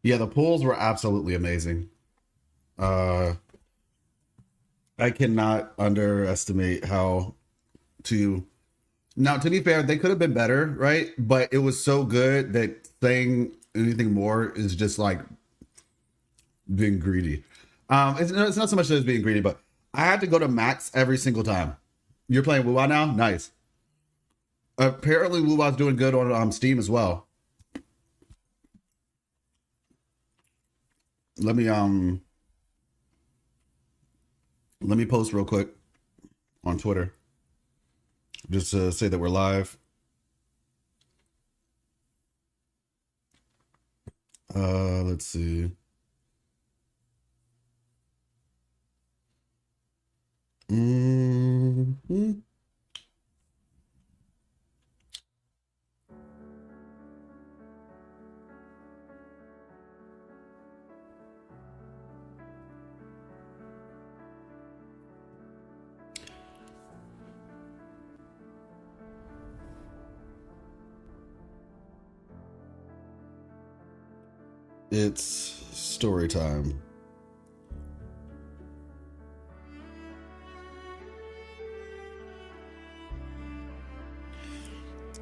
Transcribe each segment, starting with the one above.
Yeah, the pulls were absolutely amazing. Uh, I cannot underestimate how to. Now, to be fair, they could have been better, right? But it was so good that saying anything more is just like being greedy. It's not so much as being greedy, but I had to go to max every single time. You're playing Wuwa now? Nice. Apparently, Wuwa's doing good on Steam as well. Let me let me post real quick on Twitter just to say that we're live. Let's see. Mm-hmm. It's story time.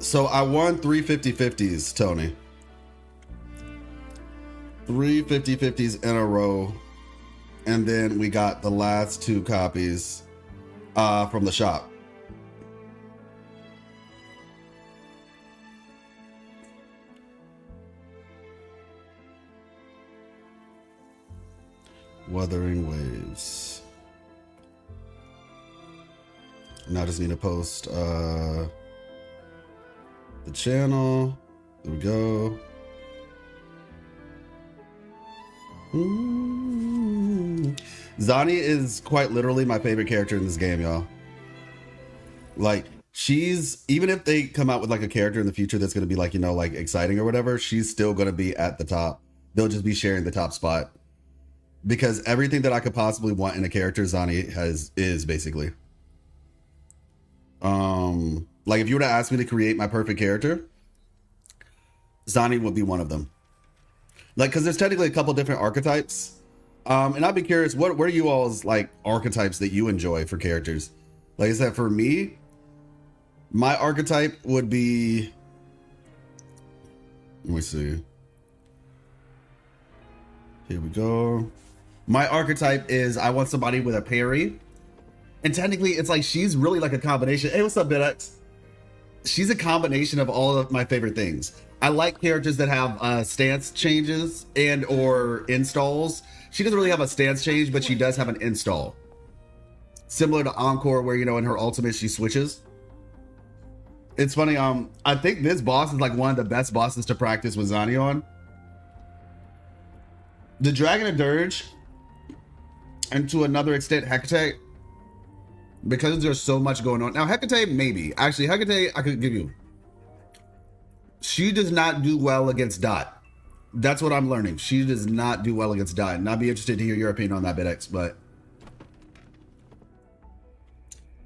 So I won three 50-50s, Tony. Three 50-50s in a row. And then we got the last two copies from the shop. Wuthering Waves. Now I just need to post the channel. There we go. Zani is quite literally my favorite character in this game, y'all. Like, she's, even if they come out with like a character in the future that's going to be like, you know, like exciting or whatever, she's still going to be at the top. They'll just be sharing the top spot. Because everything that I could possibly want in a character, Zani is basically. Like if you were to ask me to create my perfect character, Zani would be one of them. Like, because there's technically a couple different archetypes. And I'd be curious, what are you all's like archetypes that you enjoy for characters? Like I said, for me, my archetype would be, let me see. Here we go. My archetype is I want somebody with a parry. And technically, it's like she's really like a combination. Hey, what's up, BitX? She's a combination of all of my favorite things. I like characters that have stance changes and or installs. She doesn't really have a stance change, but she does have an install. Similar to Encore, where, you know, in her ultimate, she switches. It's funny, I think this boss is like one of the best bosses to practice with Zani on. The Dragon of Dirge, and to another extent, Hecate, because there's so much going on. Now, Hecate, maybe. Actually, Hecate, I could give you. She does not do well against Dot. That's what I'm learning. She does not do well against Dot. And I'd be interested to hear your opinion on that, BitX, but...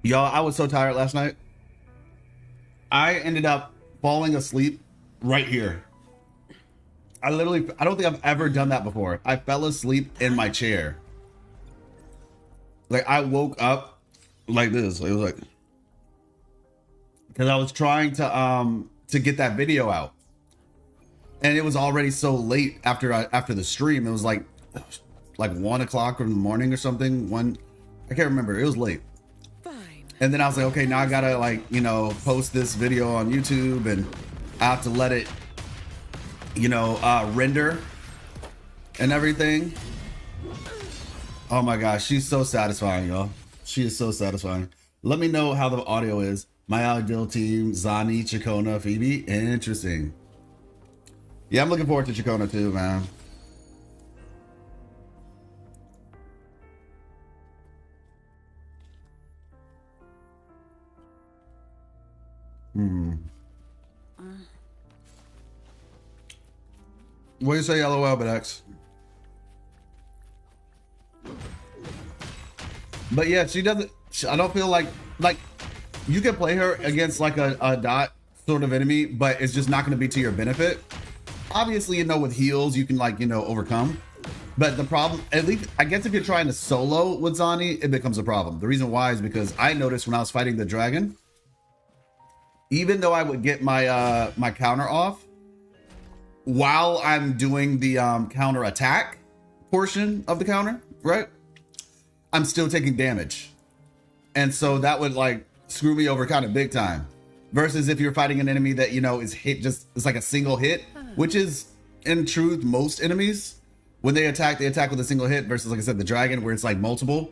Y'all, I was so tired last night. I ended up falling asleep right here. I don't think I've ever done that before. I fell asleep in my chair. Like, I woke up like this. It was like, because I was trying to get that video out, and it was already so late after the stream. It was like 1 o'clock in the morning or something. I can't remember. It was late. Fine. And then I was like, okay, now I gotta, like, you know, post this video on YouTube, and I have to let it, you know, render and everything. Oh my gosh, she's so satisfying, y'all. She is so satisfying. Let me know how the audio is. My ideal team, Zani, Chacona, Phoebe. Interesting. Yeah, I'm looking forward to Chacona too, man. What do you say, LOL, but X? But yeah, she doesn't. I don't feel like you can play her against like a Dot sort of enemy, but it's just not going to be to your benefit. obviously, you know, with heals, you can like, you know, overcome. But the problem, at least, I guess if you're trying to solo with Zani, it becomes a problem. The reason why is because I noticed when I was fighting the dragon, even though I would get my my counter off, while I'm doing the counter attack portion of the counter, right? I'm still taking damage. And so that would like screw me over kind of big time. Versus if you're fighting an enemy that, you know, is hit just, it's like a single hit, which is in truth, most enemies. When they attack with a single hit versus, like I said, the dragon where it's like multiple.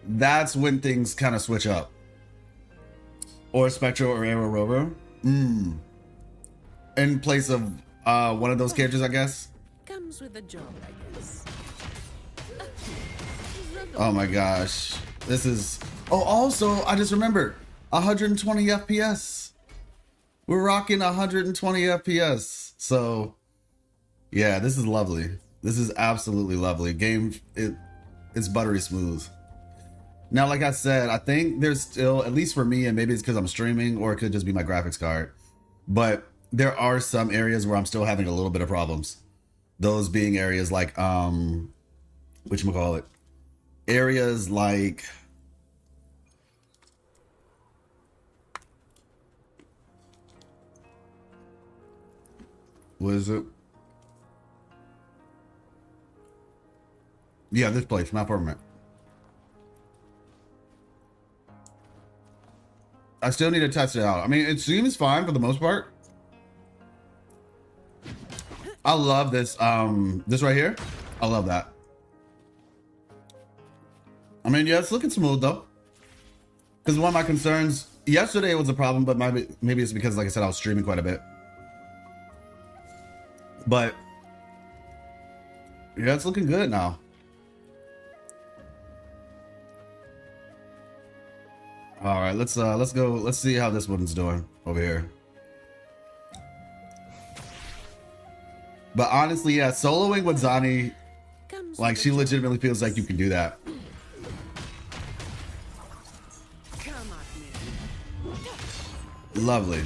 That's when things kind of switch up. Or Spectral or Arrow Rover. In place of one of those characters, I guess. Comes with a job, I guess. Oh my gosh. This is... Oh, also, I just remembered. 120 FPS. We're rocking 120 FPS. So, yeah, this is lovely. This is absolutely lovely. Game, it's buttery smooth. Now, like I said, I think there's still, at least for me, and maybe it's because I'm streaming, or it could just be my graphics card, but there are some areas where I'm still having a little bit of problems. Those being areas like, whatchamacallit? Areas like... What is it? Yeah, this place, not permanent. I still need to test it out. I mean, it seems fine for the most part. I love this, this right here. I love that. I mean, yeah, it's looking smooth though. Because one of my concerns, yesterday it was a problem, but maybe it's because, like I said, I was streaming quite a bit. But yeah, it's looking good now. All right, let's go. Let's see how this one's doing over here. But honestly, yeah, soloing with Zani, like she legitimately feels like you can do that. Lovely.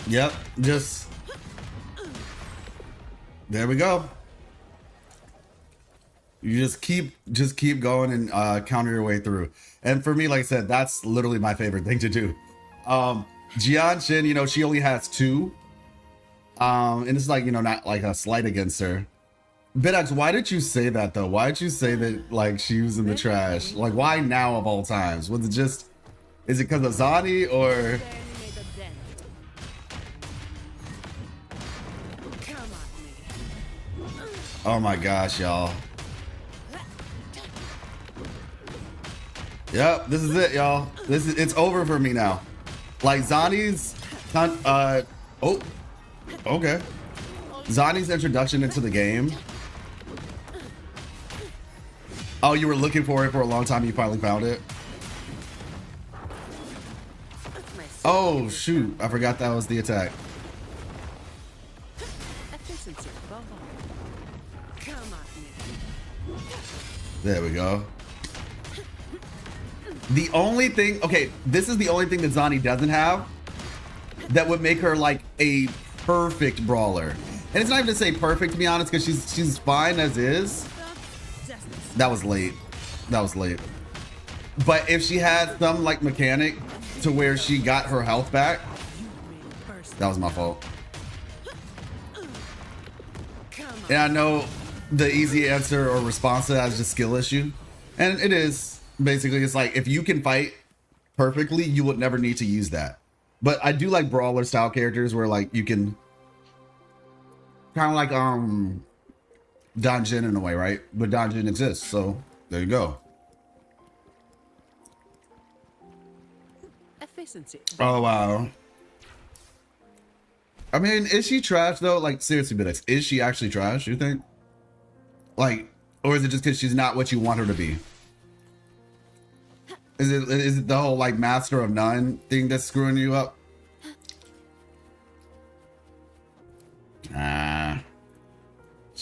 Yep, just there we go. You just keep going and counter your way through. And for me, like I said, that's literally my favorite thing to do. Jian Shin, you know, she only has 2. And it's like, you know, not like a slight against her. Bidax, why did you say that though? Why did you say that like she was in the trash? Like why now of all times? Was it just, is it because of Zani or? Oh my gosh, y'all. Yep, this is it, y'all. It's over for me now. Like Zani's oh, okay. Zani's introduction into the game. Oh, you were looking for it for a long time, you finally found it. Oh shoot, I forgot that was the attack. There we go. The only thing, okay, this is the only thing that Zani doesn't have that would make her like a perfect brawler. And it's not even to say perfect, to be honest, because she's fine as is. That was late. That was late. But if she had some like mechanic to where she got her health back, that was my fault. And I know the easy answer or response to that is just skill issue. And it is. Basically, it's like, if you can fight perfectly, you would never need to use that. But I do like brawler style characters where like you can kind of like Donjin in a way, right? But Donjin exists, so there you go. Efficiency. Oh wow. I mean, is she trash though? Like seriously, Bidex, is she actually trash, you think? Like, or is it just because she's not what you want her to be? Is it the whole like master of none thing that's screwing you up?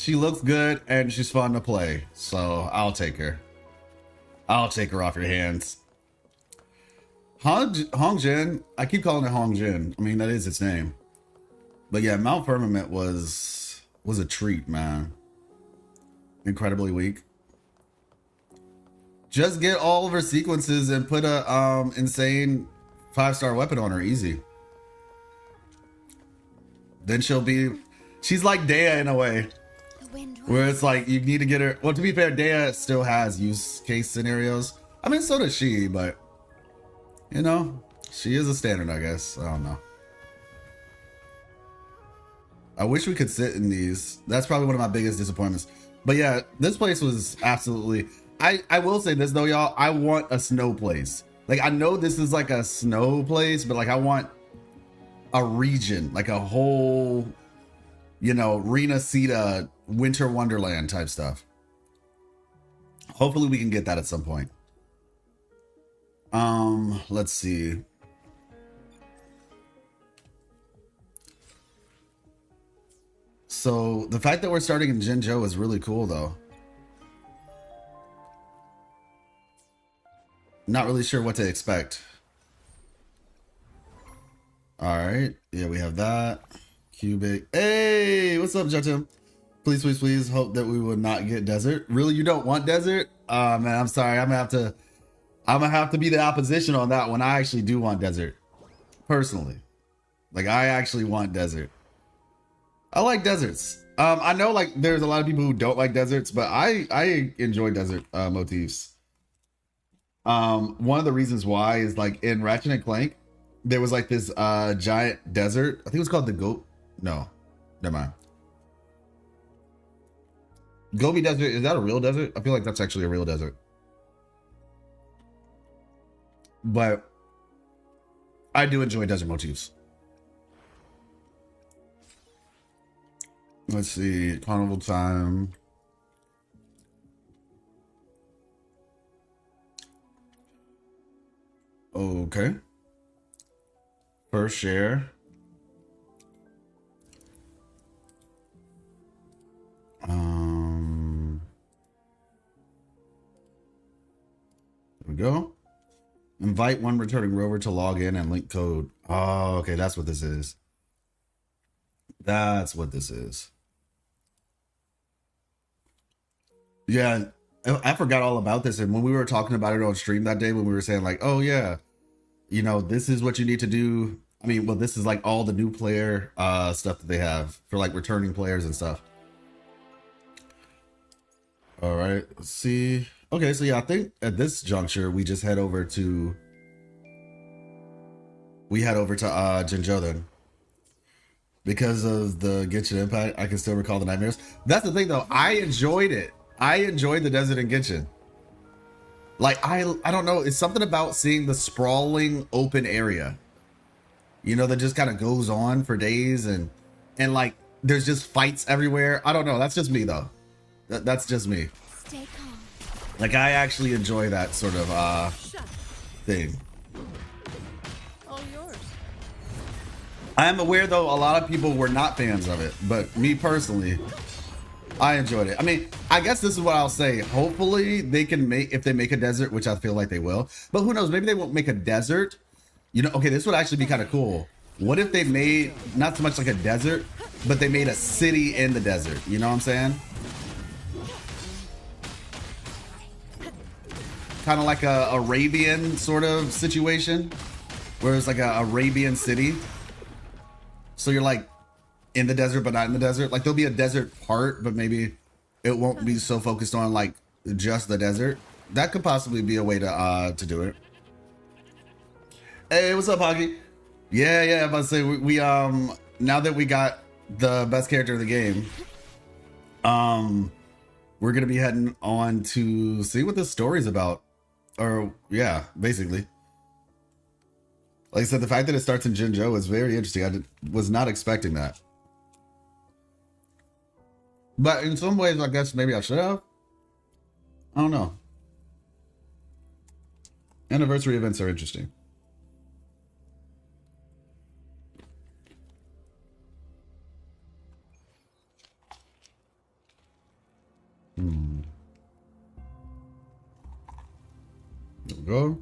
She looks good and she's fun to play. So I'll take her. I'll take her off your hands. Hong Jin, I keep calling it Hong Jin. I mean, that is its name. But yeah, Mount Firmament was a treat, man. Incredibly weak. Just get all of her sequences and put a insane 5-star weapon on her, easy. Then she's like Dea in a way. Where it's like you need to get her. Well, to be fair, Dea still has use case scenarios. I mean, so does she, but you know, she is a standard, I guess. I don't know. I wish we could sit in these. That's probably one of my biggest disappointments. But yeah, this place was absolutely. I will say this though, y'all. I want a snow place. Like, I know this is like a snow place, but like I want a region, like a whole, you know, Rena Sita Winter Wonderland type stuff. Hopefully we can get that at some point. Let's see. So the fact that we're starting in Jinzhou is really cool though. Not really sure what to expect. All right. Yeah, we have that. Cubic. Hey, what's up, Jotim? Please, please, please hope that we will not get desert. Really, you don't want desert? Man, I'm sorry. I'm gonna have to be the opposition on that one. I actually do want desert. Personally. Like, I actually want desert. I like deserts. I know like there's a lot of people who don't like deserts, but I enjoy desert motifs. One of the reasons why is like in Ratchet and Clank, there was like this giant desert. I think it was called the Goat. No, never mind. Gobi Desert, is that a real desert? I feel like that's actually a real desert. But I do enjoy desert motifs. Let's see, carnival time. Okay. First share. There we go. Invite one returning rover to log in and link code. Oh, okay, that's what this is. That's what this is. Yeah, I forgot all about this. And when we were talking about it on stream that day, when we were saying like, oh yeah, you know, this is what you need to do. I mean, well, this is like all the new player stuff that they have for like returning players and stuff. All right, let's see. Okay, so yeah, I think at this juncture, we just head over to Jinzhou then. Because of the Genshin Impact, I can still recall the nightmares. That's the thing though, I enjoyed it. I enjoyed the desert in Genshin. Like, I don't know, it's something about seeing the sprawling open area, you know, that just kind of goes on for days and like there's just fights everywhere. I don't know, that's just me though. That's just me. Stay calm. Like, I actually enjoy that sort of thing. All yours. I am aware though a lot of people were not fans of it, but me personally, I enjoyed it. I mean, I guess this is what I'll say. Hopefully they can make, if they make a desert, which I feel like they will, but who knows, maybe they won't make a desert. You know, okay, this would actually be kind of cool. What if they made not so much like a desert, but they made a city in the desert? You know what I'm saying? Kind of like a Arabian sort of situation where it's like a Arabian city. So you're like in the desert, but not in the desert. Like there'll be a desert part, but maybe it won't be so focused on like just the desert. That could possibly be a way to do it. Hey, what's up, Hoggy? Yeah, I'm about to say we now that we got the best character of the game, we're gonna be heading on to see what this story's about. Or yeah, basically. Like I said, the fact that it starts in Jinzhou is very interesting. I was not expecting that. But in some ways, I guess maybe I should have. I don't know. Anniversary events are interesting. go.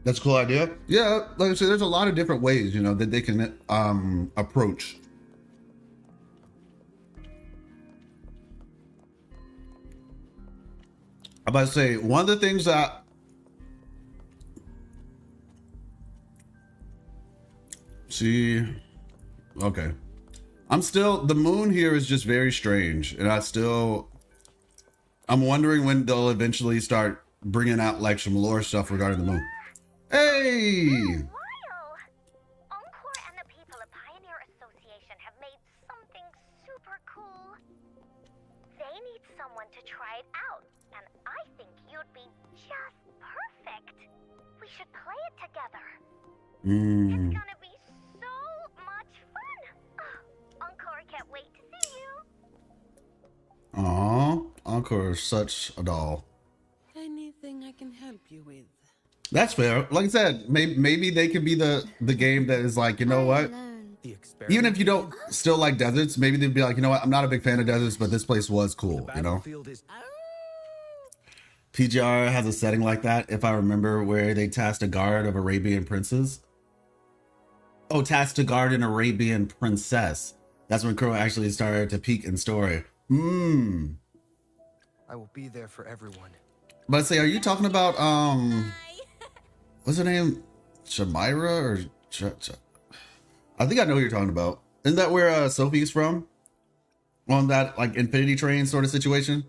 That's a cool idea. Yeah, like I said, there's a lot of different ways, you know, that they can approach. I'm about to say, one of the things that see, okay. The moon here is just very strange. And I'm wondering when they'll eventually start bringing out like some lore stuff regarding the moon. Hey! Encore and the people of Pioneer Association have made something super cool. They need someone to try it out, and I think you'd be just perfect. We should play it together. It's gonna be so much fun. Encore can't wait to see you. Aw, Encore is such a doll. Anything I can help you with? That's fair. Like I said, maybe they could be the game that is like, you know what? Even if you don't still like deserts, maybe they'd be like, you know what? I'm not a big fan of deserts, but this place was cool, you know? PGR has a setting like that, if I remember, where they tasked a guard of Arabian princes. Oh, tasked to guard an Arabian princess. That's when Crow actually started to peak in story. I will be there for everyone. But say, are you talking about what's her name? Shamira or I think I know who you're talking about. Isn't that where Sophie's from? On that like Infinity Train sort of situation?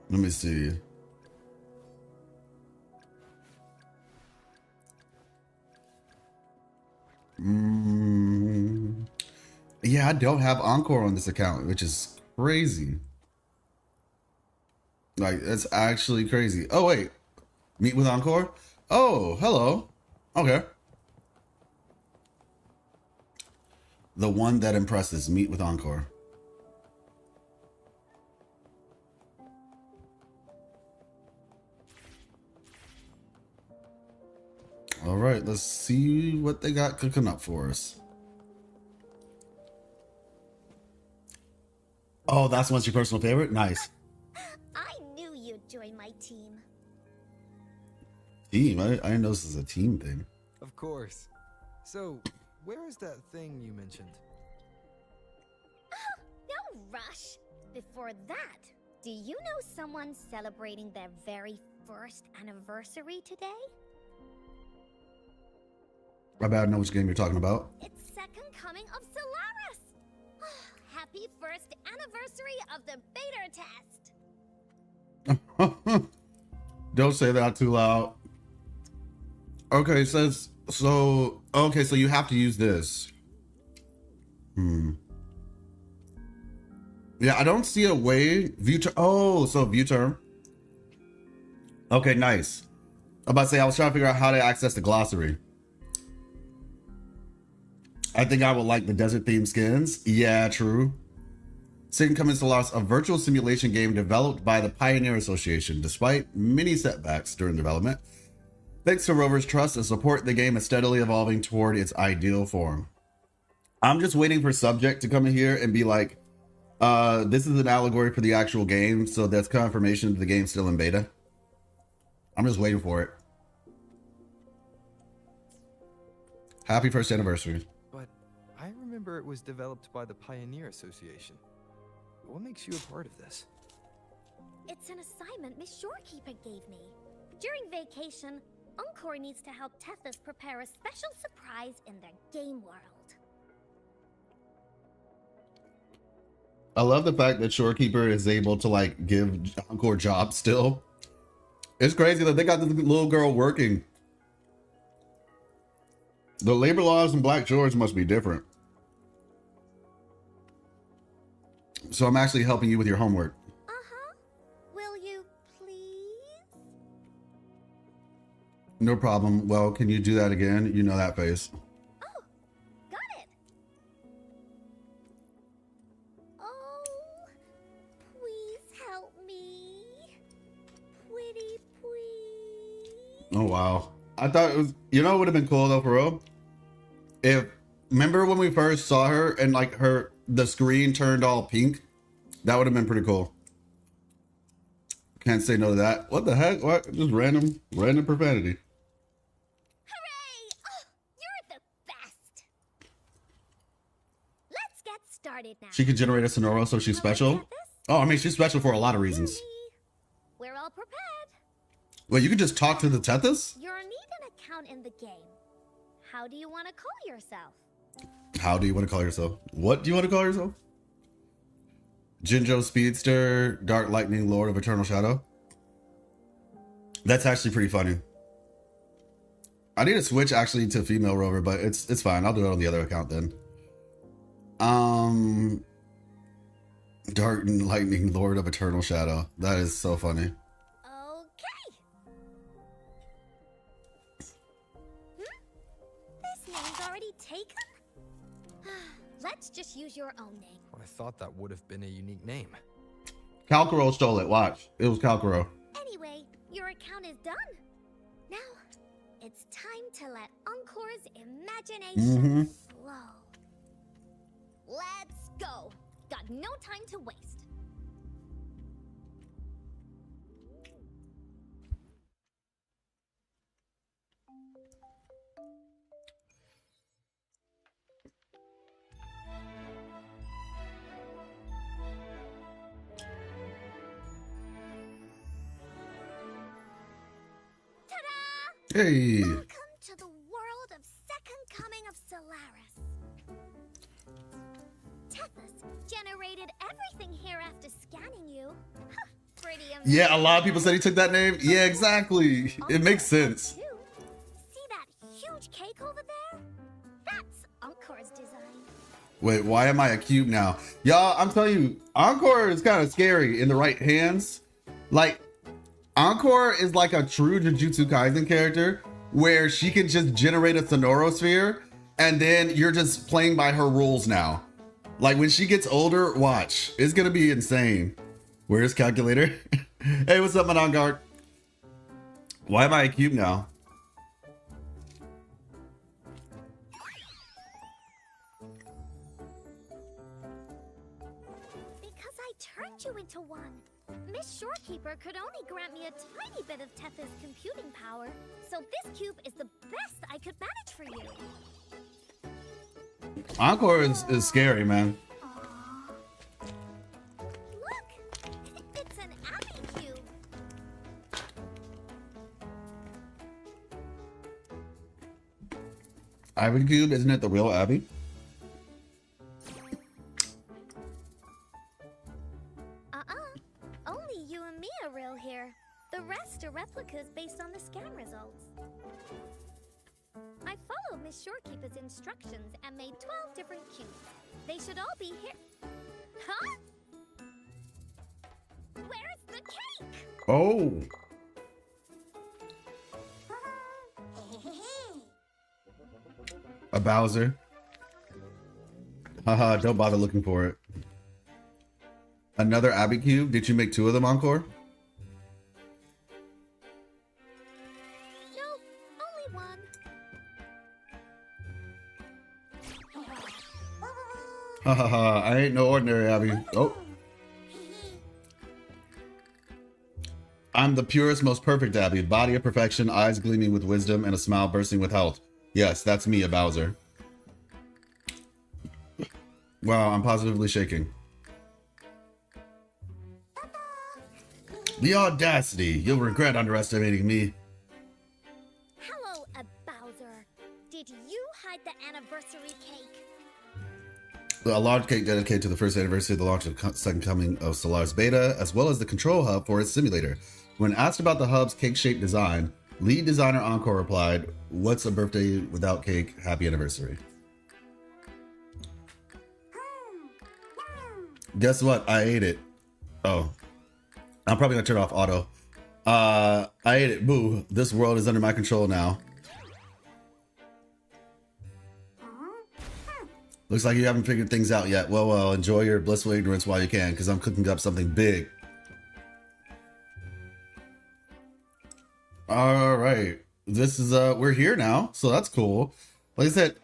Let me see. Yeah, I don't have Encore on this account, which is crazy. Like, that's actually crazy. Oh, wait. Meet with Encore? Oh, hello. Okay. The one that impresses. Meet with Encore. All right, let's see what they got cooking up for us. Oh, that's one's your personal favorite? Nice. I knew you'd join my team. Team? I didn't know this is a team thing. Of course. So, where is that thing you mentioned? No rush. Before that, do you know someone celebrating their very first anniversary today? I bet I know which game you're talking about. It's second coming of Solaris. Happy first anniversary of the beta test. Don't say that too loud. Okay, it says so. Okay, so you have to use this. Yeah, I don't see a way. View term. Oh, so view term. Okay, nice. I'm about to say I was trying to figure out how to access the glossary. I think I would like the desert themed skins. Yeah, true. Second Coming Solaris, a virtual simulation game developed by the Pioneer Association. Despite many setbacks during development, thanks to Rover's trust and support, the game is steadily evolving toward its ideal form. I'm just waiting for Subject to come in here and be like, this is an allegory for the actual game, so that's confirmation that the game's still in beta. I'm just waiting for it. Happy first anniversary. But I remember it was developed by the Pioneer Association. What makes you a part of this? It's an assignment Miss Shorekeeper gave me. During vacation, Encore needs to help Tethys prepare a special surprise in their game world. I love the fact that Shorekeeper is able to like give Encore jobs still. It's crazy that they got this little girl working. The labor laws in Black Shores must be different. So I'm actually helping you with your homework. Will you please? No problem. Well, can you do that again? You know that face. Oh, got it. Oh, please help me. Pretty please. Oh, wow. I thought it was, you know, it would have been cool though, for real. If, remember when we first saw her and like her the screen turned all pink. That would have been pretty cool. Can't say no to that. What the heck? What? Just random profanity. Hooray! Oh, you're the best. Let's get started now. She could generate a Sonoro, so she's special. Oh, I mean, she's special for a lot of reasons. We're all prepared. Wait, you could just talk to the Tethys? You'll need an account in the game. How do you want to call yourself? How do you want to call yourself? What do you want to call yourself? Jinjo Speedster, Dark Lightning, Lord of Eternal Shadow. That's actually pretty funny. I need to switch actually to female rover, but it's fine. I'll do it on the other account then. Dark Lightning, Lord of Eternal Shadow. That is so funny. Okay. This name's already taken? Let's just use your own name. I thought that would have been a unique name. Calcaro stole it. Watch. It was Calcaro. Anyway, your account is done. Now, it's time to let Encore's imagination flow. Let's go. Got no time to waste. Hey. Welcome to the world of Second Coming of Solaris. Tethys generated everything here after scanning you. Huh, pretty amazing. Yeah, a lot of people said he took that name. Yeah, exactly. It makes sense. Too. See that huge cake over there? That's Encore's design. Wait, why am I a cube now? Y'all, I'm telling you, Encore is kind of scary in the right hands. Like, Encore is like a true Jujutsu Kaisen character where she can just generate a Sonoro sphere and then you're just playing by her rules now. Like when she gets older, watch. It's gonna be insane. Where's calculator? Hey, what's up, Manangard? Why am I a cube now? Because I turned you into one. Miss Shorekeeper could only grant me a tiny bit of Tethys computing power, so this cube is the best I could manage for you. Encore is scary, man. Aww. Look! It's an Abby cube. Ivan Cube, isn't it the real Abby? Only you and me are real here. The rest are replicas based on the scan results. I followed Miss Shorekeeper's instructions and made 12 different cubes. They should all be here. Huh? Where's the cake? Oh. A Bowser. Haha, don't bother looking for it. Another Abby Cube? Did you make two of them, Encore? No, only one. Hahaha, I ain't no ordinary Abby. Oh. I'm the purest, most perfect Abby. Body of perfection, eyes gleaming with wisdom, and a smile bursting with health. Yes, that's me, a Bowser. Wow, I'm positively shaking. The audacity! You'll regret underestimating me. Hello, Bowser. Did you hide the anniversary cake? A large cake dedicated to the first anniversary of the launch of Second Coming of Solaris Beta, as well as the control hub for its simulator. When asked about the hub's cake-shaped design, lead designer Encore replied, "What's a birthday without cake? Happy anniversary." Guess what? I ate it. Oh. I'm probably gonna turn off auto. I ate it. Boo. This world is under my control now. Looks like you haven't figured things out yet. Well, enjoy your blissful ignorance while you can, because I'm cooking up something big. All right. This is, we're here now, so that's cool. Like I said,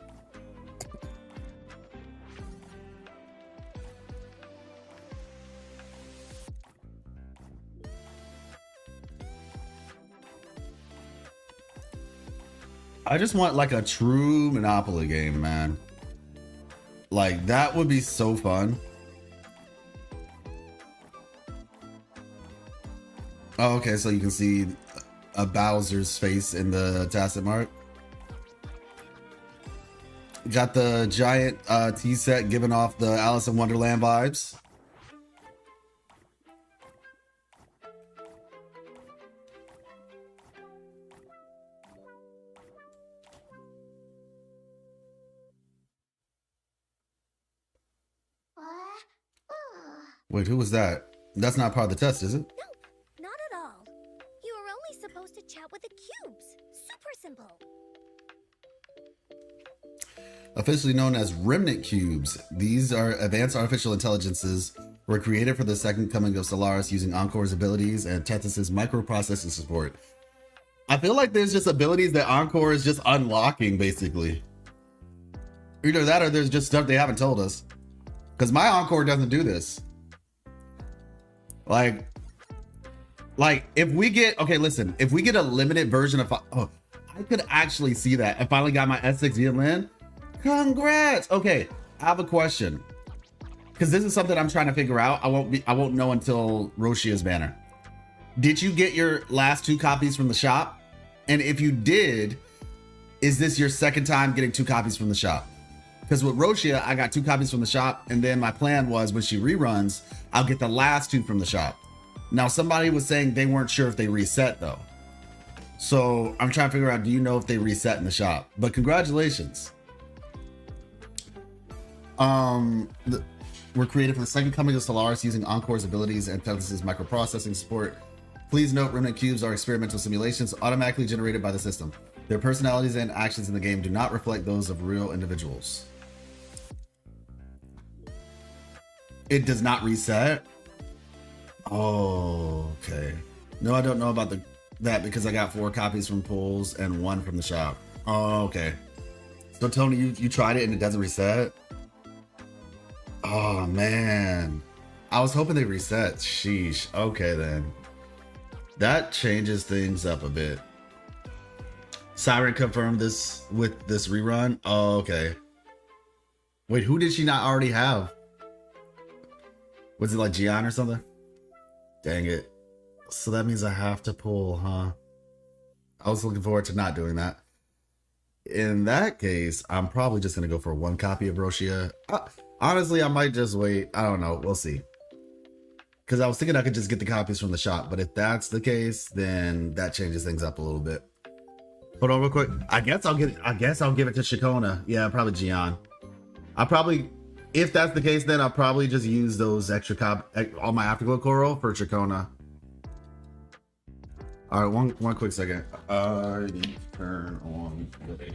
I just want like a true Monopoly game, man. Like that would be so fun. Oh, okay, so you can see a Bowser's face in the tacit mark. Got the giant tea set giving off the Alice in Wonderland vibes. Wait, who was that? That's not part of the test, is it? Nope, not at all. You were only supposed to chat with the cubes. Super simple. Officially known as remnant cubes, these are advanced artificial intelligences were created for the second coming of Solaris using Encore's abilities and Tethys' microprocessing support. I feel like there's just abilities that Encore is just unlocking, basically. Either that or there's just stuff they haven't told us. Because my Encore doesn't do this. Like if we get, okay, listen, if we get a limited version of, oh, I could actually see that. I finally got my S6 via land. Congrats. Okay, I have a question. Because this is something I'm trying to figure out. I won't know until Roshia's banner. Did you get your last 2 copies from the shop? And if you did, is this your second time getting 2 copies from the shop? Because with Roshia, I got 2 copies from the shop, and then my plan was when she reruns, I'll get the last 2 from the shop. Now, somebody was saying they weren't sure if they reset though. So I'm trying to figure out, do you know if they reset in the shop? But congratulations. Were created for the second coming of Solaris using Encore's abilities and Tethys' microprocessing support. Please note, remnant cubes are experimental simulations automatically generated by the system. Their personalities and actions in the game do not reflect those of real individuals. It does not reset? Oh, okay. No, I don't know about that because I got 4 copies from polls and 1 from the shop. Oh, okay. So Tony, you tried it and it doesn't reset? Oh man. I was hoping they reset. Sheesh. Okay then. That changes things up a bit. Siren confirmed this with this rerun? Oh, okay. Wait, who did she not already have? Was it like Gian or something? Dang it. So that means I have to pull, huh? I was looking forward to not doing that. In that case, I'm probably just going to go for 1 copy of Roshia. Honestly, I might just wait. I don't know. We'll see. Because I was thinking I could just get the copies from the shop. But if that's the case, then that changes things up a little bit. Hold on real quick. I guess I'll give it to Shakona. Yeah, probably Gian. If that's the case, then I'll probably just use those extra all my Afterglow Coral for Chacona. All right, one quick second. I need to turn on the.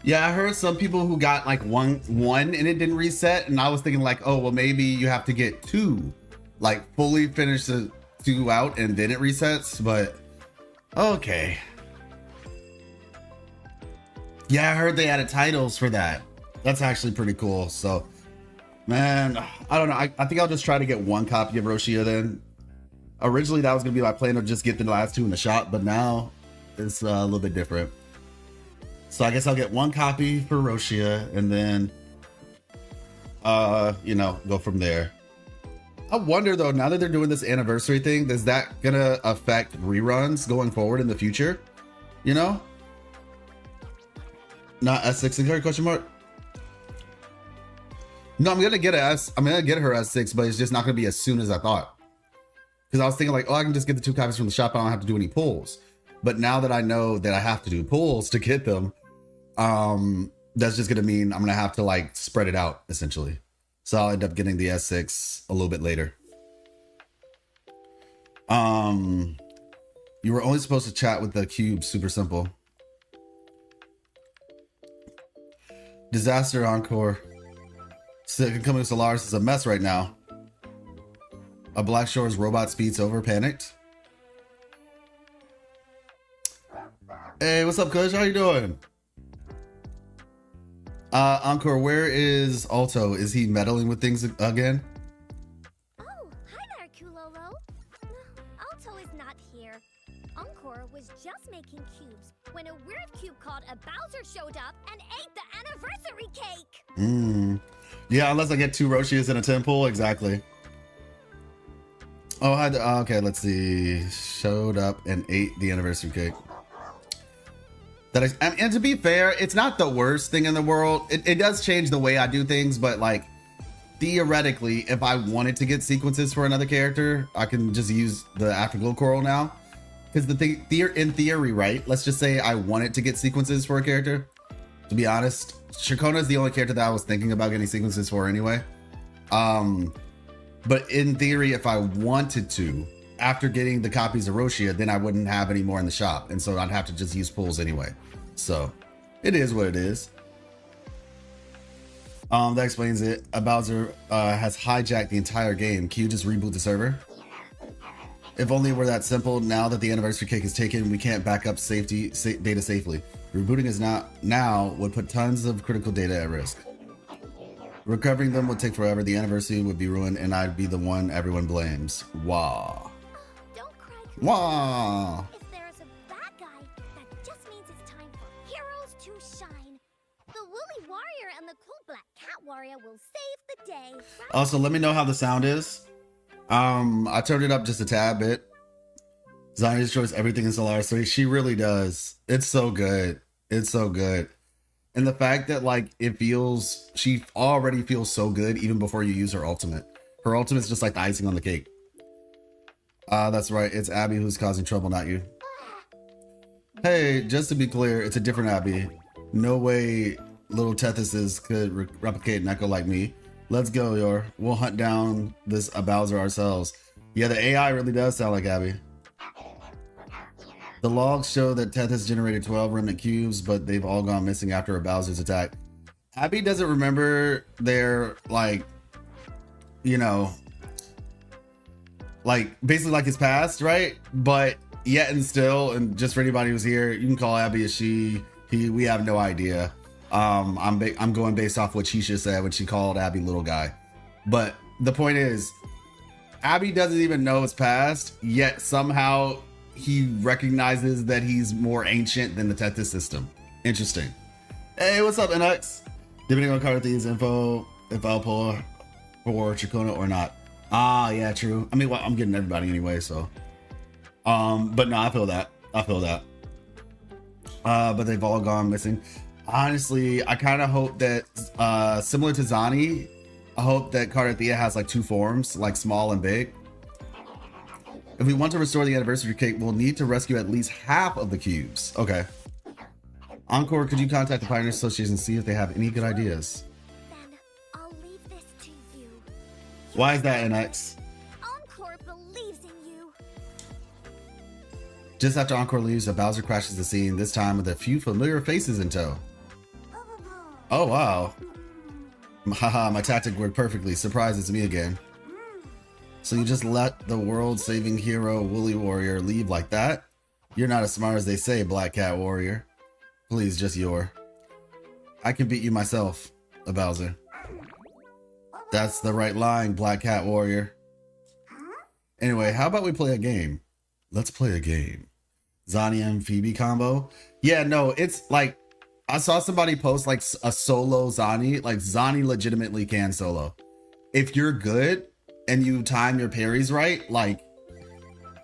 Yeah, I heard some people who got like one and it didn't reset, and I was thinking like, oh well, maybe you have to get 2, like fully finish the 2 out and then it resets. But okay. Yeah, I heard they added titles for that. That's actually pretty cool. So, man, I don't know. I think I'll just try to get 1 copy of Roshia then. Originally, that was gonna be my plan to just get the last 2 in the shop, but now it's a little bit different. So I guess I'll get 1 copy for Roshia and then, go from there. I wonder though, now that they're doing this anniversary thing, is that gonna affect reruns going forward in the future? You know? Not S6 and question mark? No, I'm gonna get her S6, but it's just not gonna be as soon as I thought. Because I was thinking like, oh, I can just get the 2 copies from the shop. I don't have to do any pulls. But now that I know that I have to do pulls to get them, that's just gonna mean I'm gonna have to like spread it out essentially. So I'll end up getting the S6 a little bit later. You were only supposed to chat with the cube. Super simple. Disaster Encore. Coming to Solaris is a mess right now. A Black Shore's robot speeds over, panicked. Hey, what's up, Kush? How you doing? Encore, where is Alto? Is he meddling with things again? Oh, hi there, Kulolo. Alto is not here. Encore was just making cubes when a weird cube called a Bowser showed up and ate the anniversary cake. Yeah, unless I get 2 Roshias in a temple, exactly. Oh, okay, let's see. Showed up and ate the anniversary cake. And to be fair, it's not the worst thing in the world. It does change the way I do things, but like theoretically, if I wanted to get sequences for another character, I can just use the Afterglow Coral now. Because in theory, right? Let's just say I wanted to get sequences for a character. To be honest, Shakona is the only character that I was thinking about getting sequences for anyway. But in theory, if I wanted to, after getting the copies of Roshia, then I wouldn't have any more in the shop. And so I'd have to just use pools anyway. So it is what it is. That explains it. Bowser has hijacked the entire game. Can you just reboot the server? If only it were that simple. Now that the anniversary cake is taken, we can't back up data safely. Rebooting is not now would put tons of critical data at risk. Recovering them would take forever. The anniversary would be ruined, and I'd be the one everyone blames. Wah. Don't cry, Kulolo. Wah. If there's a bad guy, that just means it's time for heroes to shine. The Woolly Warrior and the cool Black Cat Warrior will save the day. Right? Also, let me know how the sound is. I turned it up just a tad bit. Zani destroys everything in Solaris 3. She really does. It's so good. It's so good. And the fact that like she already feels so good even before you use her ultimate. Her ultimate's just like the icing on the cake. That's right. It's Abby who's causing trouble, not you. Hey, just to be clear, it's a different Abby. No way little Tethyses could replicate an echo like me. Let's go, Yor. We'll hunt down this Bowser ourselves. Yeah, the AI really does sound like Abby. The logs show that Tethys generated 12 remnant cubes, but they've all gone missing after a Bowser's attack. Abby doesn't remember their, like, you know, like, basically like his past, right? But yet and still, and just for anybody who's here, you can call Abby a she, he, we have no idea. I'm going based off what Chisha said when she called Abby little guy. But the point is, Abby doesn't even know his past, yet somehow he recognizes that he's more ancient than the Tethys system. Interesting. Hey, what's up, NX? Depending on Carter Thieves info, if I'll pull for Chacona or not. Ah, yeah, true. I mean, well, I'm getting everybody anyway, so. But no, I feel that. But they've all gone missing. Honestly, I kind of hope that, similar to Zani, I hope that Carter Thea has like 2 forms, like small and big. If we want to restore the anniversary cake, we'll need to rescue at least half of the cubes. Okay. Encore, could you contact the Pioneer Association and see if they have any good ideas? Then I'll leave this to you. Why is that, NX? Encore believes in you. Just after Encore leaves, a Bowser crashes the scene, this time with a few familiar faces in tow. Oh, wow. Haha, my tactic worked perfectly. Surprise, it's me again. So you just let the world-saving hero Woolly Warrior leave like that? You're not as smart as they say, Black Cat Warrior. Please, just Yor. I can beat you myself, Bowser. That's the right line, Black Cat Warrior. Anyway, how about we play a game? Let's play a game. Zani and Phoebe combo? Yeah, no, it's like, I saw somebody post like a solo Zani. Like, Zani legitimately can solo. If you're good and you time your parries right, like,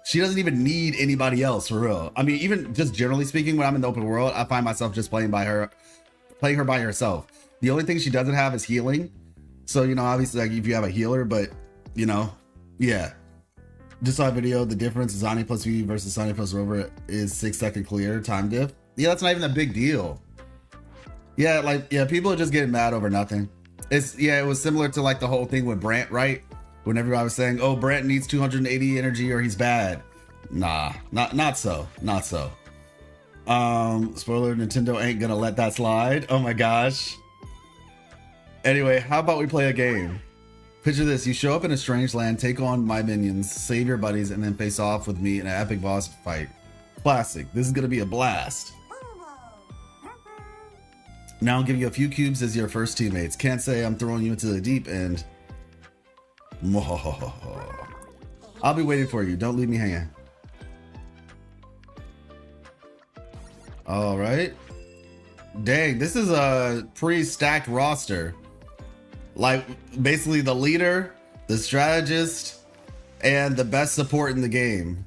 she doesn't even need anybody else for real. I mean, even just generally speaking, when I'm in the open world, I find myself just playing her by herself. The only thing she doesn't have is healing. So, you know, obviously, like, if you have a healer, but, you know, yeah. Just saw a video, the difference, Zani plus Phoebe versus Zani plus Rover is 6-second clear time diff. Yeah, that's not even a big deal. Yeah, like, yeah, people are just getting mad over nothing. It was similar to like the whole thing with Brant, right? When everybody was saying, "Oh, Brant needs 280 energy or he's bad." Nah, not so. Not so. Spoiler, Nintendo ain't gonna let that slide. Oh my gosh. Anyway, how about we play a game? Picture this, you show up in a strange land, take on my minions, save your buddies, and then face off with me in an epic boss fight. Classic. This is gonna be a blast. Now I'll give you a few cubes as your first teammates. Can't say I'm throwing you into the deep end. I'll be waiting for you. Don't leave me hanging. All right. Dang, this is a pre-stacked roster. Like basically the leader, the strategist, and the best support in the game.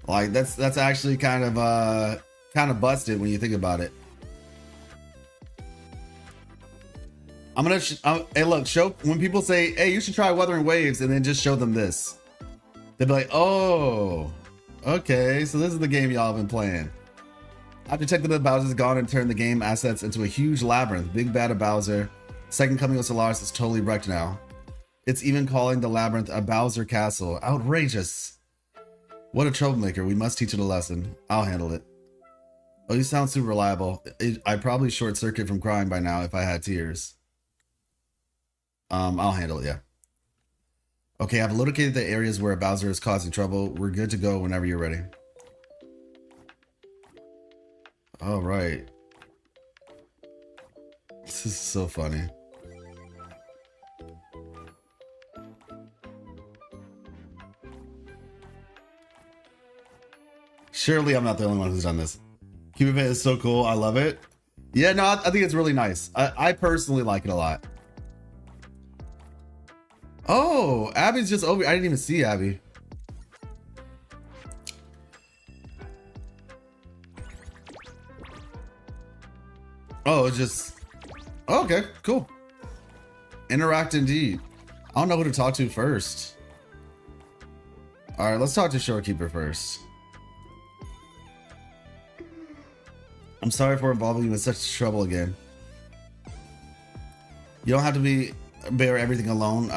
Like that's actually kind of busted when you think about it. I'm gonna hey look, show when people say, "Hey, you should try Wuthering Waves," and then just show them this. They'll be like, "Oh, okay, so this is the game y'all have been playing." I've detected that Bowser's gone and turned the game assets into a huge labyrinth. Big bad Bowser. Second coming of Solaris is totally wrecked now. It's even calling the labyrinth a Bowser castle. Outrageous. What a troublemaker. We must teach it a lesson. I'll handle it. Oh, you sound super reliable. I'd probably short circuit from crying by now if I had tears. I'll handle it, yeah. Okay, I've located the areas where Bowser is causing trouble. We're good to go whenever you're ready. All right. This is so funny. Surely I'm not the only one who's done this. Cube event is so cool. I love it. Yeah, no, I think it's really nice. I personally like it a lot. Oh, Abby's just over. I didn't even see Abby. Oh, it's just... Oh, okay, cool. Interact indeed. I don't know who to talk to first. All right, let's talk to Shorekeeper first. I'm sorry for involving you in such trouble again. You don't have to bear everything alone.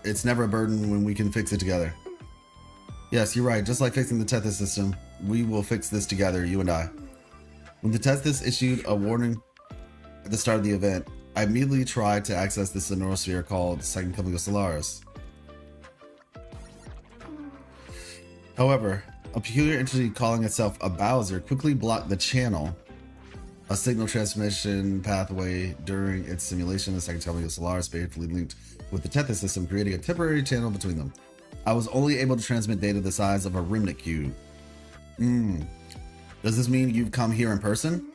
It's never a burden when we can fix it together. Yes, you're right. Just like fixing the Tethys system, we will fix this together, you and I. When the Tethys issued a warning at the start of the event, I immediately tried to access the Sonorosphere called Second Coming of Solaris. However, a peculiar entity calling itself a Bowser quickly blocked the channel. A signal transmission pathway during its simulation, the Second Coming of Solaris faithfully linked with the Tethys system, creating a temporary channel between them. I was only able to transmit data the size of a remnant cube. Does this mean you've come here in person?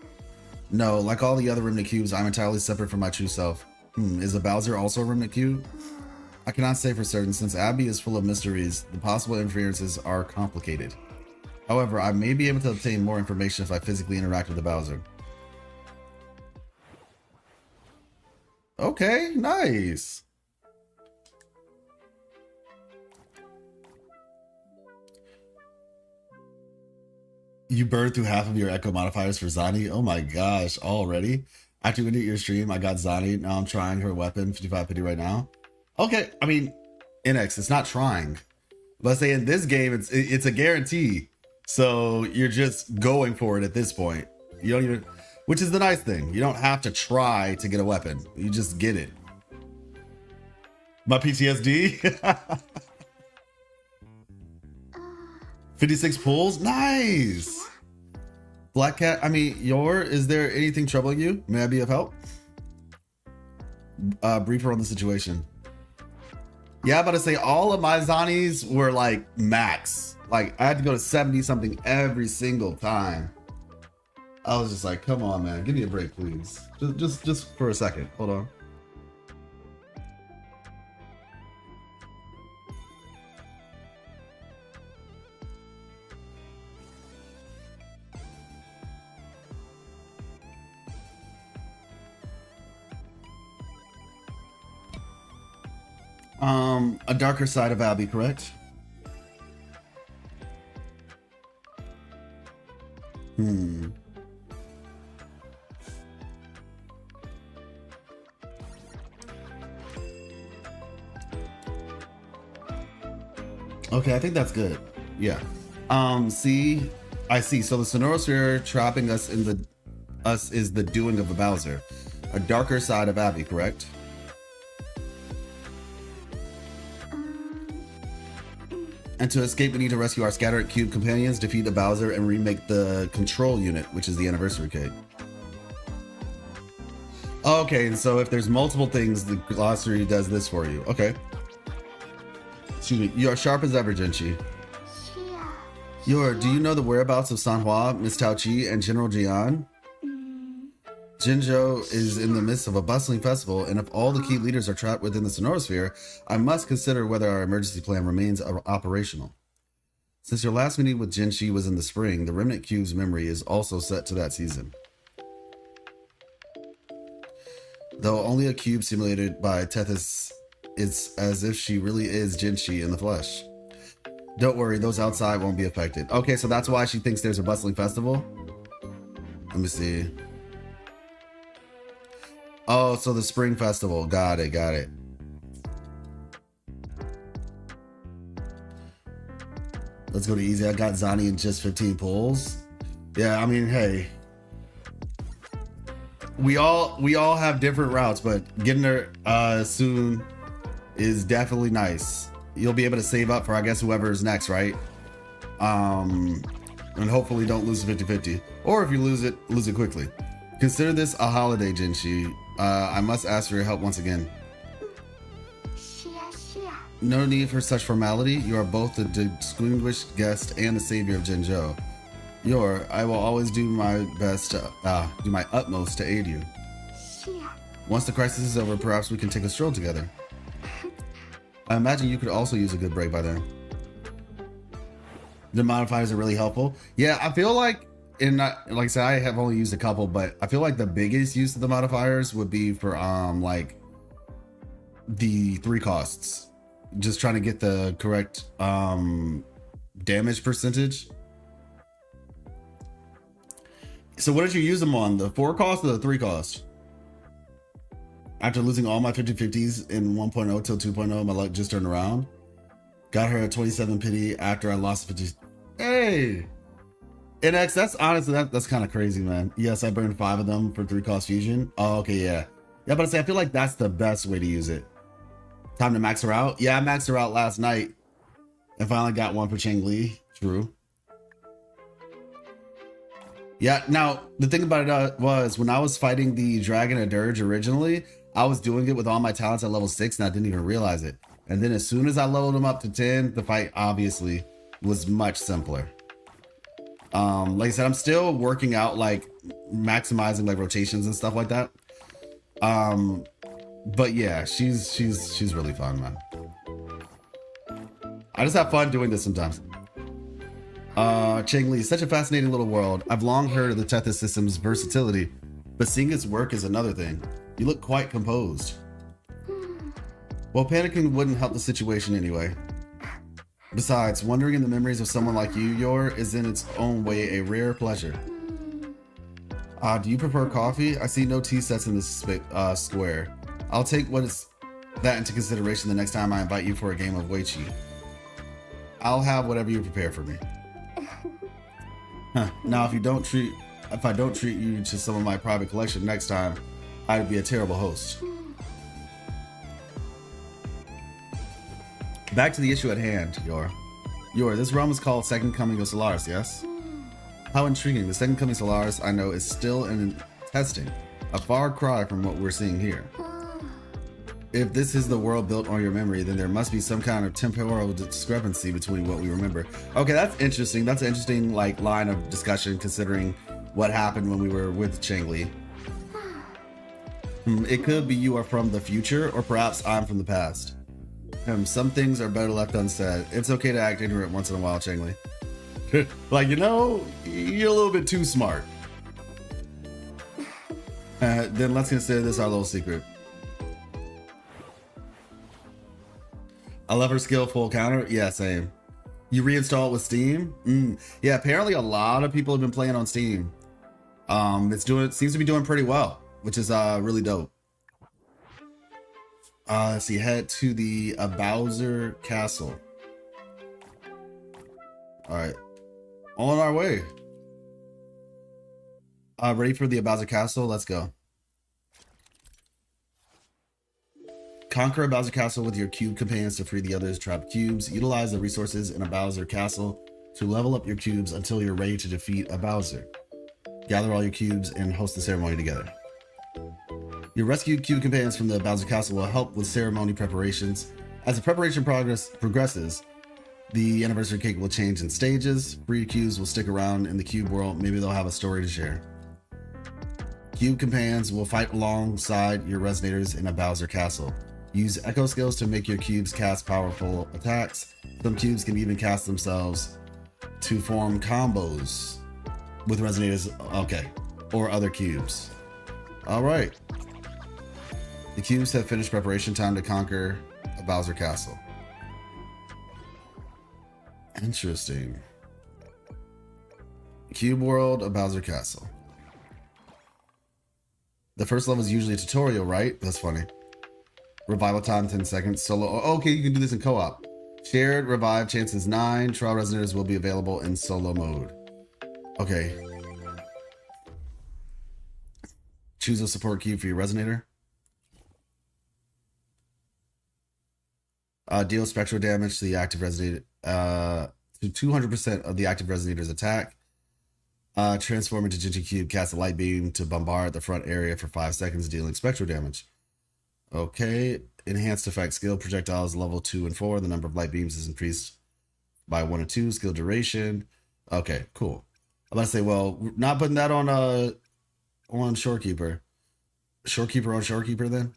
No, like all the other remnant cubes, I'm entirely separate from my true self. Is a Bowser also a remnant cube? I cannot say for certain, since Abby is full of mysteries, the possible inferences are complicated. However, I may be able to obtain more information if I physically interact with the Bowser. Okay, nice. You burned through half of your echo modifiers for Zani? Oh my gosh, already? After we did your stream, I got Zani. Now I'm trying her weapon, 55 pity right now. Okay, I mean, NX, it's not trying. But I say in this game, it's a guarantee. So you're just going for it at this point. You don't even, which is the nice thing. You don't have to try to get a weapon. You just get it. My PTSD? 56 pulls? Nice! Black Cat, I mean, is there anything troubling you? May I be of help? Brief her on the situation. Yeah, I'm about to say all of my Zanis were like max. Like I had to go to 70 something every single time. I was just like, come on, man, give me a break, please. Just for a second. Hold on. A darker side of Abby, correct? Okay, I think that's good. Yeah. See, I see. So the Sonorosphere trapping us in the is the doing of a Bowser, a darker side of Abby, correct? And to escape, we need to rescue our scattered cube companions, defeat the Bowser, and remake the control unit, which is the anniversary cake. Okay, and so if there's multiple things, the glossary does this for you. Okay. Excuse me. You are sharp as ever, Jinchi. Do you know the whereabouts of Sanhua, Miss Tao Chi, and General Jian? Jinzhou is in the midst of a bustling festival, and if all the key leaders are trapped within the Sonorosphere, I must consider whether our emergency plan remains operational. Since your last meeting with Jinchi was in the spring, the Remnant Cube's memory is also set to that season. Though only a cube simulated by Tethys, it's as if she really is Jinchi in the flesh. Don't worry, those outside won't be affected. Okay, so that's why she thinks there's a bustling festival? Let me see. Oh, so the spring festival. Got it, got it. Let's go to easy. I got Zani in just 15 pulls. Yeah, I mean, hey. We all have different routes, but getting there soon is definitely nice. You'll be able to save up for, I guess, whoever is next, right? And hopefully don't lose 50-50. Or if you lose it quickly. Consider this a holiday, Jinchi. I must ask for your help once again. No need for such formality. You are both the distinguished guest and the savior of Jinzhou. I will always do my best to, do my utmost to aid you. Once the crisis is over, perhaps we can take a stroll together. I imagine you could also use a good break by then. The modifiers are really helpful. Yeah, I feel like, like I said, I have only used a couple, but I feel like the biggest use of the modifiers would be for like the 3 costs. Just trying to get the correct damage percentage. So what did you use them on? The 4 cost or the 3 cost? After losing all my 50-50s in 1.0 till 2.0, my luck just turned around. Got her a 27 pity after I lost 50. Hey! NX, that's honestly, that's kind of crazy, man. Yes, I burned 5 of them for 3 cost fusion. Oh, okay, yeah. Yeah, but I say, I feel like that's the best way to use it. Time to max her out? Yeah, I maxed her out last night. And finally got one for Cheng Li. True. Yeah, now, the thing about it was, when I was fighting the Dragon of Dirge originally, I was doing it with all my talents at level 6, and I didn't even realize it. And then as soon as I leveled them up to 10, the fight obviously was much simpler. Like I said, I'm still working out, like, maximizing, like, rotations and stuff like that. But yeah, she's really fun, man. I just have fun doing this sometimes. Cheng Li, such a fascinating little world. I've long heard of the Tethys system's versatility, but seeing its work is another thing. You look quite composed. Well, panicking wouldn't help the situation anyway. Besides, wandering in the memories of someone like you, is in its own way a rare pleasure. Do you prefer coffee? I see no tea sets in this square. I'll take that into consideration the next time I invite you for a game of Weiqi. I'll have whatever you prepare for me. Huh. Now, if I don't treat you to some of my private collection next time, I'd be a terrible host. Back to the issue at hand, Yor, this realm is called Second Coming of Solaris, yes? How intriguing. The Second Coming of Solaris, I know, is still in testing. A far cry from what we're seeing here. If this is the world built on your memory, then there must be some kind of temporal discrepancy between what we remember. Okay, that's interesting. That's an interesting, like, line of discussion considering what happened when we were with Cheng Li. It could be you are from the future, or perhaps I'm from the past. Some things are better left unsaid. It's okay to act ignorant once in a while, Cheng Li. Like, you know, you're a little bit too smart. Then let's consider this our little secret. I love her skillful counter. Yeah, same. You reinstall it with Steam? Yeah, apparently a lot of people have been playing on Steam. It seems to be doing pretty well, which is really dope. Let's see, head to the Bowser Castle. All right, on our way. Ready for the Bowser Castle? Let's go. Conquer a Bowser Castle with your cube companions to free the others trapped cubes. Utilize the resources in a Bowser Castle to level up your cubes until you're ready to defeat a Bowser. Gather all your cubes and host the ceremony together. Your rescued cube companions from the Bowser Castle will help with ceremony preparations. As the preparation progresses, the anniversary cake will change in stages. Free cubes will stick around in the cube world. Maybe they'll have a story to share. Cube companions will fight alongside your resonators in a Bowser Castle. Use echo skills to make your cubes cast powerful attacks. Some cubes can even cast themselves to form combos with resonators, okay, or other cubes. All right. The cubes have finished preparation. Time to conquer a Bowser Castle. Interesting. Cube world, a Bowser Castle. The first level is usually a tutorial, right? That's funny. Revival time 10 seconds. Solo. Oh, okay, you can do this in co-op. Shared revive chances 9. Trial resonators will be available in solo mode. Okay. Choose a support cube for your resonator. Deal spectral damage to the active resonator. To 200% of the active resonator's attack. Transform into Jinji Cube. Cast a light beam to bombard the front area for 5 seconds, dealing spectral damage. Okay. Enhanced effect skill. Projectiles level 2 and 4. The number of light beams is increased by 1 and 2. Skill duration. Okay, cool. I'm about to say, well, we're not putting that on Shorekeeper. Shorekeeper on Shorekeeper then?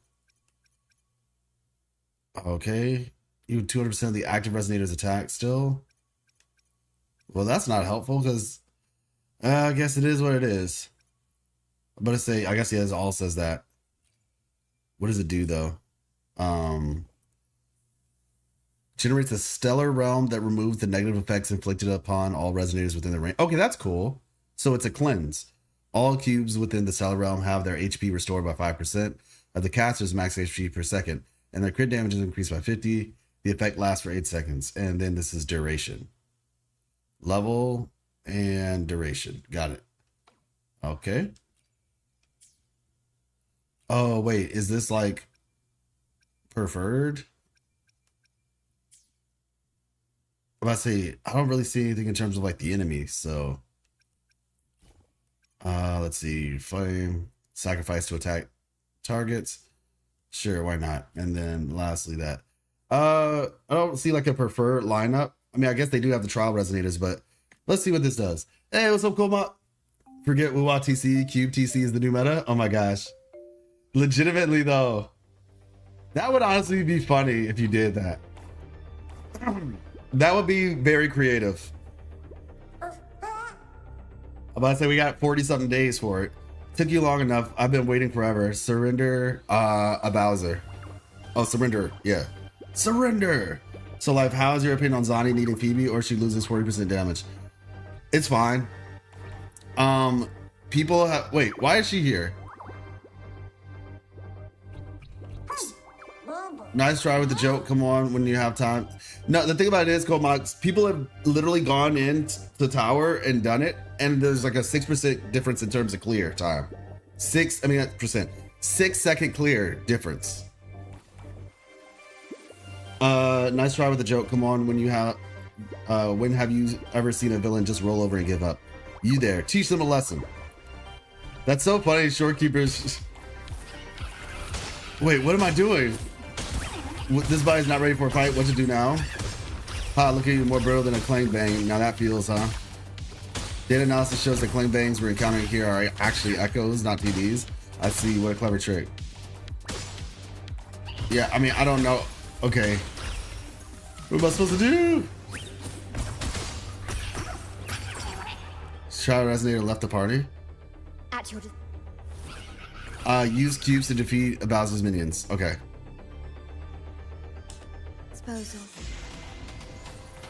Okay. You 200% of the active resonator's attack still. Well, that's not helpful because I guess it is what it is. I'm about to say, I guess it all says that. What does it do though? Generates a stellar realm that removes the negative effects inflicted upon all resonators within the range. Okay, that's cool. So it's a cleanse. All cubes within the stellar realm have their HP restored by 5% of the caster's max HP per second, and their crit damage is increased by 50. The effect lasts for 8 seconds, and then this is duration. Level and duration. Got it. Okay. Oh, wait. Is this like preferred? I'm about to say, I don't really see anything in terms of like the enemies, so let's see. Flame, sacrifice to attack targets. Sure, why not? And then lastly that. I don't see like a preferred lineup. I mean, I guess they do have the trial resonators, but let's see what this does. Hey, what's up, Koma? Forget Wuwa TC, Cube TC is the new meta. Oh my gosh. Legitimately though, that would honestly be funny if you did that. That would be very creative. I'm about to say we got 40 something days for it. Took you long enough. I've been waiting forever. Surrender a Bowser. Oh, surrender. Yeah. Surrender. So like, how is your opinion on Zani needing Phoebe, or she loses 40% damage? It's fine. People have, wait, why is she here? Nice try with the joke. Come on, when you have time. No, the thing about it is, Comox, people have literally gone into the tower and done it, and there's like a 6% difference in terms of clear time. 6 second clear difference. Nice try with the joke. Come on, when have you ever seen a villain just roll over and give up? You there. Teach them a lesson. That's so funny, Shorekeepers. Wait, what am I doing? This body's not ready for a fight. What to do now? Ha, look at you, more brutal than a clang bang. Now that feels, huh? Data analysis shows that clang bangs we're encountering here are actually echoes, not PDs. I see. What a clever trick. Yeah, I mean, I don't know. Okay. What am I supposed to do? Trial resonator left the party. At your use cubes to defeat Bowser's minions. Okay. disposal.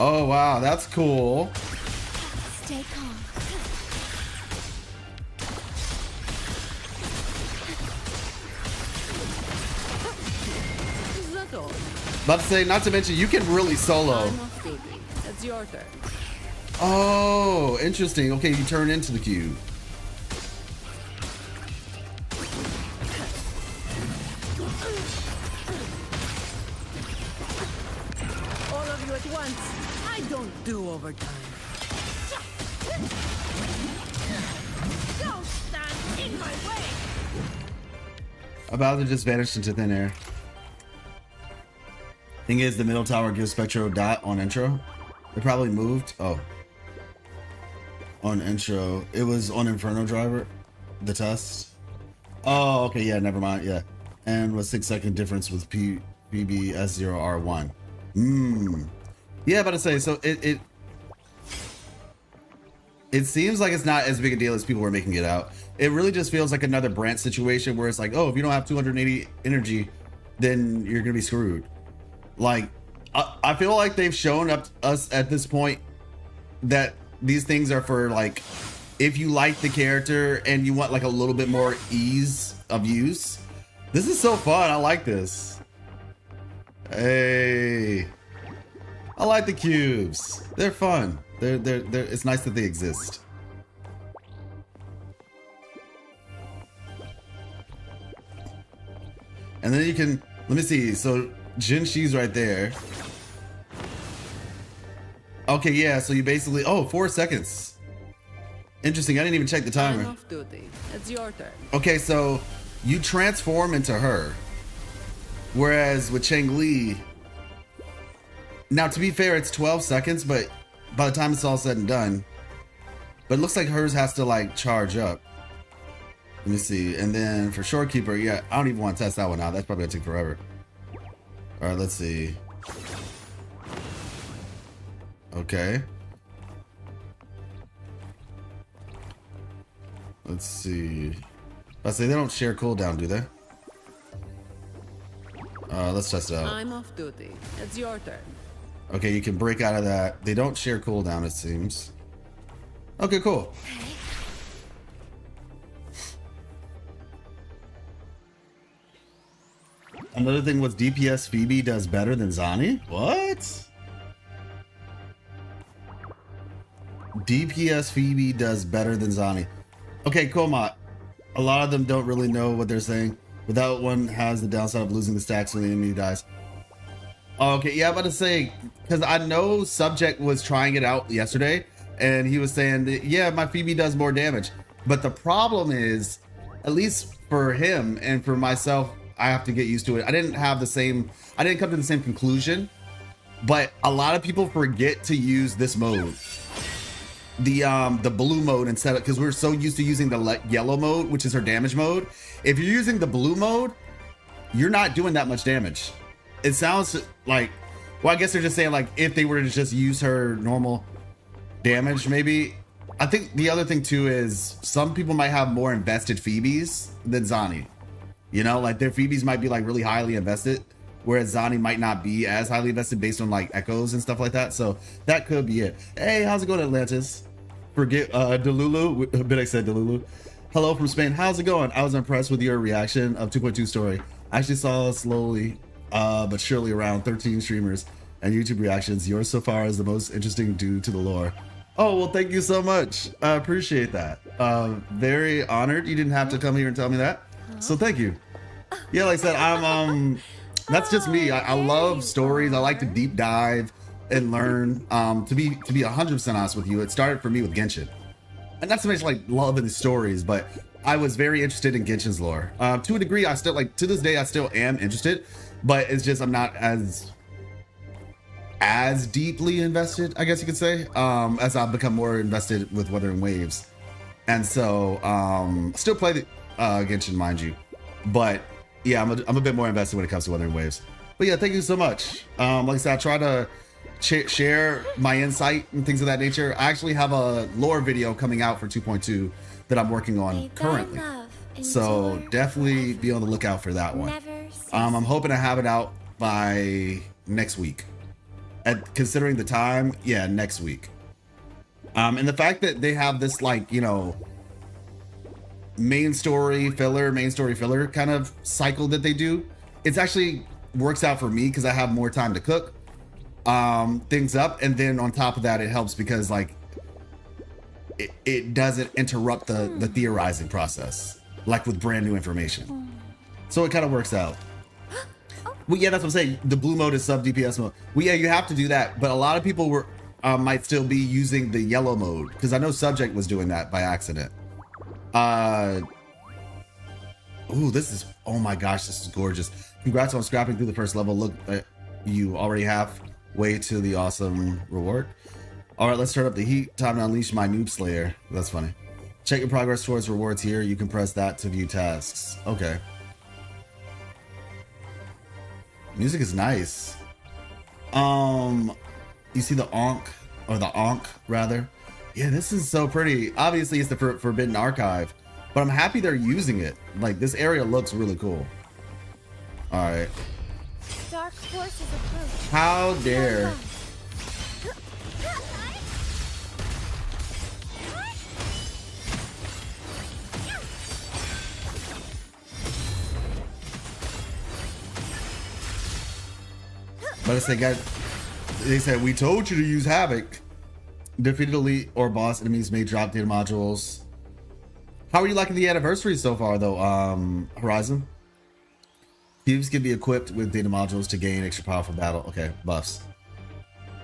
Oh wow, that's cool. Stay calm. Is that all? About to say, not to mention, you can really solo. I'm off, baby. That's your turn. Oh, interesting. Okay, you turn into the cube. All of you at once. I don't do overtime. Don't stand in my way. About to just vanish into thin air. Thing is, the middle tower gives Spectro dot on intro. It probably moved. Oh. On intro. It was on Inferno Driver. The test. Oh, okay. Yeah, never mind. Yeah. And with 6-second difference with PBS0R1. Yeah, about to say, so it seems like it's not as big a deal as people were making it out. It really just feels like another Brant situation where it's like, oh, if you don't have 280 energy, then you're gonna be screwed. Like, I feel like they've shown up us at this point that these things are for like, if you like the character and you want like a little bit more ease of use. This is so fun. I like this. Hey, I like the cubes. They're fun. They're it's nice that they exist. And then you can, let me see. So Jinshi's right there. Okay, yeah, so you basically, oh, 4 seconds. Interesting, I didn't even check the I'm timer. off duty. It's your turn. Okay, so you transform into her. Whereas with Cheng Li, now to be fair, it's 12 seconds, but by the time it's all said and done, but it looks like hers has to like charge up. Let me see, and then for Shorekeeper, yeah, I don't even want to test that one out. That's probably gonna take forever. All right, let's see. Okay. Let's see. I say they don't share cooldown, do they? Let's test it out. I'm off duty. It's your turn. Okay, you can break out of that. They don't share cooldown, it seems. Okay, cool. Another thing was DPS Phoebe does better than Zani? What? DPS Phoebe does better than Zani. Okay, Koma. A lot of them don't really know what they're saying. Without one has the downside of losing the stacks when the enemy dies. Okay, yeah, I'm about to say, because I know Subject was trying it out yesterday, and he was saying that, yeah, my Phoebe does more damage. But the problem is, at least for him and for myself, I have to get used to it. I didn't come to the same conclusion, but a lot of people forget to use this mode. The blue mode instead of, because we're so used to using the yellow mode, which is her damage mode. If you're using the blue mode, you're not doing that much damage. It sounds like, well, I guess they're just saying like if they were to just use her normal damage, maybe. I think the other thing too is some people might have more invested Phoebes than Zani. You know, like their Phoebes might be like really highly invested, whereas Zani might not be as highly invested based on like echoes and stuff like that. So that could be it. Hey, how's it going, Atlantis? Forget Delulu. Bidex said Delulu. Hello from Spain. How's it going? I was impressed with your reaction of 2.2 story. I actually saw slowly but surely around 13 streamers and YouTube reactions. Yours so far is the most interesting due to the lore. Oh, well, thank you so much. I appreciate that. Very honored. You didn't have to come here and tell me that. So thank you. Yeah, like I said, I'm that's just me. I love stories. I like to deep dive and learn. To be 100% honest with you, it started for me with Genshin. And not so much like loving the stories, but I was very interested in Genshin's lore. To a degree, I still like to this day I still am interested, but it's just I'm not as deeply invested, I guess you could say, as I've become more invested with Wuthering Waves. And so still play the Genshin, mind you, but yeah, I'm a bit more invested when it comes to Wuthering Waves. But yeah, thank you so much. Like I said, I try to share my insight and things of that nature. I actually have a lore video coming out for 2.2 that I'm working on currently, so definitely be on the lookout for that one. I'm hoping to have it out by next week. Considering the time, yeah, next week. And the fact that they have this, like, you know, main story filler kind of cycle that they do, it's actually works out for me because I have more time to cook things up, and then on top of that, it helps because like it doesn't interrupt the theorizing process, like with brand new information. So it kind of works out. Well, yeah, that's what I'm saying. The blue mode is sub DPS mode. Well, yeah, you have to do that, but a lot of people might still be using the yellow mode, because I know Subject was doing that by accident. Ooh, this is, oh my gosh, this is gorgeous. Congrats on scrapping through the first level. Look, you already halfway to the awesome reward. All right, let's turn up the heat. Time to unleash my noob slayer. That's funny. Check your progress towards rewards here. You can press that to view tasks. Okay. Music is nice. You see the Ankh rather. Yeah, this is so pretty. Obviously, it's the Forbidden Archive, but I'm happy they're using it. Like, this area looks really cool. All right. Dark forces approach. How dare. But they said, we told you to use Havoc. Defeated elite or boss enemies may drop data modules. How are you liking the anniversary so far, though, Horizon? Cubes can be equipped with data modules to gain extra powerful battle. Okay, buffs.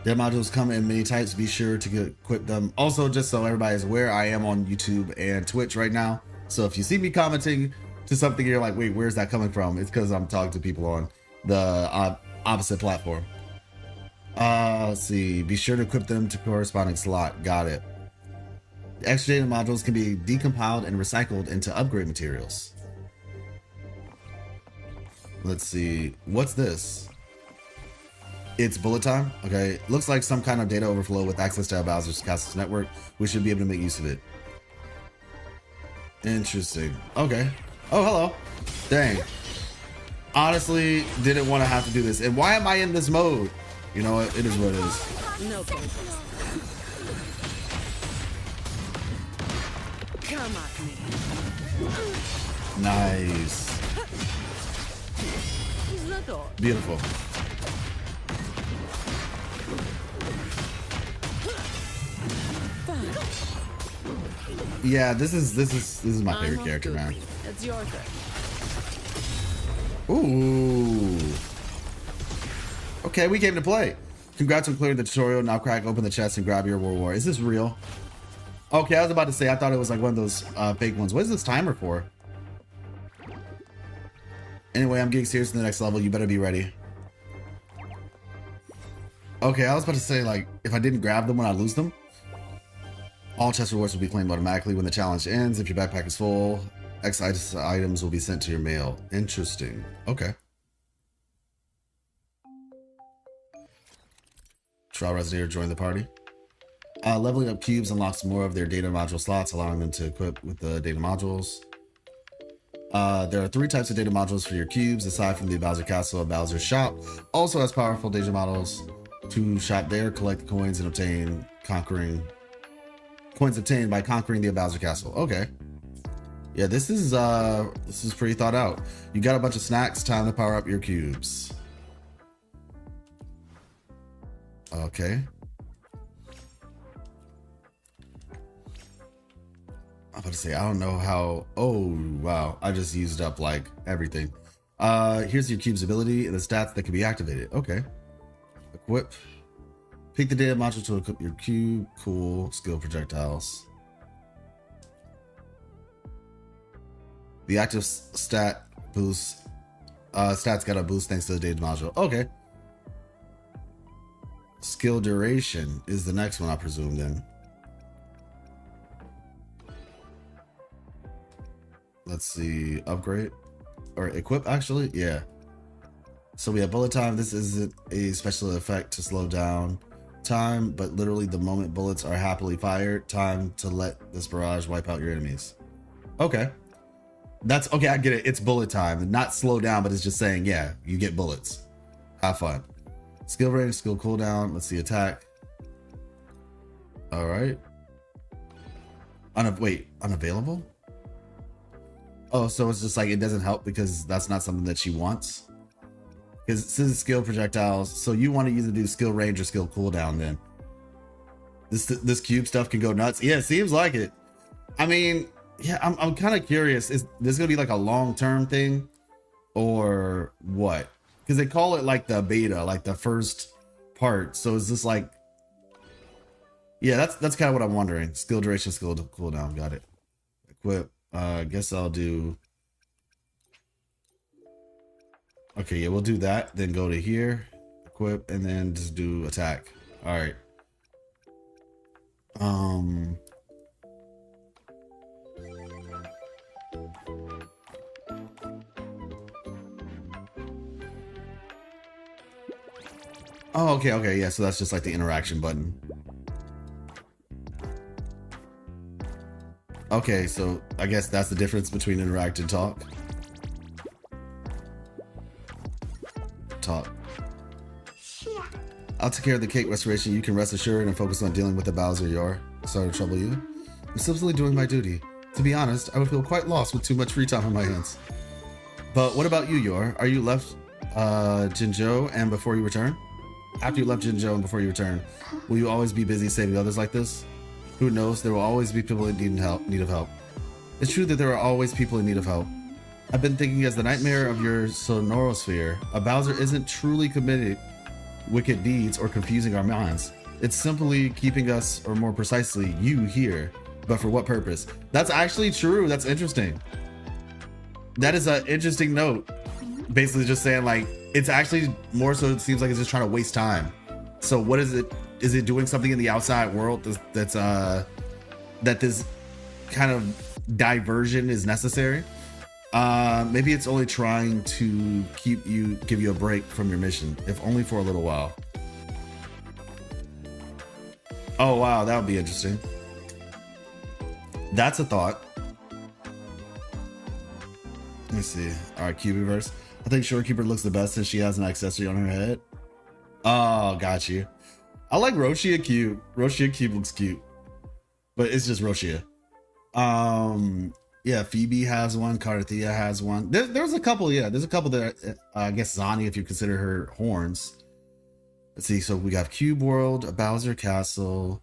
Data modules come in many types. Be sure to equip them. Also, just so everybody is aware, I am on YouTube and Twitch right now. So if you see me commenting to something, you're like, wait, where's that coming from? It's because I'm talking to people on the opposite platform. Let's see. Be sure to equip them to corresponding slot. Got it. The extra data modules can be decompiled and recycled into upgrade materials. Let's see. What's this? It's bullet time. Okay. Looks like some kind of data overflow with access to Bowser's Castle's network. We should be able to make use of it. Interesting. Okay. Oh, hello. Dang. Honestly, didn't want to have to do this. And why am I in this mode? You know what? It is what it is. No thanks. Come at me. Nice. The door. Beautiful. Yeah, this is my favorite character, man. It's your turn. Ooh. Okay, we came to play. Congrats on clearing the tutorial. Now crack open the chest and grab your World War. Is this real? Okay, I was about to say, I thought it was like one of those fake ones. What is this timer for? Anyway, I'm getting serious in the next level. You better be ready. Okay, I was about to say, like, if I didn't grab them when I lose them, all chest rewards will be claimed automatically when the challenge ends. If your backpack is full, X items will be sent to your mail. Interesting. Okay. Trial Resonator join the party. Leveling up cubes unlocks more of their data module slots, allowing them to equip with the data modules. There are 3 types of data modules for your cubes, aside from the Bowser Castle and Bowser's Shop. Also has powerful data models to shop there, collect the coins and obtain coins obtained by conquering the Bowser Castle. Okay. Yeah, this is pretty thought out. You got a bunch of snacks, time to power up your cubes. Okay. I'm about to say, I don't know how. Oh, wow. I just used up like everything. Here's your cube's ability and the stats that can be activated. Okay. Equip. Pick the data module to equip your cube. Cool. Skill projectiles. The active stat boost. Stats got a boost thanks to the data module. Okay. Skill duration is the next one, I presume, then. Let's see. Upgrade. Or equip, actually? Yeah. So we have bullet time. This isn't a special effect to slow down time, but literally the moment bullets are happily fired, time to let this barrage wipe out your enemies. Okay. That's okay. I get it. It's bullet time. Not slow down, but it's just saying, yeah, you get bullets. Have fun. Skill range, skill cooldown. Let's see. Attack. All right. Wait, unavailable? Oh, so it's just like it doesn't help because that's not something that she wants. Because this is skill projectiles, so you want to either do skill range or skill cooldown then. This cube stuff can go nuts. Yeah, it seems like it. I mean, yeah, I'm kind of curious. Is this gonna be like a long-term thing or what? Because they call it like the beta, like the first part. So is this like, yeah, that's kind of what I'm wondering. Skill duration, skill cooldown. Got it. Equip. I guess I'll do. Okay, yeah, we'll do that. Then go to here, equip, and then just do attack. All right. Oh, okay, yeah. So that's just like the interaction button. Okay, so I guess that's the difference between interact and talk. Talk. I'll take care of the cake restoration. You can rest assured and focus on dealing with the Bowser Yor. Sorry to trouble you. I'm simply doing my duty. To be honest, I would feel quite lost with too much free time on my hands. But what about you, Yor? Are you left Jinzhou and before you return? After you left Jinzhou and before you return, will you always be busy saving others like this? Who knows? There will always be people in need of help. It's true that there are always people in need of help. I've been thinking as the nightmare of your sonorosphere, a Bowser isn't truly committed wicked deeds or confusing our minds. It's simply keeping us, or more precisely, you here. But for what purpose? That's actually true. That's interesting. That is an interesting note. Basically just saying like, it's actually more so it seems like it's just trying to waste time. So what is it? Is it doing something in the outside world that's that this kind of diversion is necessary? Maybe it's only trying to give you a break from your mission, if only for a little while. Oh wow, that would be interesting. That's a thought. Let me see. All right, Cubiverse. I think Shorekeeper looks the best since she has an accessory on her head. Oh, got you. I like Roshia Cube. Roshia Cube looks cute, but it's just Roshia. Yeah, Phoebe has one. Carthea has one. There's a couple. Yeah, there's a couple that I guess Zani, if you consider her horns. Let's see. So we got Cube World, a Bowser Castle,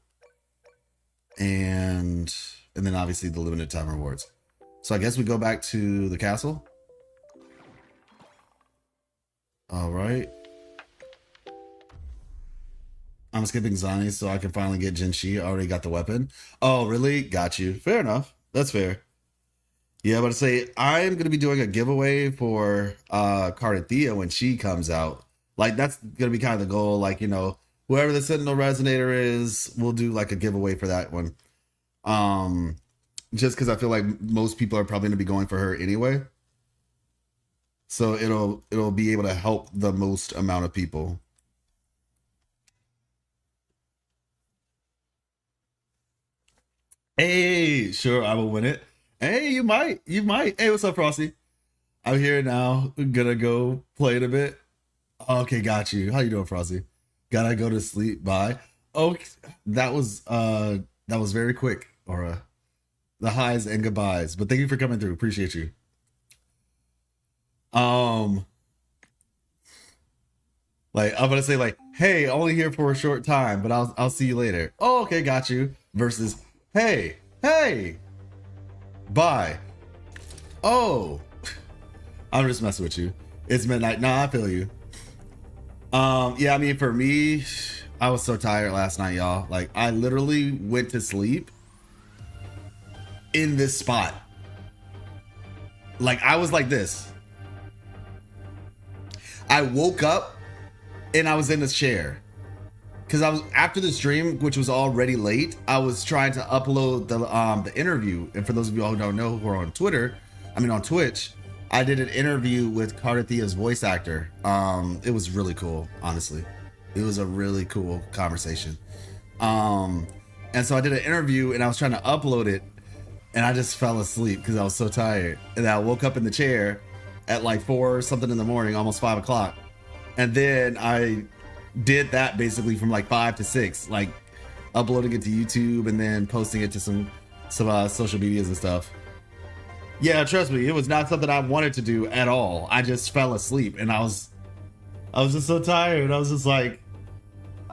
and then obviously the limited time rewards. So I guess we go back to the castle. All right. I'm skipping Zani so I can finally get Jinshi. I already got the weapon. Oh, really? Got you. Fair enough. That's fair. Yeah, but to say I'm gonna be doing a giveaway for Carthea when she comes out. Like that's gonna be kind of the goal. Like, you know, whoever the Sentinel Resonator is, we'll do like a giveaway for that one. Just because I feel like most people are probably gonna be going for her anyway. So it'll be able to help the most amount of people. Hey, sure, I will win it. Hey, you might. Hey, what's up, Frosty? I'm here now. Gonna go play it a bit. Okay, got you. How you doing, Frosty? Gotta go to sleep. Bye. Okay, that was very quick, Aura. The highs and goodbyes. But thank you for coming through. Appreciate you. Like I'm gonna say like, hey, only here for a short time, but I'll see you later. Oh, okay, got you. Versus, hey, bye. Oh, I'm just messing with you. It's midnight. Nah, I feel you. Yeah, I mean, for me, I was so tired last night, y'all. Like, I literally went to sleep in this spot. Like, I was like this. I woke up and I was in this chair. Because I was after the stream, which was already late, I was trying to upload the interview. And for those of you all who don't know who are on on Twitch, I did an interview with Carthea's voice actor. It was really cool, honestly. It was a really cool conversation. And so I did an interview and I was trying to upload it and I just fell asleep because I was so tired. And I woke up in the chair at like 4 or something in the morning, almost 5 o'clock. And then I did that basically from like 5 to 6, like uploading it to YouTube and then posting it to some social medias and stuff. Yeah, trust me, it was not something I wanted to do at all. I just fell asleep and I was just so tired. I was just like,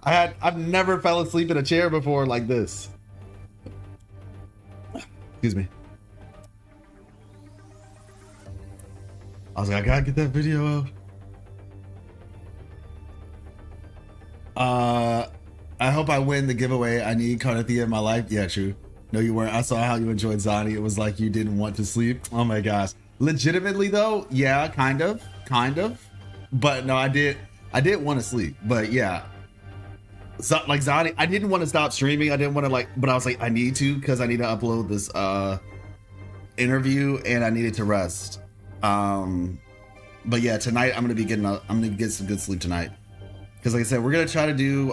I've never fell asleep in a chair before like this. Excuse me. I was like, I gotta get that video out. I hope I win the giveaway. I need Carnithia in my life. Yeah, true. No, you weren't. I saw how you enjoyed Zani. It was like you didn't want to sleep. Oh my gosh. Legitimately though, yeah, kind of. But no, I did want to sleep. But yeah. So, like Zani, I didn't want to stop streaming. I didn't want to but I was like, I need to because I need to upload this interview and I needed to rest. But yeah, tonight I'm gonna get some good sleep tonight. Because like I said, we're gonna try to do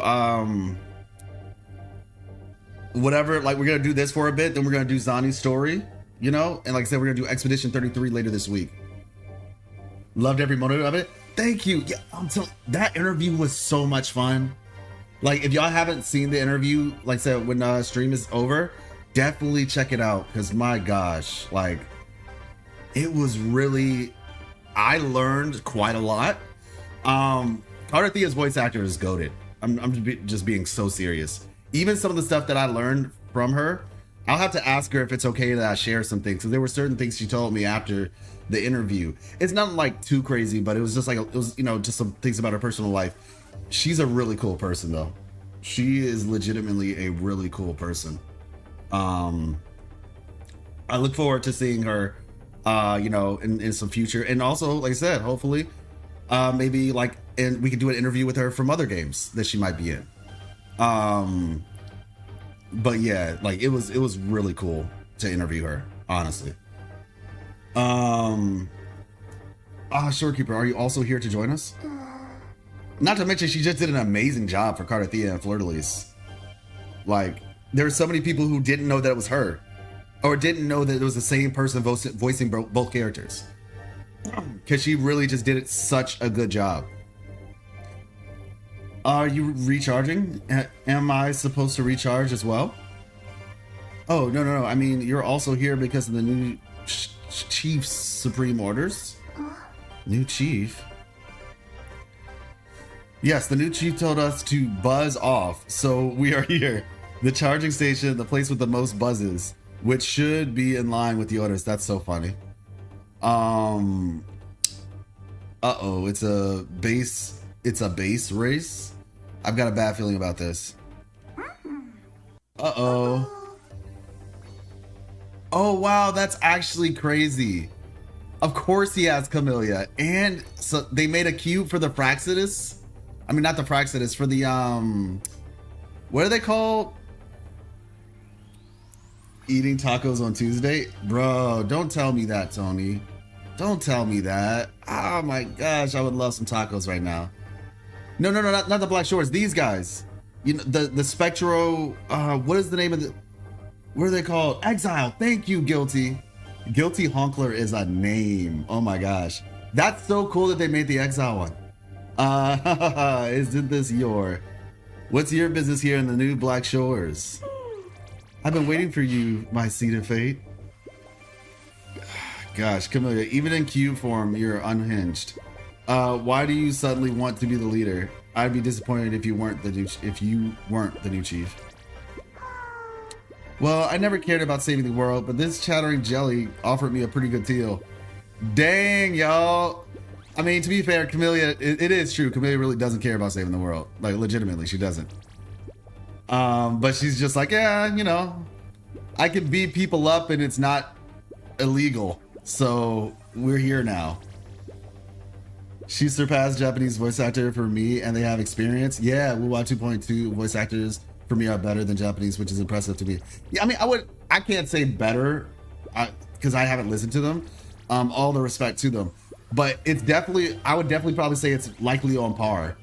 whatever, like we're gonna do this for a bit, then we're gonna do Zani's story, you know? And like I said, we're gonna do Expedition 33 later this week. Loved every moment of it. Thank you. Yeah, I'm telling that interview was so much fun. Like if y'all haven't seen the interview, like I said, when stream is over, definitely check it out. Cause my gosh, like it was really, I learned quite a lot. Carnithia's voice actor is goated. I'm just being so serious. Even some of the stuff that I learned from her, I'll have to ask her if it's okay that I share some things. So there were certain things she told me after the interview. It's not like too crazy, but it was just like, it was, you know, just some things about her personal life. She's a really cool person though. She is legitimately a really cool person. I look forward to seeing her, you know, in some future. And also, like I said, hopefully, maybe like, and we could do an interview with her from other games that she might be in. But yeah, like it was really cool to interview her, honestly. Shorekeeper, are you also here to join us? Not to mention, she just did an amazing job for Carnithia and Fleur-de-Lis. Like, there were so many people who didn't know that it was her, or didn't know that it was the same person voicing both characters. Because she really just did such a good job. Are you recharging? Am I supposed to recharge as well? Oh, no. I mean, you're also here because of the new Chief's Supreme Orders. New Chief? Yes, the new Chief told us to buzz off, so we are here. The charging station, the place with the most buzzes, which should be in line with the orders. That's so funny. Uh-oh, it's a base race. I've got a bad feeling about this. Uh-oh. Oh, wow, that's actually crazy. Of course he has Camellia. And so they made a cube for the Fraxidus. I mean, not the Fraxidus, for the, what are they called? Eating tacos on Tuesday? Bro, don't tell me that, Tony. Don't tell me that. Oh my gosh, I would love some tacos right now. No, not the Black Shores. These guys. You know, the Spectro, what is the name of the, what are they called? Exile. Thank you, Guilty. Guilty Honkler is a name. Oh my gosh. That's so cool that they made the Exile one. Isn't this what's your business here in the new Black Shores? I've been waiting for you, my seed of fate. Gosh, Camellia, even in cube form, you're unhinged. Why do you suddenly want to be the leader? I'd be disappointed if you weren't the new chief. Well, I never cared about saving the world, but this chattering jelly offered me a pretty good deal. Dang, y'all. I mean, to be fair, Camellia, it is true. Camellia really doesn't care about saving the world. Like, legitimately, she doesn't. But she's just like, yeah, you know, I can beat people up and it's not illegal. So we're here now. She surpassed Japanese voice actor for me, and they have experience. Yeah, Wuwa 2.2 voice actors for me are better than Japanese, which is impressive to me. Yeah, I mean, I can't say better because I haven't listened to them. All the respect to them, but it's definitely, I would definitely probably say it's likely on par.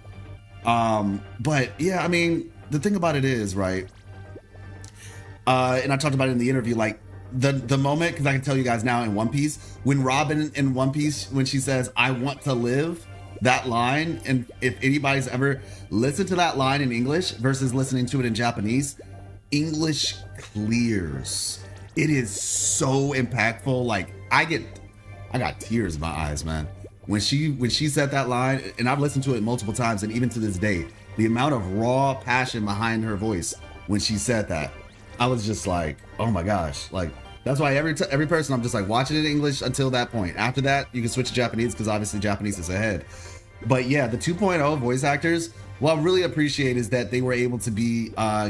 But yeah, I mean, the thing about it is, right? And I talked about it in the interview, like the moment, because I can tell you guys now in One Piece, when Robin in One Piece, when she says, I want to live, that line, and if anybody's ever listened to that line in English versus listening to it in Japanese, English clears. It is so impactful. Like I got tears in my eyes, man. When she said that line, and I've listened to it multiple times, and even to this day, the amount of raw passion behind her voice when she said that, I was just like, oh my gosh. Like, that's why every person, I'm just like watching it in English until that point. After that, you can switch to Japanese because obviously Japanese is ahead. But yeah, the 2.0 voice actors, what I really appreciate is that they were able to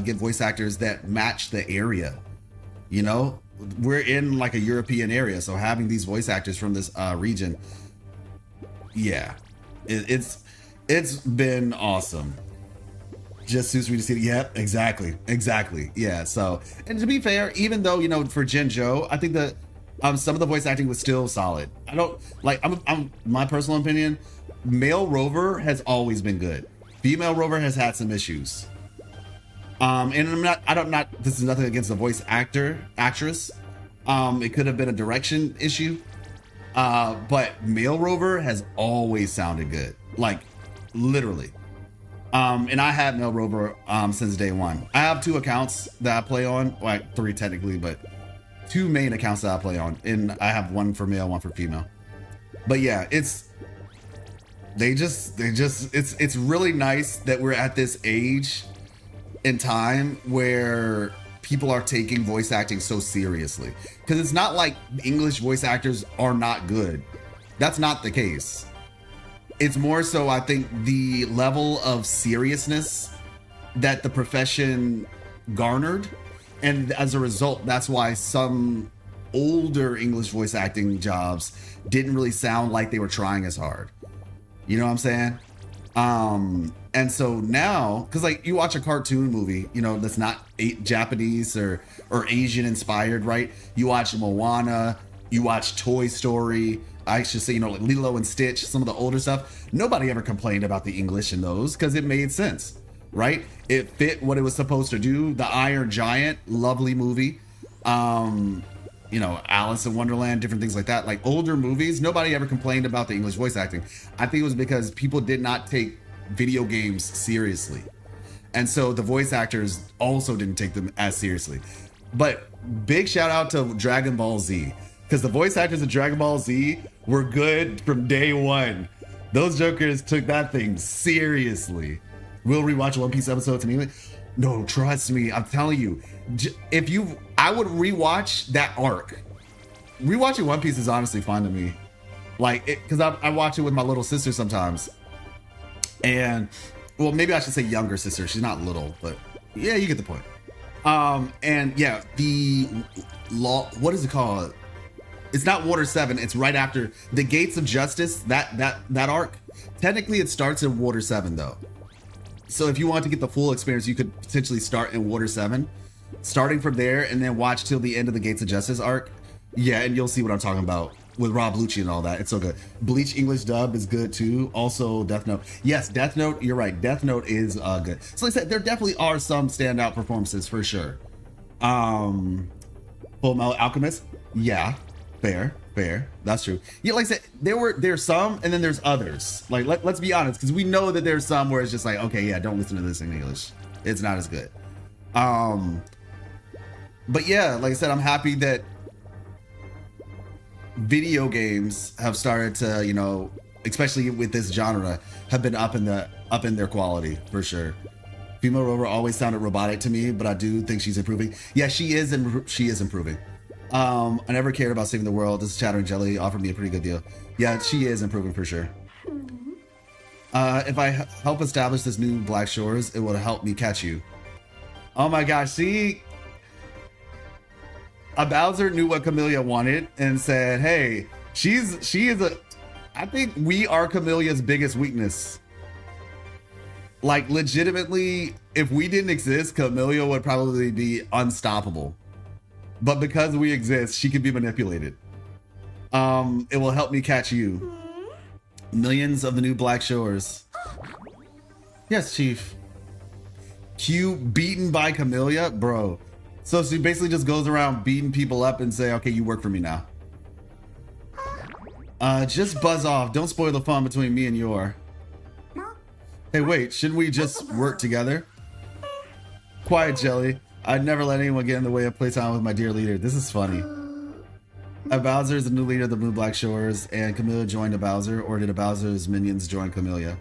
get voice actors that match the area. You know, we're in like a European area, so having these voice actors from this region, yeah, it's been awesome. Just too sweet to see. Yep, exactly. Yeah. So, and to be fair, even though, you know, for Jinzhou, I think that some of the voice acting was still solid. I don't like. I'm my personal opinion. Male Rover has always been good. Female Rover has had some issues. And I'm not. This is nothing against the voice actress. It could have been a direction issue. But male Rover has always sounded good. Like, literally. And I had male Rover since day one. I have 2 accounts that I play on, like 3 technically, but 2 main accounts that I play on, and I have one for male, one for female. But yeah, it's really nice that we're at this age in time where people are taking voice acting so seriously, because it's not like English voice actors are not good. That's not the case. It's more so, I think, the level of seriousness that the profession garnered. And as a result, that's why some older English voice acting jobs didn't really sound like they were trying as hard. You know what I'm saying? And so now, because like you watch a cartoon movie, you know, that's not Japanese or Asian inspired, right? You watch Moana, you watch Toy Story, I should say, you know, like Lilo and Stitch, some of the older stuff. Nobody ever complained about the English in those because it made sense, right? It fit what it was supposed to do. The Iron Giant, lovely movie. You know, Alice in Wonderland, different things like that. Like older movies, nobody ever complained about the English voice acting. I think it was because people did not take video games seriously. And so the voice actors also didn't take them as seriously. But big shout out to Dragon Ball Z, because the voice actors of Dragon Ball Z were good from day one. Those jokers took that thing seriously. We'll rewatch One Piece episodes in English. No, trust me, I'm telling you. I would rewatch that arc. Rewatching One Piece is honestly fun to me. Like, because I watch it with my little sister sometimes. And, well, maybe I should say younger sister. She's not little, but yeah, you get the point. And yeah, what is it called? It's not Water 7. It's right after the Gates of Justice, that arc. Technically, it starts in Water 7, though. So if you want to get the full experience, you could potentially start in Water 7. Starting from there and then watch till the end of the Gates of Justice arc. Yeah, and you'll see what I'm talking about with Rob Lucci and all that. It's so good. Bleach English dub is good, too. Also, Death Note. Yes, Death Note, you're right. Death Note is good. So like I said, there definitely are some standout performances for sure. Full Metal Alchemist. Yeah. Fair. That's true. Yeah, like I said, there's some, and then there's others. Like let's be honest, because we know that there's some where it's just like, okay, yeah, don't listen to this in English. It's not as good. But yeah, like I said, I'm happy that video games have started to, you know, especially with this genre, have been up in their quality for sure. Female Rover always sounded robotic to me, but I do think she's improving. Yeah, she is improving. I never cared about saving the world. This Chattering Jelly offered me a pretty good deal. Yeah, she is improving for sure. If I help establish this new Black Shores, it will help me catch you. Oh my gosh, see? A Bowser knew what Camellia wanted and said, hey, I think we are Camelia's biggest weakness. Like, legitimately, if we didn't exist, Camellia would probably be unstoppable. But because we exist, she can be manipulated. It will help me catch you. Millions of the new Black Shores. Yes, Chief. Q beaten by Camellia? Bro. So she basically just goes around beating people up and say, okay, you work for me now. Just buzz off. Don't spoil the fun between me and Yor. Hey, wait, shouldn't we just work together? Quiet, Jelly. I'd never let anyone get in the way of playtime with my dear leader. This is funny. Bowser is the new leader of the Blue Black Shores, and Camellia joined a Bowser, or did a Bowser's minions join Camellia?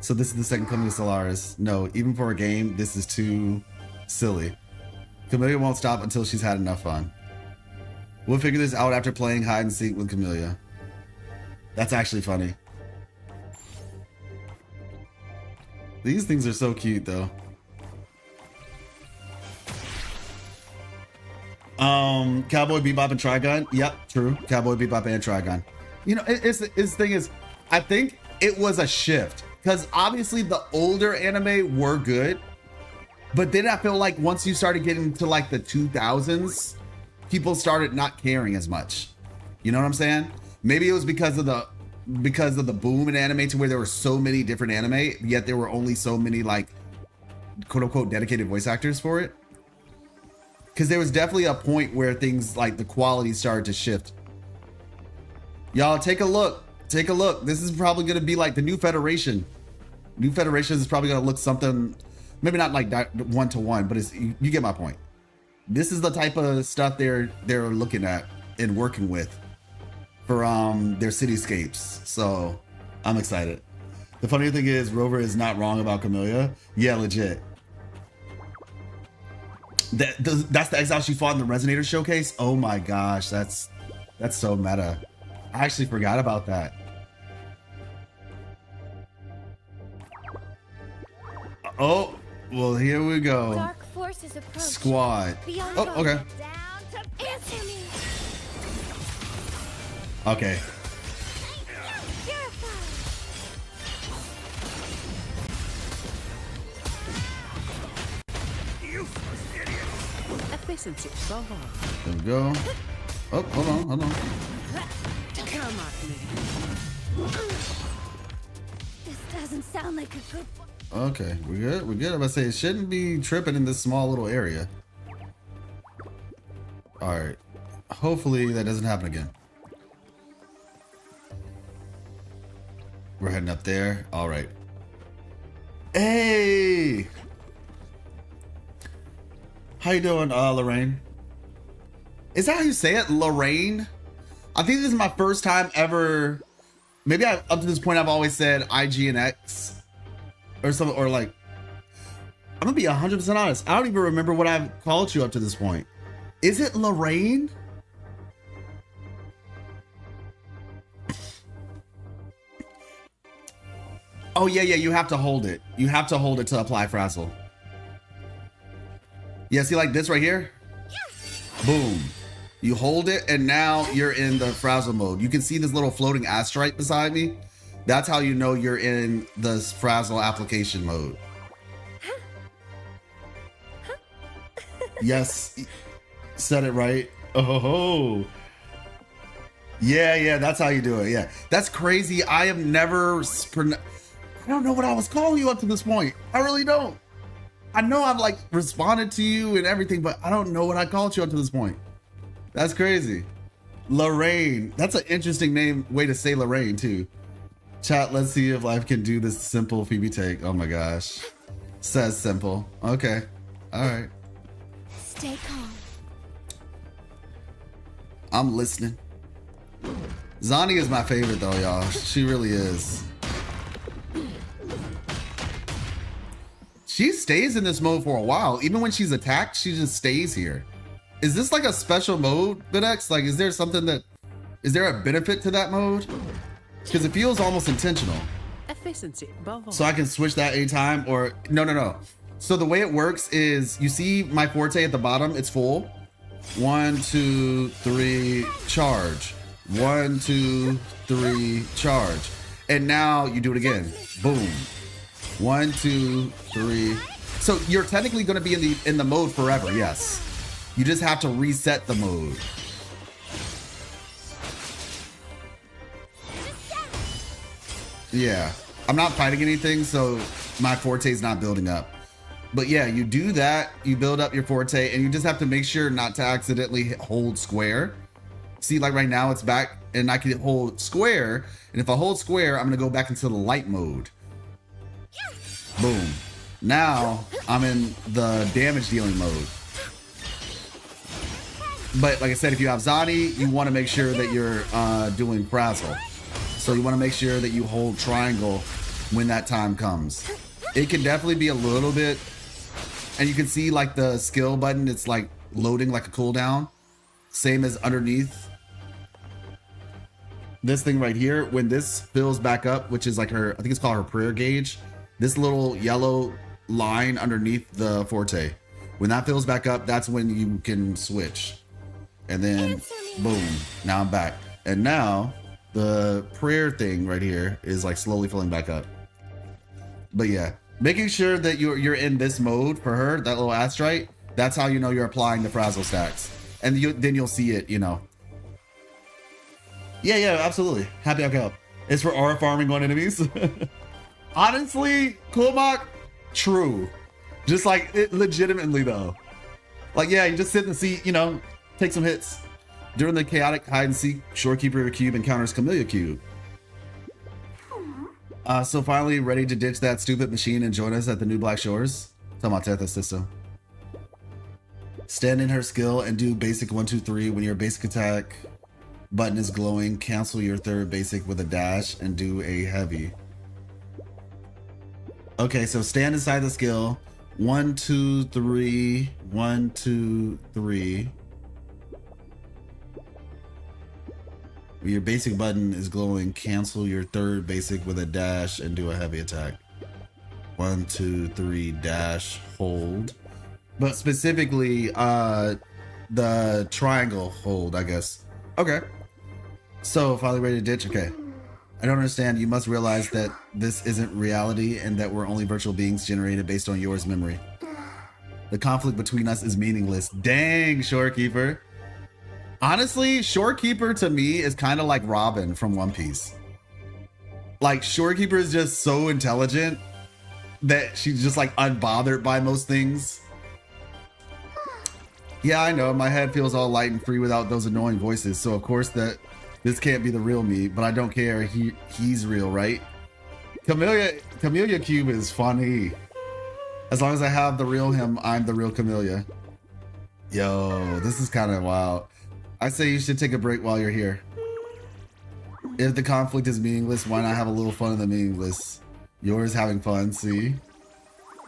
So this is the second coming of Solaris. No, even for a game, this is too silly. Camellia won't stop until she's had enough fun. We'll figure this out after playing hide and seek with Camellia. That's actually funny. These things are so cute though. Cowboy Bebop and Trigun. Yep, true. Cowboy Bebop and Trigun. You know, it's the thing is, I think it was a shift because obviously the older anime were good, but then I feel like once you started getting to like the 2000s, people started not caring as much. You know what I'm saying? Maybe it was because of the boom in anime to where there were so many different anime, yet there were only so many like quote unquote dedicated voice actors for it. Because there was definitely a point where things like the quality started to shift. Y'all take a look. Take a look. This is probably going to be like the new Federation. New Federation is probably going to look something, maybe not like one-to-one, but it's, you get my point. This is the type of stuff they're looking at and working with for their cityscapes. So I'm excited. The funny thing is Rover is not wrong about Camellia. Yeah, legit. That's the exile she fought in the Resonator showcase. Oh my gosh, that's so meta. I actually forgot about that. Oh, well, here we go. Dark forces approach. Squad. Beyond Oh, okay. Down to answer me. Okay. Efficiency above all. There we go. Oh, hold on. Come at me. This doesn't sound like a good one. Okay, we're good. I'm about to say it shouldn't be tripping in this small little area. All right. Hopefully that doesn't happen again. We're heading up there. All right. Hey. How you doing, Lorraine? Is that how you say it, Lorraine? I think this is my first time ever. Maybe up to this point I've always said IG and X, or something, or like. I'm gonna be 100% honest. I don't even remember what I've called you up to this point. Is it Lorraine? Oh yeah, you have to hold it. You have to hold it to apply frazzle. Yeah, see like this right here? Boom. You hold it and now you're in the frazzle mode. You can see this little floating asteroid beside me. That's how you know you're in the frazzle application mode. Yes, said it right. Oh, yeah, that's how you do it. Yeah, that's crazy. I have never, I don't know what I was calling you up to this point. I really don't. I know I've like responded to you and everything, but I don't know what I called you up to this point. That's crazy. Lorraine. That's an interesting way to say Lorraine too. Chat, let's see if life can do this simple Phoebe take. Oh my gosh. Says simple. Okay. All right. Stay calm. I'm listening. Zani is my favorite though, y'all. She really is. She stays in this mode for a while. Even when she's attacked, she just stays here. Is this like a special mode, BitX? Like, is there a benefit to that mode? Because it feels almost intentional. Efficiency above all. So I can switch that anytime or no. So the way it works is you see my forte at the bottom, it's full. 1, 2, 3, charge. 1, 2, 3, charge. And now you do it again. Boom. 1, 2, 3. So you're technically going to be in the mode forever. Yes. You just have to reset the mode. Yeah. I'm not fighting anything, so my forte is not building up. But yeah, you do that. You build up your forte, and you just have to make sure not to accidentally hold square. See, like right now it's back, and I can hold square. And if I hold square, I'm going to go back into the light mode. Boom. Now I'm in the damage dealing mode. But like I said, if you have Zani, you want to make sure that you're doing frazzle. So you want to make sure that you hold triangle when that time comes. It can definitely be a little bit, and you can see like the skill button, it's like loading like a cooldown. Same as underneath this thing right here. When this fills back up, which is like her, I think it's called her prayer gauge, this little yellow line underneath the forte, when that fills back up, that's when you can switch. And then boom, now I'm back. And now the prayer thing right here is like slowly filling back up. But yeah, making sure that you're in this mode for her, that little astrite, that's how you know you're applying the frazzle stacks. And then you'll see it, you know. Yeah, absolutely. Happy I could help. It's for aura farming on enemies. Honestly, Coolmock, true. Just like it legitimately though. Like, yeah, you just sit in the seat, you know, take some hits. During the chaotic hide and seek, Shorekeeper Cube encounters Camellia Cube. So finally ready to ditch that stupid machine and join us at the New Black Shores? Talking about Tetha's system. Stand in her skill and do basic 1, 2, 3 when your basic attack button is glowing. Cancel your third basic with a dash and do a heavy. Okay, so stand inside the skill. 1, 2, 3. 1, 2, 3. When your basic button is glowing, cancel your third basic with a dash and do a heavy attack. 1, 2, 3, dash, hold. But specifically, the triangle hold, I guess. Okay. So, finally ready to ditch? Okay. I don't understand. You must realize that this isn't reality and that we're only virtual beings generated based on yours memory. The conflict between us is meaningless. Dang, Shorekeeper. Honestly, Shorekeeper to me is kind of like Robin from One Piece. Like, Shorekeeper is just so intelligent that she's just like unbothered by most things. Yeah, I know. My head feels all light and free without those annoying voices. So of course that this can't be the real me, but I don't care. He's real, right? Camellia Cube is funny. As long as I have the real him, I'm the real Camellia. Yo, this is kind of wild. I say you should take a break while you're here. If the conflict is meaningless, why not have a little fun in the meaningless? Yours having fun, see?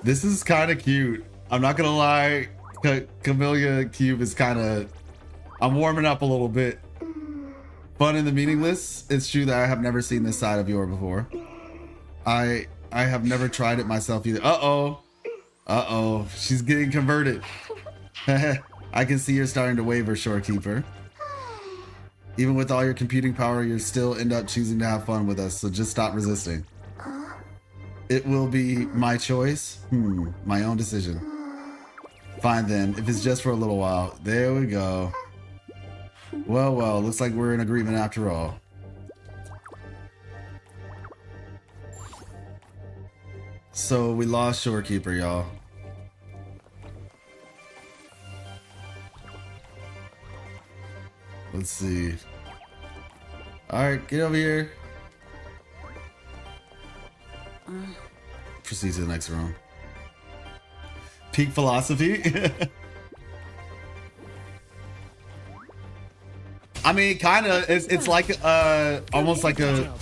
This is kind of cute. I'm not gonna lie. Camellia Cube is kind of... I'm warming up a little bit. Fun in the meaningless. It's true that I have never seen this side of Yor before. I have never tried it myself either. Uh-oh. She's getting converted. I can see you're starting to waver, Shorekeeper. Even with all your computing power, you still end up choosing to have fun with us, so just stop resisting. It will be my choice? My own decision. Fine then, if it's just for a little while. There we go. Well, looks like we're in agreement after all. So we lost Shorekeeper, y'all. Let's see. Alright, get over here. Proceed to the next room. Peak philosophy. I mean, kind of. It's like almost like a.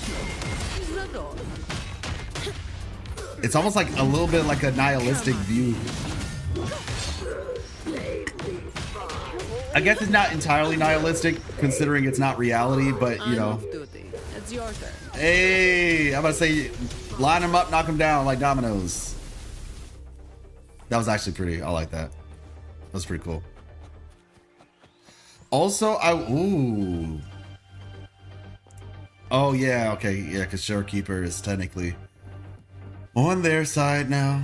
It's almost like a little bit like a nihilistic view. I guess it's not entirely nihilistic, considering it's not reality, but you know. It's your turn. Hey, I'm about to say, line them up, knock them down like dominoes. That was actually pretty. I like that. That was pretty cool. Also, ooh. Oh yeah, okay, yeah, because Shorekeeper is technically on their side now.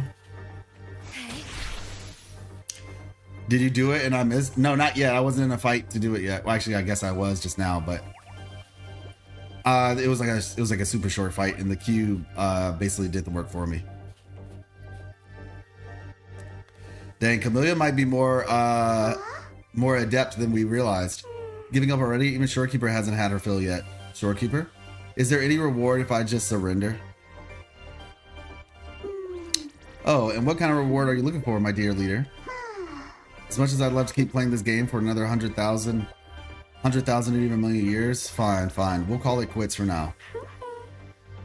Did you do it and I missed? No, not yet. I wasn't in a fight to do it yet. Well, actually, I guess I was just now, but it was like a super short fight, and the cube basically did the work for me. Dang, Camellia might be more adept than we realized. Giving up already? Even Shorekeeper hasn't had her fill yet. Shorekeeper? Is there any reward if I just surrender? Oh, and what kind of reward are you looking for, my dear leader? As much as I'd love to keep playing this game for another 100,000 or even a million years, fine. We'll call it quits for now.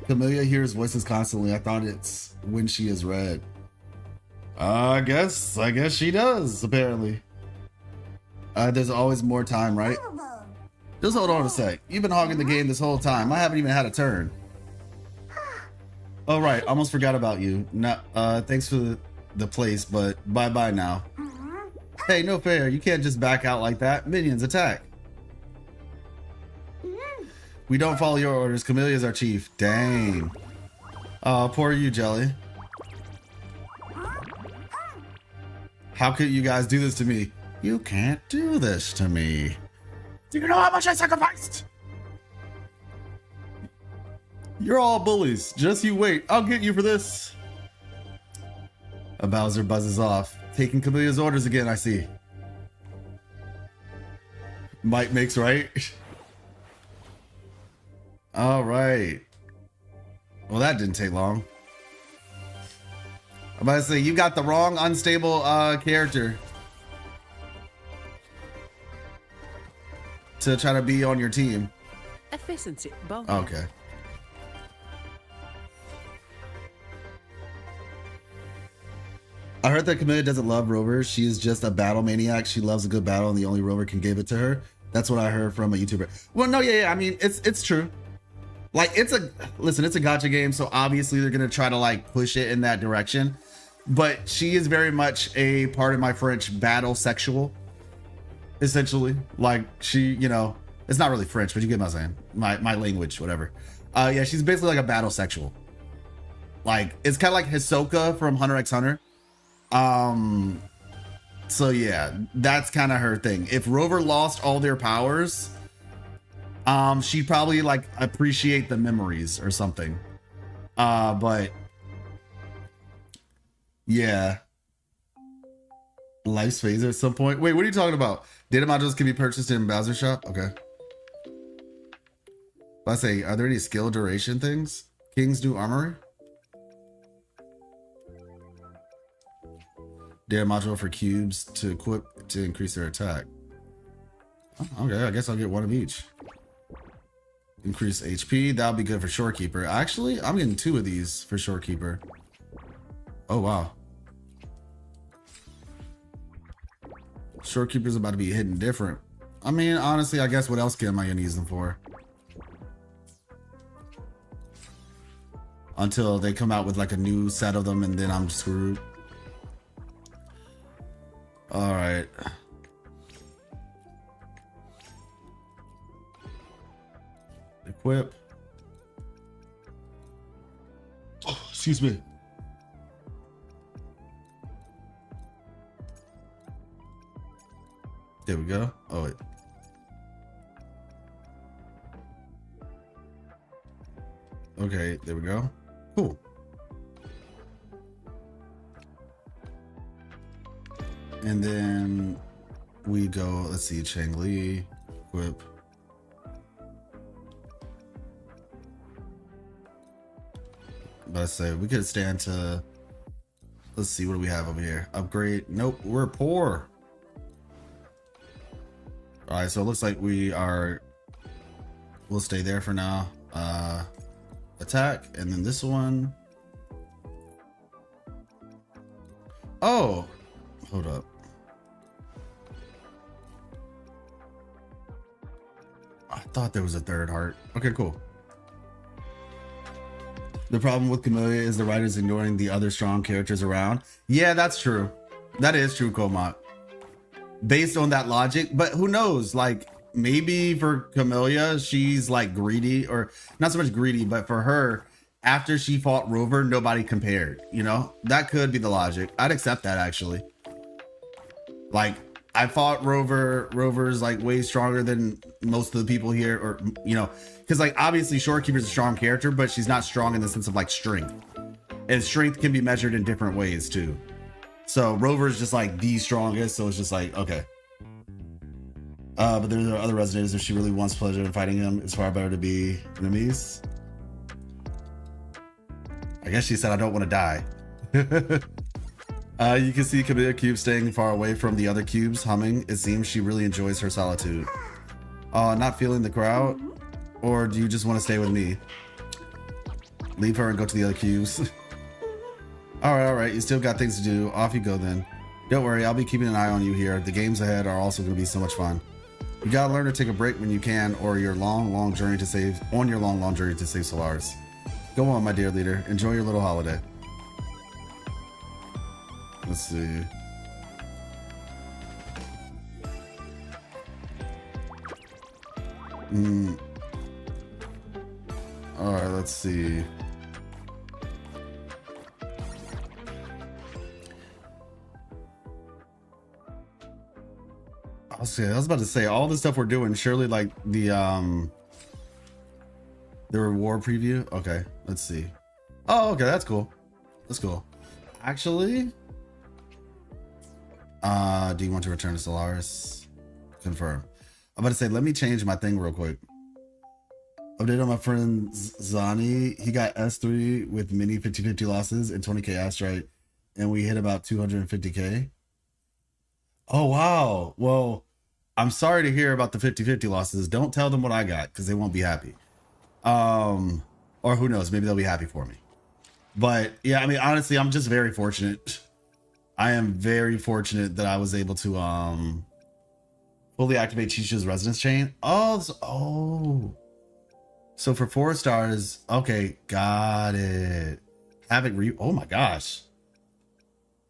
Camellia hears voices constantly. I thought it's when she is red. I guess she does, apparently. There's always more time, right? Just hold on a sec. You've been hogging the game this whole time. I haven't even had a turn. Oh, right. Almost forgot about you. Thanks for the place, but bye-bye now. Hey, no fair. You can't just back out like that. Minions, attack. We don't follow your orders. Camellia's our chief. Dang. Poor you, Jelly. How could you guys do this to me? You can't do this to me. Do you know how much I sacrificed? You're all bullies. Just you wait. I'll get you for this. A Bowser buzzes off. Taking Camellia's orders again, I see. Might makes right. All right. Well, that didn't take long. I'm about to say, you got the wrong unstable character to try to be on your team. Efficiency bonus. Okay. I heard that Camellia doesn't love Rover. She is just a battle maniac. She loves a good battle, and the only Rover can give it to her. That's what I heard from a YouTuber. Well, no, yeah. I mean, it's true. Like, it's a gacha game, so obviously they're gonna try to like push it in that direction. But she is very much a part of my French battle sexual. Essentially, like she, you know, it's not really French, but you get what I'm saying. My language, whatever. Yeah, she's basically like a battle sexual. Like, it's kind of like Hisoka from Hunter x Hunter. So yeah, that's kind of her thing. If Rover lost all their powers, she'd probably like appreciate the memories or something. But yeah, life's phaser at some point. Wait, what are you talking about? Data modules can be purchased in Bowser Shop. Okay. I say, are there any skill duration things? King's New Armory? Dare module for cubes to equip to increase their attack. Oh, okay, I guess I'll get one of each. Increase HP, that'll be good for Shorekeeper. Actually, I'm getting 2 of these for Shorekeeper. Oh, wow. Shorekeeper's about to be hitting different. I mean, honestly, I guess what else am I gonna use them for? Until they come out with like a new set of them and then I'm screwed. All right. Equip. Oh, excuse me. There we go. Oh, wait. Okay, there we go. Cool. And then we go, let's see, Chang-Li, equip. But I say we could stand to, let's see, what do we have over here? Upgrade. Nope, we're poor. All right, so it looks like we'll stay there for now. Attack, and then this one. Oh, hold up. I thought there was a third heart. Okay, cool. The problem with Camellia is the writer's ignoring the other strong characters around. Yeah, that's true. That is true, Komot. Based on that logic, but who knows? Like, maybe for Camellia, she's like greedy, or not so much greedy, but for her, after she fought Rover, nobody compared, you know? That could be the logic. I'd accept that, actually. Like, I fought Rover's like way stronger than most of the people here, or, you know, because like obviously Shorekeeper's a strong character, but she's not strong in the sense of like strength. And strength can be measured in different ways too. So Rover's just like the strongest, so it's just like, okay. But there are other resonators. If she really wants pleasure in fighting them, it's far better to be enemies. I guess she said, I don't want to die. You can see Camellia Cube staying far away from the other cubes, humming. It seems she really enjoys her solitude. Not feeling the crowd? Or do you just want to stay with me? Leave her and go to the other queues. All right. You still got things to do. Off you go then. Don't worry, I'll be keeping an eye on you here. The games ahead are also going to be so much fun. You gotta learn to take a break when you can, or your long journey to save Solaris. Go on, my dear leader. Enjoy your little holiday. Let's see. All right, let's see. I was about to say all the stuff we're doing. Surely, like the reward preview. Okay, let's see. Oh, okay, that's cool. That's cool. Actually, do you want to return to Solaris? Confirm. I'm about to say, let me change my thing real quick. Update on my friend Zani. He got S3 with mini 50-50 losses and 20k astrite, and we hit about 250k. Oh wow. Well, I'm sorry to hear about the 50-50 losses. Don't tell them what I got because they won't be happy. Or who knows, maybe they'll be happy for me. But yeah, I mean, honestly, I'm just very fortunate. I am very fortunate that I was able to fully activate Chichu's resonance chain. So for 4 stars, okay, got it. Oh my gosh.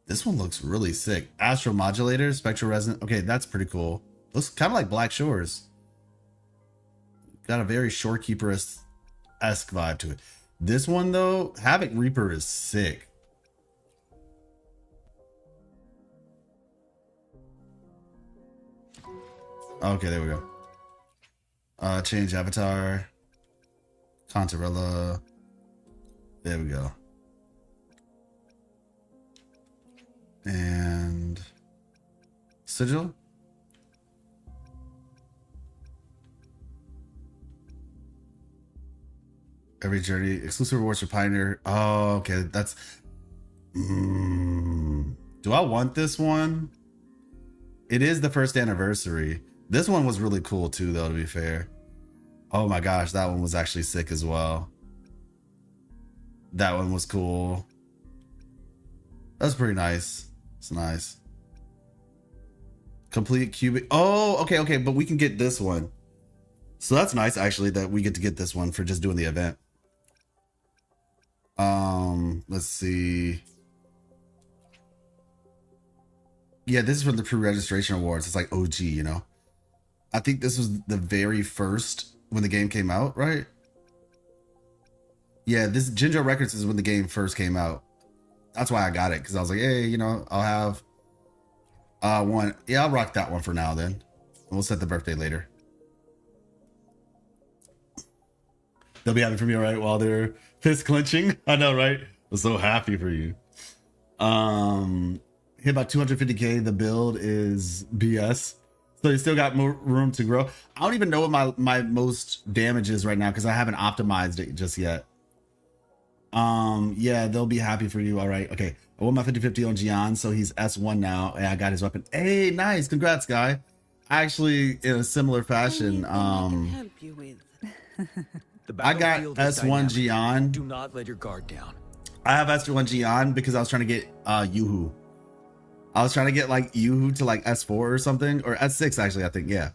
This one looks really sick. Astro Modulator, Spectral Resonance. Okay, that's pretty cool. Looks kind of like Black Shores. Got a very Shorekeeper-esque vibe to it. This one, though, Havoc Reaper is sick. Okay, there we go. Change avatar. Contarella. There we go. And Sigil. Every journey, exclusive rewards for Pioneer. Oh, okay, that's. Do I want this one? It is the first anniversary. This one was really cool too, though, to be fair. Oh my gosh, that one was actually sick as well. That one was cool. That's pretty nice. It's nice. Complete cubic. Oh, okay, but we can get this one. So that's nice, actually, that we get to get this one for just doing the event. Let's see. Yeah, this is from the pre-registration awards. It's like OG, you know. I think this was the very first when the game came out, right? Yeah, this Jinjo Records is when the game first came out. That's why I got it, because I was like, hey, you know, I'll have one. Yeah, I'll rock that one for now then. We'll set the birthday later. They'll be happy for me, right? While they're fist clenching. I know, right? I'm so happy for you. Hit about 250k. The build is BS. So you still got more room to grow. I don't even know what my most damage is right now because I haven't optimized it just yet. Yeah, they'll be happy for you. All right. Okay. I won my 50-50 on Gian, so he's S1 now, and I got his weapon. Hey, nice. Congrats, guy. Actually, in a similar fashion, help you with. I got S1 Gian. Do not let your guard down. I have S1 Gian because I was trying to get Yuhu. I was trying to get like Yuhu to like S4 or something, or S6 actually. I think, yeah.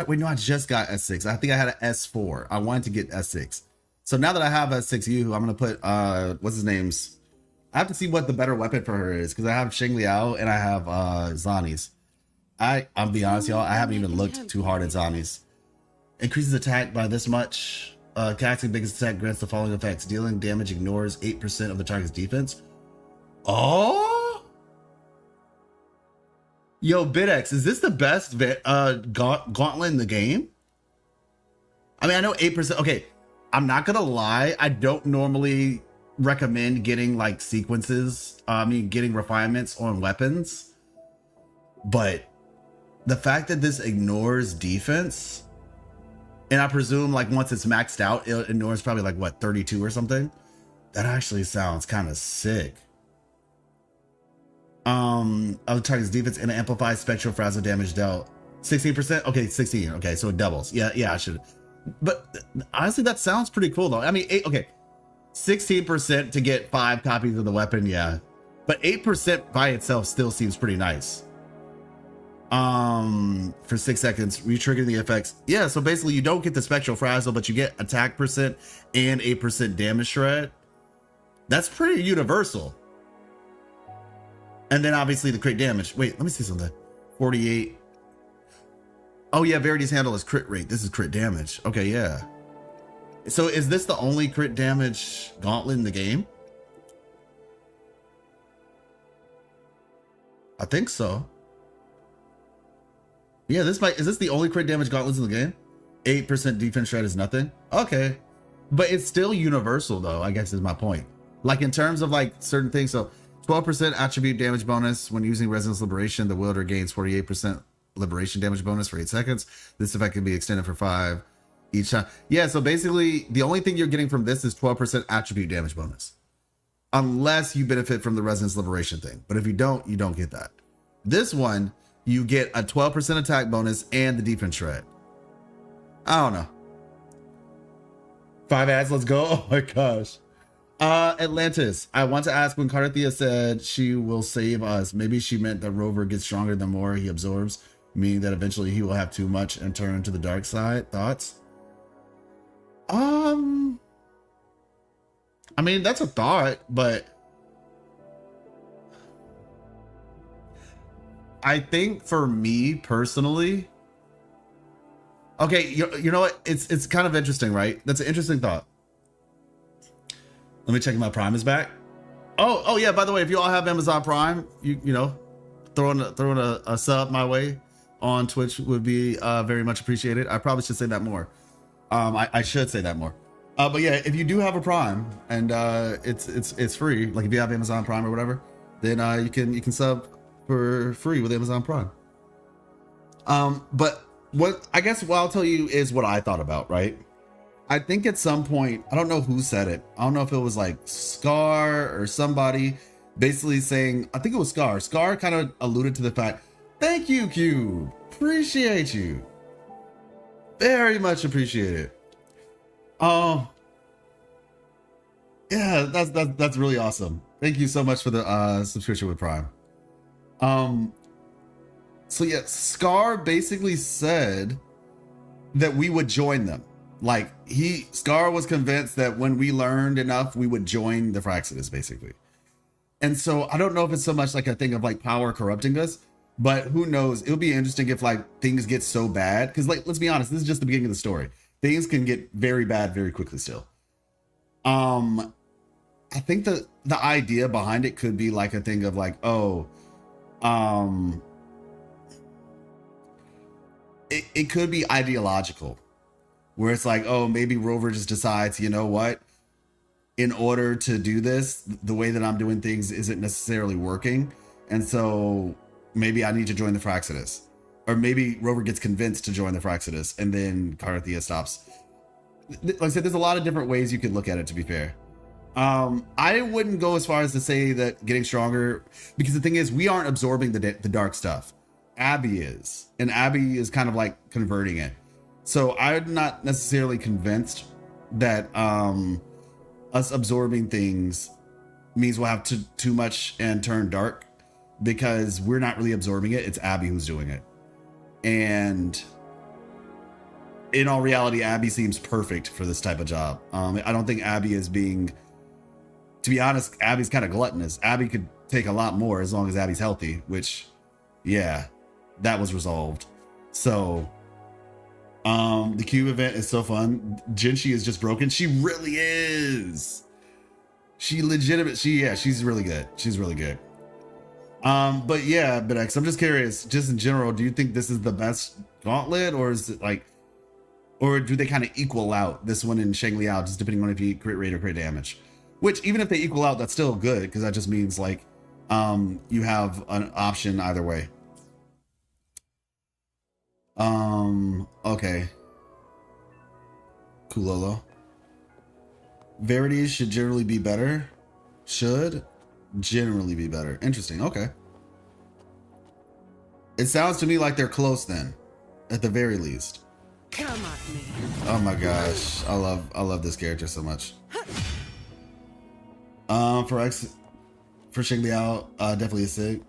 Wait, no, I just got S6. I think I had an S4. I wanted to get S6. So now that I have S6 Yuhu, I'm gonna put what's his name's. I have to see what the better weapon for her is because I have Xing Liao and I have Zani's. I'll be honest, y'all. I haven't even looked too hard at Zani's. Increases attack by this much. Casting biggest attack grants the following effects: dealing damage ignores 8% of the target's defense. Oh. Yo, BitX, is this the best gauntlet in the game? I mean, I know 8%. Okay, I'm not gonna lie. I don't normally recommend getting like sequences. Getting refinements on weapons. But the fact that this ignores defense, and I presume like once it's maxed out, it ignores probably like what, 32 or something. That actually sounds kind of sick. Of the target's defense and amplifies spectral frazzle damage dealt 16%. Okay, 16. Okay, so it doubles. Yeah, I should. But honestly, that sounds pretty cool though. I mean, okay, 16% to get 5 copies of the weapon, yeah. But 8% by itself still seems pretty nice. For 6 seconds, re-triggering the effects. Yeah, so basically you don't get the spectral frazzle, but you get attack percent and 8% damage shred. That's pretty universal. And then obviously the crit damage. Wait, let me see something. 48. Oh yeah, Verity's handle is crit rate. This is crit damage. Okay, yeah. So is this the only crit damage gauntlet in the game? I think so. Yeah, is this the only crit damage gauntlets in the game? 8% defense shred is nothing? Okay. But it's still universal though, I guess is my point. Like in terms of like certain things, so 12% attribute damage bonus when using Resonance Liberation, the wielder gains 48% liberation damage bonus for 8 seconds. This effect can be extended for 5 each time. Yeah, so basically the only thing you're getting from this is 12% attribute damage bonus. Unless you benefit from the Resonance Liberation thing. But if you don't get that. This one, you get a 12% attack bonus and the defense shred. I don't know. 5 ads, let's go. Oh my gosh. Atlantis, I want to ask, when Carthia said she will save us, maybe she meant that Rover gets stronger the more he absorbs, meaning that eventually he will have too much and turn to the dark side. Thoughts? I mean, that's a thought, but I think for me personally, okay, you know what? It's kind of interesting, right? That's an interesting thought. Let me check if my Prime is back. Oh yeah. By the way, if you all have Amazon Prime, you know, throwing a sub my way on Twitch would be very much appreciated. I probably should say that more. I should say that more. But yeah, if you do have a Prime and it's free, like if you have Amazon Prime or whatever, then you can sub for free with Amazon Prime. But what I'll tell you is what I thought about, right? I think at some point, I don't know who said it. I don't know if it was like Scar or somebody basically saying, I think it was Scar. Scar kind of alluded to the fact, thank you, Cube. Appreciate you. Very much appreciate it. Oh, yeah, that's really awesome. Thank you so much for the subscription with Prime. So yeah, Scar basically said that we would join them. Like Scar was convinced that when we learned enough, we would join the Fraxidus, basically. And so I don't know if it's so much like a thing of like power corrupting us, but who knows? It'll be interesting if like things get so bad. Because like, let's be honest, this is just the beginning of the story. Things can get very bad very quickly still. I think the idea behind it could be like a thing of like, it could be ideological. Where it's like, oh, maybe Rover just decides, you know what? In order to do this, the way that I'm doing things isn't necessarily working. And so maybe I need to join the Fraxidus. Or maybe Rover gets convinced to join the Fraxidus and then Carthia stops. Like I said, there's a lot of different ways you could look at it, to be fair. I wouldn't go as far as to say that getting stronger, because the thing is, we aren't absorbing the dark stuff. Abby is. And Abby is kind of like converting it. So I'm not necessarily convinced that us absorbing things means we'll have too much and turn dark, because we're not really absorbing it. It's Abby who's doing it. And in all reality, Abby seems perfect for this type of job. I don't think Abby is being, to be honest, Abby's kind of gluttonous. Abby could take a lot more as long as Abby's healthy, which, yeah, that was resolved. So the Cube event is so fun. Jinshi is just broken. She really is. She's really good. She's really good. But yeah, but I'm just curious, just in general, do you think this is the best gauntlet, or is it like, or do they kind of equal out, this one and Shang Liao, just depending on if you crit rate or crit damage? Which, even if they equal out, that's still good, because that just means like you have an option either way. Okay. Kulolo. Verities should generally be better. Should generally be better. Interesting. Okay. It sounds to me like they're close then, at the very least. Come at me. Oh my gosh. I love this character so much. For Xing Liao, definitely a sig.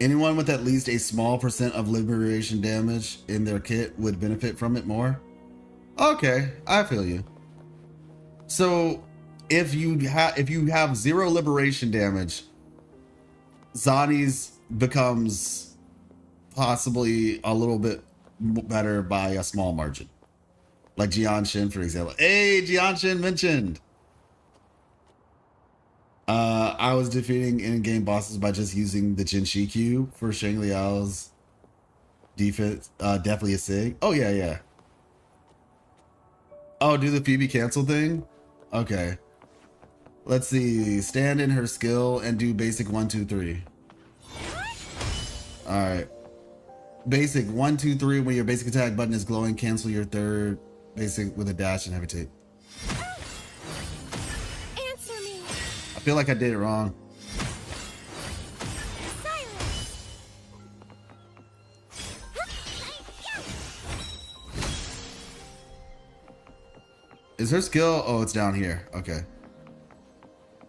Anyone with at least a small percent of liberation damage in their kit would benefit from it more. Okay, I feel you. So if you have 0 liberation damage, Zani's becomes possibly a little bit better by a small margin. Like Jian Shin, for example. Hey, Jian Shin mentioned. I was defeating in-game bosses by just using the Jinshi Q for Xing Liao's defense. Definitely a sig. Oh, yeah, yeah. Oh, do the Phoebe cancel thing? Okay. Let's see. Stand in her skill and do basic 1, 2, 3. Alright. Basic 1, 2, 3. When your basic attack button is glowing, cancel your third basic with a dash and heavy tape. Answer me. I feel like I did it wrong. Silence. Is her skill? Oh, it's down here. Okay.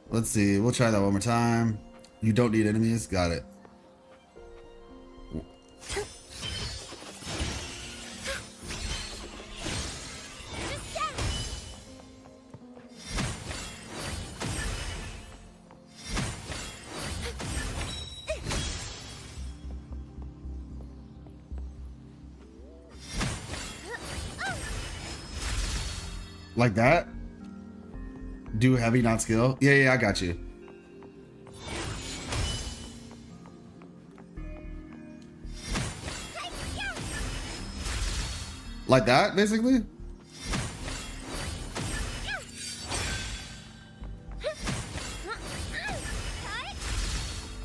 Let's see. We'll try that one more time. You don't need enemies. Got it. Like that? Do heavy, not skill? Yeah, yeah, I got you. Like that, basically? I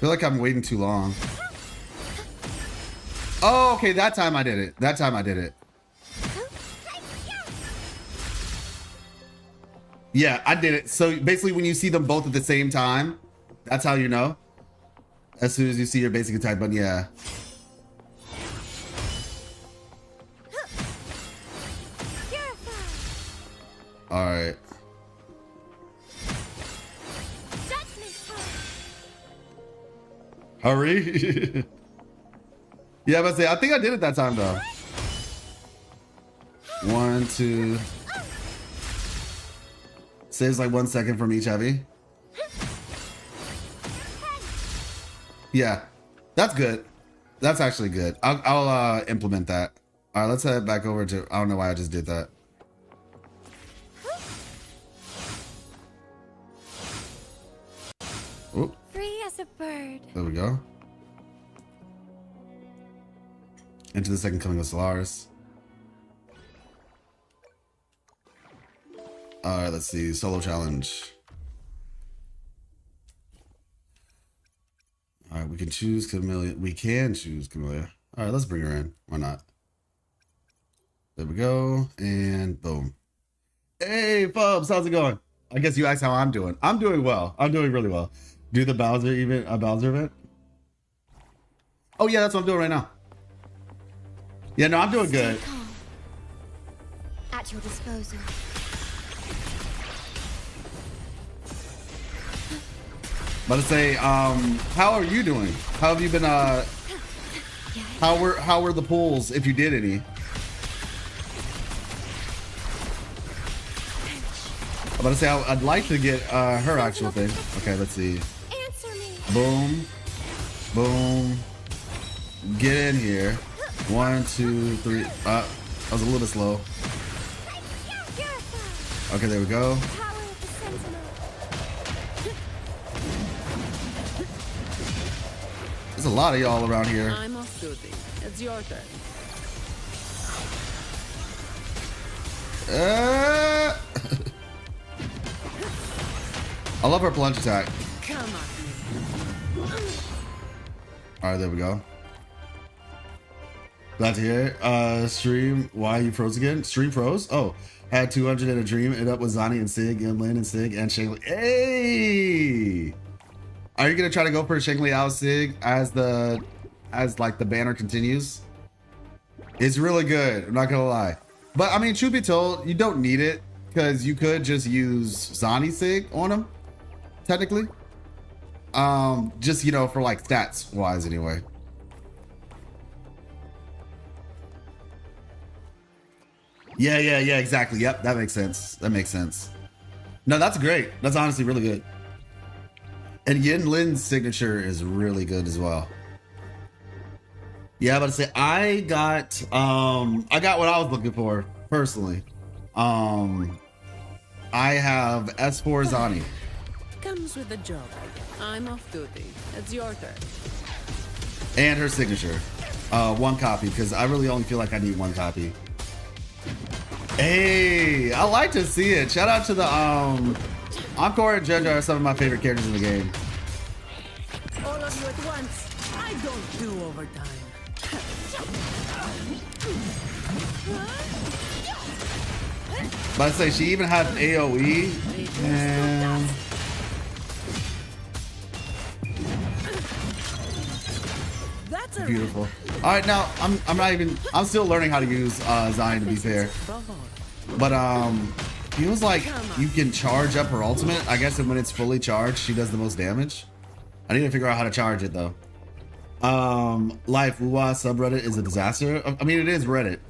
feel like I'm waiting too long. Oh, okay, that time I did it. That time I did it. Yeah, I did it. So basically when you see them both at the same time, that's how you know. As soon as you see your basic attack button, yeah. All right. Hurry. Yeah, but say I think I did it that time though. 1, 2. Saves like 1 second from each heavy. Yeah, that's good. That's actually good. I'll implement that. All right, let's head back over to. I don't know why I just did that. Oop. Free as a bird. There we go. Into the second coming of Solaris. All right, let's see. Solo challenge. All right, we can choose Camellia. We can choose Camellia. All right, let's bring her in. Why not? There we go. And boom. Hey, Fubs, how's it going? I guess you asked how I'm doing. I'm doing well. I'm doing really well. Do the Bowser event, Bowser event? Oh, yeah, that's what I'm doing right now. Yeah, no, I'm doing good. At your disposal. About to say, how are you doing? How have you been, how were the pools, if you did any? I'm about to say, I'd like to get, her actual thing. Okay, let's see. Answer me. Boom. Boom. Get in here. 1, 2, 3. I was a little bit slow. Okay, there we go. There's a lot of y'all around here. I'm off duty. It's your turn. I love her plunge attack. Come on. All right, there we go. Glad to hear it. Stream, why you froze again? Stream froze? Oh, had 200 in a dream. Ended up with Zani and Sig, and Lin and Sig, and Shang. Hey! Are you gonna try to go for Shang Liao Sig as like the banner continues? It's really good. I'm not gonna lie, but I mean, truth be told, you don't need it. because you could just use Zani Sig on him, technically. Just, you know, for like stats wise anyway. Yeah, exactly. Yep, that makes sense. That makes sense. No, that's great. That's honestly really good. And Yin Lin's signature is really good as well. Yeah, but to say I got what I was looking for personally. I have S4 Zani. Comes with the job. I'm off duty. It's your turn. And her signature. One copy, because I really only feel like I need one copy. Hey, I like to see it. Shout out to the Encore and Ginger are some of my favorite characters in the game. All of you at once. I don't do overtime. But I say she even had AoE. And That's a beautiful. All right, now I'm still learning how to use Zion, to be fair. But feels like you can charge up her ultimate. I guess when it's fully charged, she does the most damage. I need to figure out how to charge it though. Life Wuwa subreddit is a disaster. I mean, it is Reddit.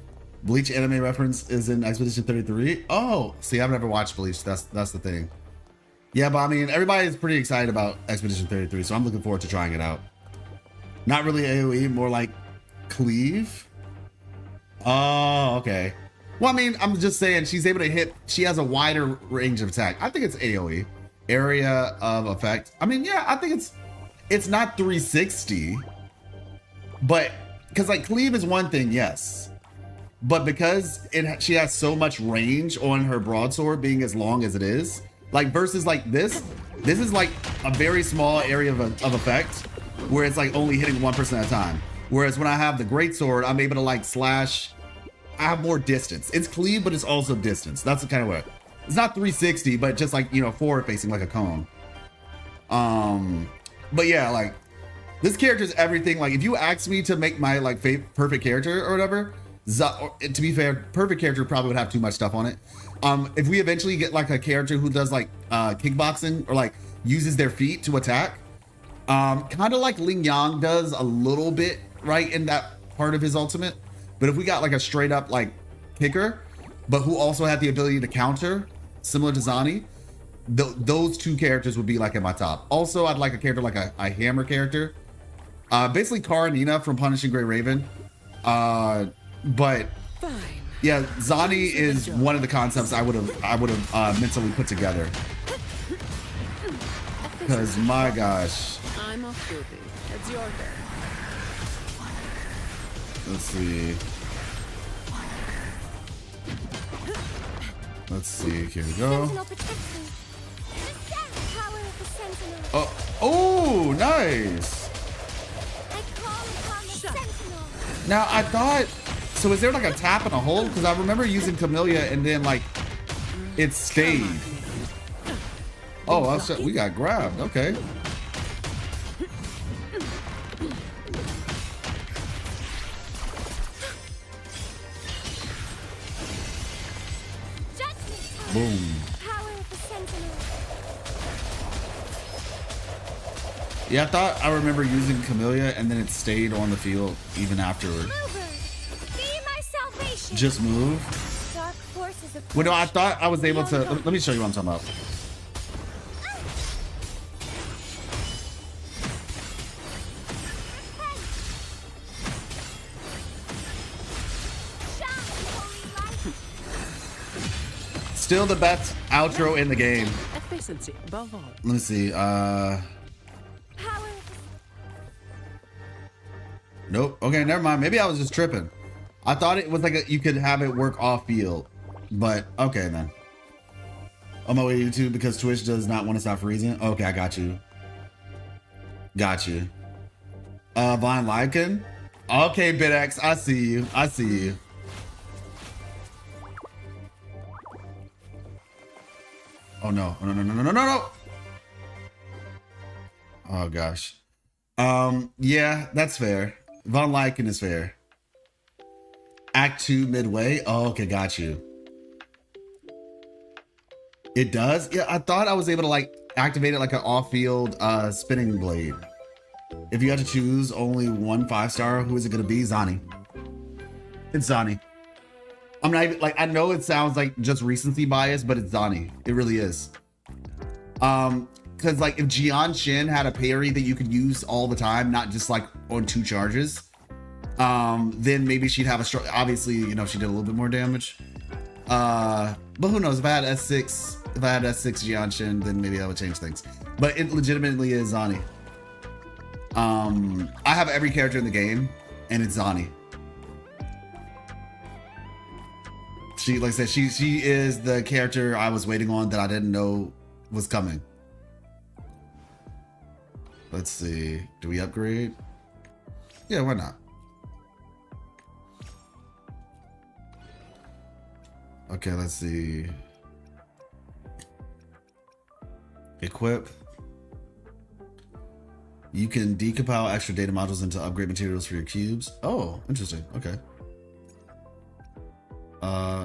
Bleach anime reference is in Expedition 33. Oh, see, I've never watched Bleach. That's the thing. Yeah, but I mean, everybody is pretty excited about Expedition 33, so I'm looking forward to trying it out. Not really AoE, more like cleave. Oh, okay. Well, I mean, I'm just saying she's able to hit. She has a wider range of attack. I think it's AoE, area of effect. I mean, yeah, I think it's not 360, but because like cleave is one thing, yes, but because she has so much range on her broadsword being as long as it is, like versus like this is like a very small area of effect where it's like only hitting 1% at a time. Whereas when I have the greatsword, I'm able to like slash. I have more distance. It's cleave, but it's also distance. That's the kind of way. It's not 360, but just like, you know, forward facing like a cone. But yeah, like this character is everything. Like if you ask me to make my like perfect character or whatever, to be fair, perfect character probably would have too much stuff on it. If we eventually get like a character who does like kickboxing or like uses their feet to attack, kind of like Ling Yang does a little bit, right, in that part of his ultimate. But if we got like a straight up like kicker, but who also had the ability to counter, similar to Zani, those two characters would be like at my top. Also, I'd like a character like a hammer character, basically Karanina from Punishing Gray Raven. But fine. yeah, Zani is one of the concepts I would have mentally put together. Because my gosh. I'm off duty. It's your turn. Let's see. Let's see. Here we go. Oh, nice. Now I thought. So is there like a tap and a hold? Because I remember using Camellia and then like it stayed. Oh, we got grabbed. Okay. Boom. Yeah, I remember using Camellia and then it stayed on the field even afterward. Just move. Well, no, I thought I was able to. Let me show you what I'm talking about. Still the best outro in the game. Efficiency, above all. Let me see. Nope. Okay, never mind. Maybe I was just tripping. I thought it was like you could have it work off field, but okay then. On my way to YouTube because Twitch does not want to stop freezing. Okay, I got you. Got you. Vine Lycan. Okay, BitX, I see you. I see you. Oh no! No! No! No! No! No! No! Oh gosh. Yeah, that's fair. Von Lycan is fair. Act 2 midway. Oh, okay, got you. It does? Yeah, I thought I was able to like activate it like an off-field spinning blade. If you had to choose only one 5-star, who is it gonna be? Zani. It's Zani. I'm not even like, I know it sounds like just recency bias, but it's Zani. It really is. Because like if Jian Shin had a parry that you could use all the time, not just like on 2 charges, then maybe she'd have a strong. Obviously, you know, she did a little bit more damage. But who knows? If I had S6, Jian Shin, then maybe that would change things. But it legitimately is Zani. I have every character in the game, and it's Zani. She, like I said, she is the character I was waiting on that I didn't know was coming. Let's see. Do we upgrade? Yeah, why not? Okay, let's see. Equip. You can decompile extra data modules into upgrade materials for your cubes. Oh, interesting. Okay.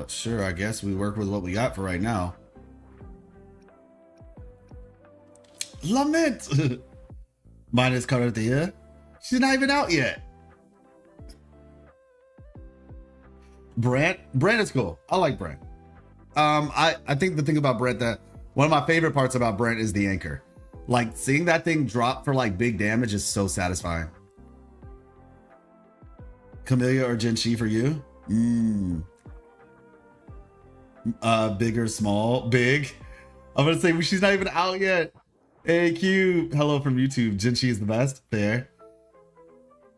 Sure, I guess we work with what we got for right now. Lament! Mine is Carter Thea. She's not even out yet. Brant is cool. I like Brant. I think the thing about Brant, that one of my favorite parts about Brant is the anchor. Like seeing that thing drop for like big damage is so satisfying. Camellia or Jinchi for you? Big or small? Big. I'm gonna say she's not even out yet. Hey Cube, hello from YouTube. Jinchi is the best. Fair.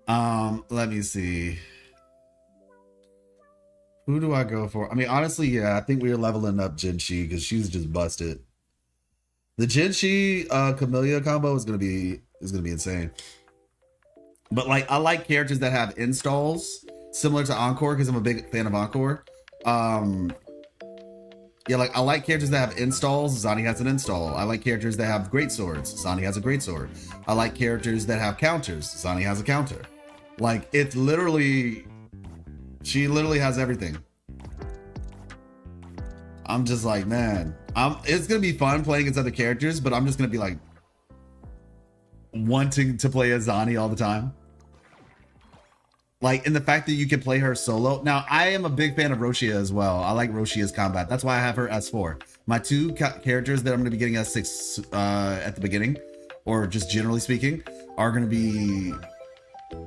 Let me see. Who do I go for? I mean, honestly, yeah, I think we are leveling up Jinchi because she's just busted. The Jinchi Camellia combo is gonna be insane. But like, I like characters that have installs similar to Encore because I'm a big fan of Encore. Yeah, like I like characters that have installs. Zani has an install. I like characters that have great swords. Zani has a great sword. I like characters that have counters. Zani has a counter. Like it's literally, she literally has everything. I'm just like, man, it's gonna be fun playing against other characters, but I'm just gonna be like wanting to play as Zani all the time. Like, and the fact that you can play her solo. Now, I am a big fan of Roshia as well. I like Roshia's combat. That's why I have her S4. My 2 characters that I'm going to be getting S6 at the beginning, or just generally speaking, are going to be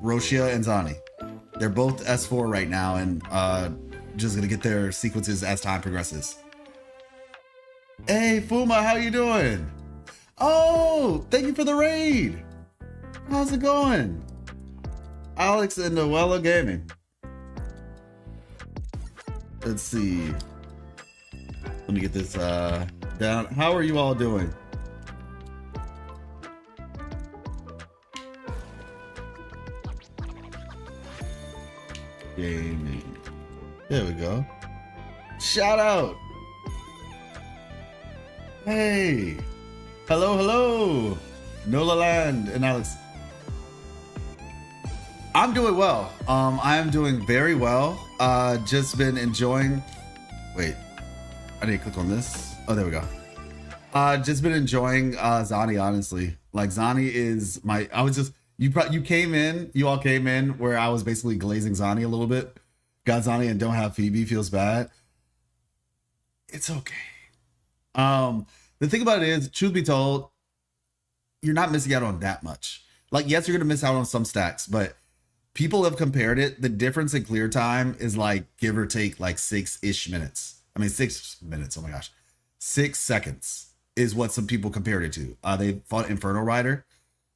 Roshia and Zani. They're both S4 right now, and just going to get their sequences as time progresses. Hey, Fuma, how you doing? Oh, thank you for the raid. How's it going? Alex and Noella Gaming. Let's see. Let me get this down. How are you all doing? Gaming. There we go. Shout out. Hey. Hello, hello. Nola Land and Alex. I'm doing well. I am doing very well. Just been enjoying. Wait, I need to click on this. Oh, there we go. Just been enjoying Zani, honestly. Like Zani is my. I was just you all came in where I was basically glazing Zani a little bit. Got Zani and don't have Phoebe, feels bad. It's okay. The thing about it is, truth be told, you're not missing out on that much. Like, yes, you're gonna miss out on some stacks, but people have compared it. The difference in clear time is like give or take like 6-ish minutes. I mean, 6 minutes. Oh my gosh. 6 seconds is what some people compared it to. They fought Inferno Rider.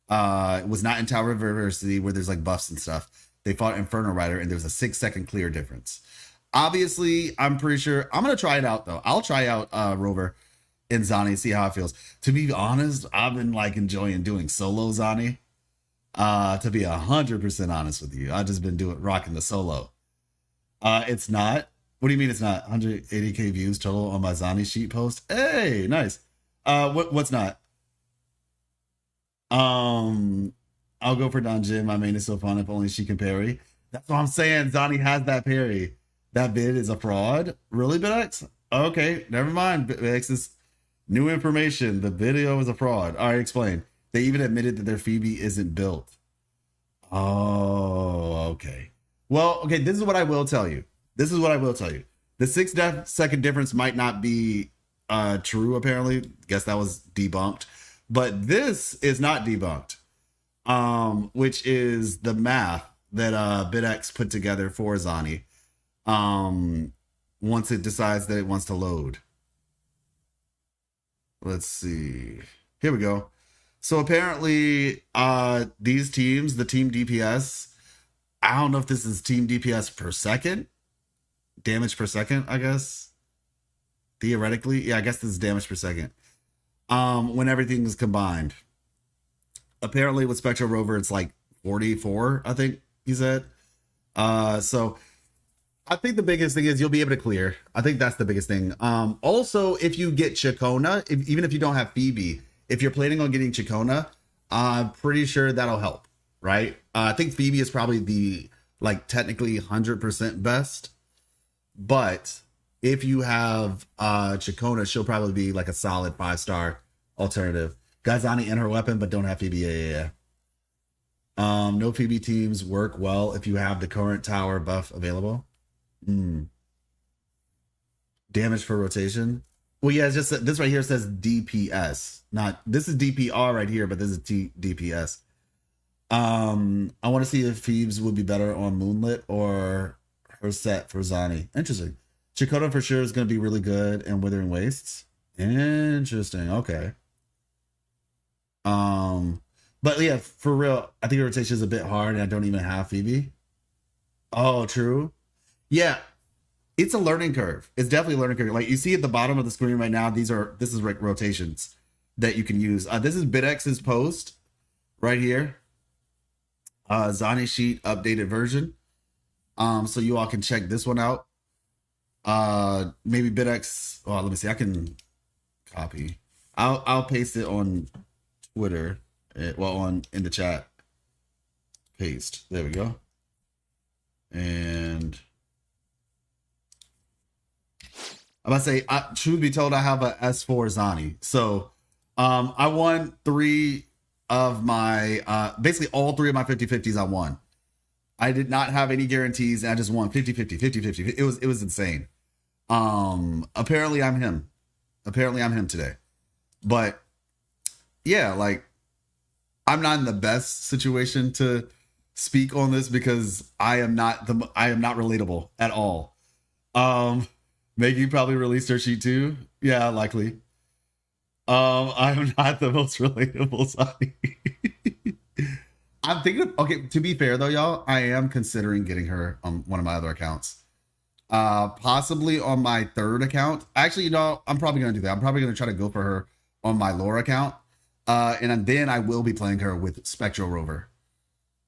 It was not in Tower of University where there's like buffs and stuff. They fought Inferno Rider and there's a 6-second clear difference. Obviously, I'm pretty sure I'm going to try it out though. I'll try out Rover and Zani, see how it feels. To be honest, I've been like enjoying doing solo Zani. To be 100% honest with you, I've just been rocking the solo. It's not. What do you mean it's not? 180k views total on my Zani sheet post. Hey, nice. What's not? I'll go for Don Jim. My main is so fun if only she can parry. That's what I'm saying. Zani has that parry. That vid is a fraud. Really, BitX? Okay, never mind. BitX is New information. The video is a fraud. All right, explain. They even admitted that their Phoebe isn't built. Oh, okay. Well, okay, this is what I will tell you. This is what I will tell you. The 6-second difference might not be true, apparently. Guess that was debunked. But this is not debunked, which is the math that BitX put together for Zani once it decides that it wants to load. Let's see. Here we go. So apparently these teams, the team DPS, I don't know if this is team DPS per second, damage per second, I guess. Theoretically, yeah, I guess this is damage per second. When everything is combined. Apparently with Spectral Rover, it's like 44, I think he said. So I think the biggest thing is you'll be able to clear. I think that's the biggest thing. Also, if you get Chacona, even if you don't have Phoebe, if you're planning on getting Chacona, I'm pretty sure that'll help, right? I think Phoebe is probably the, like, technically 100% best. But if you have Chacona, she'll probably be like a solid 5-star alternative. Gazani in her weapon, but don't have Phoebe. Yeah. No Phoebe teams work well if you have the current tower buff available. Damage for rotation. Well, yeah, it's just this right here says DPS. Not this is DPR right here, but this is DPS. I want to see if Phoebes would be better on Moonlit or her set for Zani. Interesting. Chakota for sure is going to be really good, and Withering Wastes. Interesting. Okay. But yeah, for real, I think rotation is a bit hard, and I don't even have Phoebe. Oh, true. Yeah, it's a learning curve. It's definitely a learning curve. Like you see at the bottom of the screen right now, this is rotations that you can use. This is BitX's post right here. Zani sheet updated version. So you all can check this one out. Maybe BitX. Oh, let me see. I can copy. I'll paste it on Twitter. In the chat. Paste. There we go. And I'm about to say, truth be told, I have a S4 Zani. So I won 3 of my, basically all 3 of my 50-50s I won. I did not have any guarantees. And I just won 50-50, 50-50. It was insane. Apparently I'm him. Apparently I'm him today. But yeah, like I'm not in the best situation to speak on this because I am not relatable at all. Maggie probably released her sheet too. Yeah, likely. I'm not the most relatable Zani. I'm thinking of, okay, to be fair though, y'all, I am considering getting her on one of my other accounts. Possibly on my 3rd account. Actually, I'm probably gonna do that. I'm probably gonna try to go for her on my lore account. And then I will be playing her with Spectral Rover.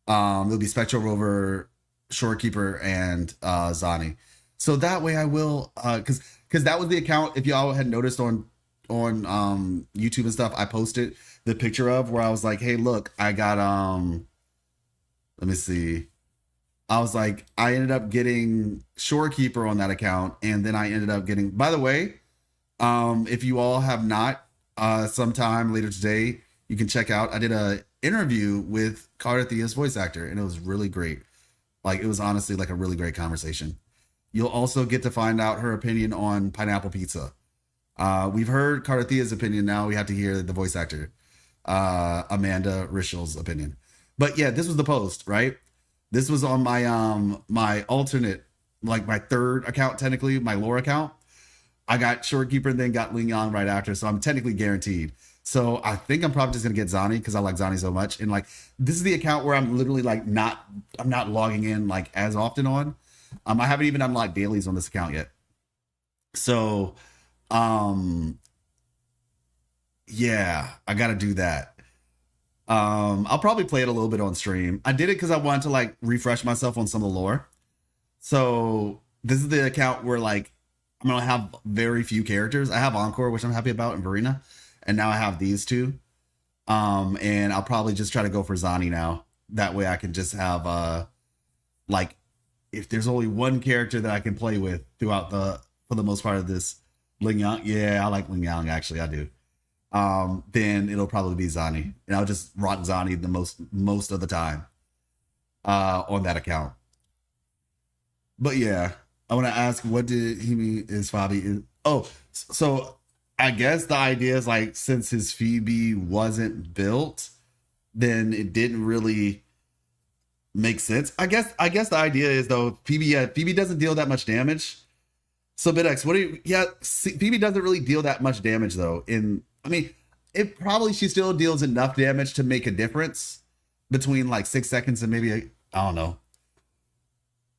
It'll be Spectral Rover, Shorekeeper, and Zani. So that way I will, because that was the account, if y'all had noticed on YouTube and stuff, I posted the picture of where I was like, hey, look, I got, let me see. I was like, I ended up getting Shorekeeper on that account. And then I ended up getting, by the way, if you all have not, sometime later today, you can check out, I did a interview with Carter Thea's voice actor, and it was really great. Like, it was honestly like a really great conversation. You'll also get to find out her opinion on pineapple pizza. We've heard Carter Thea's opinion. Now we have to hear the voice actor, Amanda Rischel's opinion. But yeah, this was the post, right? This was on my my alternate, like my 3rd account, technically my lore account. I got Shorekeeper and then got Ling right after, so I'm technically guaranteed. So I think I'm probably just gonna get Zani because I like Zani so much. And like this is the account where I'm literally like I'm not logging in like as often on. I haven't even unlocked dailies on this account yet. So yeah, I gotta do that. I'll probably play it a little bit on stream. I did it because I wanted to like refresh myself on some of the lore. So this is the account where like I'm gonna have very few characters. I have Encore, which I'm happy about, and Verena, and now I have these 2. And I'll probably just try to go for Zani now. That way I can just have like if there's only one character that I can play with throughout for the most part of this Ling Yang, yeah, I like Ling Yang actually, I do. Then it'll probably be Zani, and I'll just rock Zani the most of the time on that account. But yeah, I want to ask, what did he mean? Is Fabi? Oh, so I guess the idea is like, since his Phoebe wasn't built, then it didn't really make sense. I guess the idea is though, Phoebe doesn't deal that much damage. So BitX, what do you? Yeah, Phoebe doesn't really deal that much damage though. It probably, she still deals enough damage to make a difference between like 6 seconds and maybe I don't know,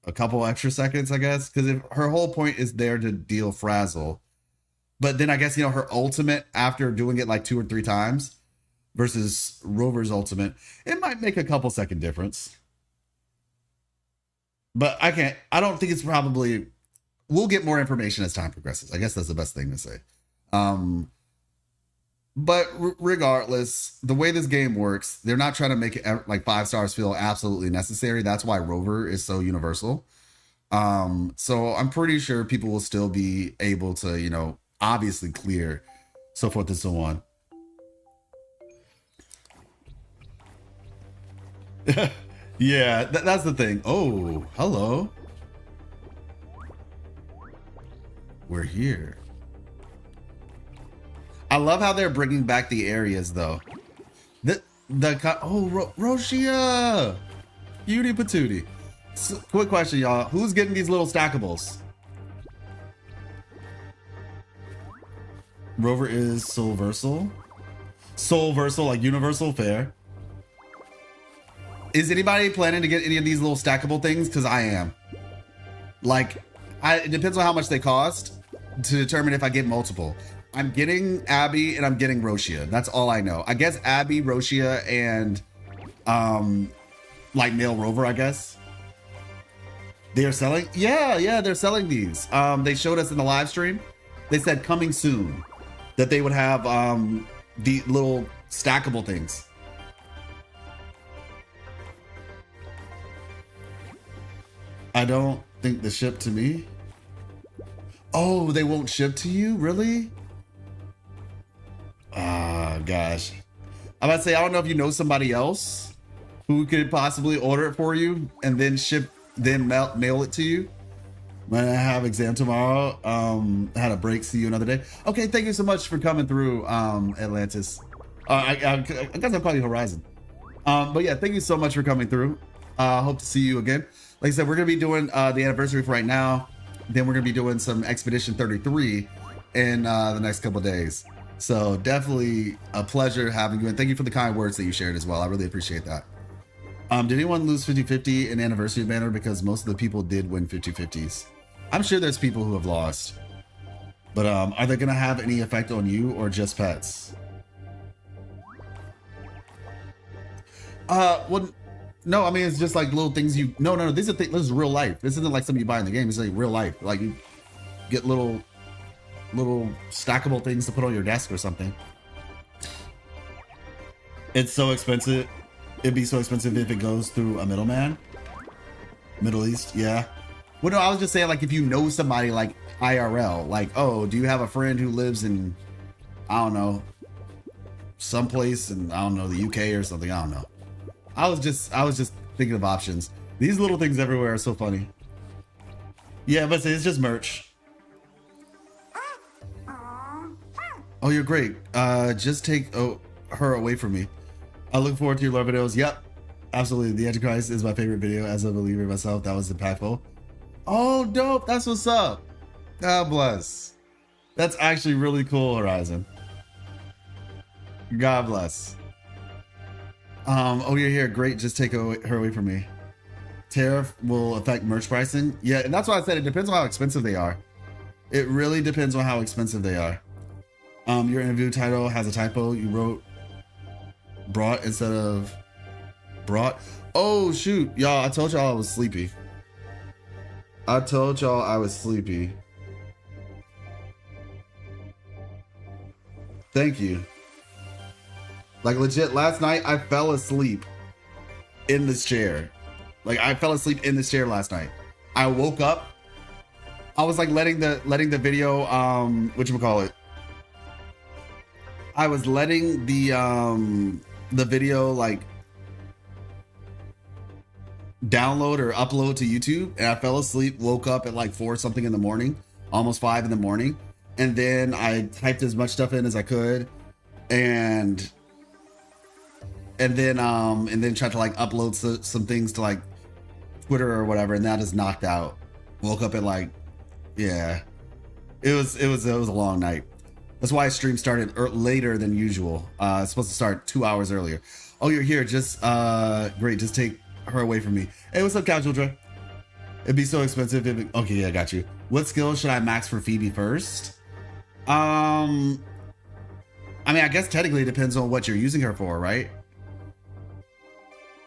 a couple extra seconds, I guess, because her whole point is there to deal frazzle. But then I guess, her ultimate, after doing it like 2 or 3 times versus Rover's ultimate, it might make a couple second difference. But I don't think it's probably, we'll get more information as time progresses. I guess that's the best thing to say. But regardless, the way this game works, they're not trying to make it like 5 stars feel absolutely necessary. That's why Rover is so universal. So I'm pretty sure people will still be able to, obviously clear, so forth and so on. Yeah, that's the thing. Oh, hello. We're here. I love how they're bringing back the areas though. Roshia, Beauty Patootie. So, quick question, y'all. Who's getting these little stackables? Rover is Soulversal. Soulversal, like universal, fair. Is anybody planning to get any of these little stackable things? Because I am. Like, it depends on how much they cost to determine if I get multiple. I'm getting Abby and I'm getting Roshia. That's all I know. I guess Abby, Roshia, and like male Rover, I guess. They are selling? Yeah, they're selling these. They showed us in the live stream. They said coming soon that they would have the little stackable things. I don't think they ship to me. Oh, they won't ship to you? Really? Ah, gosh. I'm about to say, I don't know if you know somebody else who could possibly order it for you and then mail it to you. When I have exam tomorrow, I had a break. See you another day. Okay, thank you so much for coming through, Atlantis. I guess I'll call you Horizon. But yeah, thank you so much for coming through. Hope to see you again. Like I said, we're gonna be doing the anniversary for right now. Then we're gonna be doing some Expedition 33 in the next couple of days. So definitely a pleasure having you, and thank you for the kind words that you shared as well. I really appreciate that. Did anyone lose 50-50 in anniversary banner? Because most of the people did win 50-50s. I'm sure there's people who have lost. But are they gonna have any effect on you or just pets? Well, no, I mean, it's just like little things you, no, these are things, this is real life. This isn't like something you buy in the game. It's like real life. Like you get little stackable things to put on your desk or something. It's so expensive. It'd be so expensive if it goes through a middleman. Middle East, yeah. Well, no, I was just saying, like, if you know somebody like IRL, like, oh, do you have a friend who lives in, I don't know, someplace in, I don't know, the UK or something, I don't know. I was just thinking of options. These little things everywhere are so funny. Yeah, but it's just merch. Oh, you're great. Just take her away from me. I look forward to your lore videos. Yep, absolutely. The Antichrist is my favorite video. As a believer myself, that was impactful. Oh, dope. That's what's up. God bless. That's actually really cool, Horizon. God bless. Oh, you're here. Great. Just take her away from me. Tariff will affect merch pricing. Yeah, and that's why I said it depends on how expensive they are. It really depends on how expensive they are. Your interview title has a typo. You wrote brought instead of brought. Oh shoot, y'all, I told y'all I was sleepy. Thank you. Like legit, last night I fell asleep in this chair. Like I fell asleep in this chair last night. I woke up I was like letting the video whatchamacallit. I was letting the video like download or upload to YouTube, and I fell asleep, woke up at like 4 something in the morning, almost 5 in the morning, and then I typed as much stuff in as I could, and then tried to like upload some things to like Twitter or whatever, and that is knocked out. Woke up at like, yeah, it was a long night. That's why stream started later than usual. It's supposed to start 2 hours earlier. Oh, you're here. Just great. Just take her away from me. Hey, what's up, Casual Dre? It'd be so expensive. Okay, yeah, I got you. What skill should I max for Phoebe first? I mean, I guess technically it depends on what you're using her for, right?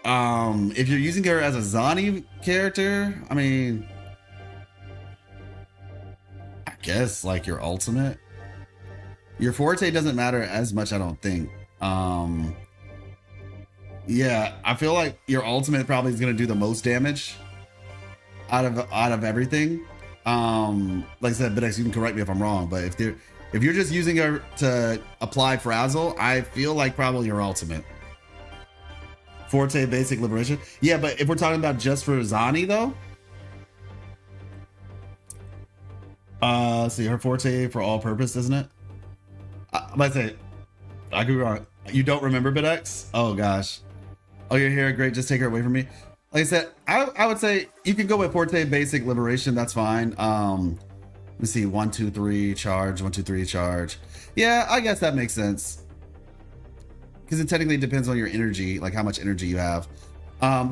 If you're using her as a Zani character, I mean, I guess like your ultimate. Your forte doesn't matter as much, I don't think. Yeah, I feel like your ultimate probably is gonna do the most damage out of everything. Like I said, Bidex, you can correct me if I'm wrong, but if you're just using her to apply frazzle, I feel like probably your ultimate. Forte basic liberation. Yeah, but if we're talking about just for Zani though, see her forte for all purpose, isn't it? I might say I could be wrong. You don't remember Bidex? Oh gosh. Oh, you're here. Great. Just take her away from me. Like I said, I would say you can go with Forte Basic Liberation. That's fine. Let me see. 1, 2, 3 charge. 1, 2, 3 charge. Yeah, I guess that makes sense. Because it technically depends on your energy, like how much energy you have.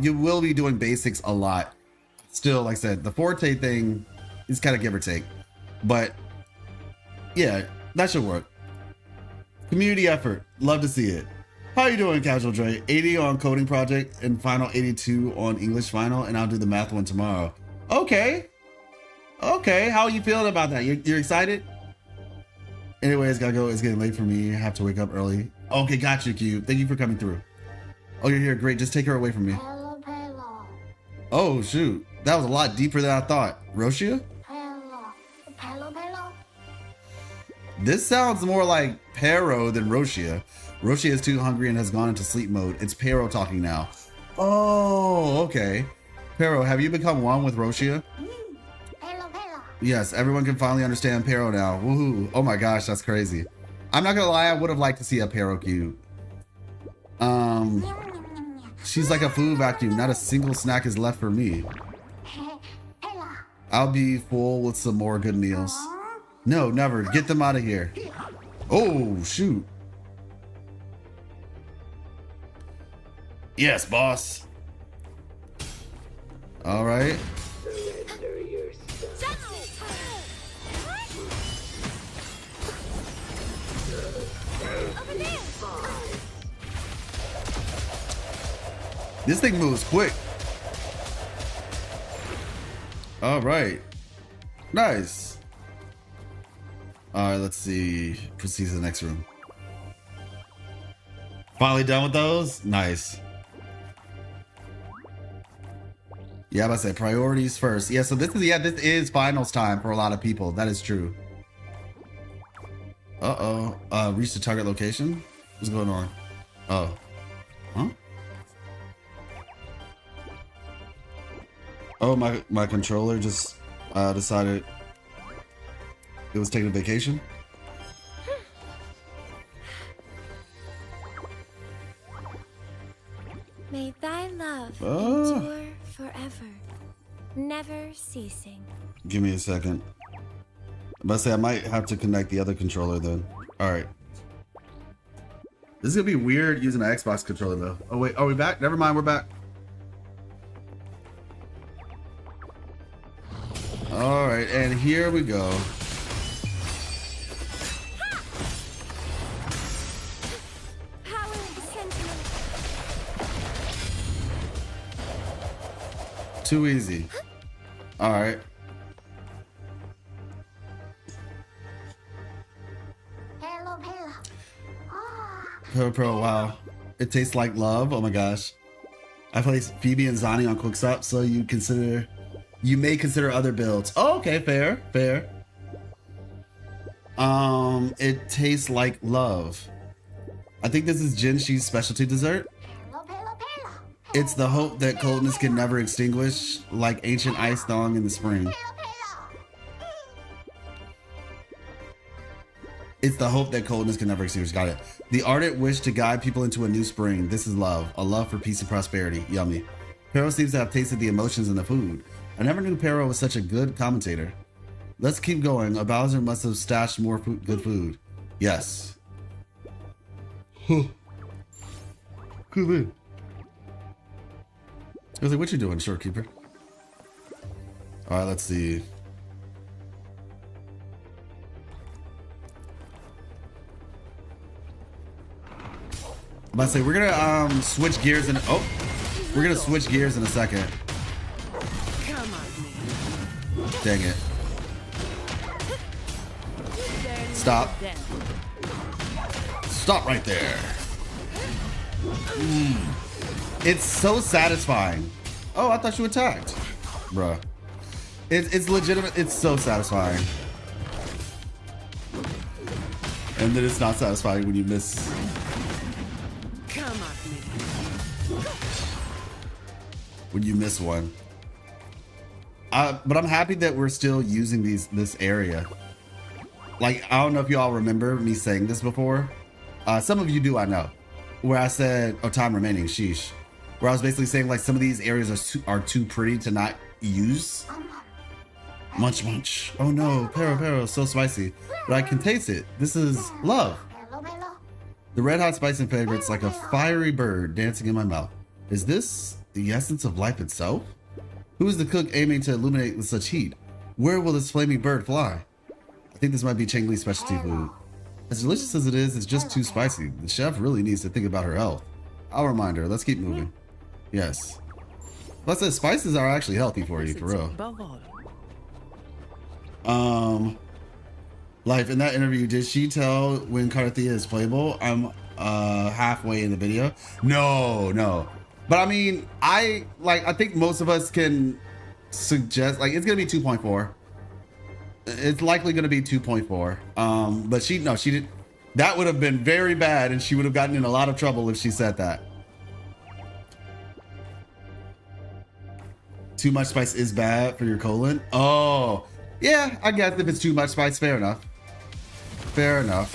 You will be doing basics a lot. Still, like I said, the Forte thing is kind of give or take. But yeah, that should work. Community effort. Love to see it. How you doing, Casual Dre? 80 on coding project and final 82 on English final, and I'll do the math one tomorrow. Okay. Okay, how are you feeling about that? You're excited? Anyways, gotta go. It's getting late for me. I have to wake up early. Okay, got you, Q. Thank you for coming through. Oh, you're here. Great. Just take her away from me. Hello, hello. Oh, shoot. That was a lot deeper than I thought. Roshia? Hello. Hello, hello. This sounds more like Pero than Roshia. Roshia is too hungry and has gone into sleep mode. It's Pero talking now. Oh, okay. Pero, have you become one with Roshia? Hello, hello. Yes, everyone can finally understand Pero now. Woohoo. Oh my gosh, that's crazy. I'm not gonna lie, I would have liked to see a Pero cube. She's like a food vacuum. Not a single snack is left for me. Hello. I'll be full with some more good meals. No, never. Get them out of here. Oh, shoot. Yes, boss. All right. This thing moves quick. All right. Nice. All right, let's see. Proceed to the next room. Finally done with those? Nice. Yeah, I'm about to say priorities first. Yeah, so this is finals time for a lot of people. That is true. Uh-oh. Reach the target location? What's going on? Oh. Huh? Oh, my controller just decided it was taking a vacation. May thy love endure forever, never ceasing. Give me a second. I'm about to say I might have to connect the other controller then. All right. This is gonna be weird using an Xbox controller though. Oh wait, are we back? Never mind, we're back. All right, and here we go. Power of the sentiment. Too easy. All right. Hello, hello. Pro, wow. It tastes like love. Oh my gosh. I play Phoebe and Zani on Quickstop, so you consider You may consider other builds. Oh, okay, fair, fair. It tastes like love. I think this is Jinshi's specialty dessert. It's the hope that coldness can never extinguish, like ancient ice thawing in the spring. It's the hope that coldness can never extinguish. Got it. The ardent wish to guide people into a new spring. This is love. A love for peace and prosperity. Yummy. Pero seems to have tasted the emotions in the food. I never knew Pero was such a good commentator. Let's keep going. A Bowser must have stashed more good food. Yes. Huh. Cool man. I was like, what you doing, shortkeeper? All right, let's see. I'm about to say we're gonna switch gears in. Oh, we're gonna switch gears in a second. Come on, me. Dang it! Stop! Stop right there. It's so satisfying. Oh, I thought you attacked, bruh. It's legitimate. It's so satisfying. And then it's not satisfying when you miss. Come at me. When you miss one. But I'm happy that we're still using this area. Like, I don't know if you all remember me saying this before. Some of you do, I know. Where I said, oh, time remaining, sheesh. Where I was basically saying like some of these areas are too pretty to not use. Munch munch. Oh no, Pero, so spicy. But I can taste it. This is love. The red hot spice and flavor, it's like a fiery bird dancing in my mouth. Is this the essence of life itself? Who is the cook aiming to illuminate with such heat? Where will this flaming bird fly? I think this might be Cheng Li's specialty food. As delicious as it is, it's just too spicy. The chef really needs to think about her health. I'll remind her. Let's keep moving. Yes. Plus, the spices are actually healthy for you, for real. Life, in that interview, did she tell when Carthea is playable? I'm halfway in the video. No. But I mean, I think most of us can suggest like it's gonna be 2.4. It's likely gonna be 2.4. But she did. That would have been very bad, and she would have gotten in a lot of trouble if she said that. Too much spice is bad for your colon. Oh, yeah. I guess if it's too much spice, fair enough. Fair enough.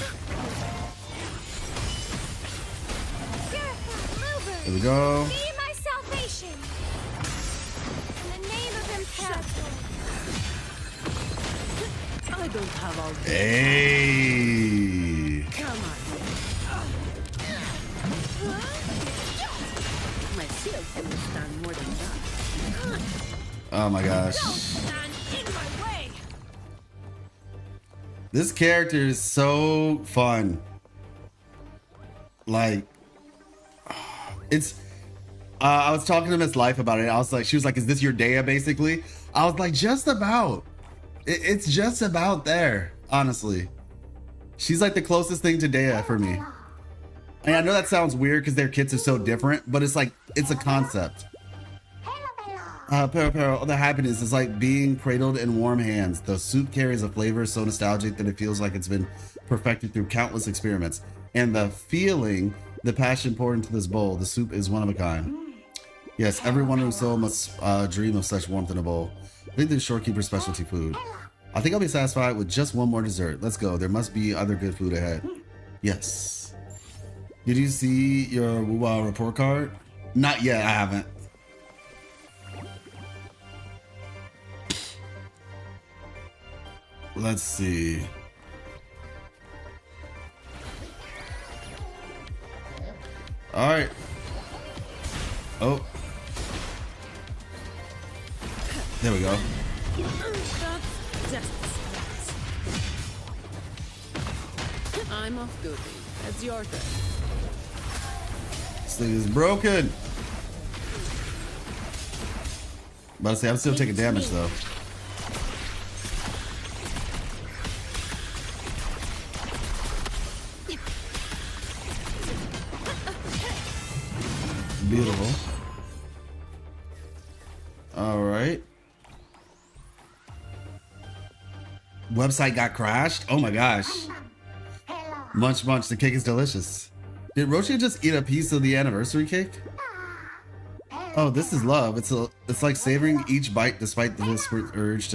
Here we go. Be my salvation. In the name of Imperator. I don't have all this. Hey. Come on. My shield can withstand more than that. Oh my gosh. Don't stand in my way. This character is so fun. Like, it's. I was talking to Miss Life about it. I was like, she was like, "Is this your Dea?" Basically, I was like, just about. It's just about there, honestly. She's like the closest thing to Dea for me. And I know that sounds weird because their kits are so different, but it's like, it's a concept. Pero, the happiness is like being cradled in warm hands. The soup carries a flavor so nostalgic that it feels like it's been perfected through countless experiments. And the feeling, the passion poured into this bowl, the soup is one of a kind. Yes, every wandering soul must dream of such warmth in a bowl. I think this is Shorekeeper's specialty food. I think I'll be satisfied with just one more dessert. Let's go. There must be other good food ahead. Yes. Did you see your Wuwa report card? Not yet. I haven't. Let's see. All right. Oh. There we go. I'm off duty. It's your turn. This thing is broken. But I say I'm still taking damage though. Beautiful. All right. Website got crashed? Oh my gosh. Munch munch, the cake is delicious. Did Roshi just eat a piece of the anniversary cake? Oh, this is love. It's like savoring each bite despite the desperate urge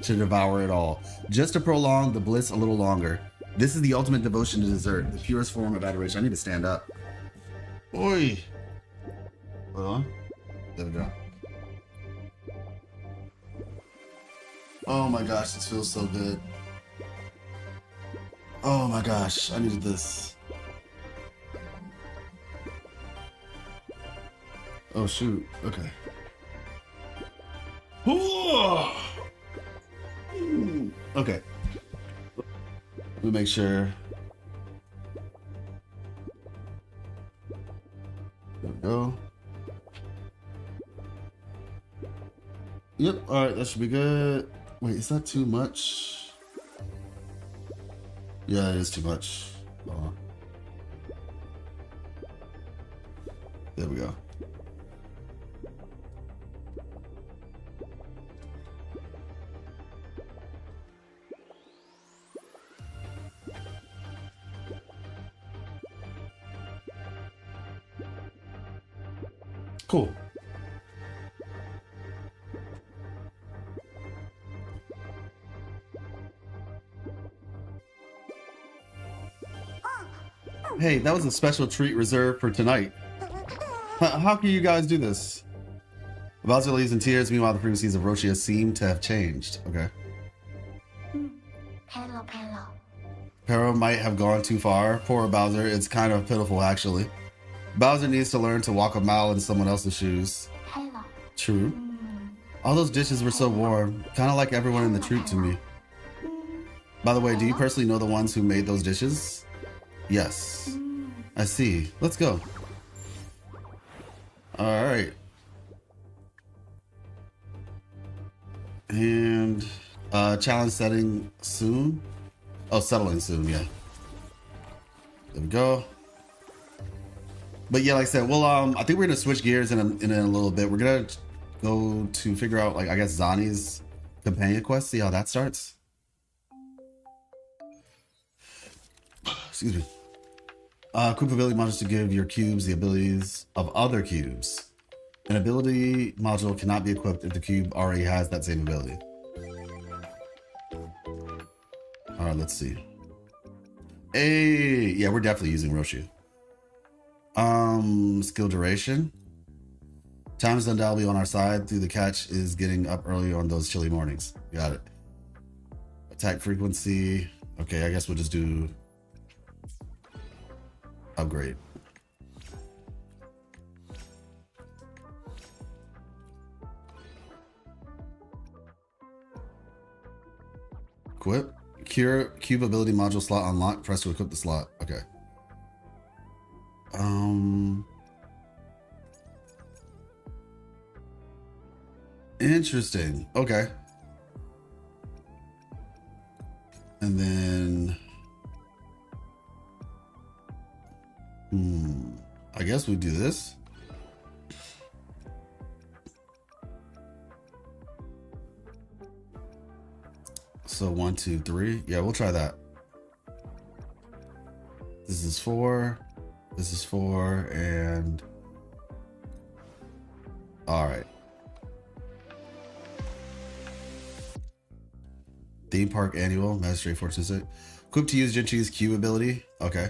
to devour it all. Just to prolong the bliss a little longer. This is the ultimate devotion to dessert, the purest form of adoration. I need to stand up. Oi. Hold on. There we go. Oh my gosh, this feels so good. Oh my gosh, I needed this. Oh shoot, okay. Okay. Let me make sure. There we go. Yep, alright, that should be good. Wait, is that too much? Yeah, it is too much. There we go. Cool. Hey, that was a special treat reserved for tonight. How can you guys do this? Bowser leaves in tears, meanwhile the frequencies of Roshia seem to have changed. Okay. Pero might have gone too far. Poor Bowser, it's kind of pitiful actually. Bowser needs to learn to walk a mile in someone else's shoes. True. All those dishes were so warm, kind of like everyone in the troop to me. By the way, do you personally know the ones who made those dishes? Yes. I see. Let's go. Alright. And challenge setting soon. Oh, settling soon, yeah. There we go. But yeah, like I said, well, I think we're gonna switch gears in a little bit. We're gonna go to figure out, like, I guess Zani's companion quest, see how that starts. Excuse me. Cube ability modules to give your cubes the abilities of other cubes. An ability module cannot be equipped if the cube already has that same ability. Alright, let's see. Hey, yeah, we're definitely using Roshu. Skill duration. Time is undoubtedly on our side. Through the catch is getting up early on those chilly mornings. Got it. Attack frequency. Okay, I guess we'll just do upgrade. Equip. Cube ability module slot unlocked. Press to equip the slot. Okay. Interesting. Okay. And then I guess we do this. So 1, 2, 3. Yeah, we'll try that. This is 4. This is 4, and all right. Theme Park Annual, Magistrate Fortune 6. Equipped to use Jinchi's Q ability. Okay.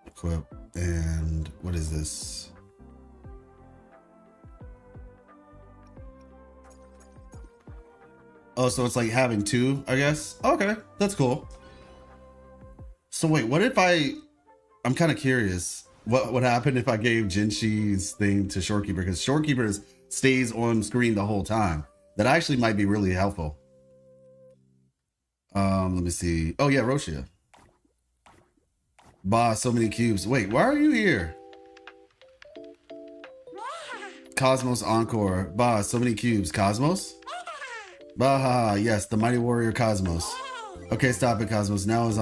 Equip, and what is this? Oh, so it's like having two, I guess. Okay, that's cool. So wait, what if I'm kind of curious. What would happen if I gave Jinchi's thing to Shorekeeper? Because Shorekeeper stays on screen the whole time. That actually might be really helpful. Let me see. Oh yeah, Roshia. Bah, so many cubes. Wait, why are you here? Cosmos Encore. Bah, so many cubes. Cosmos? Bah, yes, the mighty warrior Cosmos. Okay, stop it, Cosmos. Now is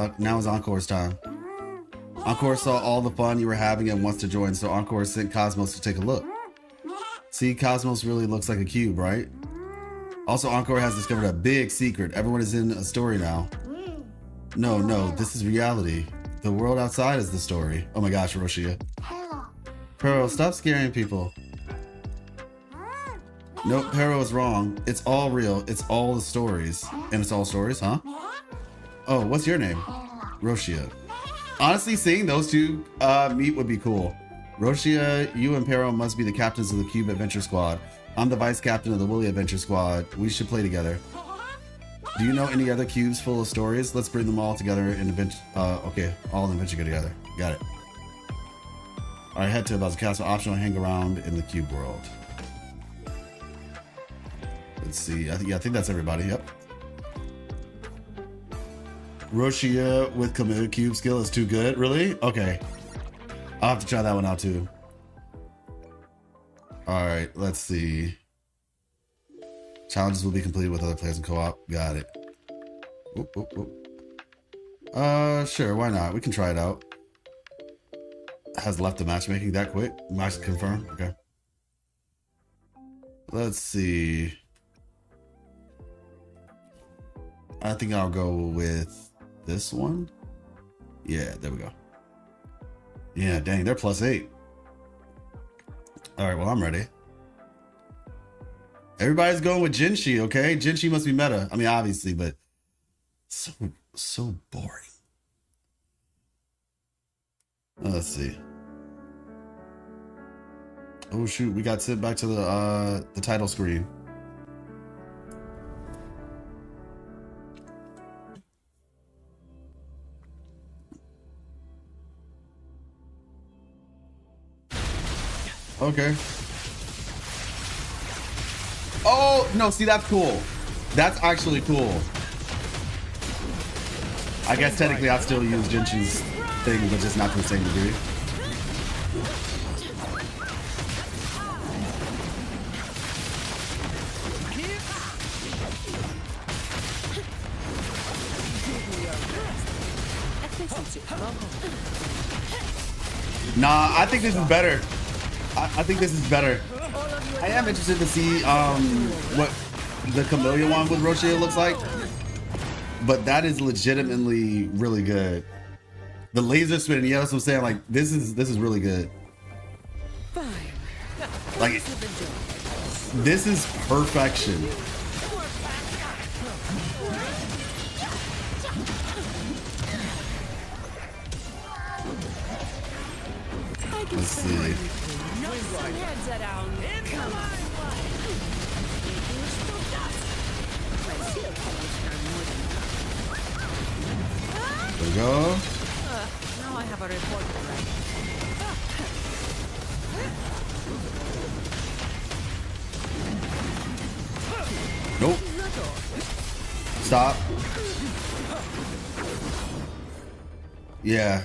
Encore's time. Encore saw all the fun you were having and wants to join, so Encore sent Cosmos to take a look. See, Cosmos really looks like a cube, right? Also, Encore has discovered a big secret. Everyone is in a story now. No, this is reality. The world outside is the story. Oh my gosh, Roshia. Pero, stop scaring people. Nope, Pero is wrong. It's all real. It's all the stories. And it's all stories, huh? Oh, what's your name? Roshia. Honestly, seeing those two meet would be cool. Roshia, you and Pero must be the captains of the Cube Adventure Squad. I'm the vice captain of the Willy Adventure Squad. We should play together. Do you know any other cubes full of stories? Let's bring them all together in adventure. Okay, all in adventure together. Got it. All right, head to Bowser Castle. Optional hang around in the cube world. Let's see. I think that's everybody. Yep. Roshia with Chameleon Cube skill is too good. Really? Okay. I'll have to try that one out too. All right. Let's see. Challenges will be completed with other players in co-op. Got it. Whoop, whoop, whoop. Sure. Why not? We can try it out. Has left the matchmaking that quick. Match confirmed. Okay. Let's see. I think I'll go with this one. Yeah, there we go. Yeah, dang, they're +8. All right, well, I'm ready. Everybody's going with Jinshi, okay? Jinshi must be meta. I mean, obviously, but so boring. Let's see. Oh shoot, we got sent back to the title screen. Okay. Oh, no, see, that's cool. That's actually cool. I guess technically I'd still use Jinshi's thing, but just not to the same degree. Nah, I think this is better. I think this is better. I am interested to see what the Chameleon one with Roshia looks like, but that is legitimately really good. The laser spin, yeah, that's what I'm saying. Like this is really good. Like this is perfection. Let's see. There we go. Now I have a report to write. Nope. Stop. Yeah.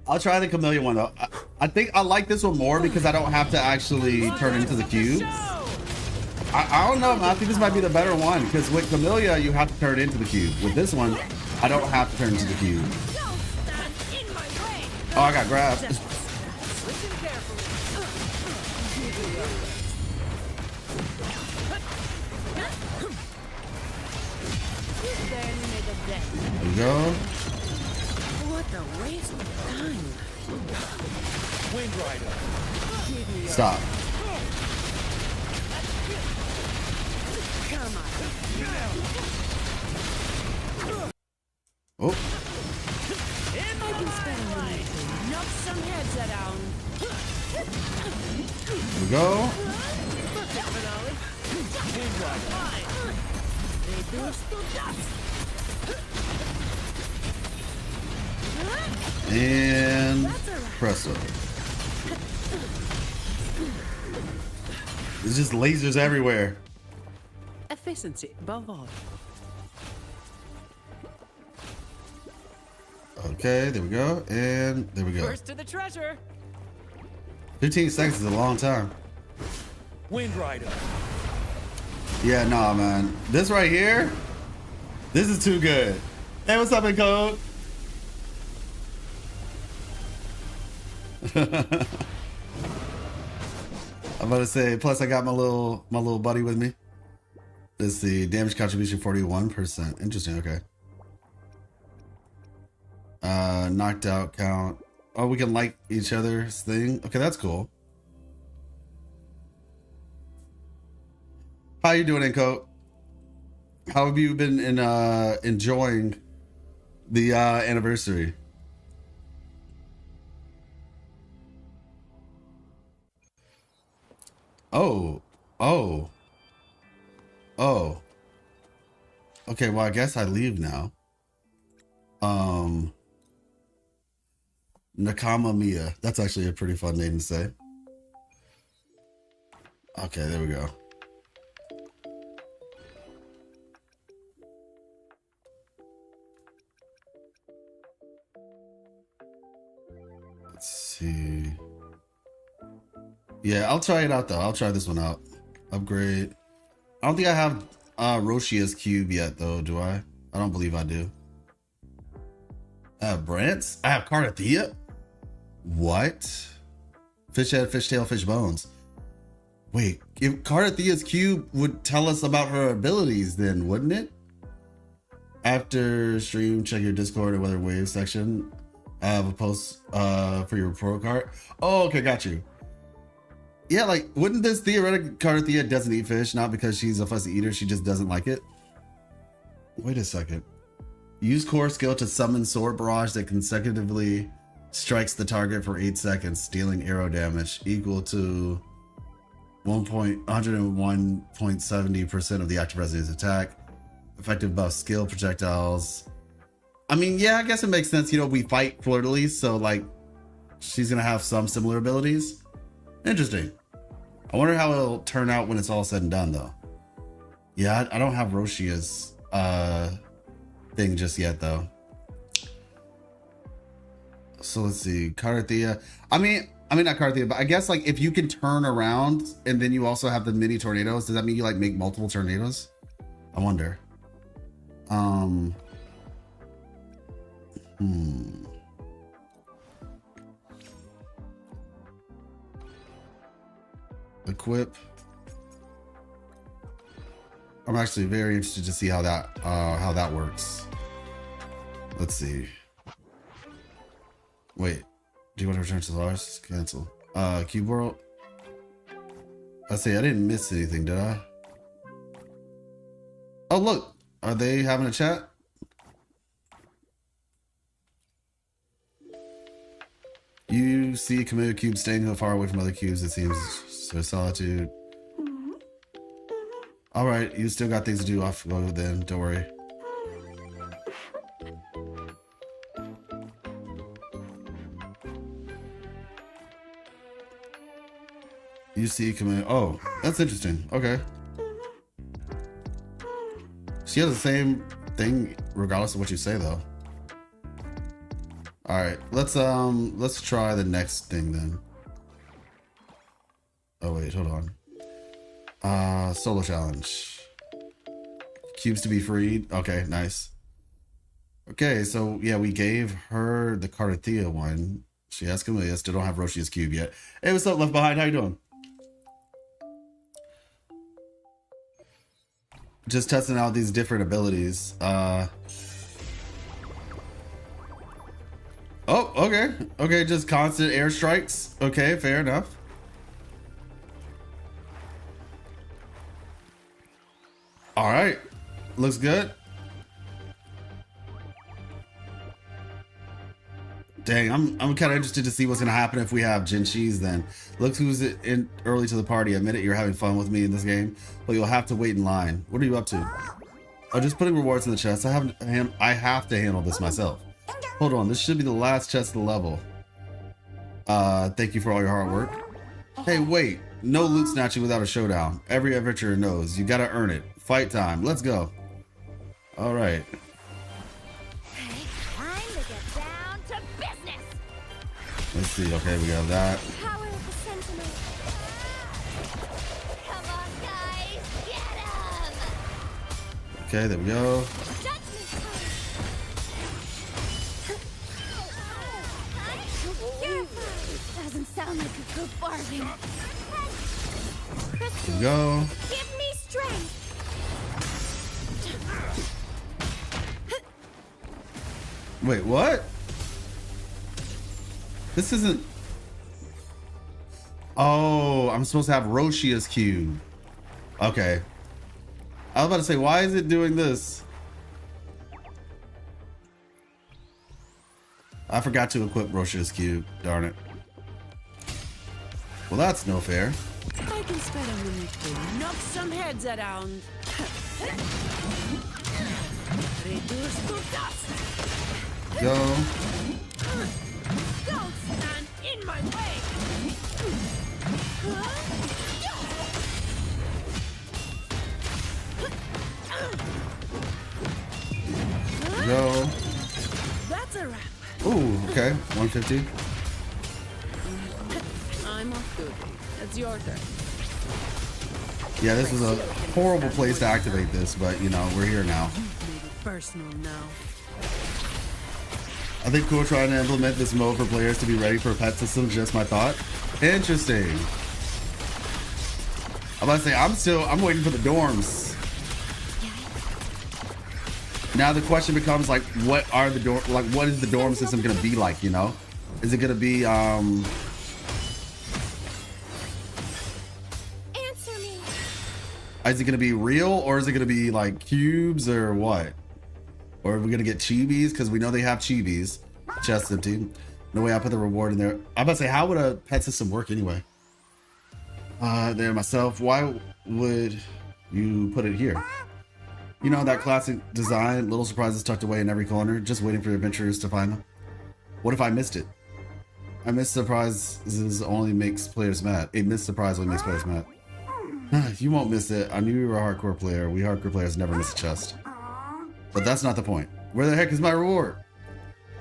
I'll try the Chameleon one though. I think I like this one more because I don't have to actually turn into the cubes. I don't know, man. I think this might be the better one because with Camellia you have to turn into the cube. With this one, I don't have to turn into the cube. Oh, I got grabbed. There we go. What a waste of time. Wind Rider. Stop. Come on. Oh. I can spend a minute to knock some heads around. There we go. Perfect finale. Reduce to dust. And presso. There's just lasers everywhere. Efficiency above all. Okay, there we go. And there we go. First to the treasure. 15 seconds is a long time. Wind Rider. Yeah, nah, man. This right here, this is too good. Hey, what's up, in code? I'm about to say, plus I got my little buddy with me. Let's see, damage contribution 41%. Interesting, okay. Knocked out count. Oh, we can like each other's thing. Okay, that's cool. How you doing, Inco? How have you been enjoying the anniversary? Oh. Okay, well, I guess I leave now. Nakama Mia. That's actually a pretty fun name to say. Okay, there we go. Let's see. Yeah, I'll try it out though. I'll try this one out. Upgrade. I don't think I have Roshia's cube yet though, do I? I don't believe I do. I have Brant's? I have Cardathea? What? Fish head, fish tail, fish bones. Wait, if Cardathea's cube would tell us about her abilities then, wouldn't it? After stream, check your Discord or Weather Wave section. I have a post for your report card. Oh, okay, got you. Yeah, like, wouldn't this theoretic Cardathea doesn't eat fish, not because she's a fussy eater, she just doesn't like it? Wait a second. Use core skill to summon sword barrage that consecutively strikes the target for 8 seconds, dealing arrow damage equal to 101.70% of the active resident's attack. Effective buff skill projectiles. I mean, yeah, I guess it makes sense. You know, we fight fleur-de-lis, so like she's gonna have some similar abilities. Interesting. I wonder how it'll turn out when it's all said and done, though. Yeah, I don't have Roshia's thing just yet, though. So let's see, Cardathea. I mean not Cardathea, but I guess like if you can turn around and then you also have the mini tornadoes, does that mean you like make multiple tornadoes? I wonder. Equip. I'm actually very interested to see how that works. Let's see. Wait, do you want to return to Lars? Cancel. Cube World. Let's see, I didn't miss anything, did I? Oh look, are they having a chat? You see a Kameo cube staying far away from other cubes, it seems. So solitude. All right, you still got things to do. Off go then. Don't worry. You see command. Oh, that's interesting. Okay. She has the same thing regardless of what you say, though. All right, let's try the next thing then. Oh wait, hold on. Solo challenge. Cubes to be freed. Okay, nice. Okay, so yeah, we gave her the Cardathea one. She has Camellia, still don't have Roshia's cube yet. Hey, what's up, Left Behind? How you doing? Just testing out these different abilities. Oh, okay. Okay, just constant airstrikes. Okay, fair enough. All right, looks good. Dang, I'm kind of interested to see what's gonna happen if we have Jinshi's then. Look who's in early to the party. Admit it, you're having fun with me in this game, but you'll have to wait in line. What are you up to? Oh, just putting rewards in the chest. I have to handle this myself. Hold on, this should be the last chest of the level. Thank you for all your hard work. Hey, wait, no loot snatching without a showdown. Every adventurer knows you gotta earn it. Fight time, let's go. All right. Time to get down to business. Let's see, okay, we got that. Power of the Sentinel. Come on, guys, get him! Okay, there we go. Judgment time. Purified. Good bargain. Here Crystal, we go. give me strength. Wait, what? This isn't... Oh, I'm supposed to have Roshia's cube. Okay. I was about to say, why is it doing this? I forgot to equip Roshia's cube. Darn it. Well, that's no fair. I can spell a minute to knock some heads around. Reduce to dust. Go. Don't stand in my way. Go. That's a wrap. Ooh, okay. 150. I'm off duty. It's your turn. Yeah, this was a horrible place to activate this, but you know, we're here now. Made it personal now. I think cool trying to implement this mode for players to be ready for a pet system, just my thought. Interesting. I'm about to say, I'm waiting for the dorms. Now the question becomes like, what is the dorm system gonna be like, you know? Is it gonna be, Answer me. is it gonna be real, or is it gonna be like cubes, or what? Or are we gonna get chibis? Because we know they have chibis. Chest empty. No way I put the reward in there. I'm about to say, how would a pet system work anyway? There myself. Why would you put it here? You know, that classic design, little surprises tucked away in every corner, just waiting for adventurers to find them. What if I missed it? I missed surprises only makes players mad. A missed surprise only makes players mad. You won't miss it. I knew you were a hardcore player. We hardcore players never miss a chest. But that's not the point. Where the heck is my reward?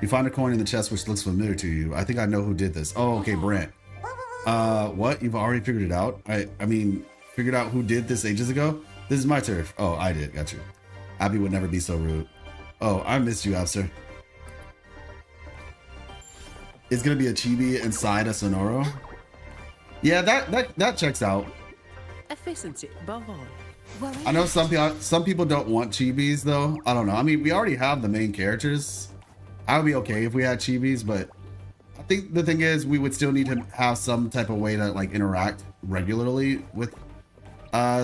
You find a coin in the chest which looks familiar to you. I think I know who did this. Oh, okay, Brent. What? You've already figured it out? I mean, figured out who did this ages ago? This is my turf. Oh, I did. Got you. Abby would never be so rude. Oh, I missed you, Abster. It's gonna be a chibi inside a Sonoro. Yeah, that checks out. Efficiency above all. I know some people don't want chibis though. I don't know. I mean, we already have the main characters. I would be okay if we had chibis, but I think the thing is we would still need to have some type of way to like interact regularly with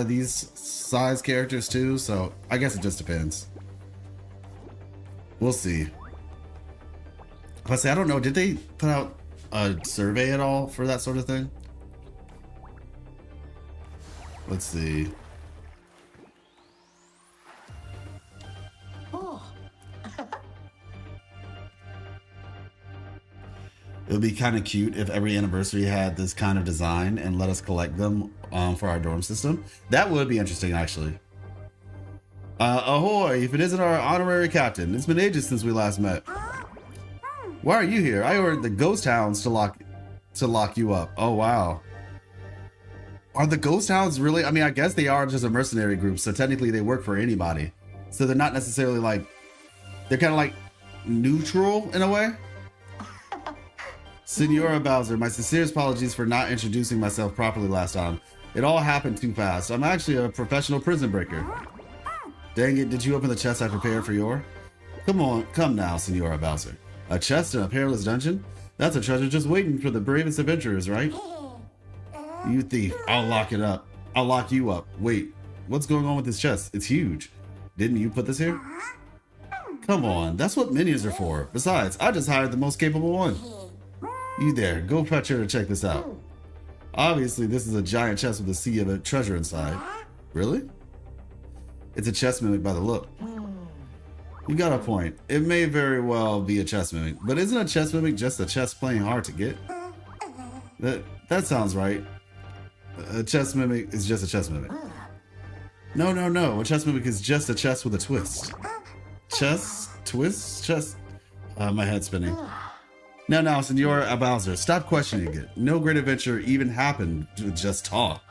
these size characters too. So I guess it just depends. We'll see. Let's say, I don't know. Did they put out a survey at all for that sort of thing? Let's see. It would be kind of cute if every anniversary had this kind of design and let us collect them for our dorm system. That would be interesting, actually. Ahoy, if it isn't our honorary captain. It's been ages since we last met. Why are you here? I ordered the ghost hounds to lock you up. Oh, wow. Are the ghost hounds really? I mean, I guess they are just a mercenary group, so technically they work for anybody. So they're not necessarily like, they're kind of like neutral in a way. Senora Bowser, my sincerest apologies for not introducing myself properly last time. It all happened too fast. I'm actually a professional prison breaker. Dang it, did you open the chest I prepared for your? Come on, come now, Senora Bowser. A chest in a perilous dungeon? That's a treasure just waiting for the bravest adventurers, right? You thief, I'll lock it up. I'll lock you up. Wait, what's going on with this chest? It's huge. Didn't you put this here? Come on, that's what minions are for. Besides, I just hired the most capable one. You there, go fetch her to check this out. Obviously, this is a giant chest with a sea of a treasure inside. Really? It's a chest mimic by the look. You got a point. It may very well be a chest mimic, but isn't a chest mimic just a chest playing hard to get? That sounds right. A chest mimic is just a chest mimic. No. A chest mimic is just a chest with a twist. Chest? Twist? Chest? My head's spinning. Now, Senora Bowser, stop questioning it. No great adventure even happened to just talk.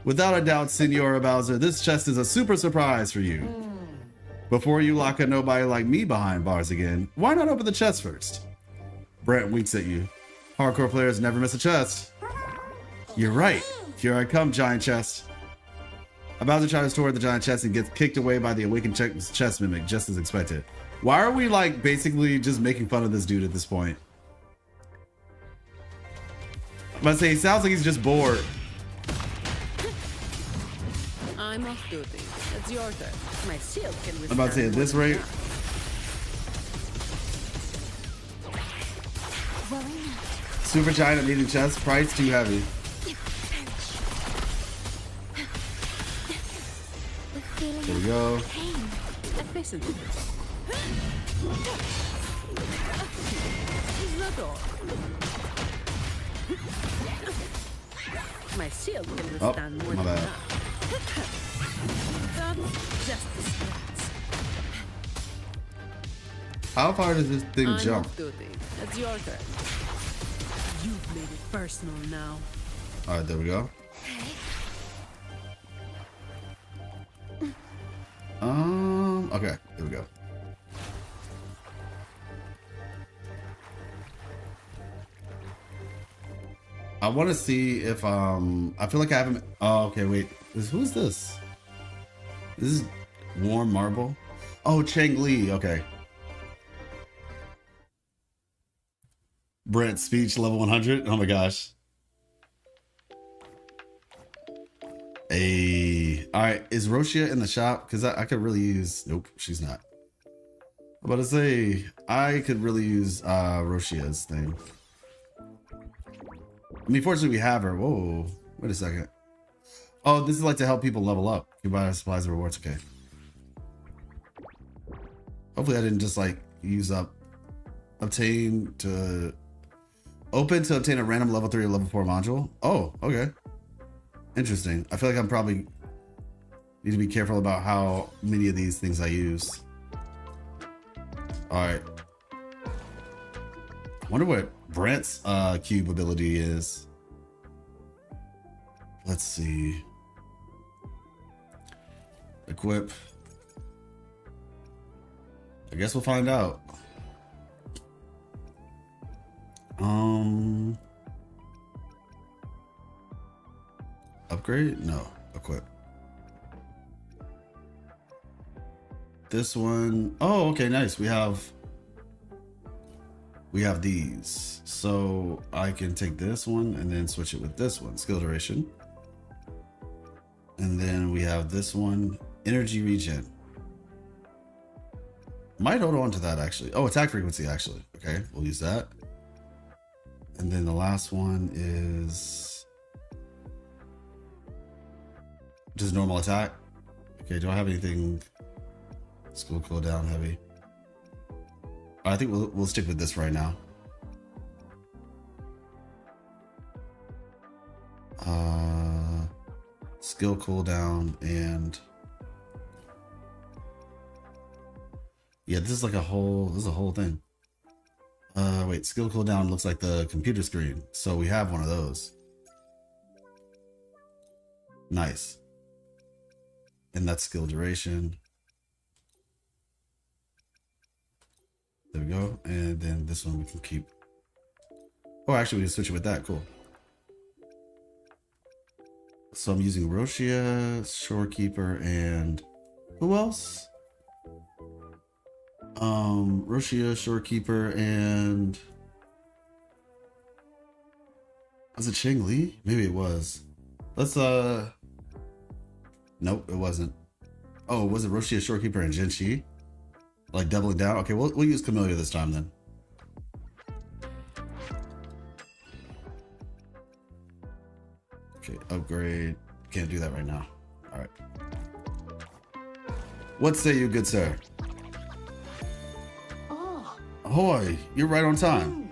Without a doubt, Senora Bowser, this chest is a super surprise for you. Before you lock a nobody like me behind bars again, why not open the chest first? Brent winks at you. Hardcore players never miss a chest. You're right. Here I come, giant chest. About to try to toward the giant chest and gets kicked away by the awakened chest mimic, just as expected. Why are we like basically just making fun of this dude at this point? I'm about to say, he sounds like he's just bored. I'm off duty. It's your turn. My shield can withstand. I'm about to say, at this rate, Well, enough. super giant needing chest, price too heavy. The feeling There we go. of pain. Efficient. Is that all? My shield can withstand more my than bad. that. That's just a scratch. How far does this thing I'm jump? off duty. It's your turn. You've made it personal now. All right, there we go. Okay, there we go. I want to see if I feel like I haven't. Oh, okay, wait. Who's this? This is Warm Marble. Oh, Chang Li. Okay. Brent speech level 100. Oh my gosh. Hey, all right. Is Roshia in the shop? Because I could really use. Nope, she's not. I'm about to say I could really use Roshia's thing. I mean, fortunately, we have her. Whoa, wait a second. Oh, this is like to help people level up. You buy supplies and rewards. Okay. Hopefully, I didn't just like use up open to obtain a random level 3 or level 4 module. Oh, okay. Interesting. I feel like I'm probably need to be careful about how many of these things I use. All right. Wonder what Brent's cube ability is. Let's see. Equip. I guess we'll find out. Upgrade? No. Equip. This one. Oh, okay, nice. We have these. So I can take this one and then switch it with this one. Skill duration. And then we have this one. Energy regen. Might hold on to that actually. Oh, attack frequency actually. Okay, we'll use that. And then the last one is just normal attack. Okay, do I have anything skill cooldown heavy? I think we'll stick with this right now. Skill cooldown and yeah, this is like a whole thing. Wait, skill cooldown looks like the computer screen, so we have one of those. Nice. And that's skill duration. There we go. And then this one we can keep. Oh, actually we can switch it with that. Cool. So I'm using Roshia, Shorekeeper, and who else? Roshia, Shorekeeper, and was it Chang Li? Maybe it was. Let's nope, it wasn't. Oh, was it Roshia, Shorekeeper, and Jinchi? Like doubling down? Okay, we'll use Camellia this time then. Okay, upgrade. Can't do that right now. All right. What say you, good sir? Ahoy, you're right on time.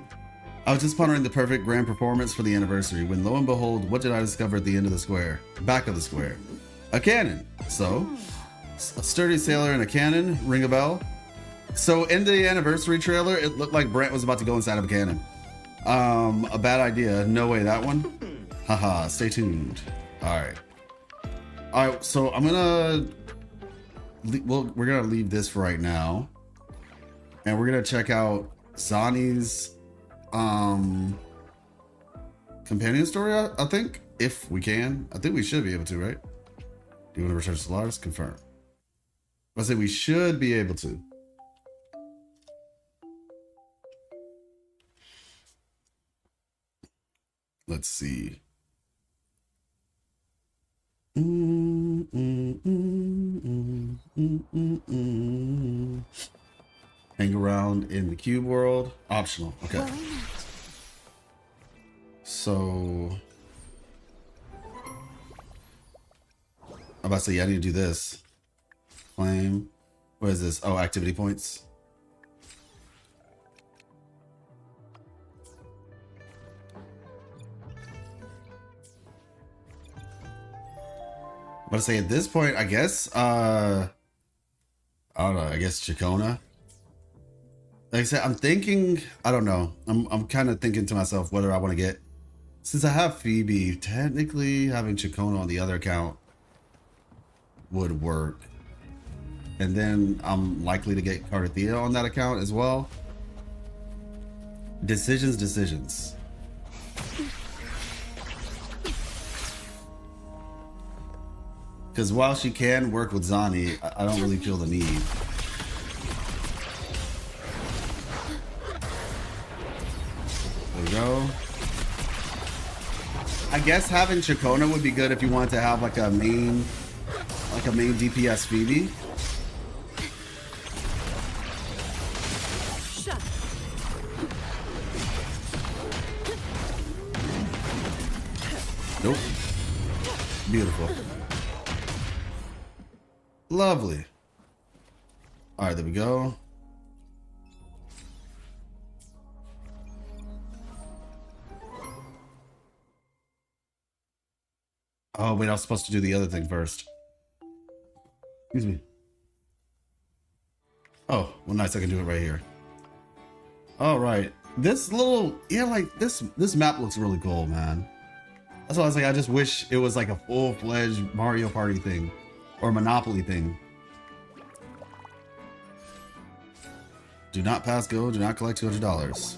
I was just pondering the perfect grand performance for the anniversary when lo and behold, what did I discover at the end of the square? Back of the square. A cannon. So, a sturdy sailor and a cannon, ring a bell? So in the anniversary trailer, it looked like Brent was about to go inside of a cannon. A bad idea. No way, that one? Haha, stay tuned. Alright, so I'm gonna... we're gonna leave this for right now. And we're gonna check out Zani's companion story, I think. if we can. I think we should be able to, right? Do you want to return to Solaris? Confirm. I say we should be able to. Let's see. Hang around in the cube world. Optional. Okay. Why not? So I'm about to say, yeah, I need to do this. Claim. What is this? Oh, activity points. I'm about to say at this point, I guess, I don't know, I guess Chacona. Like I said, I'm thinking, I don't know. I'm kind of thinking to myself whether I want to get, since I have Phoebe, technically having Chacona on the other account would work. And then I'm likely to get Cardathea on that account as well. Decisions. Because while she can work with Zani, I don't really feel the need. There we go. I guess having Chacona would be good if you wanted to have like a main DPS Phoebe. Shut. Nope. Beautiful. Lovely. All right, there we go. Oh, wait, I was supposed to do the other thing first. Excuse me. Oh, well, nice, I can do it right here. All right. This little, yeah, like this map looks really cool, man. That's why I was like, I just wish it was like a full-fledged Mario Party thing or Monopoly thing. Do not pass go, do not collect $200.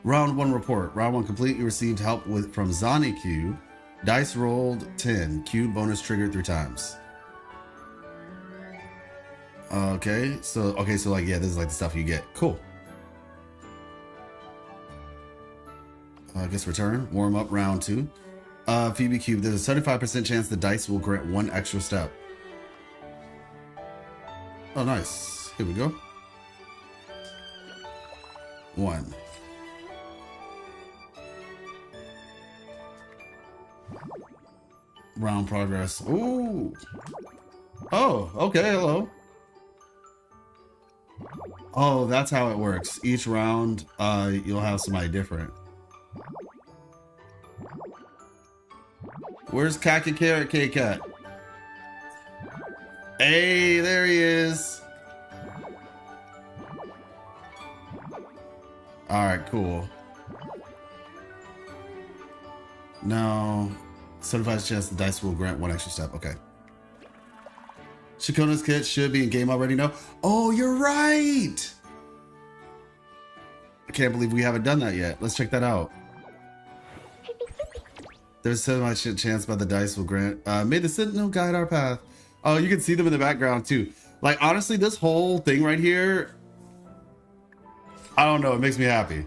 Round 1 report. Round 1 complete. You received help from Zani Cube. Dice rolled 10. Cube bonus triggered 3 times. Okay, so like, yeah, this is like the stuff you get. Cool. I guess return. Warm up round 2. Phoebe Cube. There's a 75% chance the dice will grant 1 extra step. Oh, nice. Here we go. 1. Round progress. Ooh. Oh, okay. Hello. Oh, that's how it works. Each round, you'll have somebody different. Where's Kaka Carrot K-Cat? Hey, there he is. All right, cool. Now, 75% chance the dice will grant 1 extra step. Okay. Shakona's kit should be in game already. No. Oh, you're right. I can't believe we haven't done that yet. Let's check that out. There's so much chance by the dice will grant. May the Sentinel guide our path. Oh, you can see them in the background too. Like, honestly, this whole thing right here, I don't know, it makes me happy.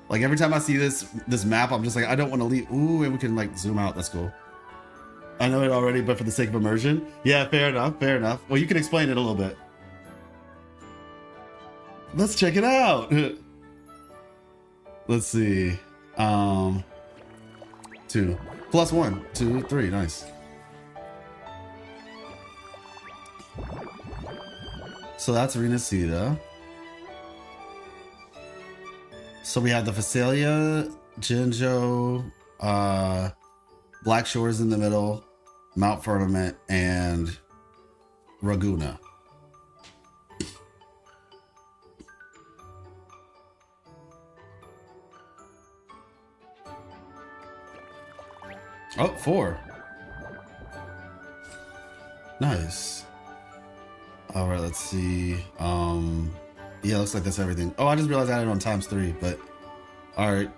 Like, every time I see this map, I'm just like, I don't want to leave. Ooh, and we can like zoom out. That's cool. I know it already, but for the sake of immersion. Yeah, fair enough, fair enough. Well, you can explain it a little bit. Let's check it out. Let's see. 2 plus 1, 2, 3. Nice. So that's Renacida. So we have the Phasalia, Jinjo, Black Shores in the middle, Mount Firmament, and Raguna. Oh, 4. Nice. All right, let's see. Yeah, looks like that's everything. Oh, I just realized I had it on ×3, but all right.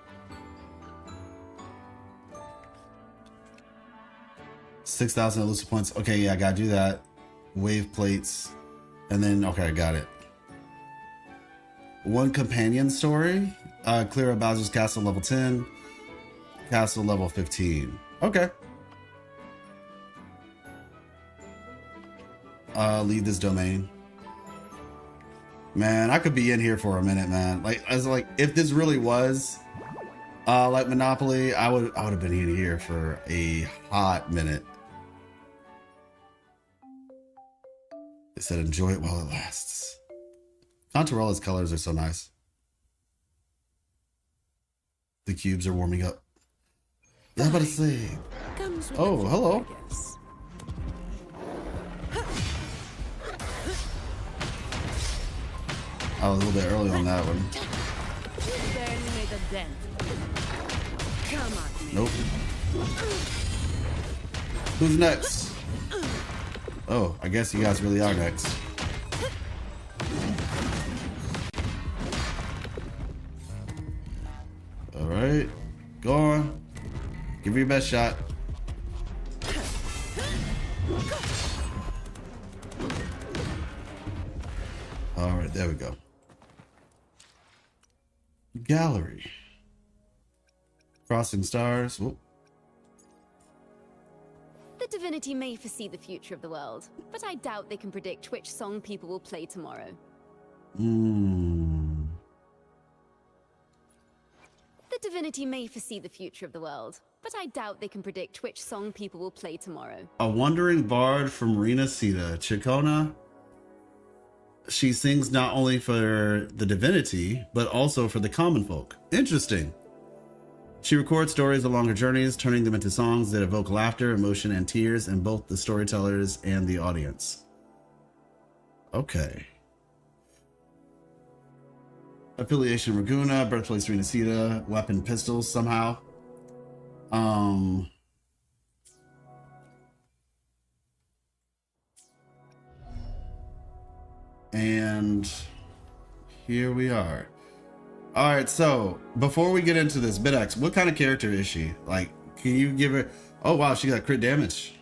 6,000 elusive points. Okay, yeah, I gotta do that. Wave plates. And then, okay, I got it. One companion story. Clear out Bowser's Castle level 10. Castle level 15. Okay. Leave this domain. Man, I could be in here for a minute, man. Like, I was like, if this really was like Monopoly, I would have been in here for a hot minute. It said enjoy it while it lasts. Contorella's colors are so nice. The cubes are warming up. Yeah, I'm about to say. Comes with Oh, the hello. job, I guess. I was a little bit early on that one. You barely made a dent. Come at me. Nope. Who's next? Oh, I guess you guys really are next. Alright. Go on. Give me your best shot. Alright, there we go. Gallery. Crossing stars. Whoop. The divinity may foresee the future of the world, but I doubt they can predict which song people will play tomorrow. Hmm. The divinity may foresee the future of the world, but I doubt they can predict which song people will play tomorrow. A wandering bard from Rena Sita, Chicona. She sings not only for the divinity, but also for the common folk. Interesting. She records stories along her journeys, turning them into songs that evoke laughter, emotion, and tears in both the storytellers and the audience. Okay. Affiliation Raguna, birthplace Rena Sita, weapon pistols somehow. And here we are. All right, so before we get into this, BitX, what kind of character is she? Like, can you give her? Oh wow, she got crit damage.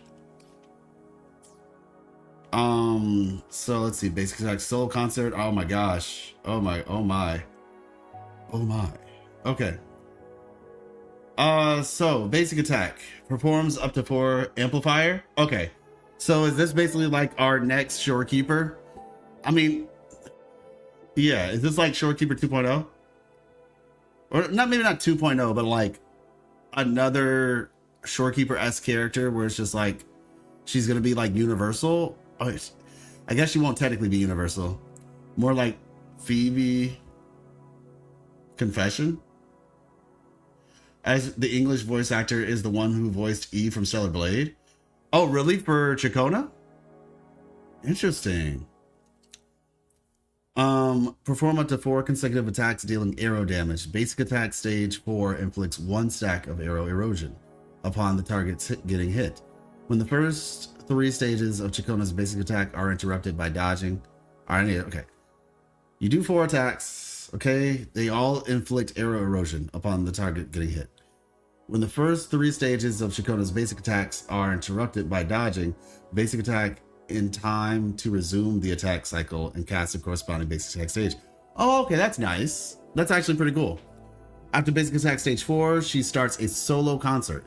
So let's see, basic attack, solo concert. Oh my gosh. Oh my. Okay. So basic attack performs up to 4 amplifier. Okay. So is this basically like our next Shorekeeper? I mean, yeah, is this like Shorekeeper 2.0? Or not, maybe not 2.0, but like another Shorekeeper-esque character where it's just like she's gonna be like universal. Oh, I guess she won't technically be universal. More like Phoebe Confession. As the English voice actor is the one who voiced Eve from Stellar Blade. Oh, really? For Chicona? Interesting. Perform up to 4 consecutive attacks dealing arrow damage. Basic attack stage 4 inflicts 1 stack of arrow erosion upon the target getting hit. When the first 3 stages of Chicona's basic attack are interrupted by dodging. Okay. You do 4 attacks, okay? They all inflict arrow erosion upon the target getting hit. When the first 3 stages of Chicona's basic attacks are interrupted by dodging, basic attack in time to resume the attack cycle and cast a corresponding basic attack stage. Oh, okay, that's nice. That's actually pretty cool. After basic attack stage 4, she starts a solo concert.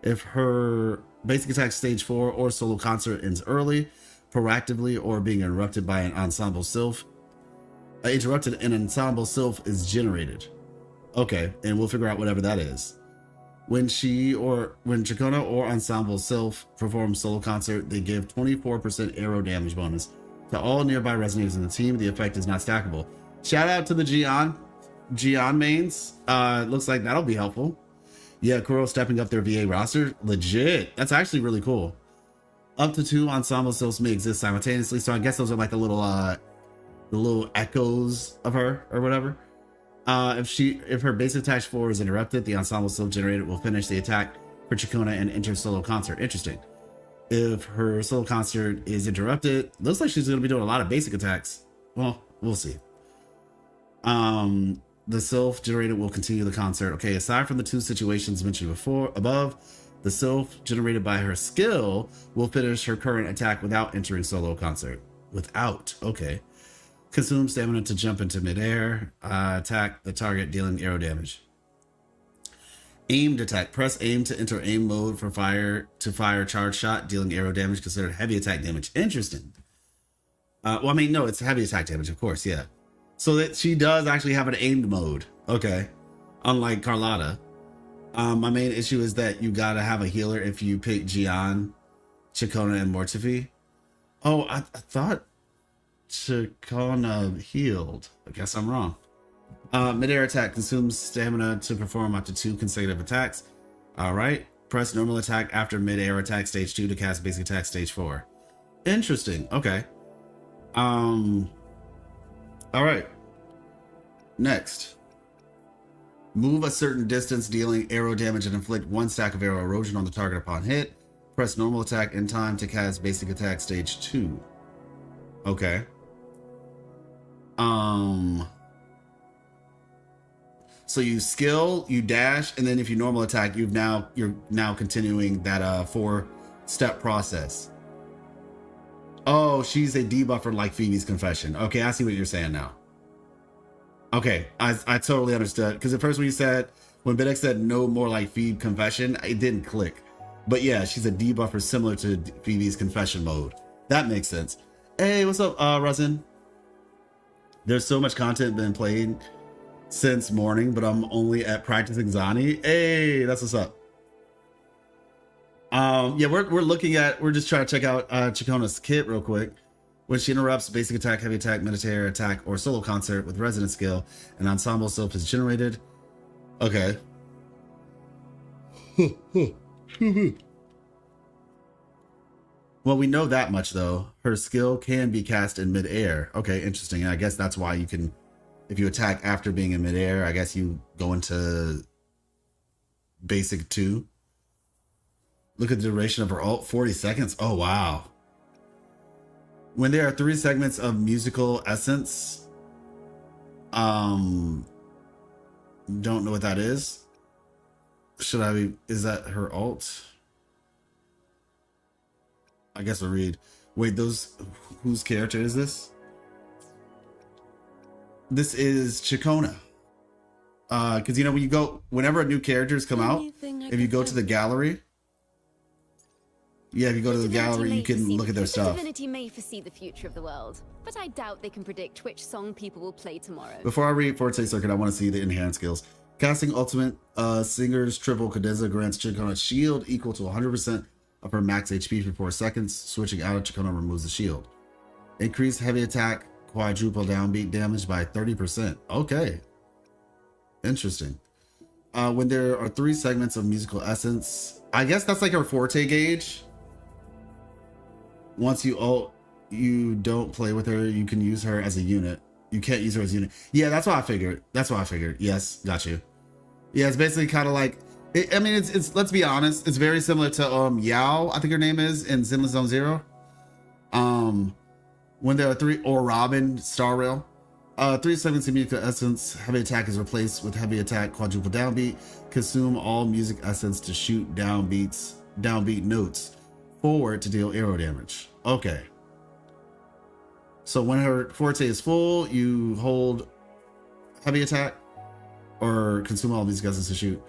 If her basic attack stage 4 or solo concert ends early, proactively, or being interrupted by an ensemble sylph, an ensemble sylph is generated. Okay, and we'll figure out whatever that is. When Chicona or Ensemble Sylph performs solo concert, they give 24% arrow damage bonus to all nearby resonators in the team. The effect is not stackable. Shout out to the Gian mains. Looks like that'll be helpful. Yeah, Kuro stepping up their VA roster. Legit. That's actually really cool. Up to 2 Ensemble Sylphs may exist simultaneously, so I guess those are like the little echoes of her or whatever. If her basic attack 4 is interrupted, the ensemble sylph generated will finish the attack for Chicona and enter solo concert. Interesting. If her solo concert is interrupted, looks like she's going to be doing a lot of basic attacks. Well, we'll see. The sylph generated will continue the concert. Okay, aside from the 2 situations mentioned above, The sylph generated by her skill will finish her current attack without entering solo concert. Without, okay. Consume stamina to jump into midair. Attack the target, dealing arrow damage. Aimed attack. Press aim to enter aim mode for fire charge shot, dealing arrow damage. Considered heavy attack damage. Interesting. Well, I mean, no, it's heavy attack damage, of course, yeah. So that she does actually have an aimed mode. Okay. Unlike Carlotta. My main issue is that you gotta have a healer if you pick Gian, Chicona, and Mortifi. Oh, I thought Chicona healed. I guess I'm wrong. Mid-air attack consumes stamina to perform up to 2 consecutive attacks. Alright. Press normal attack after mid-air attack stage 2 to cast basic attack stage 4. Interesting. Okay. Alright. Next. Move a certain distance, dealing arrow damage and inflict 1 stack of arrow erosion on the target upon hit. Press normal attack in time to cast basic attack stage 2. Okay. So you skill, you dash, and then if you normal attack, you're now continuing that 4-step process. Oh, she's a debuffer like Phoebe's Confession. Okay, I see what you're saying now. Okay, I totally understood. Because at first when Bidek said no more like Phoebe Confession, it didn't click. But yeah, she's a debuffer similar to Phoebe's Confession mode. That makes sense. Hey, what's up, Resin? There's so much content been played since morning, but I'm only at practicing Zani. Hey, that's what's up. Yeah, we're just trying to check out Chicona's kit real quick. When she interrupts basic attack, heavy attack, mid-air attack, or solo concert with resonant skill, an ensemble sylph is generated. Okay. Well, we know that much though. Her skill can be cast in mid-air. Okay, interesting. And I guess that's why you can, if you attack after being in mid-air, I guess you go into basic 2. Look at the duration of her ult, 40 seconds. Oh, wow. When there are 3 segments of musical essence, don't know what that is. Is that her ult? I guess I'll read. Wait, whose character is this? This is Chicona. Because whenever a new characters come out, if you go to the gallery, if you go to the gallery, you can look at their stuff. Divinity may foresee the future of the world, but I doubt they can predict which song people will play tomorrow. Before I read Forte Circuit, I want to see the inherent skills. Casting Ultimate Singer's Triple Cadenza grants Chicona shield equal to 100% of her max HP for 4 seconds. Switching out of Chicona removes the shield. Increase heavy attack quadruple downbeat damage by 30%. Okay. Interesting. When there are 3 segments of musical essence, I guess that's like her forte gauge. Once you ult, you don't play with her. You can use her as a unit. You can't use her as a unit. Yeah, that's what I figured. Yes, got you. Yeah, it's basically kind of like, it's let's be honest, it's very similar to Yao, I think her name is, in Zenless Zone Zero. When there are 3, or Robin, Star Rail, 3 segments of musical essence, heavy attack is replaced with heavy attack quadruple downbeat. Consume all music essence to shoot downbeat notes forward to deal arrow damage. Okay. So when her forte is full, you hold heavy attack or consume all music essence to shoot.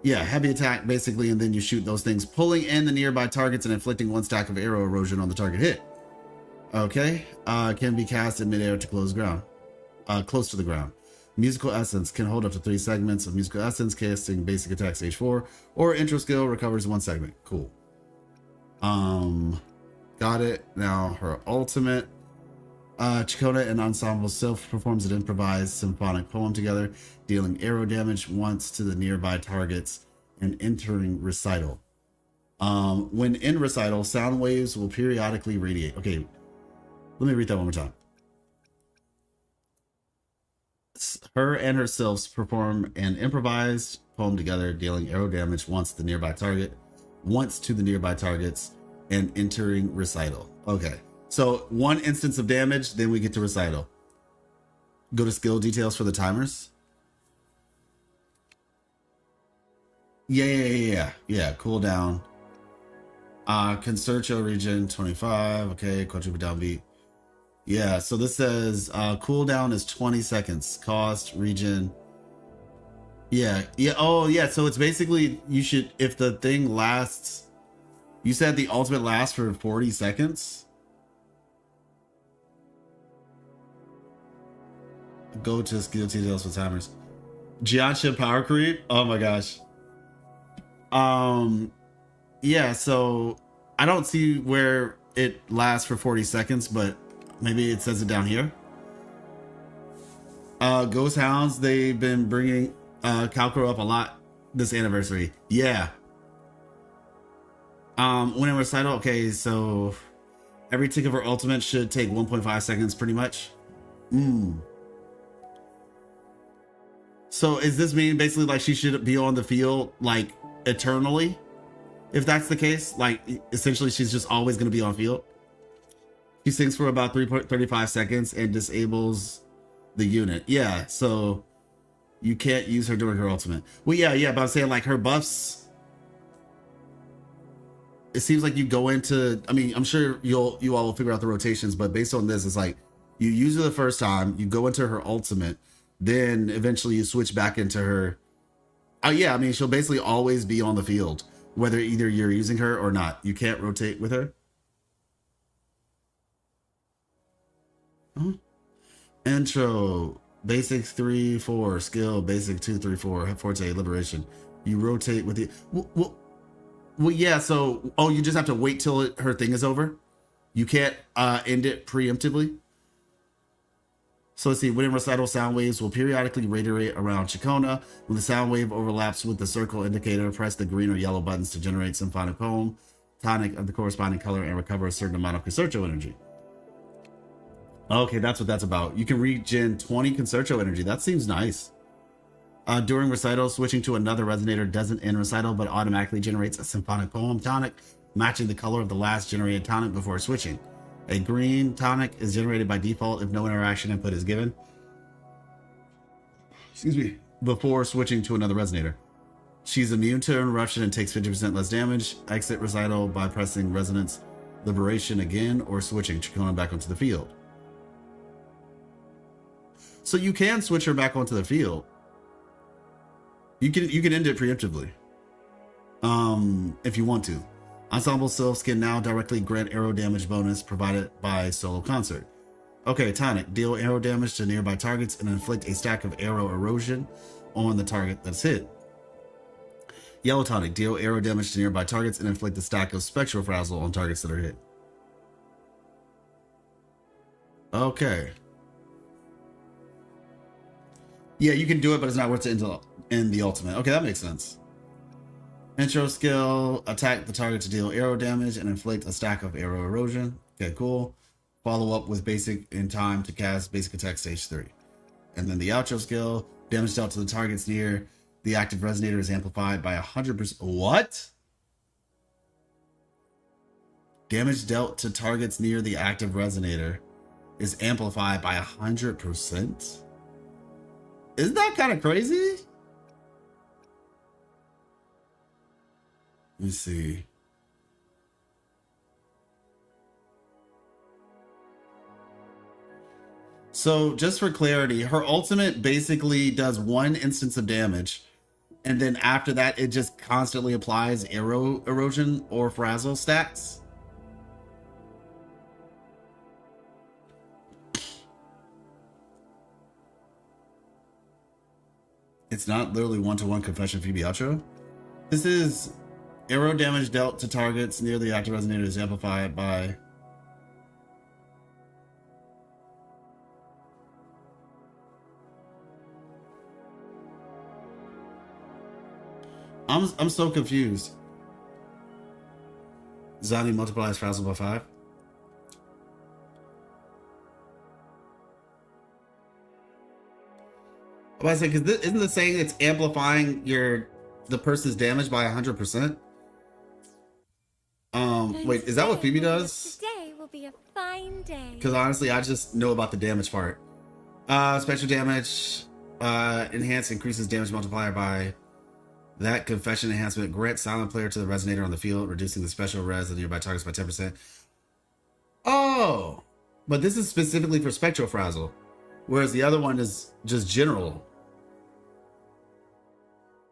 Yeah, heavy attack basically, and then you shoot those things, pulling in the nearby targets and inflicting 1 stack of arrow erosion on the target hit. Okay. Can be cast in midair to close to the ground. Musical essence can hold up to 3 segments of musical essence, casting basic attack stage 4, or intro skill recovers 1 segment. Cool. Got it. Now her ultimate. Chicona and Ensemble Sylph performs an improvised symphonic poem together, dealing arrow damage once to the nearby targets and entering recital. When in recital, sound waves will periodically radiate. Okay, let me read that one more time. Her and her sylphs perform an improvised poem together, dealing arrow damage once to the nearby targets and entering recital. Okay. So 1 instance of damage, then we get to recital. Go to skill details for the timers. Yeah. Cooldown. Concerto region 25. Okay, quadruple downbeat. Yeah, so this says cooldown is 20 seconds. Cost region. Yeah. Oh, yeah. So it's basically you should if the thing lasts. You said the ultimate lasts for 40 seconds. Go to skill details for timers. Jiansha power creep. Oh my gosh. Yeah, so I don't see where it lasts for 40 seconds, but maybe it says it down here. Ghost Hounds, they've been bringing Calcro up a lot this anniversary. Yeah. When in recital, okay, so every tick of her ultimate should take 1.5 seconds pretty much. So is this mean basically like she should be on the field like eternally? If that's the case, like essentially she's just always going to be on field. She sings for about 3.35 seconds and disables the unit. Yeah, so you can't use her during her ultimate. Well, yeah, but I'm saying like her buffs. It seems like you go into. I mean, I'm sure you all will figure out the rotations, but based on this, it's like you use her the first time, you go into her ultimate, then eventually you switch back into her. Oh yeah, I mean she'll basically always be on the field, whether either you're using her or not. You can't rotate with her. Huh? Intro, basic 3-4, skill, basic 2-3-4, forte, liberation. You rotate with the. Well, yeah. So, you just have to wait till her thing is over. You can't end it preemptively. So let's see. When in recital, sound waves will periodically radiate around Chicona. When the sound wave overlaps with the circle indicator, press the green or yellow buttons to generate symphonic poem, tonic of the corresponding color, and recover a certain amount of concerto energy. Okay, that's what that's about. You can regen 20 concerto energy. That seems nice. During recital, switching to another resonator doesn't end recital, but automatically generates a symphonic poem tonic, matching the color of the last generated tonic before switching. A green tonic is generated by default if no interaction input is given. Excuse me. Before switching to another resonator. She's immune to interruption and takes 50% less damage. Exit recital by pressing resonance liberation again or switching Chicona back onto the field. So you can switch her back onto the field. You can end it preemptively. If you want to. Ensemble selves can now directly grant arrow damage bonus provided by solo concert. Okay, tonic. Deal arrow damage to nearby targets and inflict a stack of arrow erosion on the target that's hit. Yellow tonic. Deal arrow damage to nearby targets and inflict a stack of spectral frazzle on targets that are hit. Okay. Yeah, you can do it, but it's not worth it in the ultimate. Okay, that makes sense. Intro skill, attack the target to deal arrow damage and inflict a stack of arrow erosion. Okay, cool. Follow up with basic in time to cast basic attack stage 3. And then the outro skill, damage dealt to the targets near the active resonator is amplified by 100%. What? Damage dealt to targets near the active resonator is amplified by 100%? Isn't that kind of crazy? Let me see. So just for clarity, her ultimate basically does one instance of damage. And then after that, it just constantly applies arrow erosion or frazzle stats. It's not literally one-to-one confession Phoebe outro. This is arrow damage dealt to targets near the active resonator is amplified by I'm so confused. Zani multiplies frazzle by 5. I was saying, because isn't this saying it's amplifying the person's damage by 100%? Wait, is that what Phoebe does? Today will be a fine day. Because honestly, I just know about the damage part. Special damage, enhance increases damage multiplier by That confession enhancement grants silent player to the resonator on the field, reducing the special res of the nearby targets by 10%. Oh, but this is specifically for spectrofrazzle, whereas the other one is just general.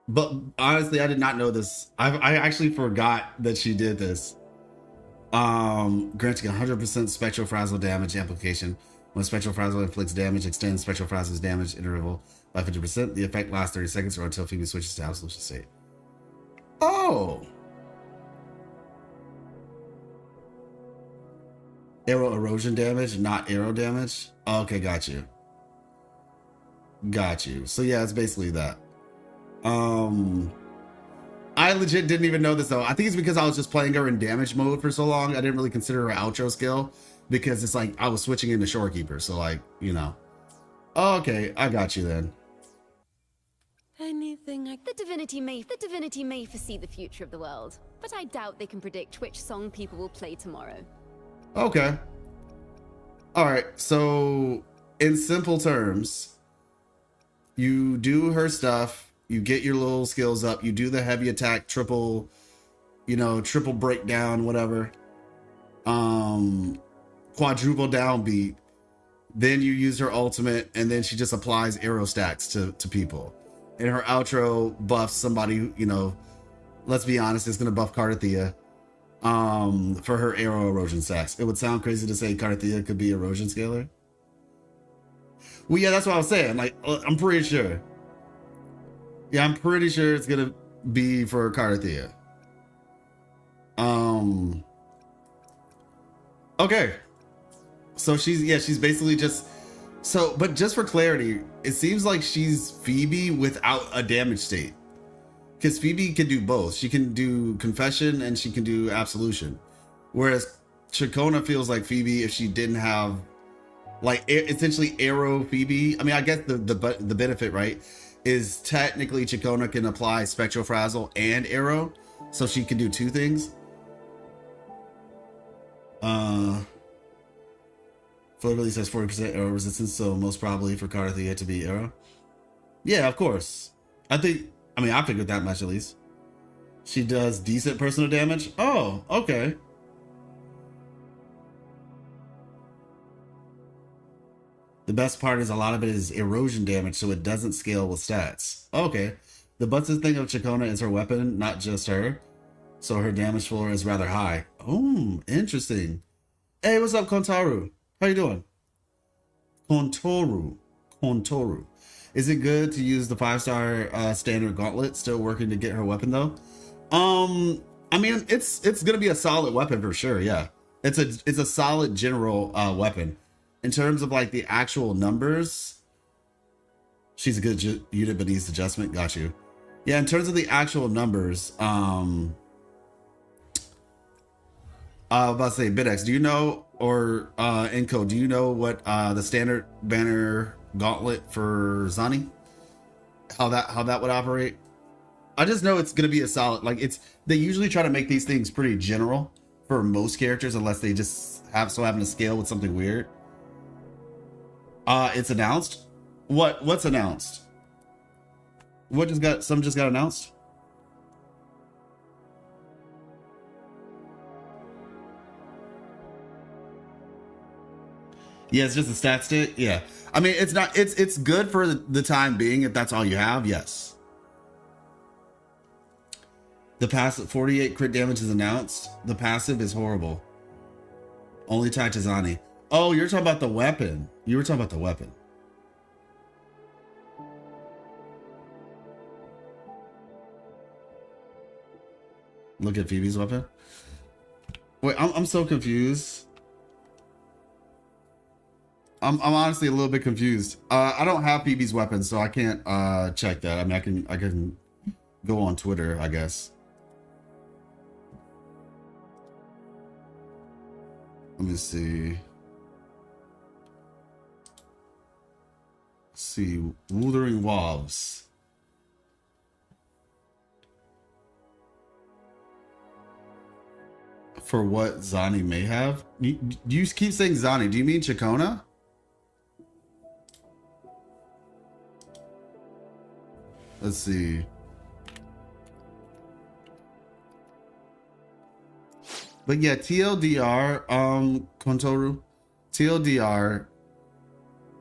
But honestly, I did not know this. I actually forgot that she did this. Granting 100% spectrofrazzle damage amplification. When spectrofrazzle inflicts damage, extends spectrofrazzle's damage interval by 50%. The effect lasts 30 seconds or until Phoebe switches to absolution state. Oh! Arrow erosion damage, not arrow damage? Okay, got you. Got you. So yeah, it's basically that. I legit didn't even know this though. I think it's because I was just playing her in damage mode for so long. I didn't really consider her outro skill because it's like I was switching into Shorekeeper. So like, you know. Okay, I got you then. Anything I... The divinity may foresee the future of the world, but I doubt they can predict which song people will play tomorrow. Okay. All right. So in simple terms, you do her stuff. You get your little skills up. You do the heavy attack, triple breakdown, whatever. Quadruple downbeat. Then you use her ultimate, and then she just applies arrow stacks to people. And her outro buffs somebody, let's be honest, is going to buff Cardathea for her arrow erosion stacks. It would sound crazy to say Cardathea could be erosion scaler. Well, yeah, that's what I was saying. Like, I'm pretty sure. Yeah, I'm pretty sure it's gonna be for Cardathea. Okay. So she's basically just but just for clarity, it seems like she's Phoebe without a damage state. Because Phoebe can do both. She can do confession and she can do absolution. Whereas Chacona feels like Phoebe if she didn't have like essentially arrow Phoebe. I mean, I guess the benefit, right, is technically Chacona can apply spectrofrazzle and arrow, so she can do two things. Flurry says 40% arrow resistance, so most probably for Cardathea to be arrow. Yeah, of course. I figured that much at least. She does decent personal damage. Oh, okay. The best part is a lot of it is erosion damage, so it doesn't scale with stats. Okay. The button thing of Chacona is her weapon, not just her. So her damage floor is rather high. Oh, interesting. Hey, what's up, Kontaru? How you doing? Kontoru. Is it good to use the 5-star standard gauntlet? Still working to get her weapon though. I mean, it's gonna be a solid weapon for sure. Yeah, it's a solid general weapon. In terms of like the actual numbers, she's a good unit but needs adjustment. Got you. Yeah, in terms of the actual numbers, I was about to say, Bidex, do you know, or Enco, do you know what the standard banner gauntlet for Zani? How that would operate? I just know it's gonna be a solid, like they usually try to make these things pretty general for most characters unless they just happen to scale with something weird. It's announced. What's announced? Some just got announced? Yeah, it's just a stat stick. Yeah. I mean, it's good for the time being if that's all you have. Yes. The passive 48 crit damage is announced. The passive is horrible. Only tied to Zani. Oh, you're talking about the weapon. You were talking about the weapon. Look at Phoebe's weapon. Wait, I'm so confused. I'm honestly a little bit confused. I don't have Phoebe's weapon, so I can't check that. I mean, I can go on Twitter, I guess. Let me see. Wuthering Wolves. For what Zani may have? You keep saying Zani. Do you mean Chacona? Let's see. But yeah, TLDR, Kontoru, TLDR,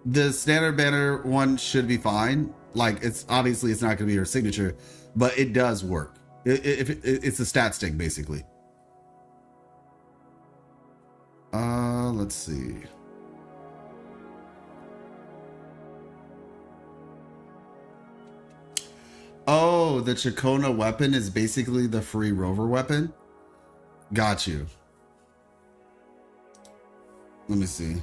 the standard banner one should be fine. Like, it's obviously it's not going to be her signature, but it does work. It's a stat stick basically. Let's see. Oh, the Chakona weapon is basically the free rover weapon. Got you. Let me see.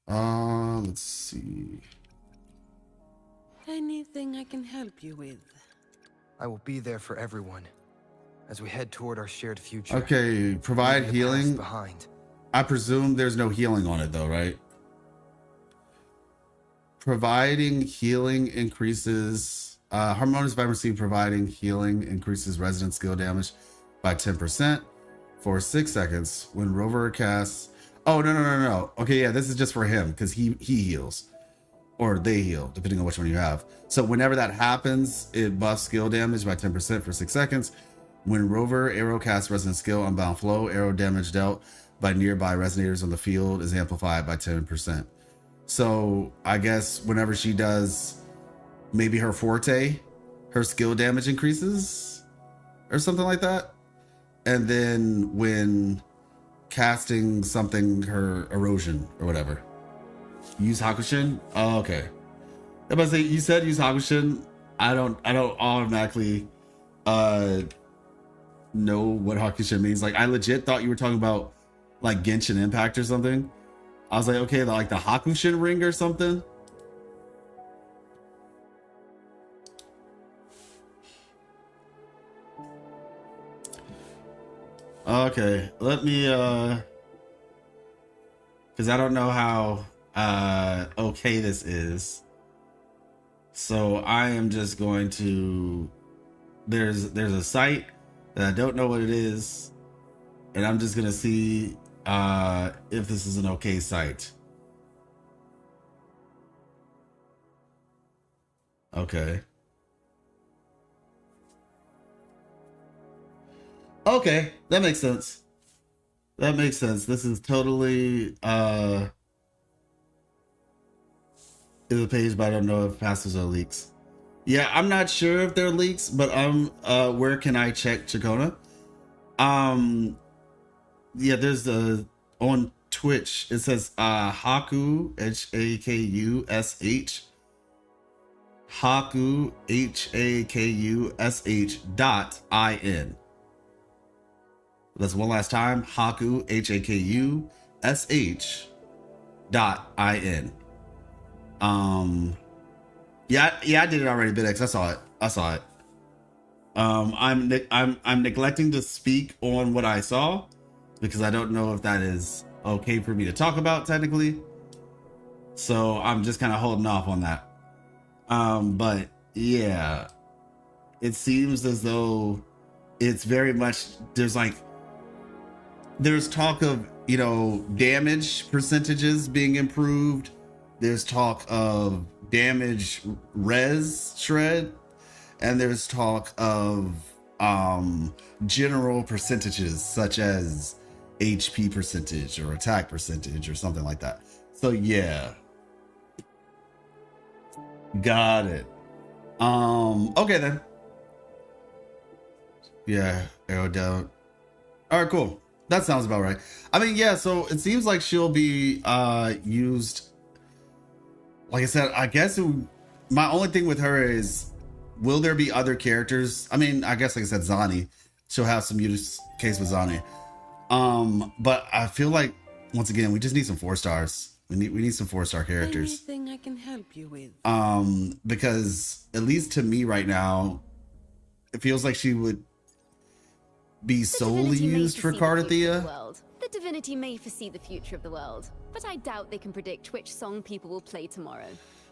Let's see. Anything I can help you with? I will be there for everyone as we head toward our shared future. Okay, provide Leaving the past healing. behind. I presume there's no healing on it though, right? Providing healing increases harmonious vibrancy. Providing healing increases resident skill damage by 10% for 6 seconds when rover casts. Oh, no. Okay, yeah, this is just for him because he heals, or they heal, depending on which one you have. So whenever that happens, it buffs skill damage by 10% for 6 seconds. When rover arrow casts resident skill unbound flow, arrow damage dealt by nearby resonators on the field is amplified by 10%. So I guess whenever she does maybe her forte, her skill damage increases or something like that. And then when casting something, her erosion or whatever. Use Hakushin? Oh, okay. I'm about to say, you said use Hakushin. I don't automatically know what Hakushin means. Like, I legit thought you were talking about like Genshin Impact or something. I was like, okay, like the Hakushin ring or something. Okay, let me because I don't know how okay this is. So I am just going to there's a site that I don't know what it is, and I'm just gonna see if this is an okay site. Okay. Okay, that makes sense. That makes sense. This is totally is a page, but I don't know if passes are leaks. Yeah, I'm not sure if they're leaks, but where can I check Chakona? Yeah, there's on Twitch it says Haku Hakush Haku Hakush.in. That's one last time. Haku Hakush.in. Yeah, I did it already, BitX. I saw it. I'm neglecting to speak on what I saw because I don't know if that is okay for me to talk about technically. So I'm just kind of holding off on that. But yeah, it seems as though it's very much there's talk of, damage percentages being improved. There's talk of damage res shred, and there's talk of general percentages such as HP percentage or attack percentage or something like that. So yeah, got it. Okay then. Yeah, arrow down. All right, cool. That sounds about right. I mean, yeah, so it seems like she'll be used. Like I said, I guess my only thing with her is, will there be other characters? I mean, I guess like I said, Zani, she'll have some use case with Zani. But I feel like once again, we just need some 4 stars. We need some 4-star characters. Anything I can help you with? Because at least to me right now, it feels like she would be solely used for Cardathea. The divinity may foresee the future of the world, but I doubt they can predict which song people will play tomorrow.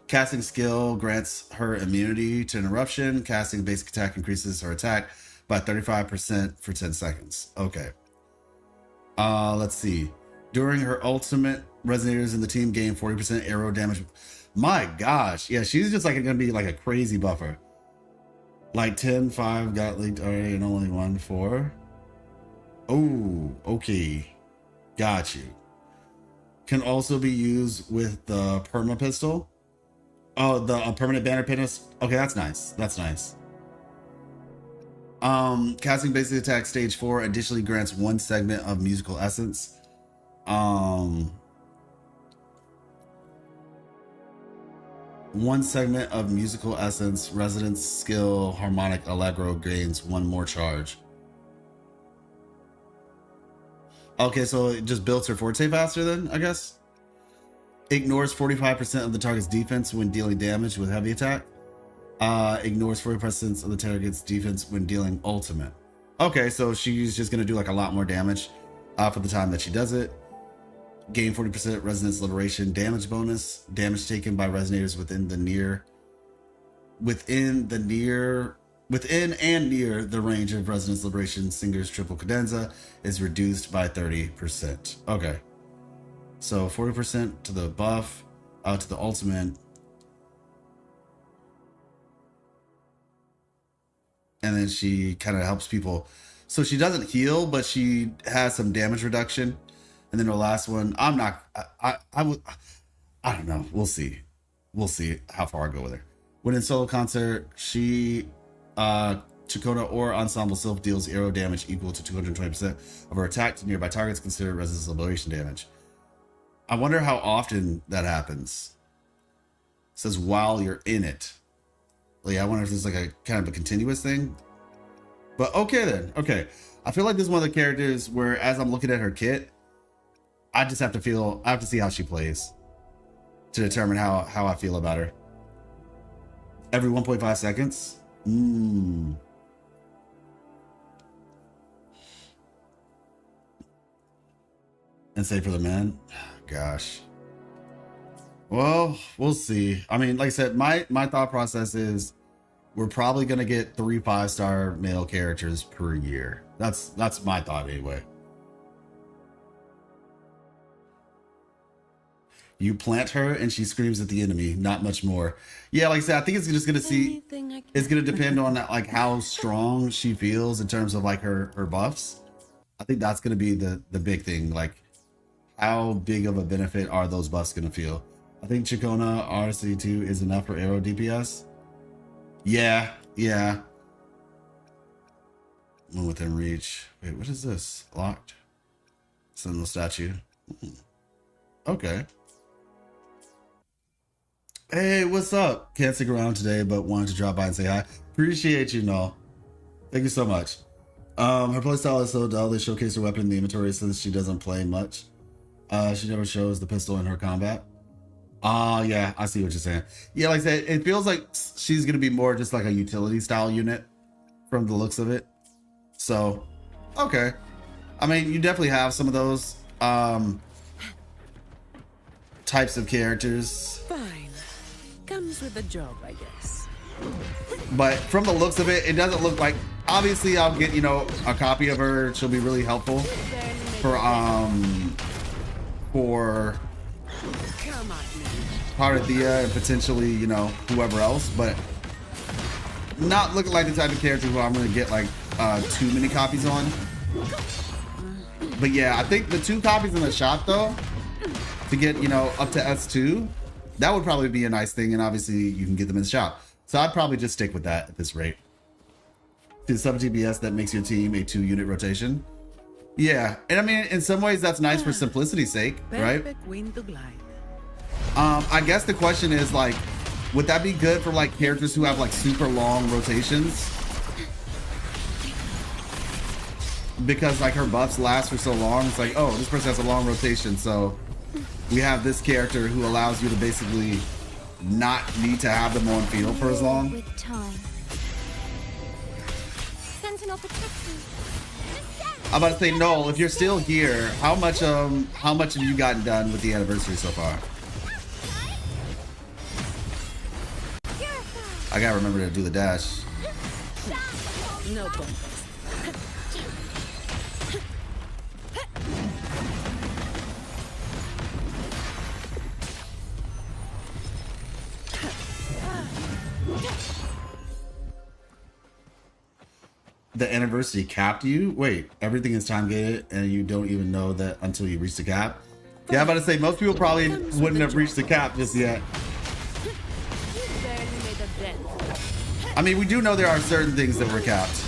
Casting skill grants her immunity to interruption. Casting basic attack increases her attack by 35% for 10 seconds. Okay. Let's see. During her ultimate, resonators in the team gain 40% arrow damage. My gosh. Yeah, she's just like going to be like a crazy buffer. Like 10, 5 got leaked already and only 1 4. Oh, okay. Got you. Can also be used with the perma pistol. Oh, the permanent banner pistol. Okay, that's nice. That's nice. Casting basic attack stage 4 additionally grants 1 segment of musical essence. 1 segment of musical essence, resonance, skill, harmonic, allegro gains 1 more charge. Okay, so it just builds her forte faster then, I guess. Ignores 45% of the target's defense when dealing damage with heavy attack. Ignores 40% of the target's defense when dealing ultimate. Okay, so she's just gonna do like a lot more damage for the time that she does it. Gain 40% resonance liberation damage bonus. Damage taken by resonators within and near the range of resonance liberation singer's triple cadenza is reduced by 30%. Okay. So 40% to the buff, to the ultimate. And then she kind of helps people. So she doesn't heal, but she has some damage reduction. And then the last one, I don't know. We'll see. We'll see how far I go with her. When in solo concert, she, Chakona or ensemble self deals arrow damage equal to 220% of her attack to nearby targets considered resistance liberation damage. I wonder how often that happens. It says while you're in it. Like, I wonder if there's like a kind of a continuous thing. But okay then. Okay. I feel like this is one of the characters where as I'm looking at her kit, I just have to see how she plays to determine how I feel about her. Every 1.5 seconds. And say for the men. Gosh. Well, we'll see. I mean, like I said, my thought process is we're probably gonna get 3 5-star male characters per year. That's my thought anyway. You plant her and she screams at the enemy, not much more. Yeah, like I said, I think it's just gonna it's gonna depend on like how strong she feels in terms of like her buffs. I think that's gonna be the big thing. Like, how big of a benefit are those buffs gonna feel? I think Chakona RC2 is enough for arrow DPS. Yeah. One within reach. Wait, what is this? Locked. Sentinel statue. Okay. Hey, what's up? Can't stick around today, but wanted to drop by and say hi. Appreciate you, Noel. Thank you so much. Her playstyle is so dull. They showcase her weapon in the inventory since she doesn't play much. She never shows the pistol in her combat. Yeah, I see what you're saying. Yeah, like I said, it feels like she's gonna be more just like a utility style unit from the looks of it. So, okay. I mean, you definitely have some of those types of characters. Fine. Comes with the job, I guess. But from the looks of it, it doesn't look like, obviously I'll get, a copy of her. She'll be really helpful for Parathea and potentially, whoever else, but not looking like the type of character who I'm gonna get like too many copies on. But yeah, I think the 2 copies in the shop though, to get, up to S2, that would probably be a nice thing, and obviously you can get them in the shop. So I'd probably just stick with that at this rate. To sub TBS, that makes your team a 2-unit rotation. Yeah, and I mean, in some ways that's nice for simplicity's sake, right? I guess the question is like, would that be good for like characters who have like super long rotations? Because like her buffs last for so long, it's like, oh, this person has a long rotation, so we have this character who allows you to basically not need to have them on field for as long. With time. Sentinel protection. I'm about to say, Noel, if you're still here, how much have you gotten done with the anniversary so far? I gotta remember to do the dash. No problem. the anniversary capped you? Wait, everything is time gated and you don't even know that until you reach the cap? Yeah, I'm about to say, most people probably wouldn't have reached the cap just yet. You barely made a dent. I mean, we do know there are certain things that were capped.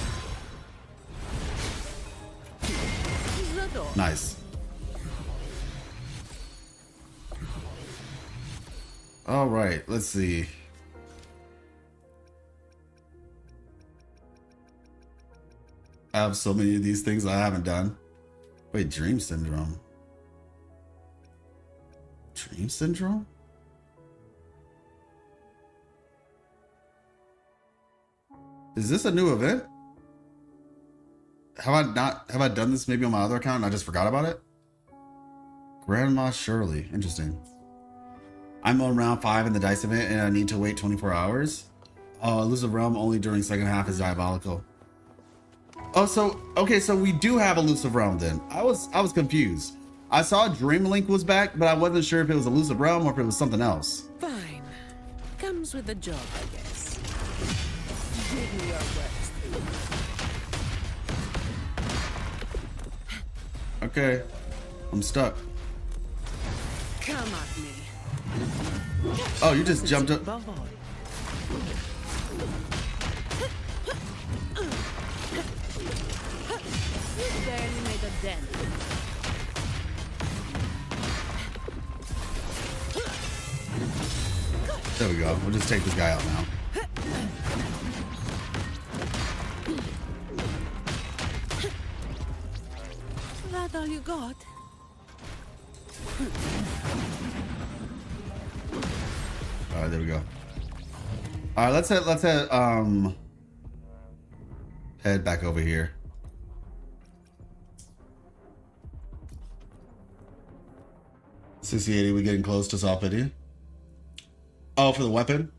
The door. Nice. All right, let's see. I have so many of these things I haven't done. Wait, Dream Syndrome. Dream Syndrome? Is this a new event? Have I done this maybe on my other account and I just forgot about it? Grandma Shirley. Interesting. I'm on round 5 in the dice event and I need to wait 24 hours. Oh, Elusive Realm only during second half is diabolical. Oh, so okay, so we do have Elusive Realm then. I was confused. I saw Dreamlink was back, but I wasn't sure if it was Elusive Realm or if it was something else. Fine. Comes with the job, I guess. Give me your worst. Okay. I'm stuck. Come at me. Oh, you just jumped up. Above all. You barely made a dent. There we go. We'll just take this guy out now. That all you got? All right, there we go. All right, let's head back over here. $60.80, we getting close to soft pity. Oh, for the weapon?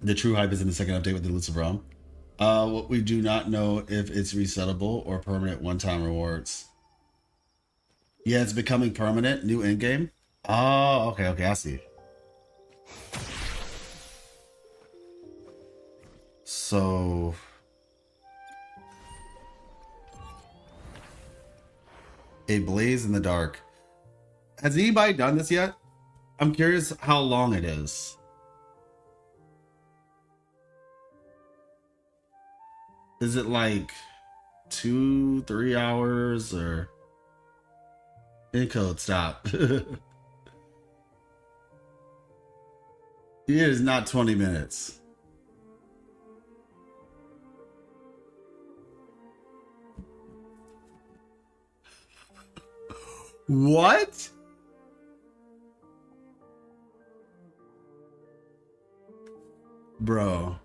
The true hype is in the second update with the Elusive Realm. What we do not know if it's resettable or permanent one-time rewards. Yeah, it's becoming permanent. New endgame. Oh, okay, I see. So... A Blaze in the Dark. Has anybody done this yet? I'm curious how long it is. Is it like 2-3 hours or... Encode, stop. It is not 20 minutes. What? Bro.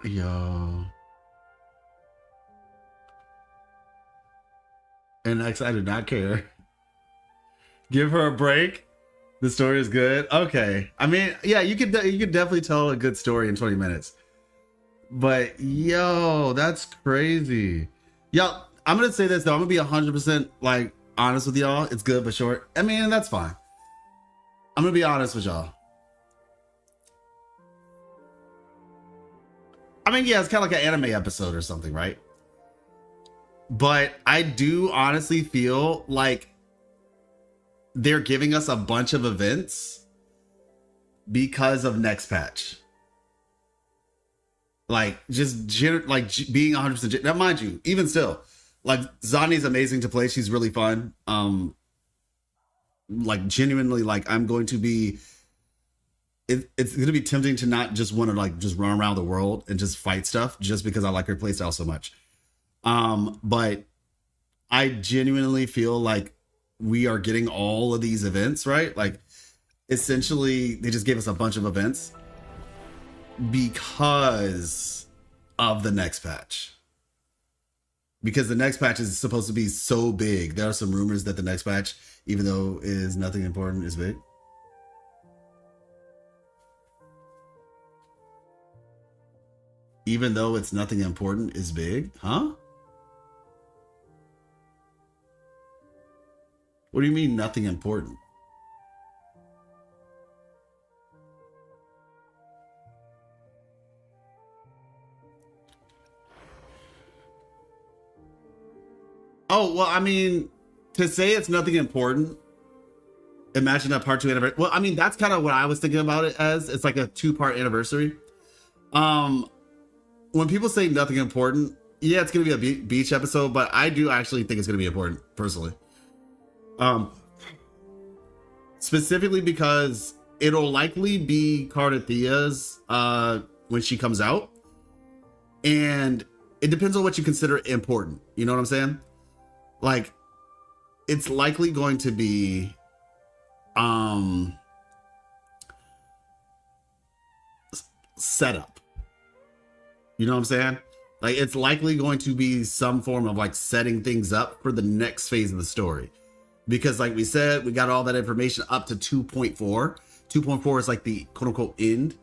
Yo. And X, I do not care. Give her a break. The story is good. Okay. I mean, yeah, you could definitely tell a good story in 20 minutes. But yo, that's crazy. Yo, I'm gonna say this though. I'm gonna be 100% like honest with y'all. It's good but short. I mean, that's fine. I'm gonna be honest with y'all. I mean, yeah, it's kind of like an anime episode or something, right? But I do honestly feel like they're giving us a bunch of events because of next patch. Like, just being 100%. Now, mind you, even still, like, Zani's amazing to play. She's really fun. Like, genuinely, like, I'm going to be... It's going to be tempting to not just want to, like, just run around the world and just fight stuff just because I like her playstyle so much. But I genuinely feel like we are getting all of these events, right? Like, essentially, they just gave us a bunch of events because of the next patch. Because the next patch is supposed to be so big. There are some rumors that the next patch, even though is nothing important, is big. even though it's nothing important, is big? Huh? What do you mean nothing important? Oh, well, I mean, to say it's nothing important, imagine a part 2 anniversary. Well, I mean, that's kind of what I was thinking about it as. It's like a 2-part anniversary. When people say nothing important, yeah, it's going to be a beach episode, but I do actually think it's going to be important, personally. Specifically because it'll likely be Cardathia's when she comes out. And it depends on what you consider important. You know what I'm saying? Like, it's likely going to be setup. You know what I'm saying? Like, it's likely going to be some form of like setting things up for the next phase of the story. Because like we said, we got all that information up to 2.4. 2.4 is like the quote unquote end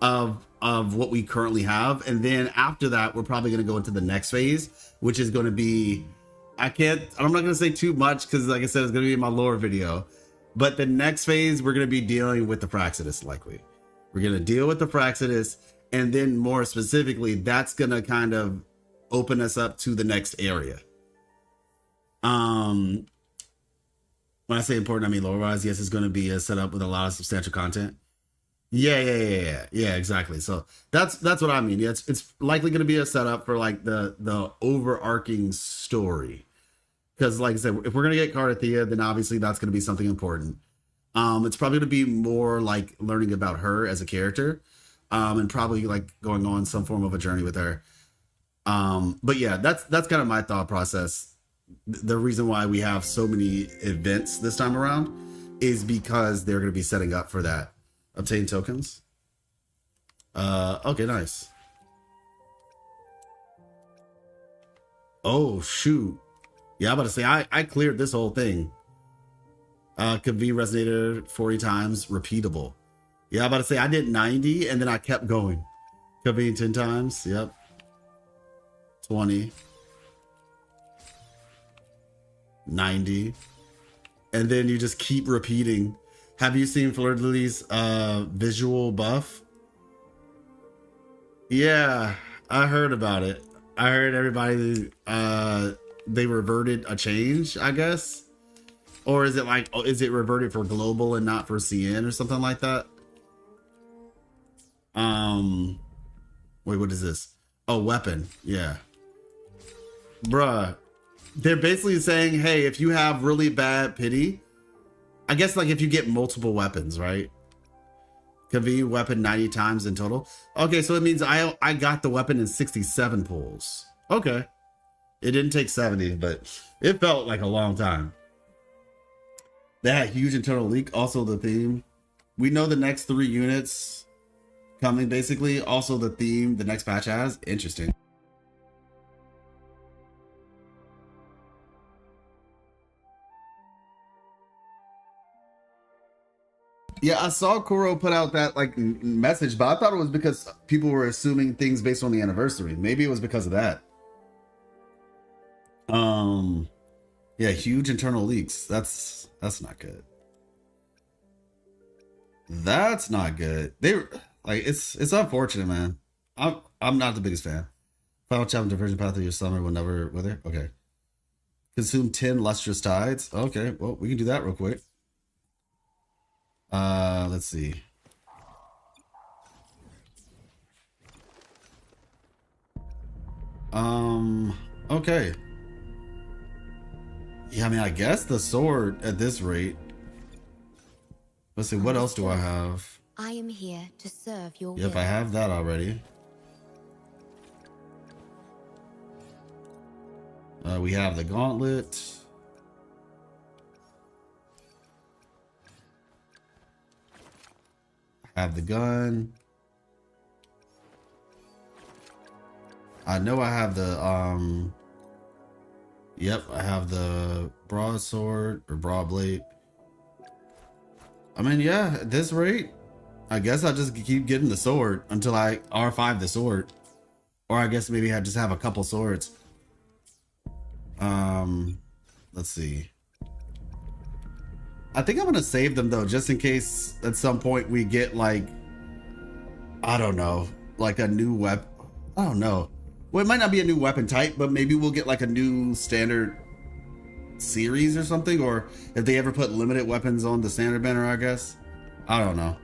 of what we currently have. And then after that, we're probably going to go into the next phase, which is going to be, I'm not going to say too much because like I said, it's going to be in my lore video. But the next phase, we're going to be dealing with the Fraxidus likely. We're going to deal with the Fraxidus. And then more specifically, that's going to kind of open us up to the next area. When I say important, I mean lore-wise, yes, it's going to be a setup with a lot of substantial content. Yeah, exactly. So that's what I mean. Yeah, it's likely going to be a setup for like the overarching story. Because like I said, if we're going to get Cardathia, then obviously that's going to be something important. It's probably going to be more like learning about her as a character. And probably like going on some form of a journey with her. But yeah, that's kind of my thought process. The reason why we have so many events this time around is because they're going to be setting up for that. Obtain tokens. Okay, nice. Oh, shoot. Yeah, I'm about to say, I cleared this whole thing. Could be resonator 40 times, repeatable. Yeah, I'm about to say, I did 90, and then I kept going. Could be 10 times, yep. 20. 90. And then you just keep repeating. Have you seen Fleur de Lis's visual buff? Yeah, I heard about it. I heard everybody, they reverted a change, I guess. Or is it like, is it reverted for global and not for CN or something like that? Wait, what is this? Oh, weapon. Yeah. Bruh. They're basically saying, hey, if you have really bad pity, I guess like if you get multiple weapons, right? Convenient weapon 90 times in total. Okay, so it means I got the weapon in 67 pulls. Okay. It didn't take 70, but it felt like a long time. That huge internal leak, also the theme. We know the next 3 units coming, basically. Also the theme the next patch has. Interesting. Yeah, I saw Kuro put out that like message, but I thought it was because people were assuming things based on the anniversary. Maybe it was because of that. Yeah, huge internal leaks. That's not good. That's not good. They like it's unfortunate, man. I'm not the biggest fan. Final chapter diversion path of your summer will never wither. Okay. Consume 10 lustrous tides. Okay, well, we can do that real quick. Let's see. Okay. Yeah, I mean, I guess the sword at this rate. Let's see, what else do I have? I am here to serve your Yep, will. I have that already. We have the gauntlet. Have the gun. I know I have the yep, I have the broadsword or broadblade. I mean, yeah, at this rate, I guess I'll just keep getting the sword until I R5 the sword. Or I guess maybe I just have a couple swords. Let's see. I think I'm gonna save them though, just in case at some point we get like, I don't know, like a new weapon. I don't know. Well, it might not be a new weapon type, but maybe we'll get like a new standard series or something. Or if they ever put limited weapons on the standard banner, I guess. I don't know.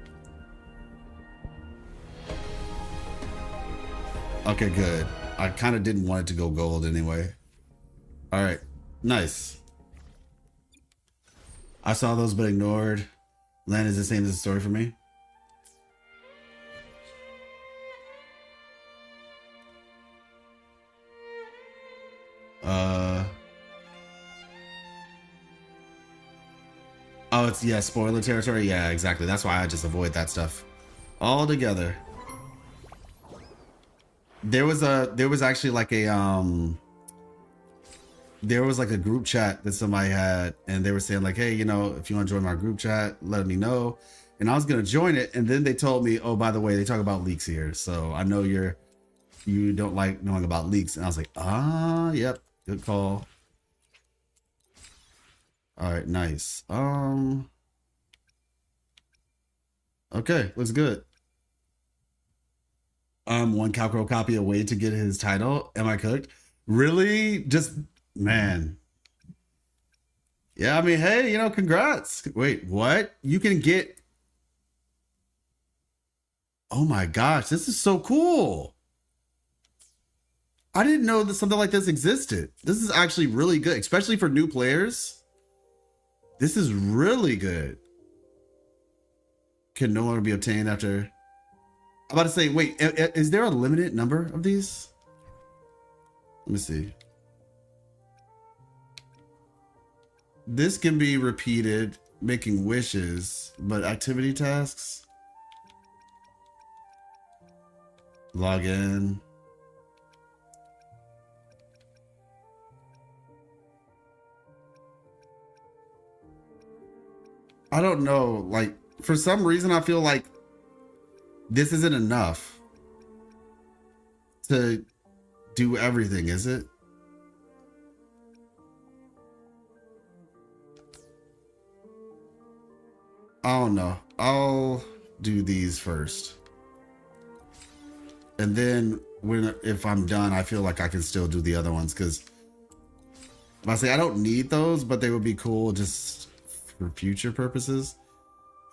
Okay, good. I kind of didn't want it to go gold anyway. All right, nice. I saw those but ignored. Land is the same as the story for me. Oh, it's, yeah, spoiler territory. Yeah, exactly. That's why I just avoid that stuff altogether. There was actually like a there was like a group chat that somebody had, and they were saying like, hey, you know, if you want to join my group chat, let me know. And I was gonna join it, and then they told me, oh, by the way, they talk about leaks here, so I know you don't like knowing about leaks. And I was like, yep, good call. All right, nice. Okay, looks good. One Calcro copy away to get his title. Am I cooked? Really? Just, man. Yeah, I mean, hey, you know, congrats. Wait, what? You can get... Oh my gosh, this is so cool. I didn't know that something like this existed. This is actually really good, especially for new players. This is really good. Can no longer be obtained after... I'm about to say, wait, is there a limited number of these? Let me see. This can be repeated, making wishes, but activity tasks? Log in. I don't know, like, for some reason I feel like this isn't enough to do everything, is it? I don't know. I'll do these first. And then if I'm done, I feel like I can still do the other ones, because I say I don't need those, but they would be cool just for future purposes.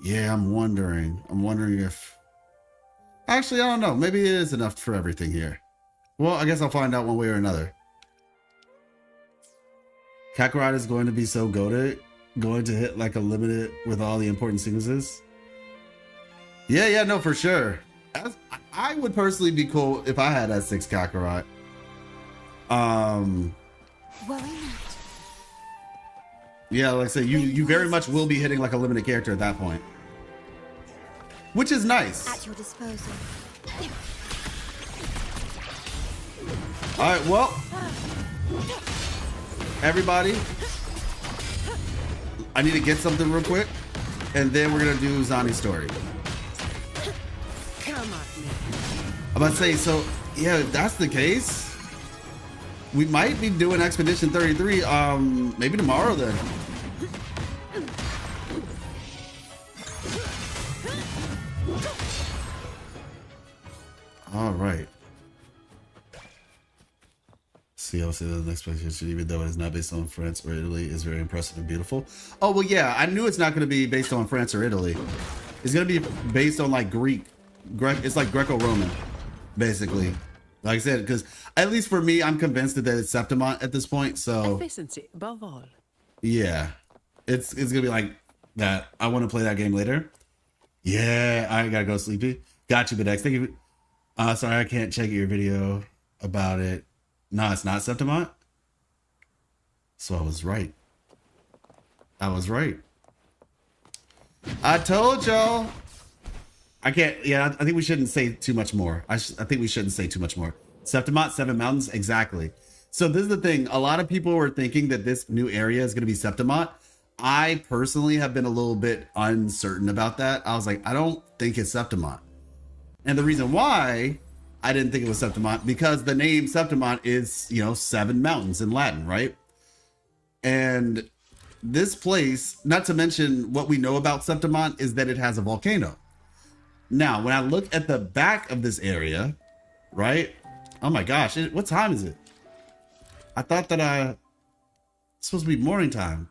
Yeah, I'm wondering if... Actually, I don't know. Maybe it is enough for everything here. Well, I guess I'll find out one way or another. Kakarot is going to be so goated, going to hit like a limited with all the important sequences. Yeah, no, for sure. I would personally be cool if I had S6 Kakarot. Worry not. Yeah, like I say, you very much will be hitting like a limited character at that point, which is nice. At your disposal. All right, well, everybody, I need to get something real quick, and then we're gonna do Zani's story. Come at me. I'm about to say, so yeah, if that's the case, we might be doing Expedition 33, maybe tomorrow then. All right. See, I'll say that the next expedition, even though it is not based on France or Italy, is very impressive and beautiful. Oh, well, yeah, I knew it's not going to be based on France or Italy. It's going to be based on like it's like Greco-Roman, basically. Like I said, because at least for me, I'm convinced that it's Septimont at this point. So Efficiency above all. yeah, it's gonna be like that. I want to play that game later. Yeah, I gotta go sleepy. Got you, Bidex. Thank you. Sorry, I can't check your video about it. No, it's not Septimont. So I was right. I was right. I told y'all. I can't. Yeah, I think we shouldn't say too much more. I think we shouldn't say too much more. Septimont, Seven Mountains, exactly. So this is the thing. A lot of people were thinking that this new area is going to be Septimont. I personally have been a little bit uncertain about that. I was like, I don't think it's Septimont. And the reason why I didn't think it was Septimont because the name Septimont is, you know, 7 mountains in Latin, right? And this place, not to mention what we know about Septimont, is that it has a volcano. Now, when I look at the back of this area, right? Oh my gosh, what time is it? I thought that it's supposed to be morning time.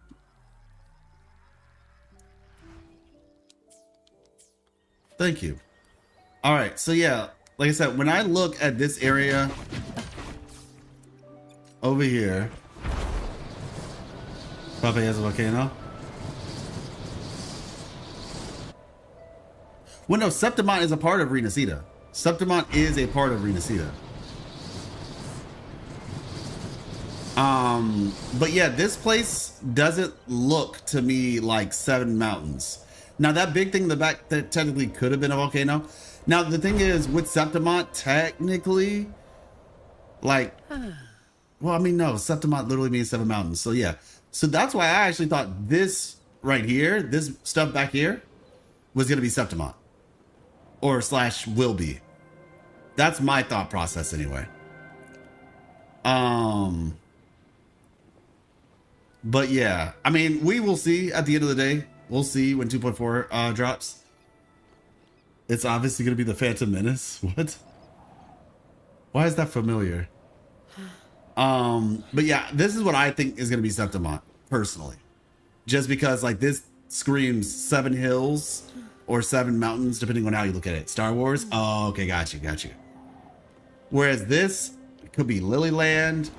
Thank you. All right, so yeah, like I said, when I look at this area over here, Papa has a volcano. Well, no, Septimont is a part of Renacida. Septimont is a part of Renacida. But yeah, this place doesn't look to me like 7 mountains. Now that big thing in the back that technically could have been a volcano. Now the thing is with Septimont, technically, like, well, I mean, no, Septimont literally means 7 mountains. So yeah, so that's why I actually thought this right here, this stuff back here, was gonna be Septimont, or / will be. That's my thought process anyway. But yeah, I mean, we will see at the end of the day. We'll see when 2.4 drops. It's obviously going to be the Phantom Menace. What? Why is that familiar? But yeah, this is what I think is going to be Septimont, personally. Just because, like, this screams 7 hills or 7 mountains, depending on how you look at it. Star Wars? Oh, okay, got you. Whereas this could be Lilyland.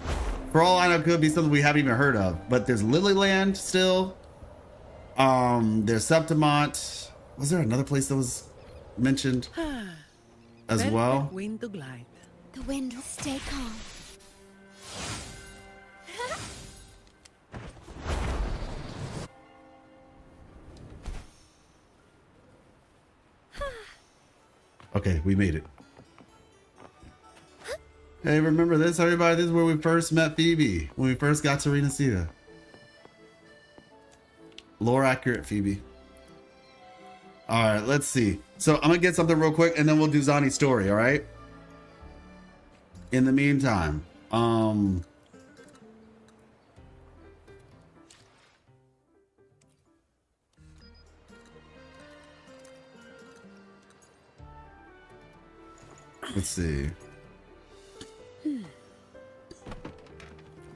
For all I know, it could be something we haven't even heard of. But there's Lilyland still. There's Septimont. Was there another place that was mentioned as well? Wind to glide. The wind will stay calm. Okay, we made it. Hey, remember this, everybody? This is where we first met Phoebe. When we first got to Renacida. Lore accurate Phoebe. Alright, let's see. So I'm gonna get something real quick and then we'll do Zani's story, alright? In the meantime, let's see.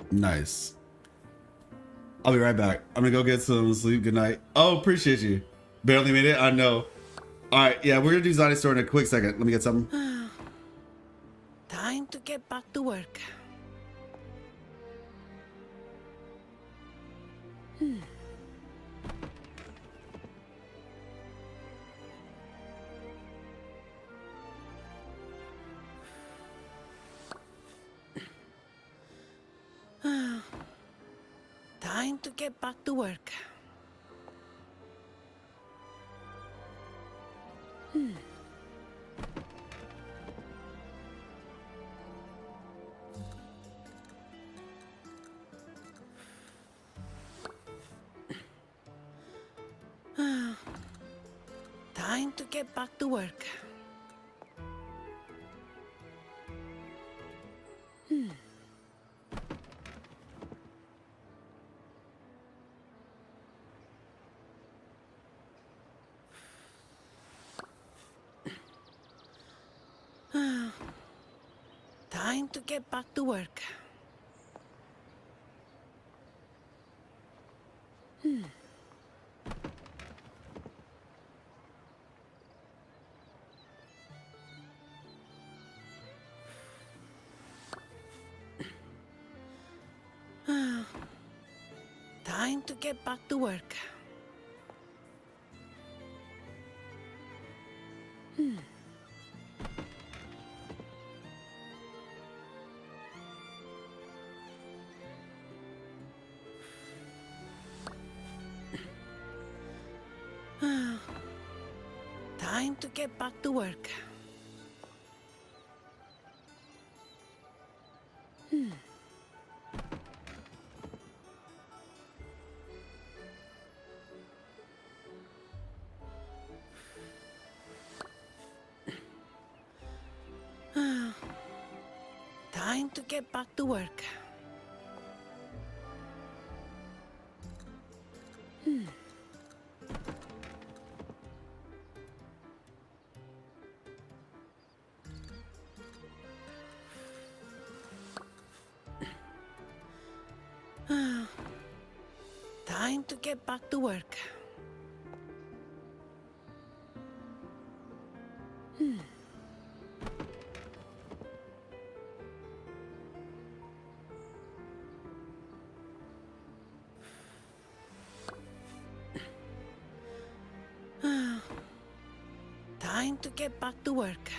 Nice. I'll be right back. I'm gonna go get some sleep. Good night. Oh, appreciate you. Barely made it. I know. All right. Yeah, we're gonna do Zani's story in a quick second. Let me get something. Time to get back to work. Time to get back to work. Time to get back to work. Time to get back to work. Time to get back to work. Time to get back to work. Time to get back to work. Time to get back to work. Time to get back to work.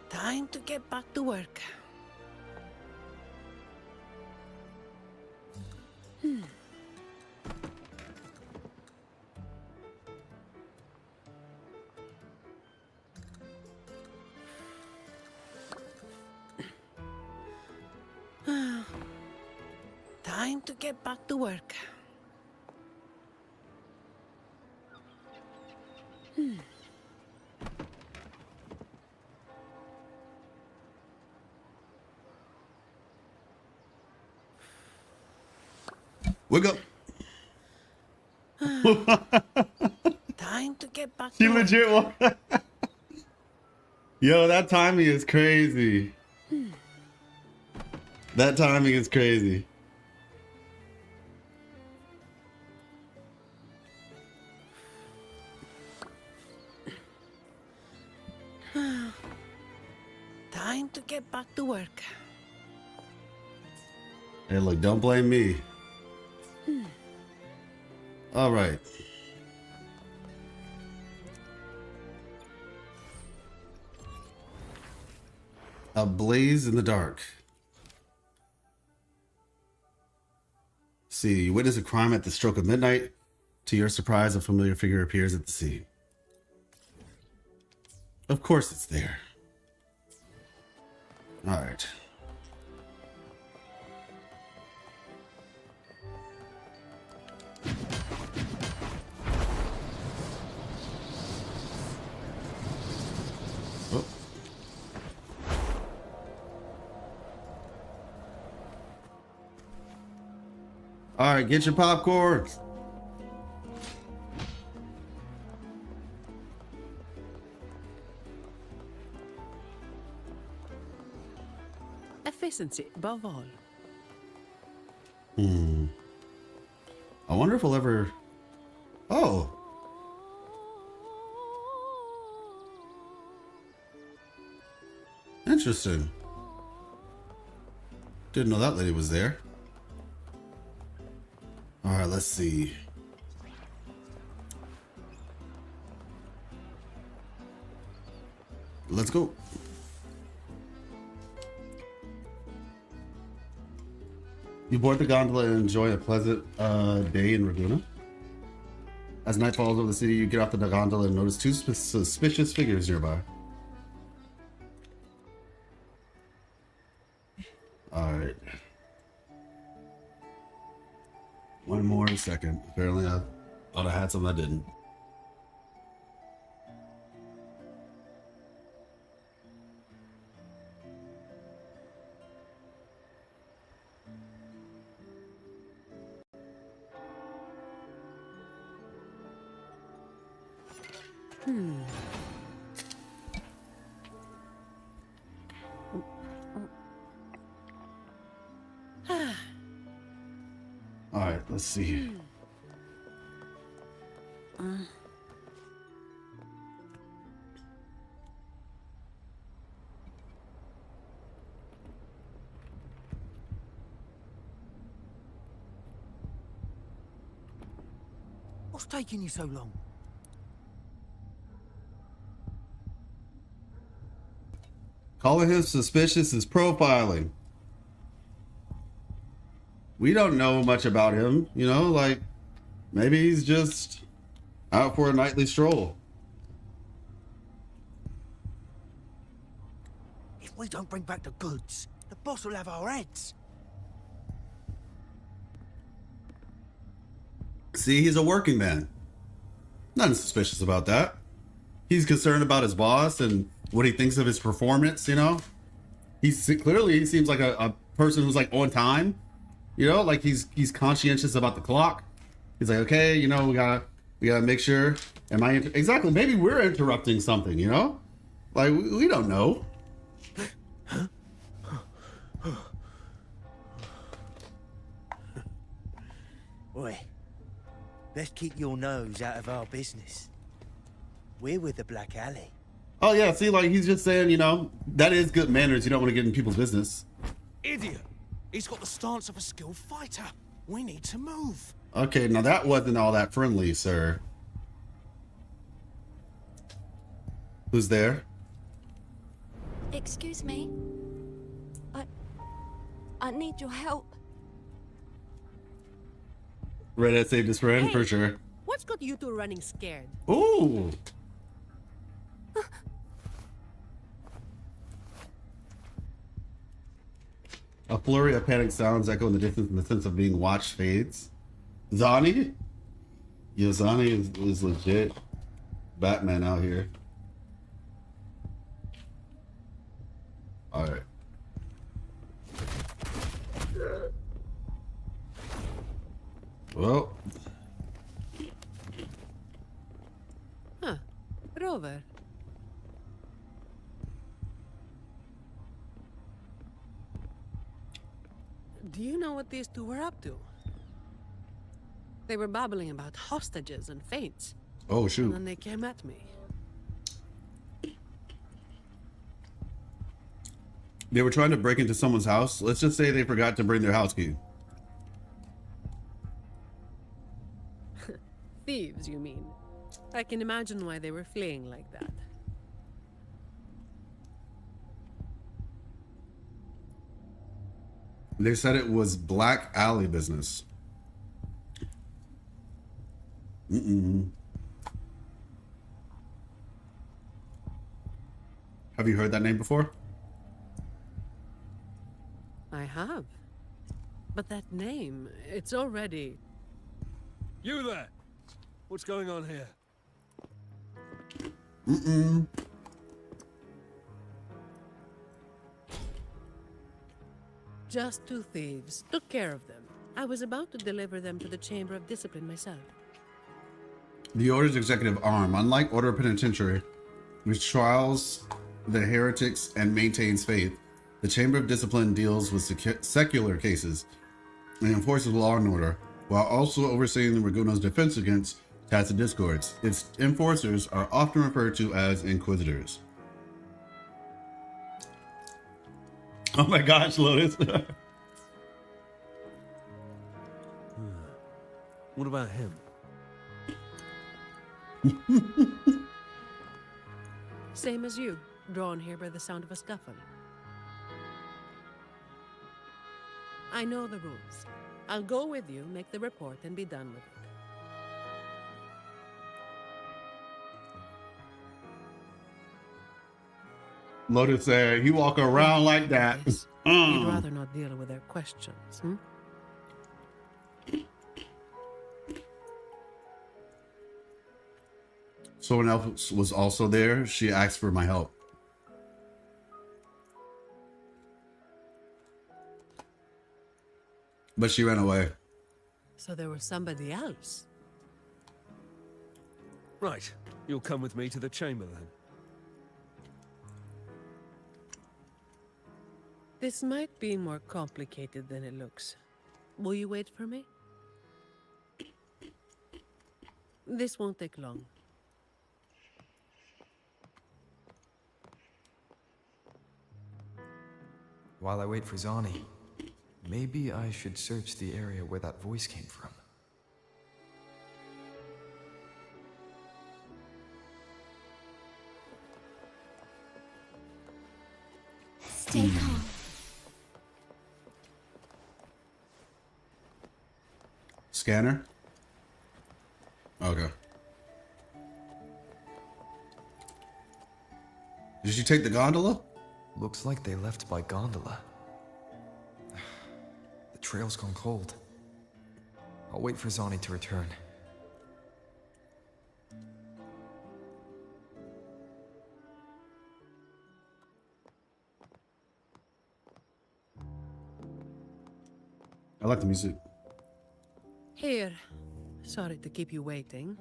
Time to get back to work. Time to get back to work. Wake up. Time to get back You to work. legit walk. Yo, that timing is crazy. That timing is crazy. Time to get back to work. Hey, look, don't blame me. All right. A blaze in the dark. See, you witness a crime at the stroke of midnight. To your surprise, a familiar figure appears at the scene. Of course it's there. All right. Oh. All right, get your popcorn. Efficiency above all. I wonder if we'll ever... Oh. Interesting. Didn't know that lady was there. All right, let's see. Let's go. You board the gondola and enjoy a pleasant day in Ragusa. As night falls over the city, you get off the gondola and notice two suspicious figures nearby. Alright. One more second. Apparently I thought I had something I didn't. Alright, let's see. What's taking you so long? Calling him suspicious is profiling. We don't know much about him, you know, like maybe he's just out for a nightly stroll. we don't bring back the goods, the boss will have our heads. See, he's a working man. Nothing suspicious about that. He's concerned about his boss and what he thinks of his performance, you know? He's clearly, he seems like a person who's like on time, you know, like he's conscientious about the clock. He's like, okay, you know, we gotta make sure. Exactly, maybe we're interrupting something, you know? Like, we don't know. Oi, let's keep your nose out of our business. We're with the Black Alley. Oh yeah, see, like he's just saying, you know, that is good manners. You don't want to get in people's business. Idiot! He's got the stance of a skilled fighter. We need to move. Okay, now that wasn't all that friendly, sir. Who's there? Excuse me. I need your help. Redhead saved his friend, for sure. What's got you two running scared? Ooh. A flurry of panic sounds echo in the distance, and the sense of being watched fades. Zani? Yeah, Zani is legit Batman out here. Alright. Well. Huh. Rover. Do you know what these two were up to? They were babbling about hostages and fates. Oh, And shoot. then they came at me. They were trying to break into someone's house. Let's just say they forgot to bring their house key. Thieves, you mean? I can imagine why they were fleeing like that. They said it was Black Alley business. Have you heard that name before? I have. But that name, it's already... You there! What's going on here? Just two thieves. Took care of them. I was about to deliver them to the Chamber of Discipline myself. The Order's executive arm, unlike Order Penitentiary, which trials the heretics and maintains faith, the Chamber of Discipline deals with secular cases and enforces law and order, while also overseeing the Raguno's defense against tacit discords. Its enforcers are often referred to as inquisitors. Oh my gosh, Lotus. What about him? Same as you, drawn here by the sound of a scuffle. I know the rules. I'll go with you, make the report, and be done with it. Lotus said, you walk around like that. Yes. You'd rather not deal with their questions, hmm? Someone else was also there. She asked for my help. But she ran away. So there was somebody else. Right. You'll come with me to the chamber then. This might be more complicated than it looks. Will you wait for me? This won't take long. While I wait for Zani, maybe I should search the area where that voice came from. Stay calm. Scanner? Okay. Did she take the gondola? Looks like they left by gondola. The trail's gone cold. I'll wait for Zani to return. I like the music. Here. Sorry to keep you waiting.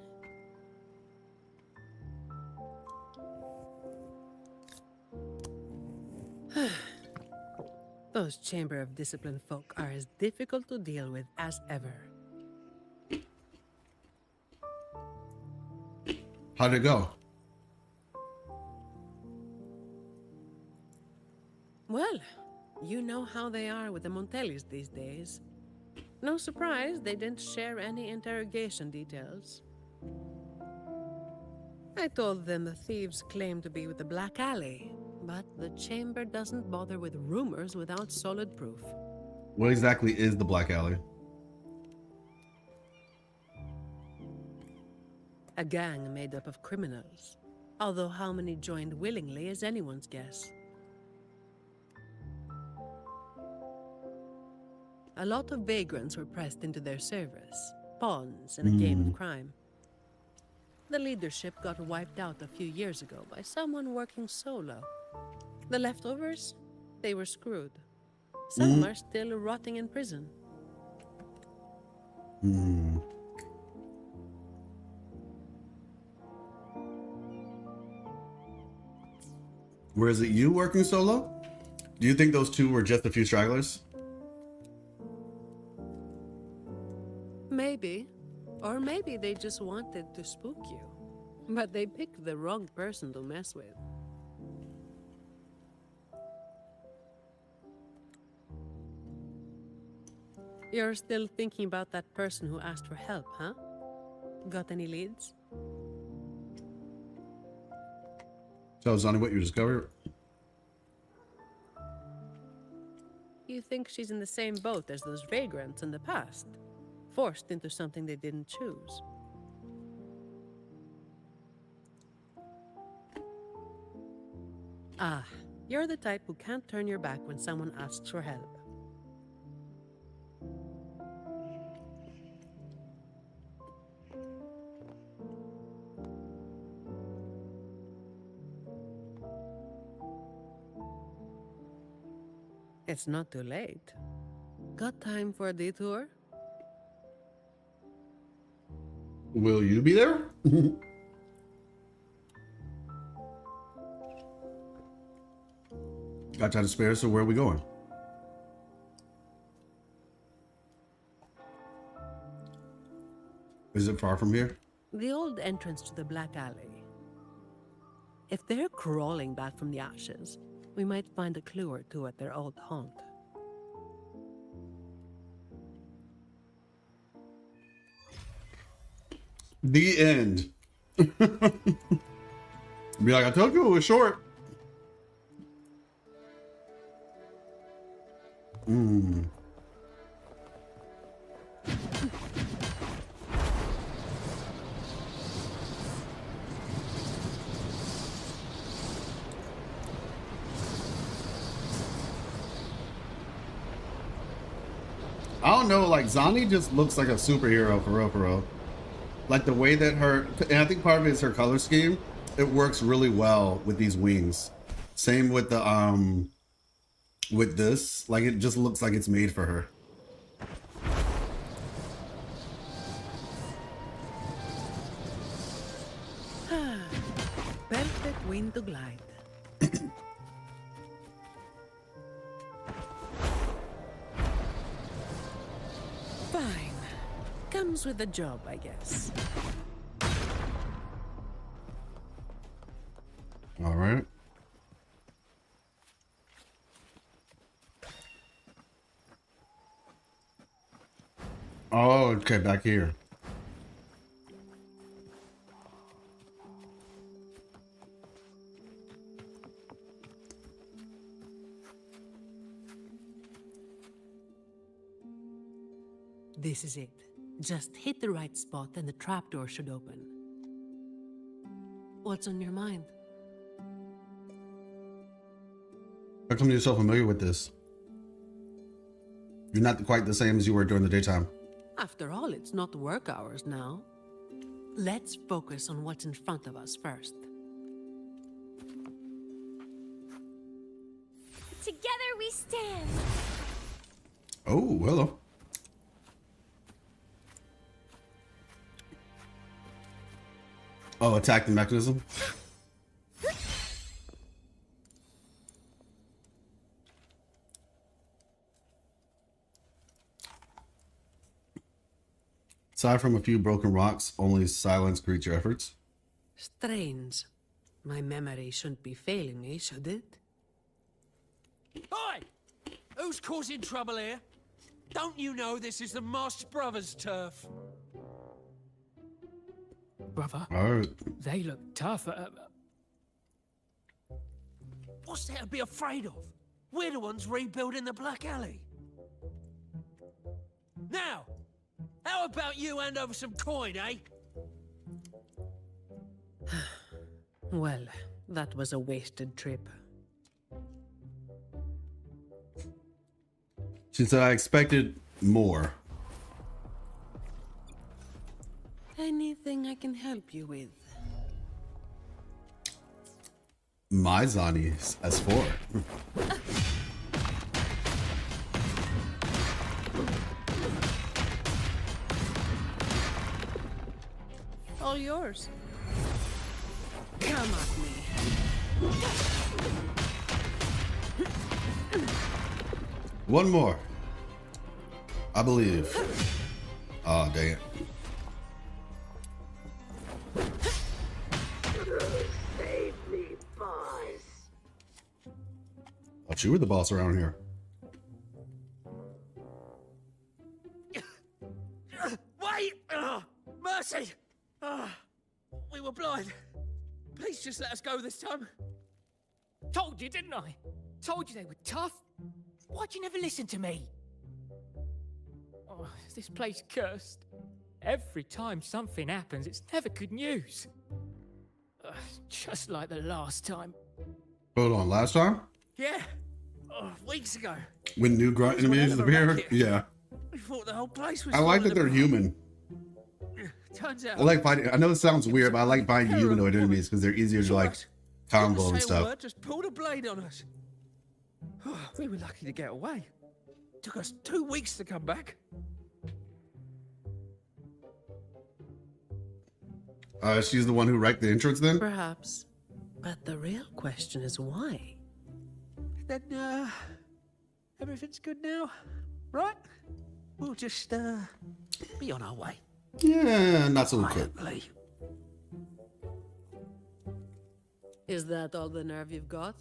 Those Chamber of Discipline folk are as difficult to deal with as ever. How'd it go? Well, you know how they are with the Montellis these days. No surprise they didn't share any interrogation details. I told them the thieves claimed to be with the Black Alley, but the Chamber doesn't bother with rumors without solid proof. What exactly is the Black Alley? A gang made up of criminals, although how many joined willingly is anyone's guess. A lot of vagrants were pressed into their service, pawns in a game of crime. The leadership got wiped out a few years ago by someone working solo. The leftovers, they were screwed. Some are still rotting in prison. Where is it you working solo? Do you think those two were just a few stragglers? Maybe. Or maybe they just wanted to spook you. But they picked the wrong person to mess with. You're still thinking about that person who asked for help, huh? Got any leads? Tell Zani what you discovered. You think she's in the same boat as those vagrants in the past? Forced into something they didn't choose. Ah, you're the type who can't turn your back when someone asks for help. It's not too late. Got time for a detour? Will you be there? Got time to spare, so where are we going? Is it far from here? The old entrance to the Black Alley. If they're crawling back from the ashes, we might find a clue or two at their old haunt. The end. Be like, I told you it was short. I don't know, like Zani just looks like a superhero for real, for real. Like the way that and I think part of it is her color scheme. It works really well with these wings. Same with the with this. Like it just looks like it's made for her. Perfect wind to glide. Fine. Comes with the job, I guess. All right. Oh, okay, back here. This is it. Just hit the right spot and the trapdoor should open. What's on your mind? How come you're so familiar with this? You're not quite the same as you were during the daytime. After all, it's not work hours now. Let's focus on what's in front of us first. Together we stand. Oh, hello. Oh, attack the mechanism. Aside from a few broken rocks, only silence greets your efforts. Strange. My memory shouldn't be failing me, should it? Oi! Who's causing trouble here? Don't you know this is the Moss Brothers' turf? Brother, All right. they look tough. What's there to be afraid of? We're the ones rebuilding the Black Alley. Now, how about you hand over some coin, eh? Well, that was a wasted trip. She said, I expected more. Anything I can help you with? My Zani S4. All yours. Come at me. One more. I believe. Oh, dang it. Save me, boss. Thought you were the boss around here. Wait! Mercy! We were blind. Please just let us go this time. Told you, didn't I? Told you they were tough. Why'd you never listen to me? Oh, is this place cursed? Every time something happens, it's never good news. Just like the last time. Hold on, last time? Yeah. Weeks ago. When new grunt enemies appear? Yeah. We thought the whole place was I like that falling they're apart. human. Turns out. I like fighting. I know it sounds weird, but I like fighting humanoid enemies because they're easier to like combo and Didn't say a stuff. word, just pulled a blade on us. We were lucky to get away. Took us 2 weeks to come back. She's the one who wrecked the entrance then? Perhaps. But the real question is why? Then, everything's good now, right? We'll just, be on our way. Yeah, not so good. Quietly. Is that all the nerve you've got?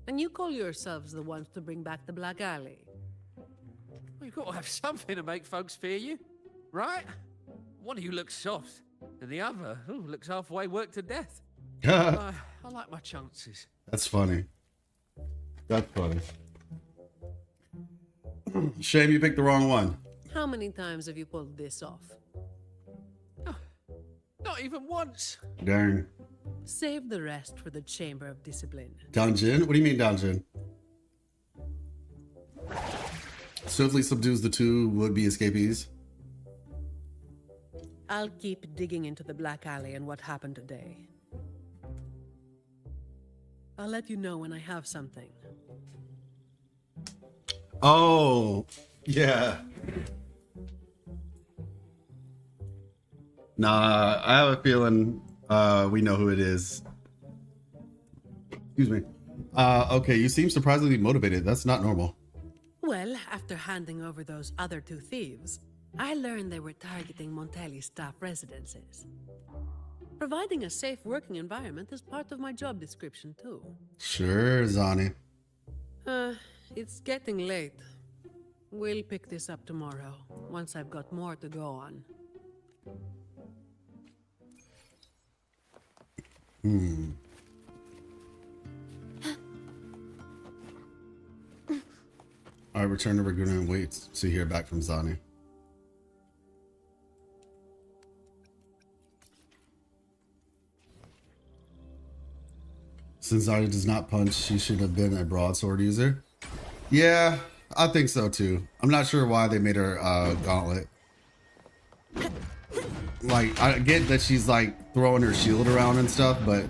And you call yourselves the ones to bring back the Black Alley? Well, you've got to have something to make folks fear you, right? One of you looks soft, and the other looks halfway worked to death. I like my chances. That's funny. That's funny. Shame you picked the wrong one. How many times have you pulled this off? Not even once. Dang. Save the rest for the Chamber of Discipline. Dungeon? What do you mean dungeon? Swiftly subdues the two would-be escapees. I'll keep digging into the Black Alley and what happened today. I'll let you know when I have something. Oh, yeah. Nah, I have a feeling we know who it is. Excuse me. Okay, you seem surprisingly motivated. That's not normal. Well, after handing over those other two thieves, I learned they were targeting Montelli's staff residences. Providing a safe working environment is part of my job description, too. Sure, Zani. It's getting late. We'll pick this up tomorrow, once I've got more to go on. I return to Laguna and wait to hear back from Zani. Since Arya does not punch, she should have been a broadsword user. Yeah, I think so too. I'm not sure why they made her gauntlet. Like, I get that she's like throwing her shield around and stuff, but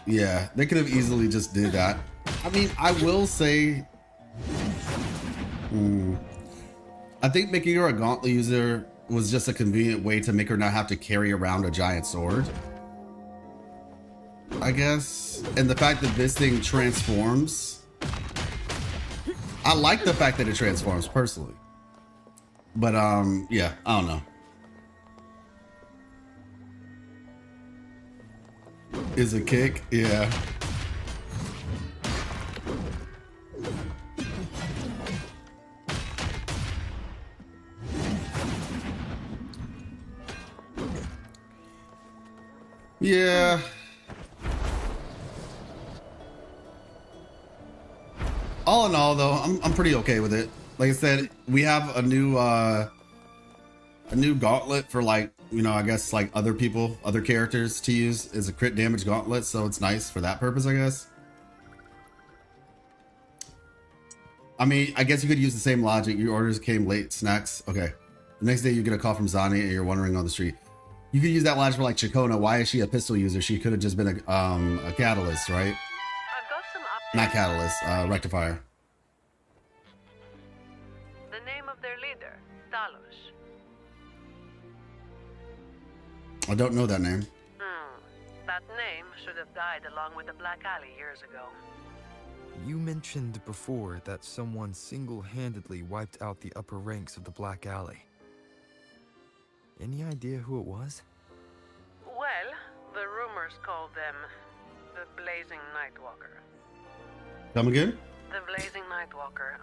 yeah, they could have easily just did that. I mean, I will say, I think making her a gauntlet user was just a convenient way to make her not have to carry around a giant sword, I guess. And the fact that this thing transforms, I like the fact that it transforms personally. But yeah, I don't know. Is a kick? Yeah. Yeah. All in all, though, I'm pretty okay with it. Like I said, we have a new gauntlet for, like, you know, I guess like other people, other characters to use as a crit damage gauntlet, so it's nice for that purpose, I guess. I mean, I guess you could use the same logic. Your orders came late, snacks. Okay. The next day you get a call from Zani and you're wandering on the street. You could use that logic for like Chacona. Why is she a pistol user? She could have just been a catalyst, right? I've got some updates. Not catalyst, rectifier. The name of their leader, Talos. I don't know that name. That name should have died along with the Black Alley years ago. You mentioned before that someone single-handedly wiped out the upper ranks of the Black Alley. Any idea who it was? Well, the rumors call them the Blazing Nightwalker. Come again? The Blazing Nightwalker.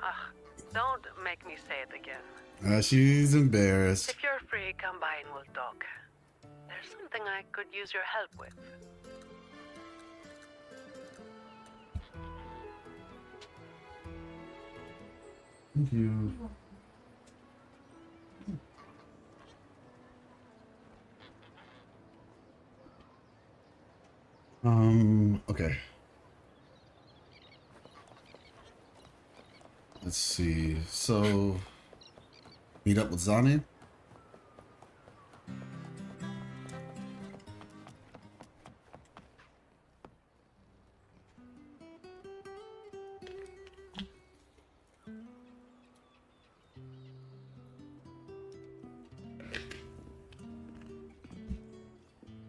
Don't make me say it again. She's embarrassed. If you're free, come by and we'll talk. There's something I could use your help with. Thank you. Okay. Let's see. So, meet up with Zani.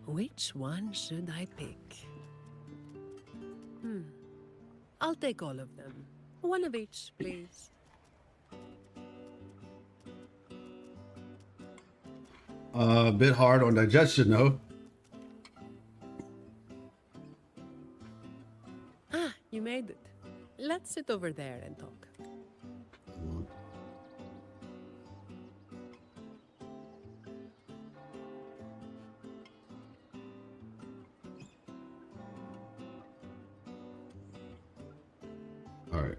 Which one should I pick? I'll take all of them. One of each, please. A bit hard on digestion, though. You made it. Let's sit over there and talk. All right.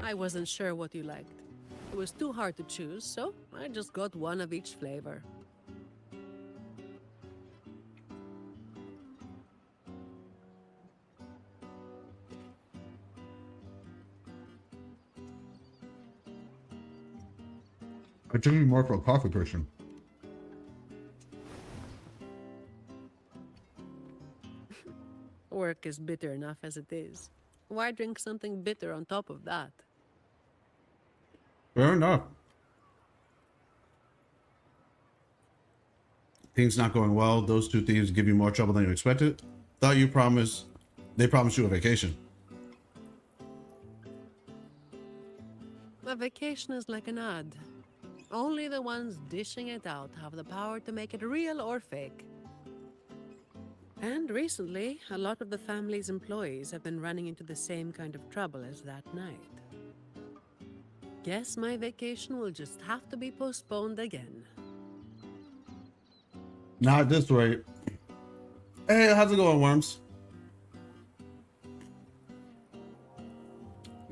I wasn't sure what you liked. It was too hard to choose, so I just got one of each flavor. I took you more for a coffee person. Work is bitter enough as it is. Why drink something bitter on top of that? Fair enough. Things not going well. Those two things give you more trouble than you expected. Thought you promised. They promised you a vacation. A vacation is like an ad. Only the ones dishing it out have the power to make it real or fake. And recently, a lot of the family's employees have been running into the same kind of trouble as that night. Guess my vacation will just have to be postponed again. Not at this rate. Hey, how's it going, Worms?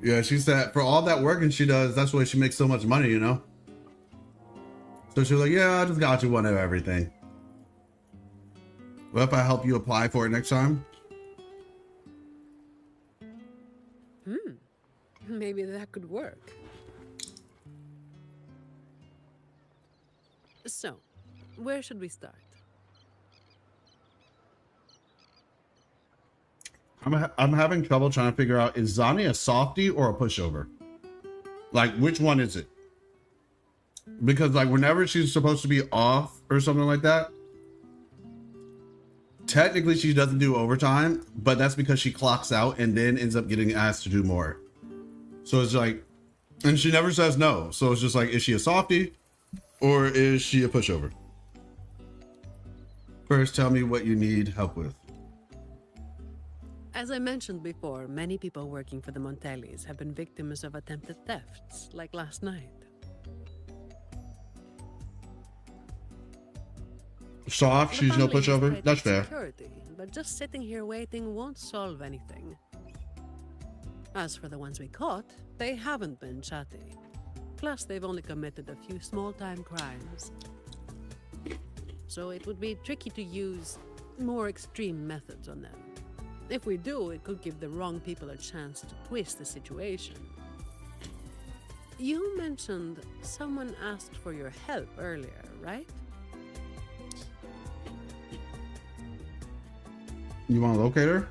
Yeah, she said for all that working she does, that's why she makes so much money, you know? So she was like, yeah, I just got you one of everything. What if I help you apply for it next time? Maybe that could work. So, where should we start? I'm having trouble trying to figure out, is Zani a softie or a pushover? Like, which one is it? Because like whenever she's supposed to be off or something like that, technically she doesn't do overtime, but that's because she clocks out and then ends up getting asked to do more. So it's like, and she never says no. So it's just like, is she a softie or is she a pushover? First, tell me what you need help with. As I mentioned before, many people working for the Montellis have been victims of attempted thefts, like last night. Soft, The she's no family is pushover. pretty That's fair. security, but just sitting here waiting won't solve anything. As for the ones we caught, they haven't been chatty. Plus, they've only committed a few small-time crimes. So it would be tricky to use more extreme methods on them. If we do, it could give the wrong people a chance to twist the situation. You mentioned someone asked for your help earlier, right? You want to locate her?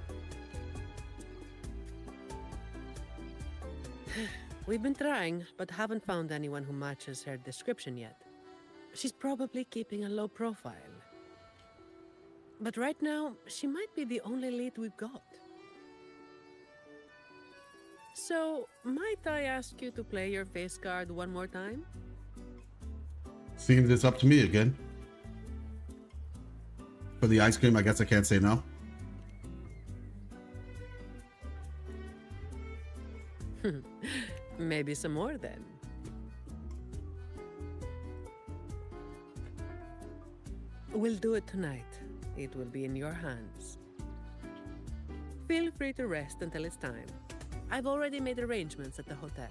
We've been trying, but haven't found anyone who matches her description yet. She's probably keeping a low profile. But right now, she might be the only lead we've got. So, might I ask you to play your face card one more time? Seems it's up to me again. For the ice cream, I guess I can't say no. Maybe some more then. We'll do it tonight. It will be in your hands. Feel free to rest until it's time. I've already made arrangements at the hotel.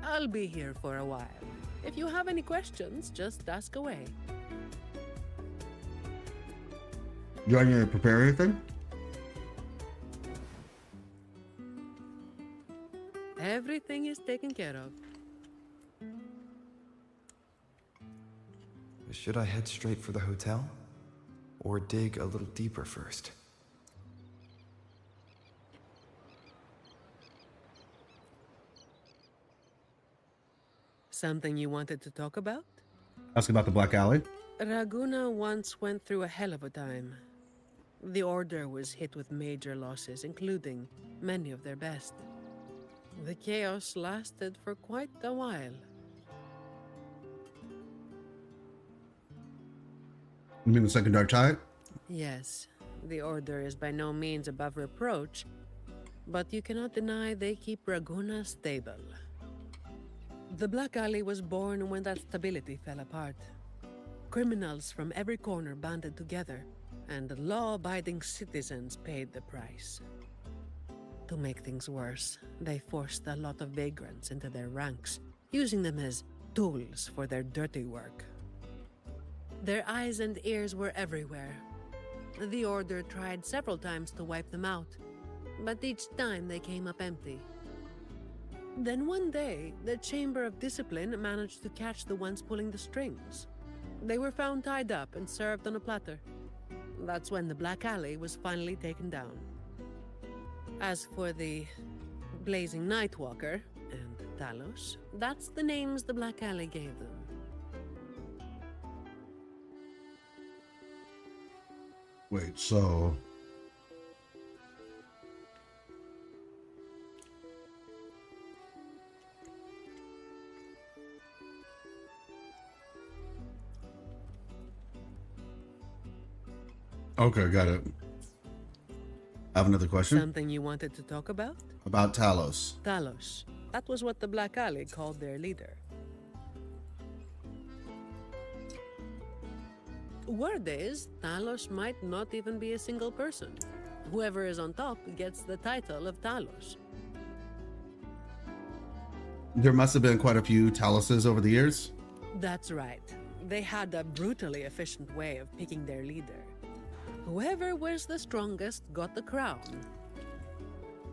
I'll be here for a while. If you have any questions, just ask away. Do I need to prepare anything? Everything is taken care of. Should I head straight for the hotel? Or dig a little deeper first? Something you wanted to talk about? Ask about the Black Alley. Raguna once went through a hell of a time. The Order was hit with major losses, including many of their best. The chaos lasted for quite a while. You mean the Second Dark Tide? Yes, the Order is by no means above reproach, but you cannot deny they keep Raguna stable. The Black Alley was born when that stability fell apart. Criminals from every corner banded together, and law-abiding citizens paid the price. To make things worse, they forced a lot of vagrants into their ranks, using them as tools for their dirty work. Their eyes and ears were everywhere. The Order tried several times to wipe them out, but each time they came up empty. Then one day, the Chamber of Discipline managed to catch the ones pulling the strings. They were found tied up and served on a platter. That's when the Black Alley was finally taken down. As for the Blazing Nightwalker and Talos, that's the names the Black Alley gave them. Wait, so... Okay, got it. I have another question. Something you wanted to talk about? About Talos. Talos. That was what the Black Alley called their leader. Word is, Talos might not even be a single person. Whoever is on top gets the title of Talos. There must have been quite a few Taloses over the years. That's right. They had a brutally efficient way of picking their leader. Whoever was the strongest got the crown.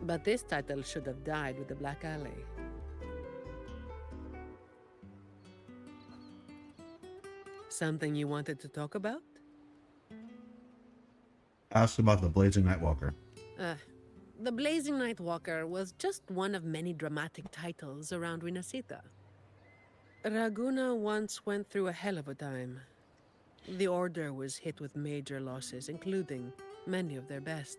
But this title should have died with the Black Alley. Something you wanted to talk about? Asked about the Blazing Nightwalker. The Blazing Nightwalker was just one of many dramatic titles around Winasita. Raguna once went through a hell of a time. The Order was hit with major losses, including many of their best.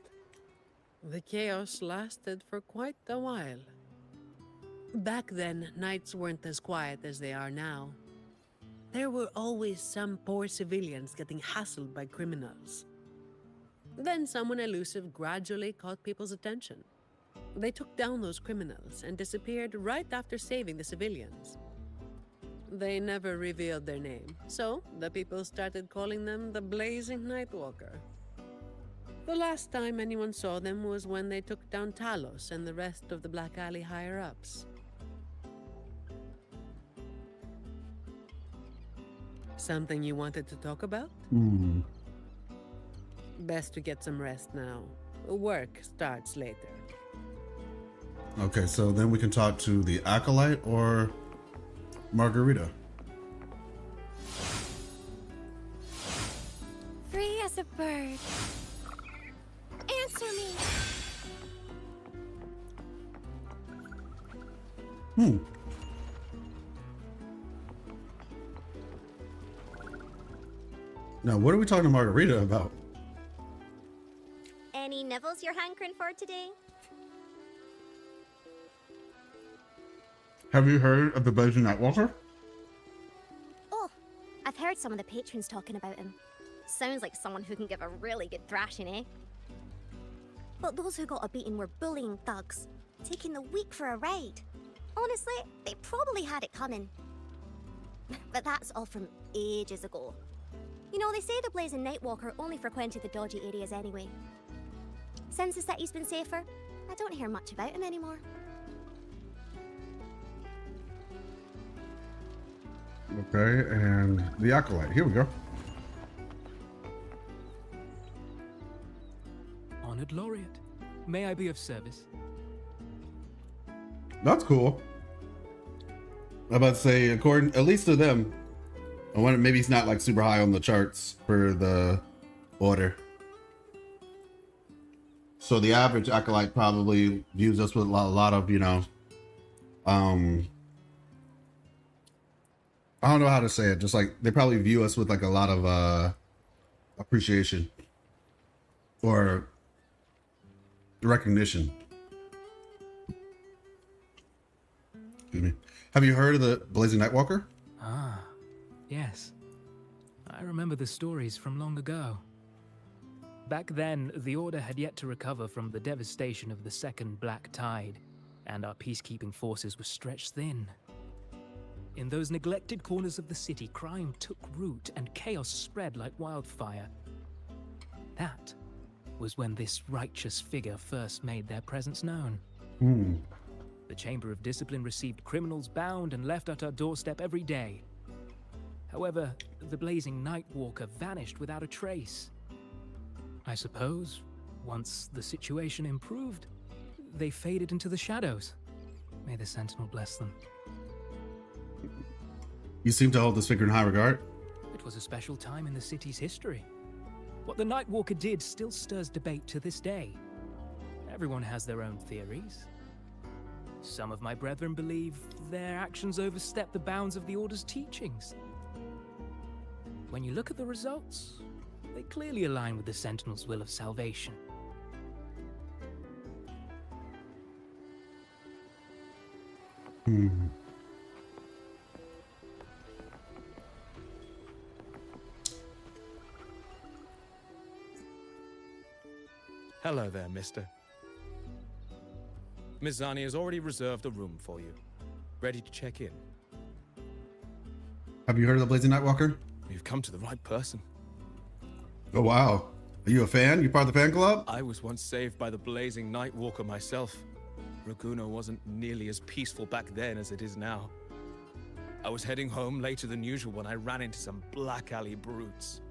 The chaos lasted for quite a while. Back then, nights weren't as quiet as they are now. There were always some poor civilians getting hassled by criminals. Then someone elusive gradually caught people's attention. They took down those criminals and disappeared right after saving the civilians. They never revealed their name, so the people started calling them the Blazing Nightwalker. The last time anyone saw them was when they took down Talos and the rest of the Black Alley higher-ups. Something you wanted to talk about? Best to get some rest now. Work starts later. Okay, so then we can talk to the Acolyte or Margarita. Free as a bird. Answer me. Now, what are we talking to Margarita about? Any nibbles you're hankering for today? Have you heard of the Blazing Nightwalker? Oh, I've heard some of the patrons talking about him. Sounds like someone who can give a really good thrashing, eh? But those who got a beating were bullying thugs, taking the weak for a ride. Honestly, they probably had it coming. But that's all from ages ago. You know, they say the Blazing Nightwalker only frequented the dodgy areas anyway. Since the city's been safer, I don't hear much about him anymore. Okay, and the Acolyte. Here we go. Honored Laureate, may I be of service? That's cool. I'm about to say, according at least to them, I wonder maybe he's not like super high on the charts for the Order. So the average Acolyte probably views us with a lot of, you know, I don't know how to say it. Just like they probably view us with like a lot of appreciation or recognition. Excuse me. Have you heard of the Blazing Nightwalker? Ah, yes. I remember the stories from long ago. Back then, the Order had yet to recover from the devastation of the Second Black Tide, and our peacekeeping forces were stretched thin. In those neglected corners of the city, crime took root and chaos spread like wildfire. That was when this righteous figure first made their presence known. The Chamber of Discipline received criminals bound and left at our doorstep every day. However, the Blazing Nightwalker vanished without a trace. I suppose, once the situation improved, they faded into the shadows. May the Sentinel bless them. You seem to hold this figure in high regard. It was a special time in the city's history. What the Nightwalker did still stirs debate to this day. Everyone has their own theories. Some of my brethren believe their actions overstep the bounds of the Order's teachings. When you look at the results, they clearly align with the Sentinel's will of salvation. Hello there, mister. Miss Zani has already reserved a room for you. Ready to check in. Have you heard of the Blazing Nightwalker? You've come to the right person. Oh, wow. Are you a fan? You part of the fan club? I was once saved by the Blazing Nightwalker myself. Raguna wasn't nearly as peaceful back then as it is now. I was heading home later than usual when I ran into some Black Alley brutes.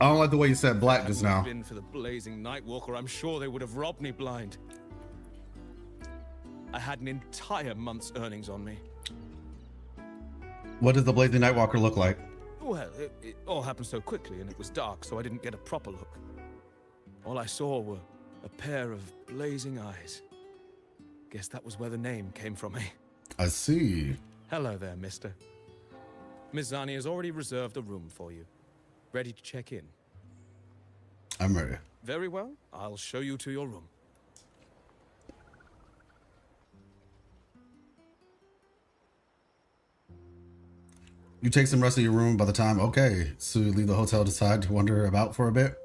I don't like the way you said black just Had it now. not been for the blazing Nightwalker, I'm sure they would have robbed me blind. I had an entire month's earnings on me. What does the Blazing Nightwalker look like? Well, it all happened so quickly and it was dark, so I didn't get a proper look. All I saw were a pair of blazing eyes. Guess that was where the name came from, eh? I see. Hello there, mister. Miss Zani has already reserved a room for you. Ready to check in? I'm ready. Very well. I'll show you to your room. You take some rest of your room by the time, okay, so you leave the hotel, decide to wander about for a bit.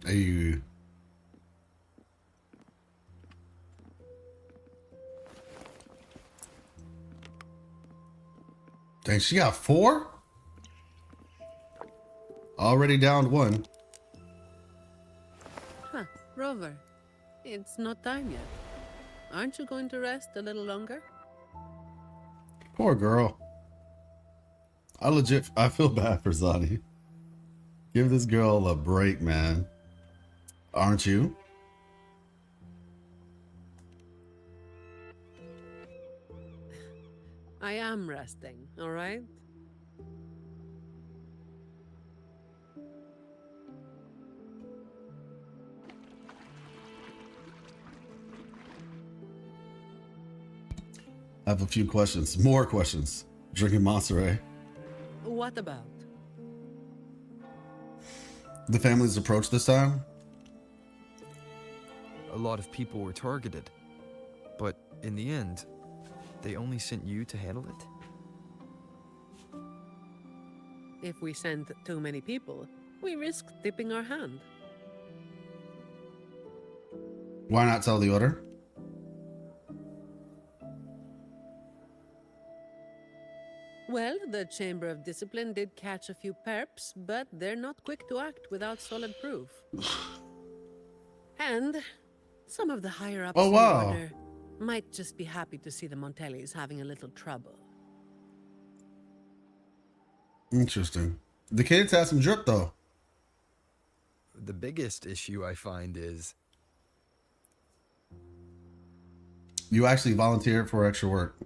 Hey. Dang, she got 4? Already downed 1. Huh, Rover. It's not time yet. Aren't you going to rest a little longer? Poor girl. I feel bad for Zani. Give this girl a break, man. Aren't you? I am resting, all right? I have a few questions. More questions. Drinking Monster, eh? What about? The family's approach this time? A lot of people were targeted, but in the end, they only sent you to handle it? If we send too many people, we risk tipping our hand. Why not tell the order? Well, the Chamber of Discipline did catch a few perps, but they're not quick to act without solid proof. And some of the higher-ups in the order might just be happy to see the Montellis having a little trouble. Interesting. The kids have some drip, though. The biggest issue I find is You actually volunteered for extra work.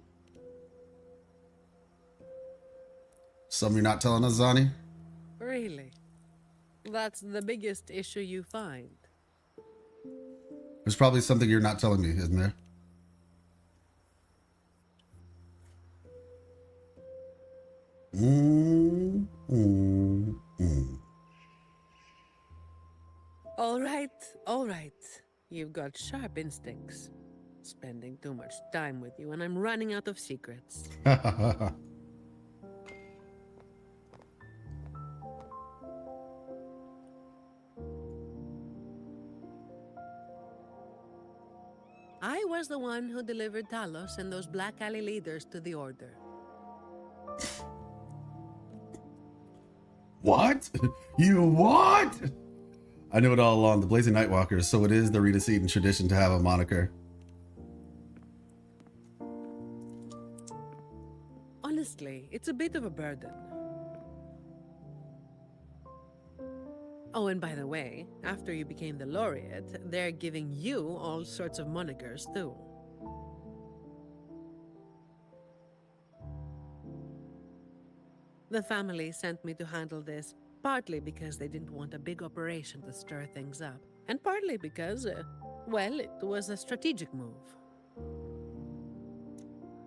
Something you're not telling us, Zani? Really? That's the biggest issue you find? There's probably something you're not telling me, isn't there? All right. You've got sharp instincts. Spending too much time with you and I'm running out of secrets. I was the one who delivered Talos and those Black Alley leaders to the Order. What? You what? I knew it all along. The Blazing Nightwalkers, so it is the Redecedent tradition to have a moniker. Honestly, it's a bit of a burden. Oh, and by the way, after you became the laureate, they're giving you all sorts of monikers, too. The family sent me to handle this, partly because they didn't want a big operation to stir things up, and partly because, well, it was a strategic move.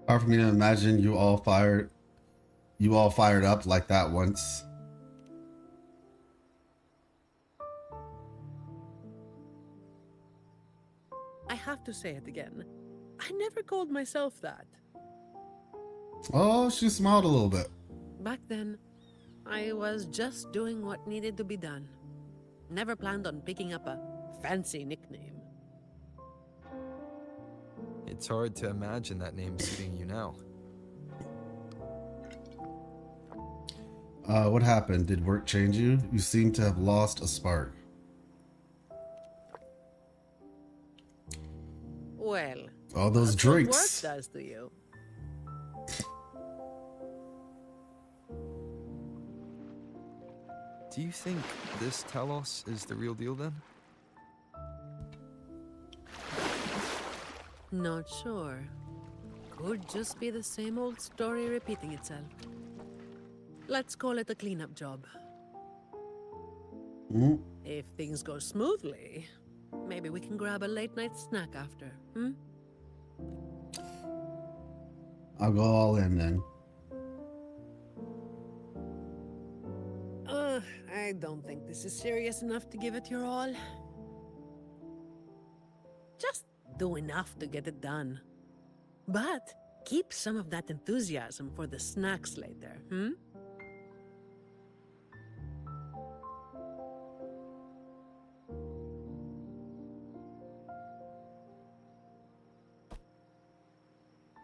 Hard for me to imagine you all fired up like that once. I have to say it again. I never called myself that. Oh, she smiled a little bit. Back then, I was just doing what needed to be done. Never planned on picking up a fancy nickname. It's hard to imagine that name suiting you now. What happened? Did work change you? You seem to have lost a spark. Well, All those That's what drinks. work does to you. Do you think this Talos is the real deal then? Not sure. Could just be the same old story repeating itself. Let's call it a cleanup job. Mm. If things go smoothly, maybe we can grab a late night snack after, hmm? I'll go all in then. I don't think this is serious enough to give it your all. Just do enough to get it done. But keep some of that enthusiasm for the snacks later, hmm?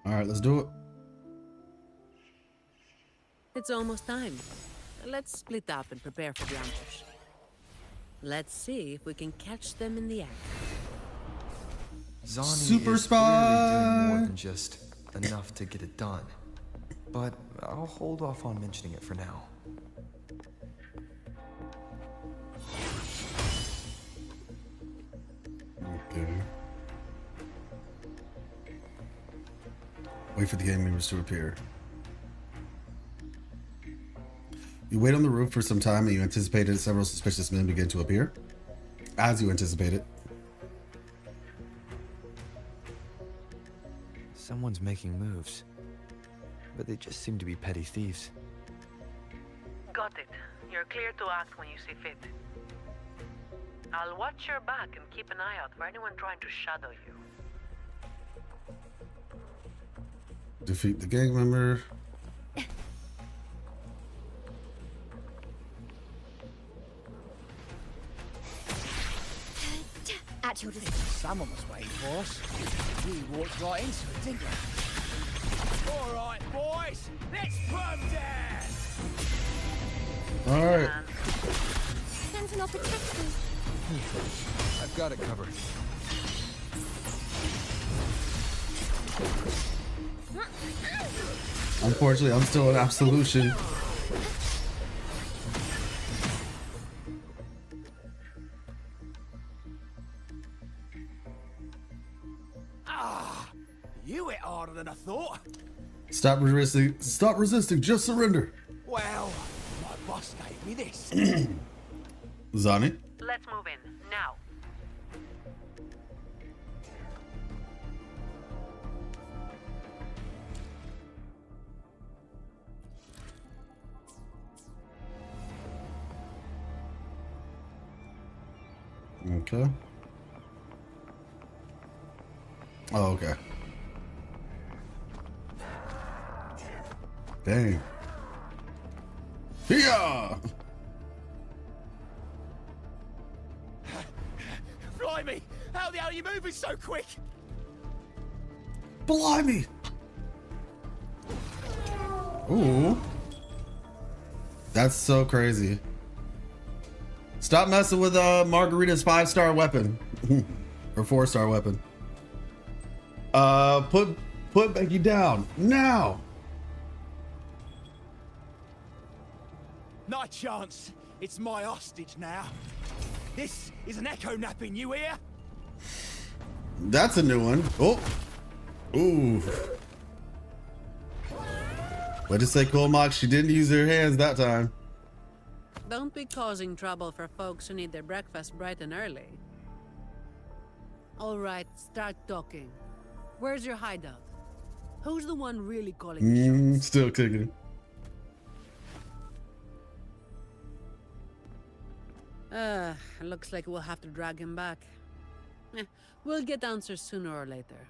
All right, let's do it. It's almost time. Let's split up and prepare for the ambush. Let's see if we can catch them in the act. Zani Super is clearly doing more spy. than just enough to get it done. But I'll hold off on mentioning it for now. Okay. Wait for the gang members to appear. You wait on the roof for some time and you anticipated several suspicious men begin to appear. As you anticipated. Someone's making moves. But they just seem to be petty thieves. Got it. You're clear to act when you see fit. I'll watch your back and keep an eye out for anyone trying to shadow you. Defeat the gang member. At your disposal. Someone was waiting for us. We walked right into it, didn't we? All right, boys, let's put 'em down. All right. Sentinel protection. I've got it covered. Unfortunately, I'm still in absolution. You hit harder than I thought. Stop resisting. Stop resisting. Just surrender. Well, my boss gave me this. Zani. Let's move in, now. Okay. Oh, okay. Dang. Yeah. Blimey, how the hell are you moving so quick? Blimey. Ooh. That's so crazy. Stop messing with Margarita's 5-star weapon. Or 4-star weapon. Put Becky down now. Not a chance. It's my hostage now. This is an echo napping, you hear? That's a new one. Oh. Ooh. Way to say cool, Mock. She didn't use her hands that time. Don't be causing trouble for folks who need their breakfast bright and early. All right, start talking. Where's your hideout? Who's the one really calling the shots? Still kicking. Looks like we'll have to drag him back. We'll get answers sooner or later.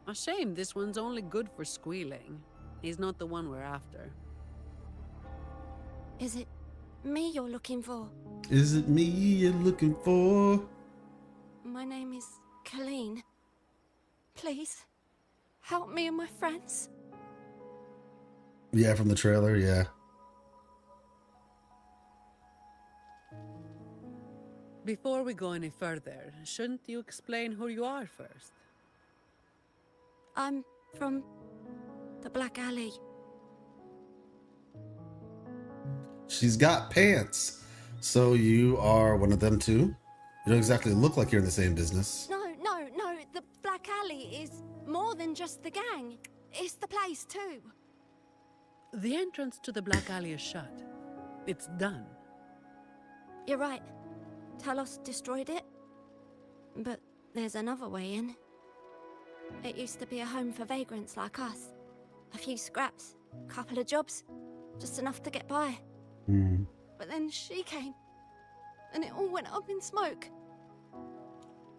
A shame this one's only good for squealing. He's not the one we're after. Is it me you're looking for? Is it me you're looking for? My name is Colleen. Please, help me and my friends. Yeah, from the trailer, yeah. Before we go any further, shouldn't you explain who you are first? I'm from the Black Alley. She's got pants. So you are one of them too? You don't exactly look like you're in the same business. No. The Black Alley is more than just the gang. It's the place too. The entrance to the Black Alley is shut. It's done. You're right. Talos destroyed it. But there's another way in. It used to be a home for vagrants like us. A few scraps, couple of jobs, just enough to get by. But then she came, and it all went up in smoke.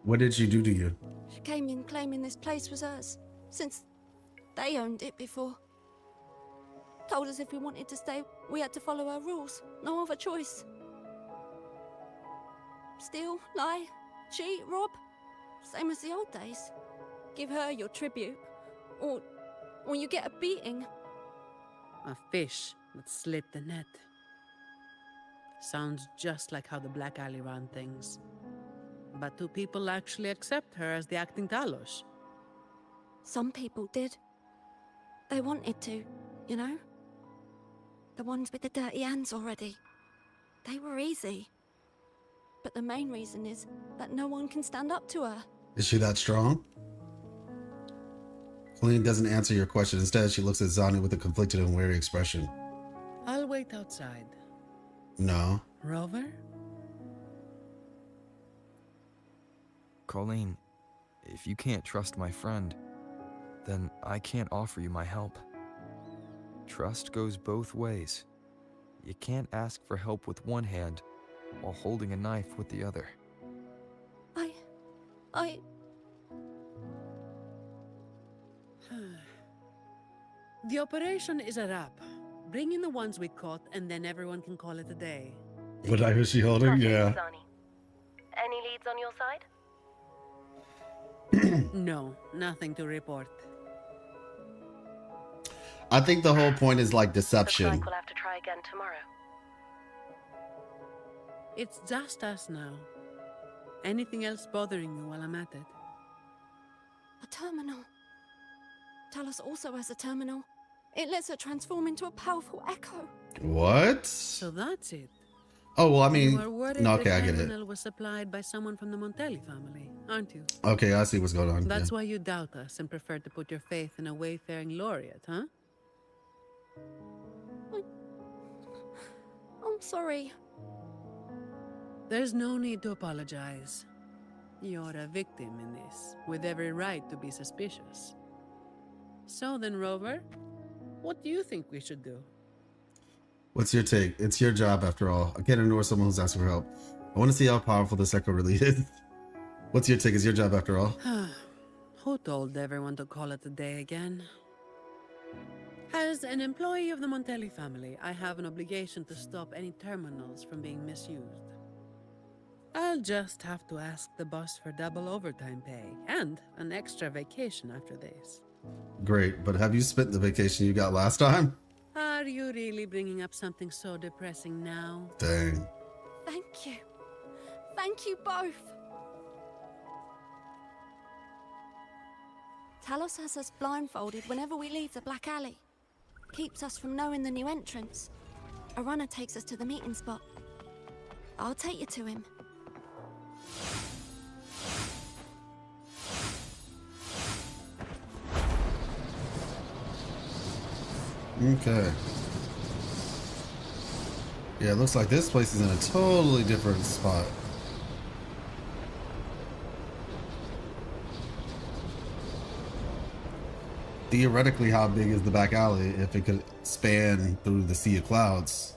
What did she do to you? She came in claiming this place was hers, since they owned it before. Told us if we wanted to stay, we had to follow her rules. No other choice. Steal, lie, cheat, rob. Same as the old days. Give her your tribute, or you get a beating. A fish that slit the net. Sounds just like how the Black Alley ran things. But do people actually accept her as the acting Talos? Some people did. They wanted to, you know? The ones with the dirty hands already. They were easy. But the main reason is that no one can stand up to her. Is she that strong? Colleen doesn't answer your question. Instead, she looks at Zani with a conflicted and wary expression. I'll wait outside. No. Rover? Colleen, if you can't trust my friend, then I can't offer you my help. Trust goes both ways. You can't ask for help with one hand while holding a knife with the other. I... The operation is a wrap. Bring in the ones we caught, and then everyone can call it a day. What knife is she holding? Yeah. Any leads on your side? No, nothing to report. I think the whole point is like Looks deception. like we'll have to try again tomorrow. It's just us now. Anything else bothering you while I'm at it? A terminal. Talos also has a terminal. It lets her transform into a powerful echo. What? So that's it. Oh, well, I You mean, are worried no, the okay, I get it. terminal was supplied by someone from the Montelli family, aren't you? Okay, I see what's going on. That's yeah. why you doubt us and prefer to put your faith in a wayfaring laureate, huh? I'm sorry. There's no need to apologize. You're a victim in this, with every right to be suspicious. So then, Rover, what do you think we should do? What's your take? It's your job after all. I can't ignore someone who's asking for help. I want to see how powerful this echo really is. What's your take? It's your job after all. Who told everyone to call it a day again? As an employee of the Montelli family, I have an obligation to stop any terminals from being misused. I'll just have to ask the boss for double overtime pay and an extra vacation after this. Great, but have you spent the vacation you got last time? Are you really bringing up something so depressing now? Dang. Thank you. Thank you both. Talos has us blindfolded whenever we leave the Black Alley. Keeps us from knowing the new entrance. A runner takes us to the meeting spot. I'll take you to him. Okay. Yeah, it looks like this place is in a totally different spot. Theoretically, how big is the back alley if it could span through the sea of clouds?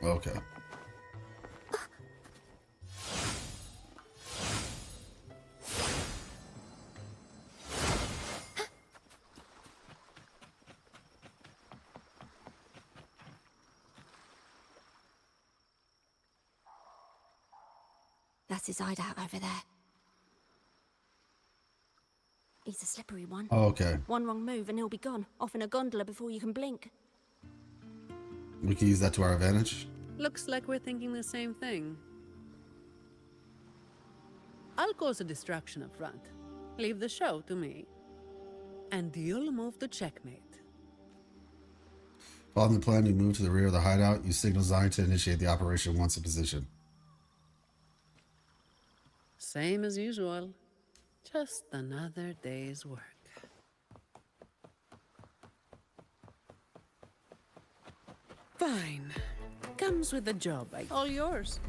Okay. That's his hideout over there. He's a slippery one. Oh, okay. One wrong move and he'll be gone, off in a gondola before you can blink. We can use that to our advantage. Looks like we're thinking the same thing. I'll cause a distraction up front. Leave the show to me. And you'll move to checkmate. Following the plan, you move to the rear of the hideout. You signal Zion to initiate the operation once in position. Same as usual. Just another day's work. Fine. Comes with the job. All yours.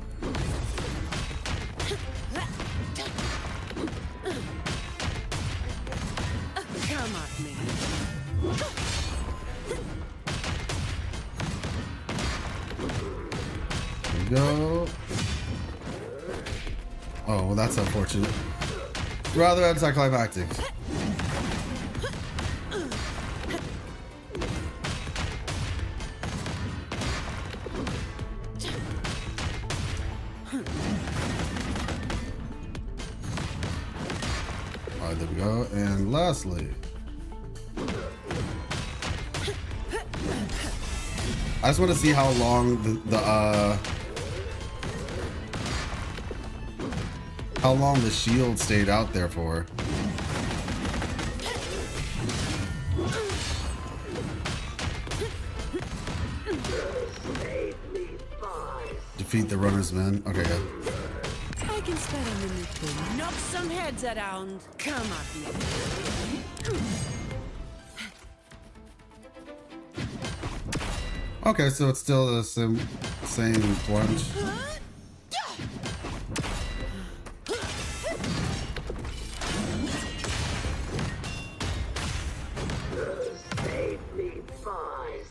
Come at me. There we go. Oh, well, that's unfortunate. Rather anticlimactic. Alright, there we go. And lastly, I just want to see how long how long the shield stayed out there for. Defeat the runner's men. Okay, yeah. I can spare a minute to knock some heads around. Come at me. Okay, so it's still the same plunge. Save me, boys.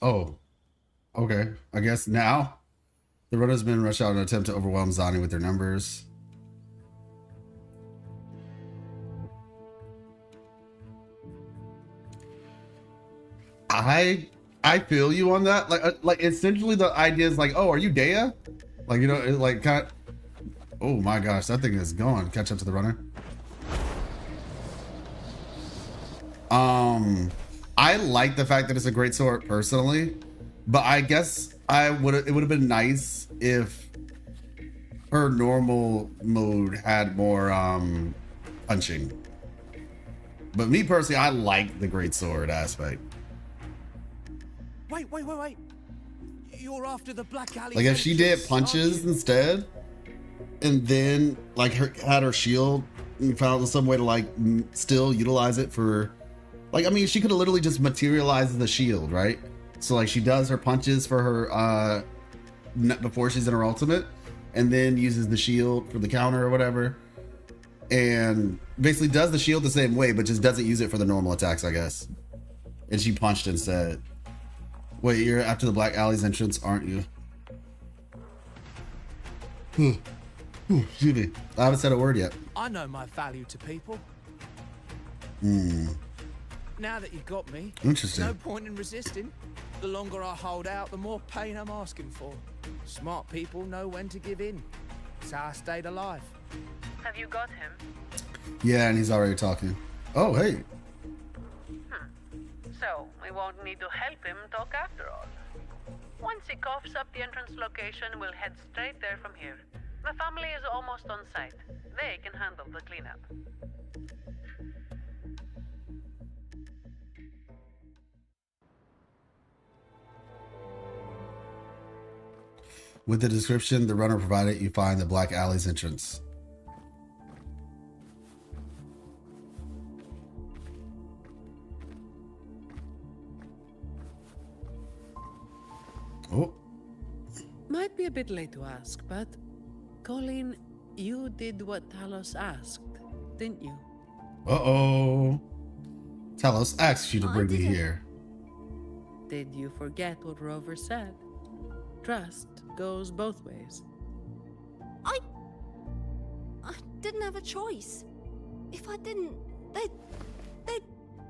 Oh, okay. I guess now the runner's men rush out in an attempt to overwhelm Zani with their numbers. I feel you on that. Like essentially the idea is like, oh, are you Dea? Like, you know, it like kind of, oh my gosh, that thing is gone. Catch up to the runner. I like the fact that it's a great sword personally, but I guess it would have been nice if her normal mode had more punching. But me personally, I like the great sword aspect. Wait. You're after the Black Alley. Like if she did punches instead, and then like had her shield and found some way to like still utilize it for, like, I mean, she could have literally just materialized the shield, right? So like she does her punches for her before she's in her ultimate, and then uses the shield for the counter or whatever, and basically does the shield the same way, but just doesn't use it for the normal attacks, I guess. And she punched instead. Wait, you're after the Black Alley's entrance, aren't you? Excuse me. I haven't said a word yet. I know my value to people. Now that you've got me, Interesting. no point in resisting. The longer I hold out, the more pain I'm asking for. Smart people know when to give in. That's how I stayed alive. Have you got him? Yeah, and he's already talking. Oh, hey. So, we won't need to help him talk after all. Once he coughs up the entrance location, we'll head straight there from here. The family is almost on site. They can handle the cleanup. With the description the runner provided, you find the Black Alley's entrance. Oh. Might be a bit late to ask, but Colleen, you did what Talos asked, didn't you? Uh-oh. Talos asked you to bring me here. Did you forget what Rover said? Trust goes both ways. I didn't have a choice. If I didn't, they'd,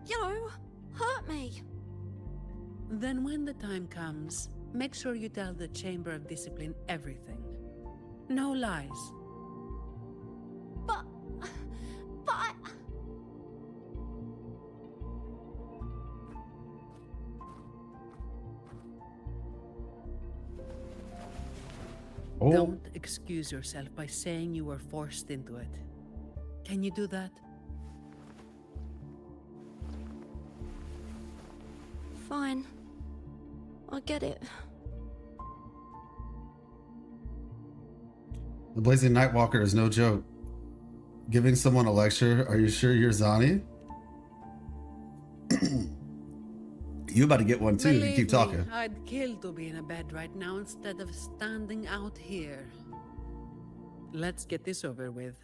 you know, hurt me. Then when the time comes, make sure you tell the Chamber of Discipline everything. No lies. But I... Oh. Don't excuse yourself by saying you were forced into it. Can you do that? Fine. I get it. The Blazing Nightwalker is no joke. Giving someone a lecture, are you sure you're Zani? You about to get one too. You keep talking. Me, I'd kill to be in a bed right now instead of standing out here. Let's get this over with.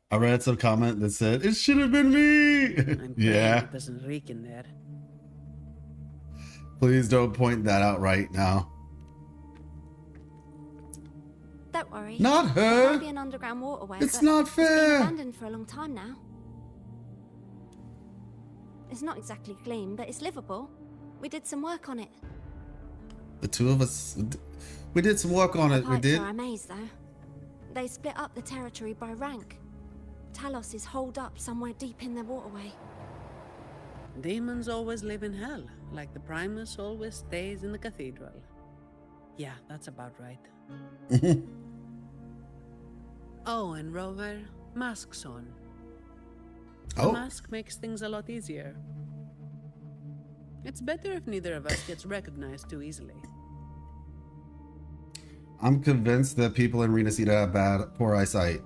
I read some comment that said, it should have been me. I'm Yeah. It doesn't reek in there. Please don't point that out right now. Don't worry. Not There her. might be an underground waterway. It's but not It's been fair. abandoned for a long time now. It's not exactly clean, but it's livable. We did some work on it. The two of us, we did some work on The it. We pipes did. are a maze, though. They split up the territory by rank. Talos is holed up somewhere deep in the waterway. Demons always live in hell, like the Primus always stays in the cathedral. Yeah, that's about right. Oh, and Rover, mask's on. The Oh. mask makes things a lot easier. It's better if neither of us gets recognized too easily. I'm convinced that people in Renacita have poor eyesight.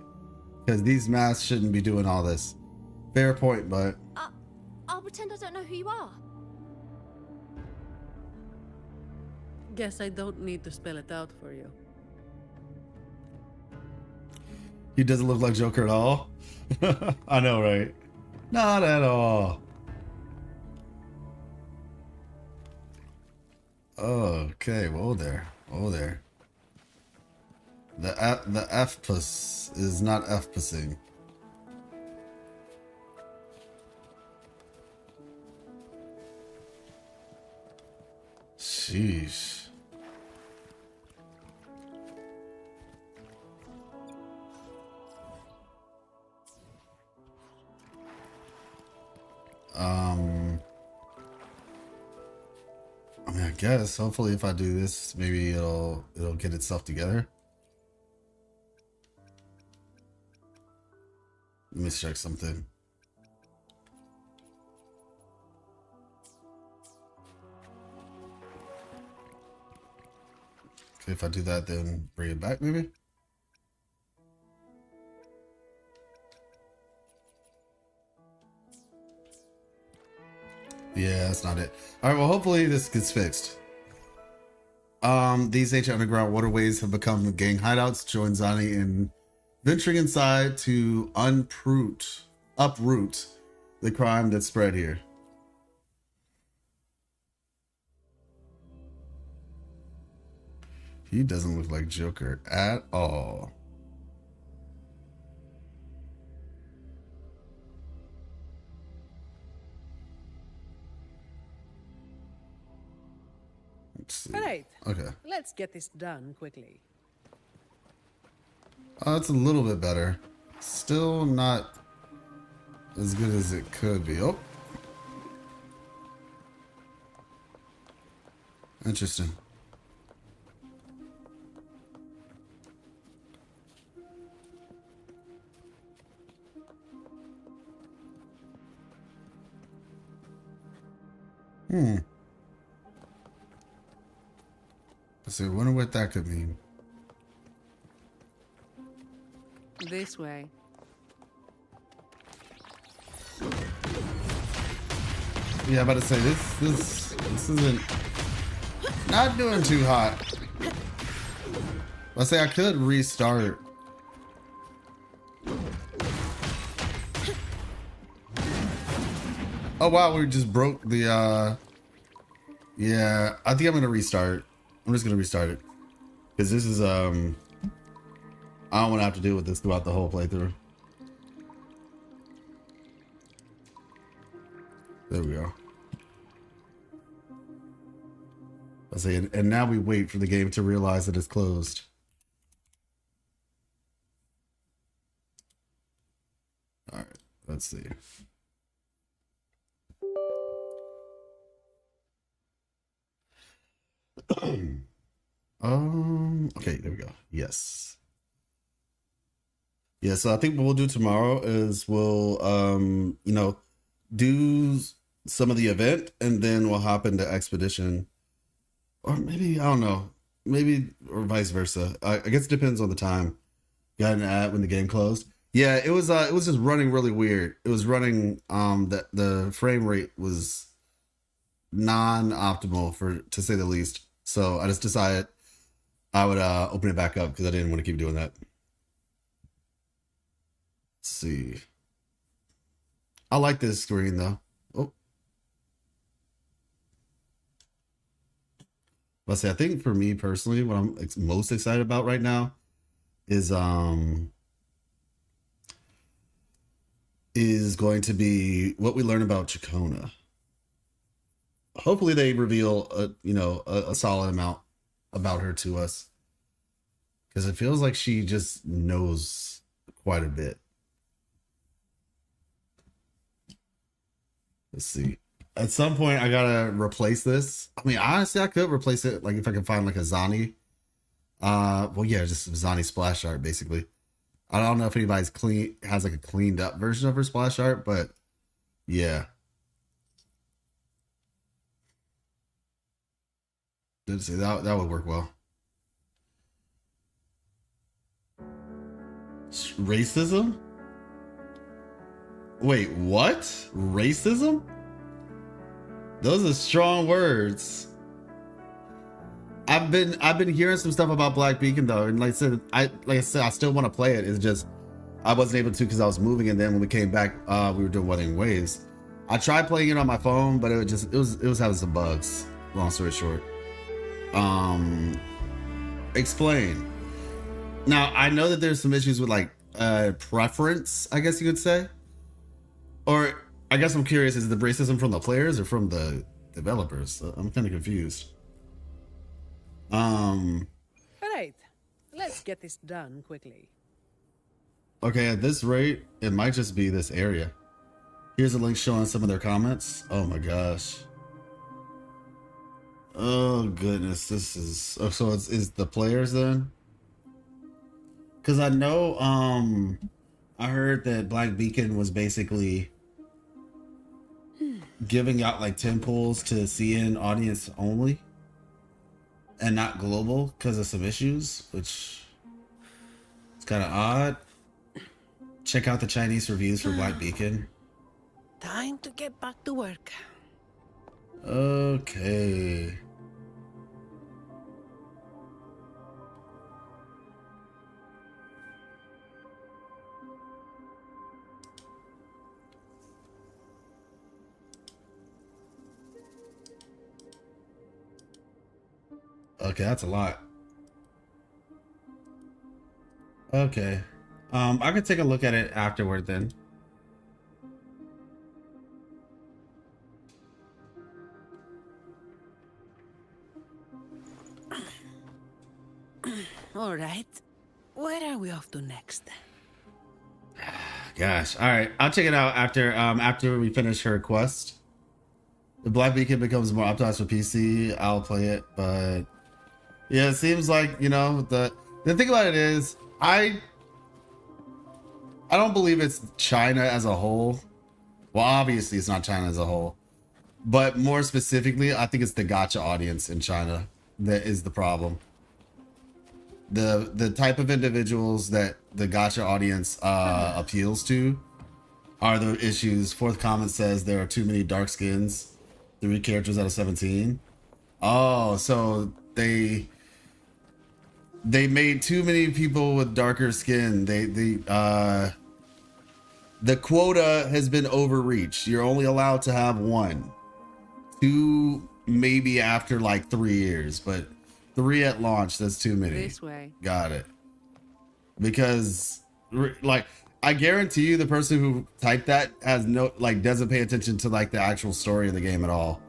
Because these masks shouldn't be doing all this. Fair point, but... I'll pretend I don't know who you are. Guess I don't need to spell it out for you. He doesn't look like Joker at all. I know, right? Not at all. Okay, whoa there. Whoa there. The F-puss is not F-pussing. Sheesh. I mean, I guess hopefully if I do this, maybe it'll get itself together. Let me check something. Okay, if I do that, then bring it back, maybe. Yeah, that's not it. All right, well, hopefully this gets fixed. These ancient underground waterways have become gang hideouts. Join Zani in venturing inside to uproot the crime that's spread here. He doesn't look like Joker at all. Let's see. All right. Okay. Let's get this done quickly. Oh, that's a little bit better. Still not as good as it could be. Oh. Interesting. Let's see, I wonder what that could mean. This way. Yeah, I'm about to say this isn't not doing too hot. I say I could restart. Oh wow, we just broke the yeah, I think I'm gonna restart. I'm just gonna restart it. Because this is I don't wanna have to deal with this throughout the whole playthrough. There we go. Let's see, and now we wait for the game to realize that it's closed. All right, let's see. Okay, there we go. Yes. Yeah, so I think what we'll do tomorrow is we'll do some of the event and then we'll hop into expedition. Or maybe, I don't know. Maybe or vice versa. I guess it depends on the time. Got an ad when the game closed. Yeah, it was just running really weird. It was running the frame rate was non-optimal to say the least. So I just decided I would open it back up because I didn't want to keep doing that. Let's see. I like this screen though. Oh. Let's see. I think for me personally, what I'm most excited about right now is going to be what we learn about Chacona. Hopefully they reveal a solid amount about her to us, because it feels like she just knows quite a bit. Let's see. At some point, I gotta replace this. I mean, honestly, I could replace it, like if I can find like a Zani. Well, yeah, just Zani splash art, basically. I don't know if anybody's has like a cleaned up version of her splash art, but yeah. Let's see, that would work well. Racism? Wait, what? Racism? Those are strong words. I've been hearing some stuff about Black Beacon though, and like I said, I still want to play it. It's just I wasn't able to because I was moving, and then when we came back, we were doing Wuthering Waves. I tried playing it on my phone, but it was having some bugs. Long story short. Explain. Now I know that there's some issues with like preference, I guess you could say. Or I guess I'm curious, is the racism from the players or from the developers? I'm kind of confused. Right. Let's get this done quickly. Okay, at this rate, it might just be this area. Here's a link showing some of their comments. Oh my gosh. Oh goodness, this is so it's the players then? Because I know I heard that Black Beacon was basically giving out like 10 pulls to CN audience only and not global because of some issues, which is kind of odd. Check out the Chinese reviews for Black Beacon. Time to get back to work. Okay. Okay, that's a lot. Okay. I could take a look at it afterward then. All right. Where are we off to next? Gosh. All right. I'll check it out after we finish her quest. The Black Beacon becomes more optimized for PC. I'll play it, but yeah, it seems like, the thing about it is I don't believe it's China as a whole. Well, obviously it's not China as a whole, but more specifically, I think it's the gacha audience in China that is the problem. The type of individuals that the gacha audience appeals to are the issues. Fourth comment says there are too many dark skins. 3 characters out of 17. Oh, so they made too many people with darker skin. The quota has been overreached. You're only allowed to have 1, 2 maybe after like 3 years, but 3 at launch, that's too many. This way. Got it. Because like I guarantee you the person who typed that has doesn't pay attention to like the actual story of the game at all.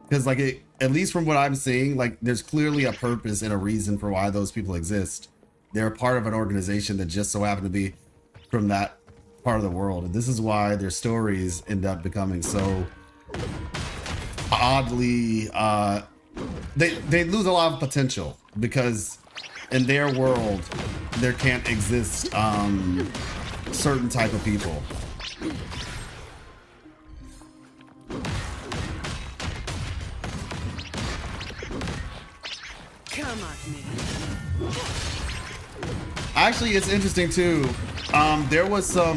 Because like at least from what I'm seeing, like there's clearly a purpose and a reason for why those people exist. They're part of an organization that just so happened to be from that part of the world. And this is why their stories end up becoming so oddly, they lose a lot of potential because in their world, there can't exist certain type of people. Come at me. Actually, it's interesting too. There was a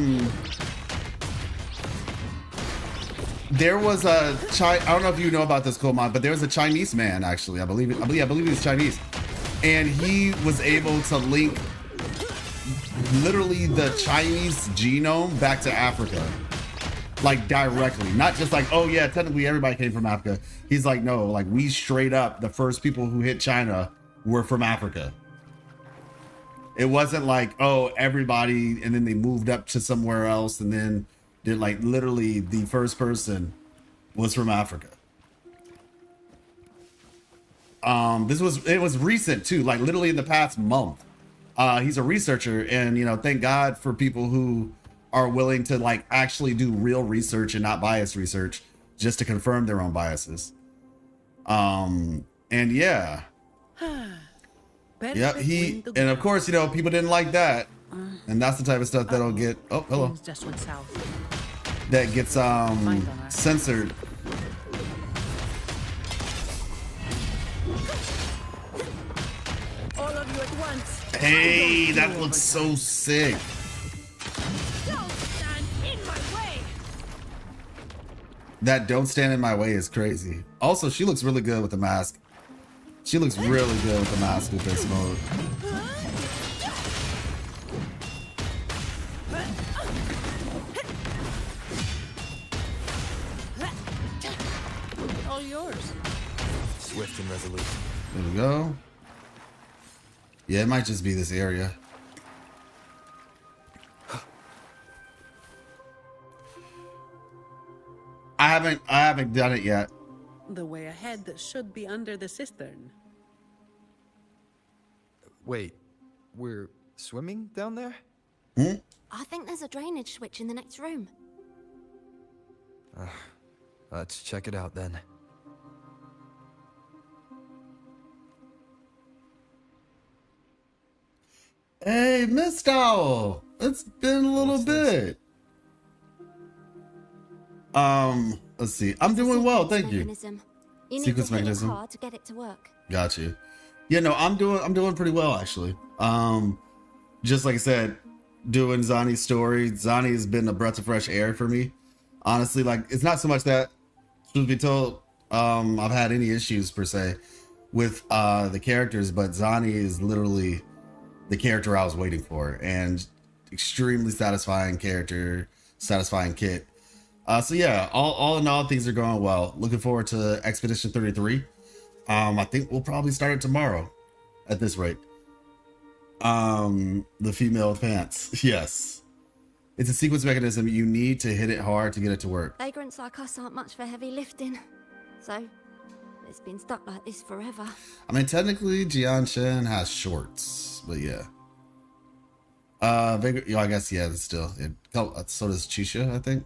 I don't know if you know about this, Coleman, but there was a Chinese man actually. I believe he was Chinese, and he was able to link literally the Chinese genome back to Africa, like directly, not just like, oh yeah, technically everybody came from Africa. He's like, no, like we straight up, the first people who hit China were from Africa. It wasn't like, oh, everybody, and then they moved up to somewhere else, and then did like literally the first person was from Africa. It was recent too, like literally in the past month. He's a researcher, and you know, thank God for people who are willing to like actually do real research and not biased research just to confirm their own biases. And yeah. Yep, and of course, you know, people didn't like that. And that's the type of stuff that'll get, oh, hello. Just went south. That gets censored. All of you at once. Hey, that looks so sick. Don't stand in my way. That don't stand in my way is crazy. Also, she looks really good with the mask. She looks really good with the mask with this mode. All yours. Swift and resolute. There we go. Yeah, it might just be this area. I haven't done it yet. The way ahead that should be under the cistern. Wait, we're swimming down there? I think there's a drainage switch in the next room. Let's check it out then. Hey, Miss Owl. It's been a little bit. Let's see. I'm doing well, thank you. You need Sequence to hit it mechanism. hard to get it to work. Got you. Yeah, no, I'm doing pretty well actually. Just like I said, doing Zani's story. Zani has been a breath of fresh air for me. Honestly, like it's not so much that, truth be told, I've had any issues per se with the characters, but Zani is literally the character I was waiting for, and extremely satisfying character, satisfying kit. So yeah, all in all, things are going well. Looking forward to Expedition 33. I think we'll probably start it tomorrow at this rate. The female pants. Yes. It's a sequence mechanism. You need to hit it hard to get it to work. Vagrants like us aren't much for heavy lifting, so it's been stuck like this forever. I mean, technically, Jian Shen has shorts, but yeah. I guess, yeah, it's still, so does Chisha, I think.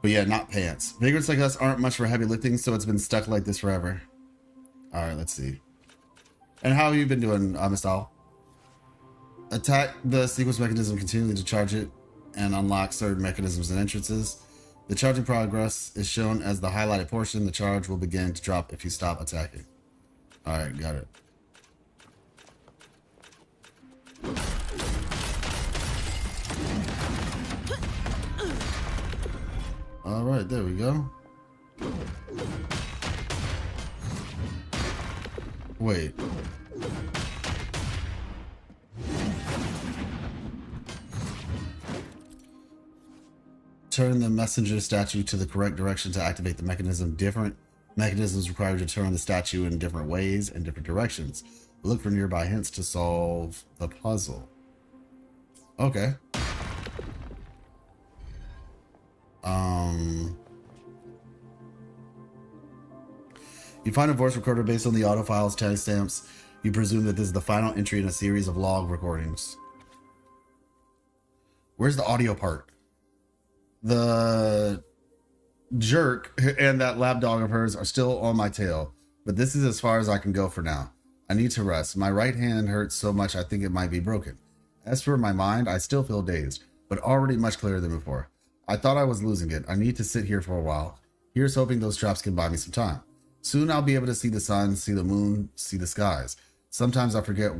But yeah, not pants. Vagrants like us aren't much for heavy lifting, so it's been stuck like this forever. All right, let's see. And how have you been doing, Miss Owl? Attack the sequence mechanism continually to charge it and unlock certain mechanisms and entrances. The charging progress is shown as the highlighted portion. The charge will begin to drop if you stop attacking. All right, got it. All right, there we go. Wait. Turn the messenger statue to the correct direction to activate the mechanism. Different mechanisms require you to turn the statue in different ways and different directions. Look for nearby hints to solve the puzzle. Okay. You find a voice recorder based on the auto files timestamps. You presume that this is the final entry in a series of log recordings. Where's the audio part? The jerk and that lapdog of hers are still on my tail, but this is as far as I can go for now. I need to rest. My right hand hurts so much I think it might be broken. As for my mind, I still feel dazed, but already much clearer than before. I thought I was losing it. I need to sit here for a while. Here's hoping those traps can buy me some time. Soon I'll be able to see the sun, see the moon, see the skies. Sometimes I forget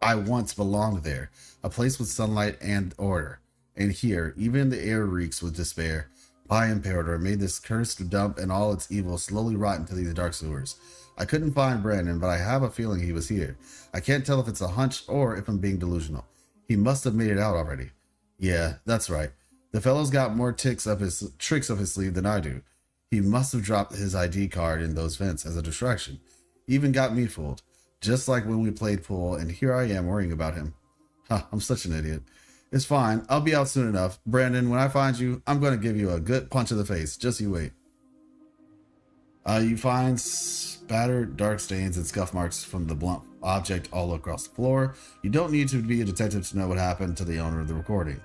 I once belonged there, a place with sunlight and order. And here, even the air reeks with despair. Pie Imperator made this cursed dump and all its evil slowly rot into these dark sewers. I couldn't find Brandon, but I have a feeling he was here. I can't tell if it's a hunch or if I'm being delusional. He must have made it out already. Yeah, that's right. The fellow's got more tricks up his sleeve than I do. He must have dropped his ID card in those vents as a distraction. Even got me fooled. Just like when we played pool, and here I am worrying about him. I'm such an idiot. It's fine. I'll be out soon enough. Brandon, when I find you, I'm going to give you a good punch in the face. Just you wait. You find spattered dark stains and scuff marks from the blunt object all across the floor. You don't need to be a detective to know what happened to the owner of the recording.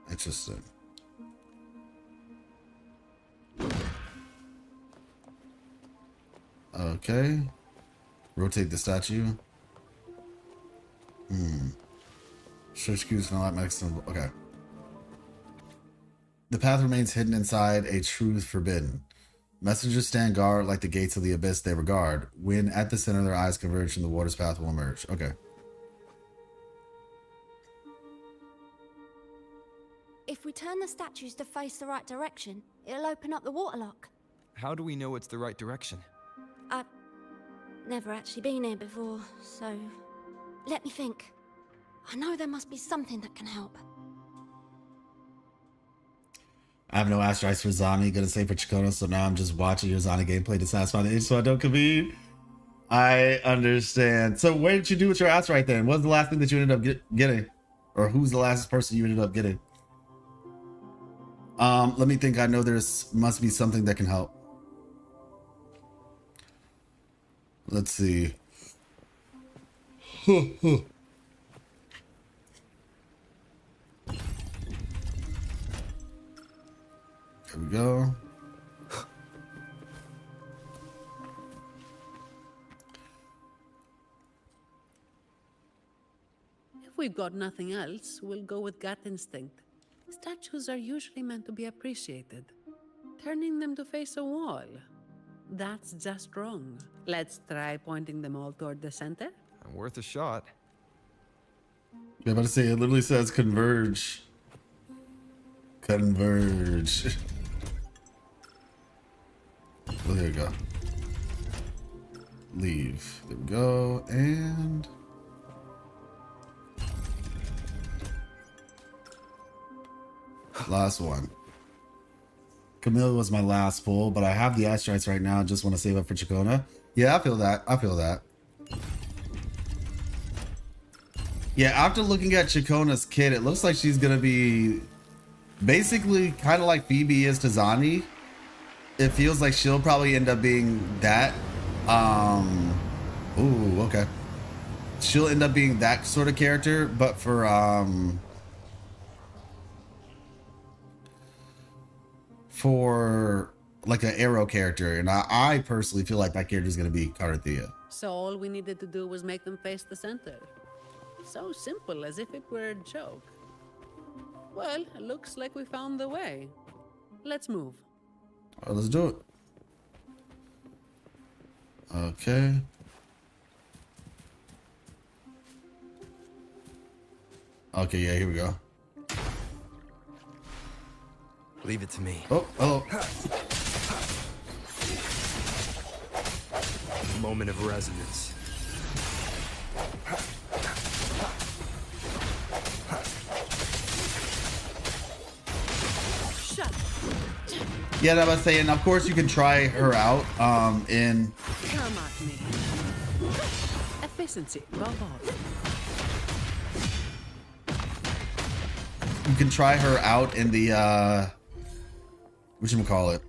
Interesting. Okay. Rotate the statue. Search cues and not maximum. Okay. The path remains hidden inside a truth forbidden. Messengers stand guard like the gates of the abyss they regard. When at the center their eyes converge and the water's path will emerge. Okay. If we turn the statues to face the right direction, it'll open up the waterlock. How do we know it's the right direction? I've never actually been here before, so let me think. I know there must be something that can help. I have no asteroids for Zani, gonna say for Chikona, so now I'm just watching your Zani gameplay to satisfy the itch so I don't convene. I understand. So what did you do with your asteroid then? What was the last thing that you ended up getting? Or who's the last person you ended up getting? Let me think. I know must be something that can help. Let's see. There we go. If we've got nothing else, we'll go with gut instinct. Statues are usually meant to be appreciated. Turning them to face a wall, that's just wrong. Let's try pointing them all toward the center. Worth a shot. Yeah, I'm about to say, it literally says converge. Converge. Oh, there we go. Leave. There we go. And last one. Camille was my last pull, but I have the asteroids right now. Just want to save up for Chikona. Yeah, I feel that. I feel that. Yeah, after looking at Chikona's kit, it looks like she's going to be basically kind of like Phoebe is to Zani. It feels like she'll probably end up being that. Ooh, okay. She'll end up being that sort of character, but for like an Arrow character, and I personally feel like that character is going to be Karathea. So all we needed to do was make them face the center. So simple, as if it were a joke. Well, it looks like we found the way. Let's move. All right, let's do it. Okay. Okay, yeah, here we go. Leave it to me. Oh, hello. Moment of resonance. Yeah, I was saying, of course you can try her out in... Come at me. Efficiency, above all. You can try her out in the, whatchamacallit,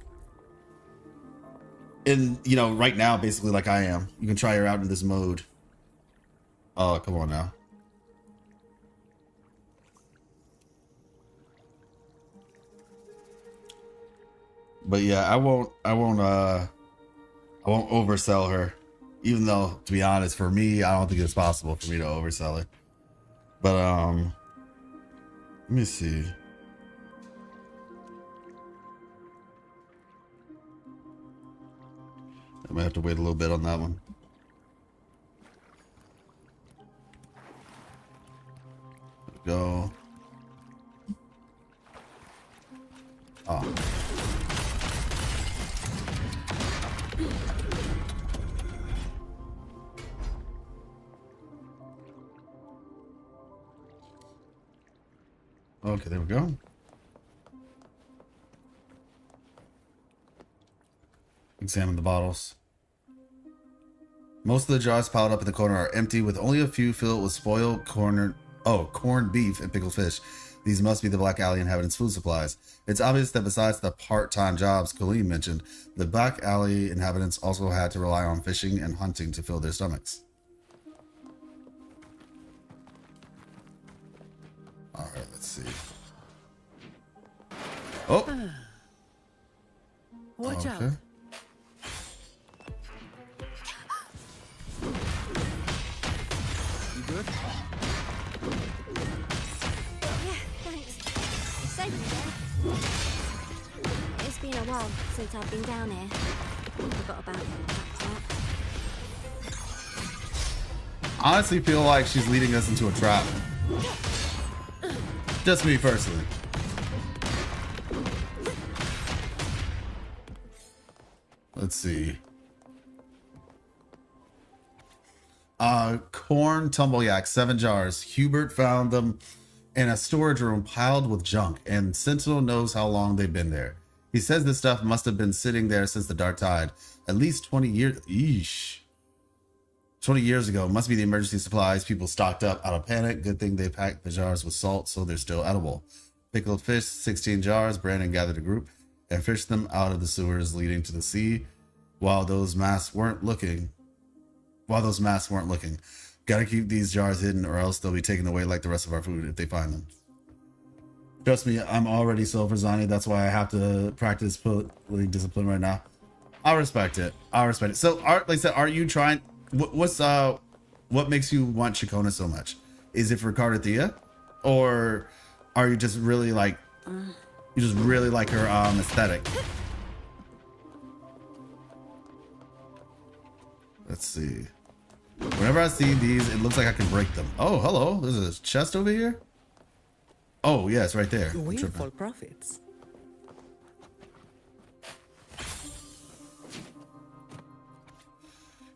in, you know, right now, basically like I am. You can try her out in this mode. Oh, come on now. But yeah, I won't oversell her. Even though, to be honest, for me, I don't think it's possible for me to oversell it. But let me see. I might have to wait a little bit on that one. There we go. Oh. Okay, there we go. Examine the bottles. Most of the jars piled up in the corner are empty, with only a few filled with spoiled corned beef and pickled fish. These must be the Black Alley inhabitants' food supplies. It's obvious that besides the part-time jobs Colleen mentioned, the Black Alley inhabitants also had to rely on fishing and hunting to fill their stomachs. Alright, let's see. Oh! Watch out. You good? Yeah, thanks. Safe there. It's been a while since I've been down here. Forgot about that part. Honestly feel like she's leading us into a trap. Just me personally. Let's see. Corn tumbleyak, 7 jars. Hubert found them in a storage room piled with junk, and Sentinel knows how long they've been there. He says this stuff must have been sitting there since the Dark Tide. At least 20 years. Eesh. 20 years ago. Must be the emergency supplies people stocked up out of panic. Good thing they packed the jars with salt so they're still edible. Pickled fish, 16 jars. Brandon gathered a group and fished them out of the sewers leading to the sea while those masks weren't looking. Gotta keep these jars hidden or else they'll be taken away like the rest of our food if they find them. Trust me, I'm already so for Zani. That's why I have to practice putting discipline right now. I respect it. So, like I said, are you trying... What makes you want Chacona so much? Is it for Cardathea? Or are you just really like... You just really like her aesthetic? Let's see. Whenever I see these, it looks like I can break them. Oh, hello. There's a chest over here? Oh, yeah, it's right there. Windfall profits.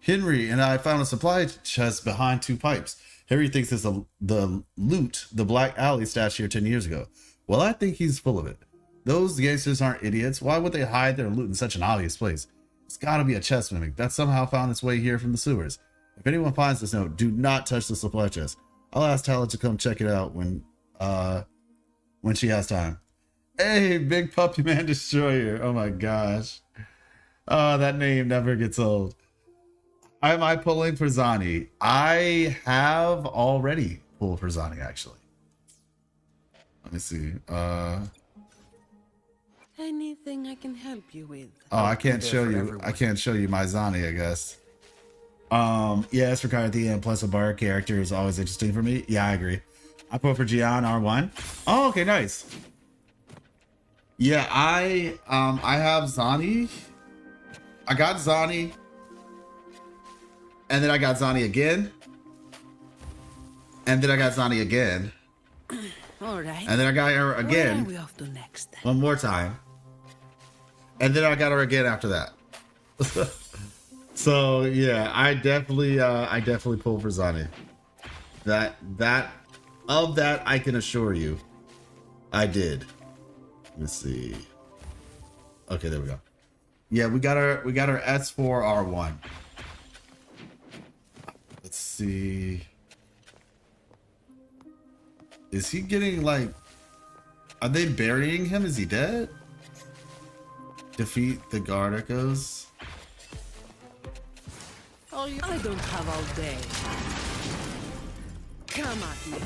Henry and I found a supply chest behind 2 pipes. Henry thinks it's the loot the Black Alley stashed here 10 years ago. Well, I think he's full of it. Those gangsters aren't idiots. Why would they hide their loot in such an obvious place? It's gotta be a chest mimic that somehow found its way here from the sewers. If anyone finds this note, do not touch the supply chest. I'll ask Tala to come check it out when she has time. Hey, Big Puppy Man Destroyer. Oh my gosh. Oh, that name never gets old. Am I pulling for Zani? I have already pulled for Zani, actually. Let me see. Anything I can help you with? Oh, I can't show you. I can't show you my Zani, I guess. Yeah, it's for Cardathea, and plus a bar character is always interesting for me. Yeah, I agree. I put for Gian R1. Oh, okay, nice. Yeah, I have Zani. I got Zani. And then I got Zani again. And then I got Zani again. All right. And then I got her again. Where are we off to next? Then? One more time. And then I got her again after that. So yeah, I definitely pulled for Zani. That I can assure you, I did. Let's see. Okay, there we go. Yeah, we got our S4R1. Let's see. Is he getting like... Are they burying him? Is he dead? Defeat the guard echoes. you. I don't have all day. Come at me.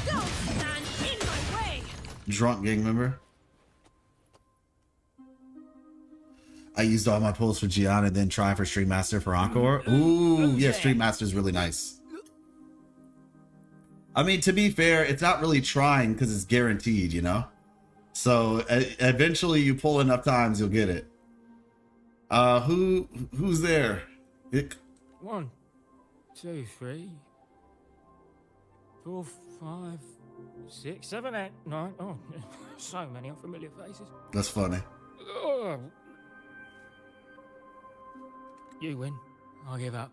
Don't stand in my way. Drunk gang member. I used all my pulls for Gianna and then trying for Street Master for Encore. Ooh, yeah, Street Master is really nice. I mean, to be fair, it's not really trying because it's guaranteed, you know? So eventually you pull enough times, you'll get it. Who's there? 1, 2, 3, 4, 5, 6, 7, 8, 9. Oh, so many unfamiliar faces. That's funny. You win. I give up.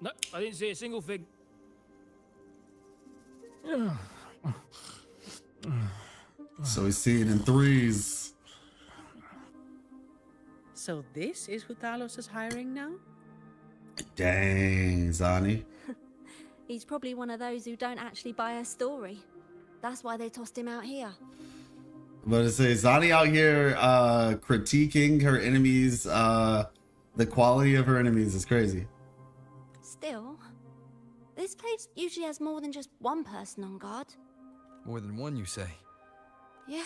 No, I didn't see a single fig. So he's seeing in threes. So this is who Talos is hiring now? Dang, Zani. He's probably one of those who don't actually buy a story. That's why they tossed him out here. But it says Zani out here critiquing her enemies, the quality of her enemies is crazy. Still, this place usually has more than just one person on guard. More than one, you say? Yeah.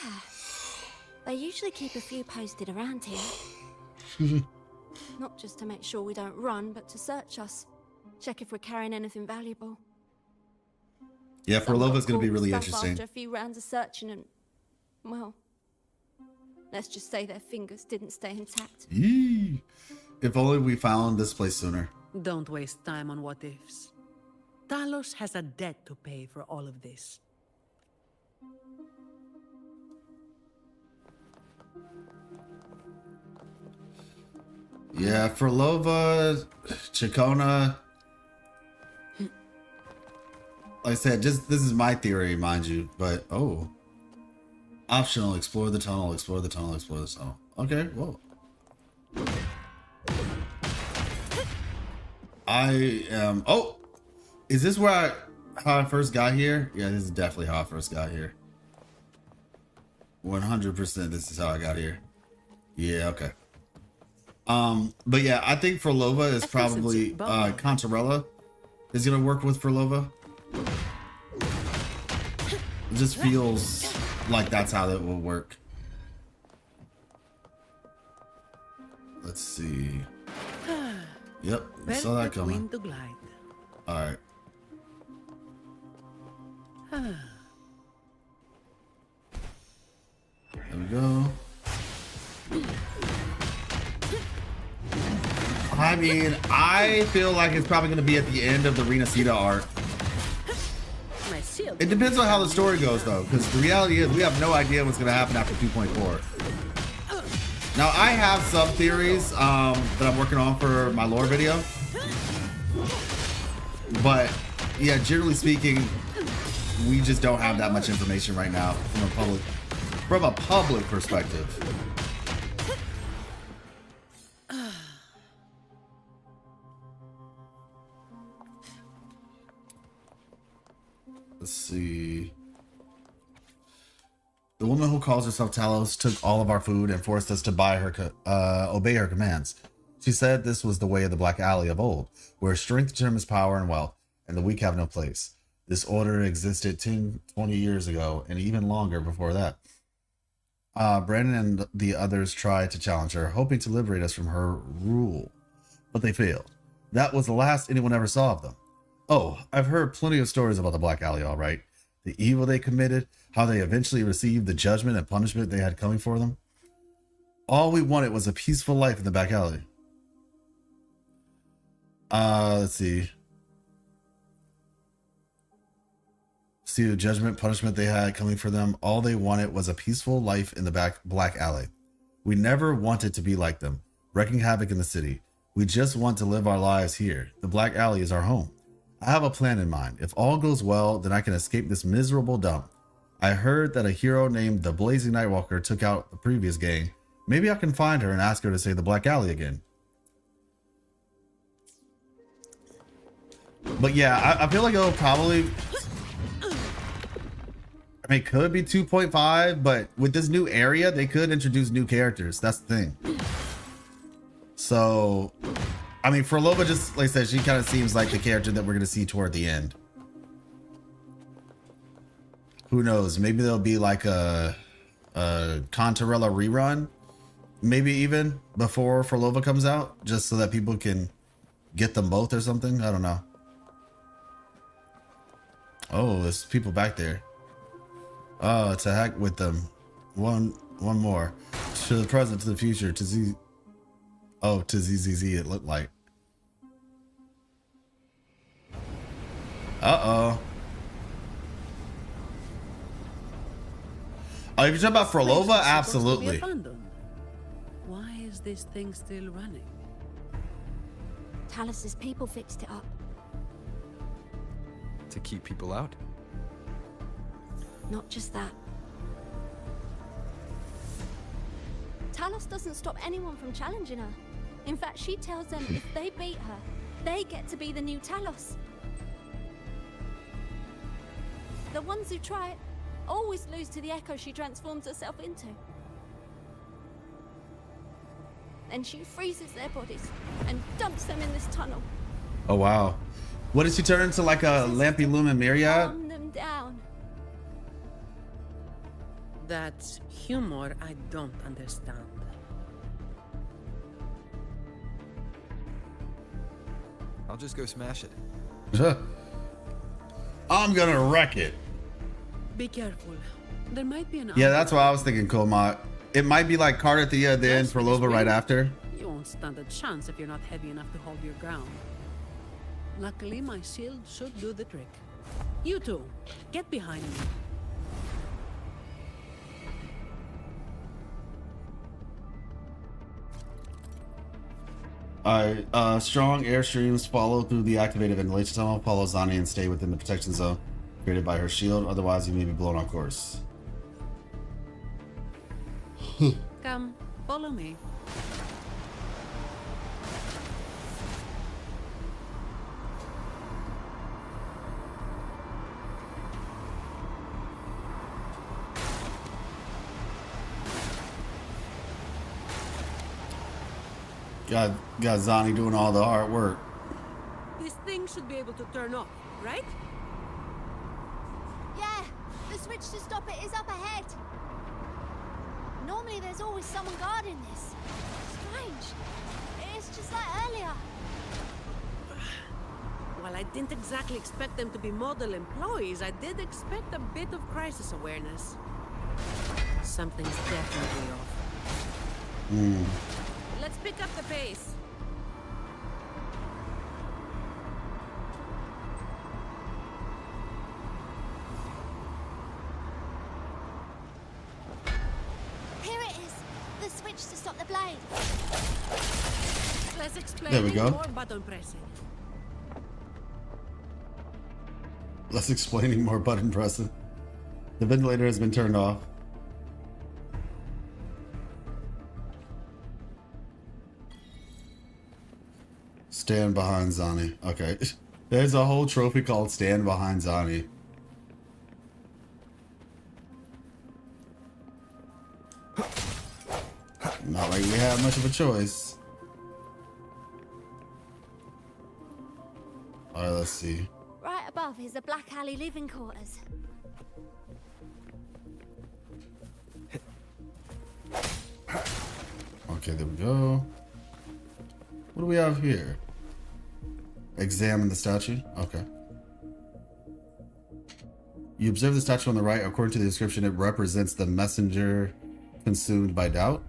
They usually keep a few posted around here. Not just to make sure we don't run, but to search us. Check if we're carrying anything valuable. Yeah, Forlova's gonna be really Stuff interesting. After a few rounds of searching and, well, let's just say their fingers didn't stay intact. Yee. If only we found this place sooner. Don't waste time on what ifs. Talos has a debt to pay for all of this. Yeah, Forlova, Chacona. Like I said, just this is my theory, mind you, but optional, explore the tunnel, explore the tunnel, explore the tunnel. Okay, whoa. I am, is this where how I first got here? Yeah, this is definitely how I first got here. 100% this is how I got here. Yeah, okay. But yeah, I think Forlova is probably, Contarella is gonna work with Forlova. It just feels like that's how that will work. Let's see. Yep, we saw that coming. All right. There we go. I mean, I feel like it's probably going to be at the end of the Renacida arc. It depends on how the story goes, though, because the reality is we have no idea what's going to happen after 2.4. Now, I have some theories that I'm working on for my lore video. But, yeah, generally speaking, we just don't have that much information right now from a public perspective. Let's see. The woman who calls herself Talos took all of our food and forced us to obey her commands. She said this was the way of the Black Alley of old, where strength determines power and wealth, and the weak have no place. This order existed 10, 20 years ago, and even longer before that. Brandon and the others tried to challenge her, hoping to liberate us from her rule, but they failed. That was the last anyone ever saw of them. Oh, I've heard plenty of stories about the Black Alley, all right. The evil they committed, how they eventually received the judgment and punishment they had coming for them. All we wanted was a peaceful life in the back alley. Let's see. See the judgment, punishment they had coming for them. All they wanted was a peaceful life in the Black Alley. We never wanted to be like them, wreaking havoc in the city. We just want to live our lives here. The Black Alley is our home. I have a plan in mind. If all goes well, then I can escape this miserable dump. I heard that a hero named the Blazing Nightwalker took out the previous gang. Maybe I can find her and ask her to save the Black Alley again. But yeah, I feel like it'll probably... I mean, it could be 2.5, but with this new area, they could introduce new characters. That's the thing. So... I mean, Frolova, just like I said, she kind of seems like the character that we're going to see toward the end. Who knows? Maybe there'll be like a Contarella rerun. Maybe even before Frolova comes out, just so that people can get them both or something. I don't know. Oh, there's people back there. Oh, to heck with them. One more. To the present, to the future, to Z. Oh, to ZZZ it looked like. Uh-oh. Oh, if you're talking about Frolova, absolutely. Why is this thing still running? Talos's people fixed it up. To keep people out? Not just that. Talos doesn't stop anyone from challenging her. In fact, she tells them if they beat her, they get to be the new Talos. The ones who try it always lose to the echo she transforms herself into. Then she freezes their bodies and dumps them in this tunnel. Oh, wow. What did she turn into, like a Lampy Lumen Myriad? Calm them down. That's humor I don't understand. I'll just go smash it. I'm gonna wreck it. Be careful. There might be an. Yeah, that's what I was thinking, Kolmot. It might be like Carter Thea then Frolova right after. You won't stand a chance if you're not heavy enough to hold your ground. Luckily, my shield should do the trick. You two, get behind me. Strong airstreams follow through the activated ventilation tunnel, follow Zani and stay within the protection zone created by her shield. Otherwise, you may be blown off course. Come, follow me. Got Zani doing all the hard work. This thing should be able to turn off, right? Yeah, the switch to stop it is up ahead. Normally there's always someone guarding this. Strange. It's just like earlier. While I didn't exactly expect them to be model employees, I did expect a bit of crisis awareness. Something's definitely off. Let's pick up the pace. Here it is. The switch to stop the blade. Let's explain. There we go. More button pressing. Less explaining, more button pressing. The ventilator has been turned off. Stand behind Zani. Okay. There's a whole trophy called Stand Behind Zani. Not like we have much of a choice. Alright, let's see. Right above is the Black Alley living quarters. Okay, there we go. What do we have here? Examine the statue. Okay. You observe the statue on the right. According to the description, it represents the messenger consumed by doubt.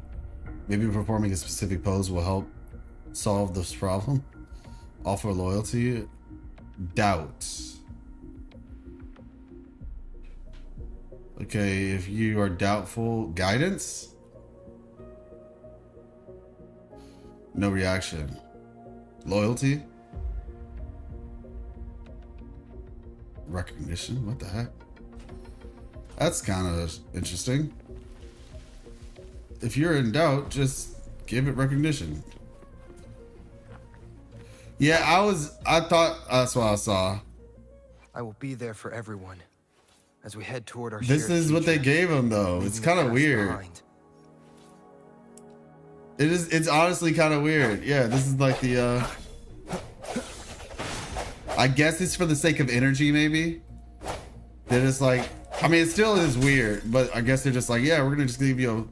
Maybe performing a specific pose will help solve this problem. Offer loyalty. Doubt. Okay, if you are doubtful, guidance? No reaction. Loyalty? Recognition? What the heck? That's kind of interesting. If you're in doubt, just give it recognition. Yeah, I thought that's what I saw. I will be there for everyone as we head toward our This is what they gave him though. It's kind of weird. Behind. It's honestly kind of weird. Yeah, this is like the I guess it's for the sake of energy, maybe. They're just like, I mean, it still is weird, but I guess they're just like, yeah, we're gonna just give you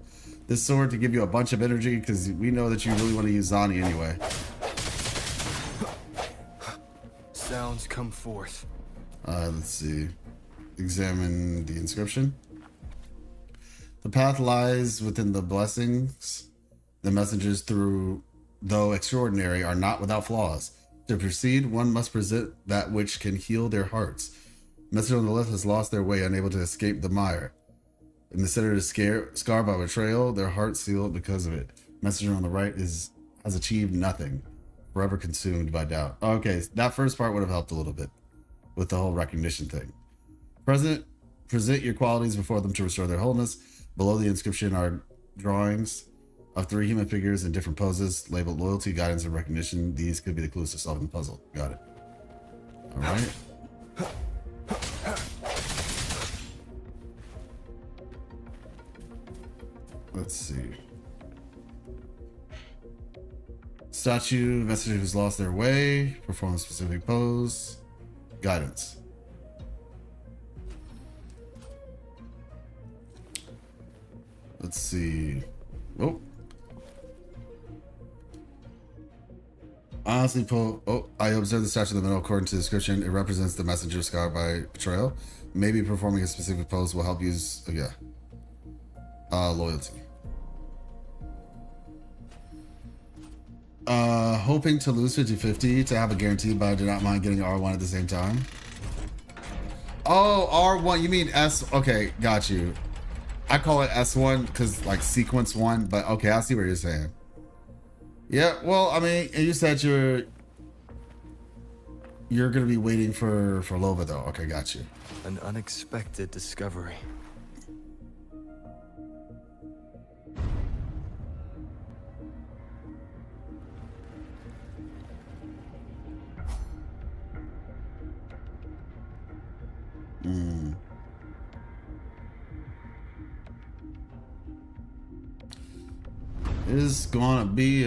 this sword to give you a bunch of energy because we know that you really want to use Zani anyway. Sounds come forth. Let's see. Examine the inscription. The path lies within the blessings. The messengers, though extraordinary, are not without flaws. To proceed, one must present that which can heal their hearts. Messenger on the left has lost their way, unable to escape the mire. In the center is scarred by betrayal, their hearts sealed because of it. Messenger on the right has achieved nothing, forever consumed by doubt. Okay, that first part would have helped a little bit with the whole recognition thing. Present your qualities before them to restore their wholeness. Below the inscription are drawings of 3 human figures in different poses, labeled loyalty, guidance, and recognition. These could be the clues to solving the puzzle. Got it. All right. Let's see. Statue, messenger who's lost their way, perform a specific pose, guidance. Let's see. Oh. Honestly, I observed the statue in the middle. According to the description, it represents the messenger scarred by betrayal. Maybe performing a specific pose will help use, loyalty. Hoping to lose 50-50 to have a guarantee, but I do not mind getting R1 at the same time. Oh, R1, you mean S? Okay, got you. I call it S1 because like sequence 1, but okay, I see what you're saying. Yeah, well, I mean, you said you're gonna be waiting for Lova though. Okay, got you. An unexpected discovery. It's gonna be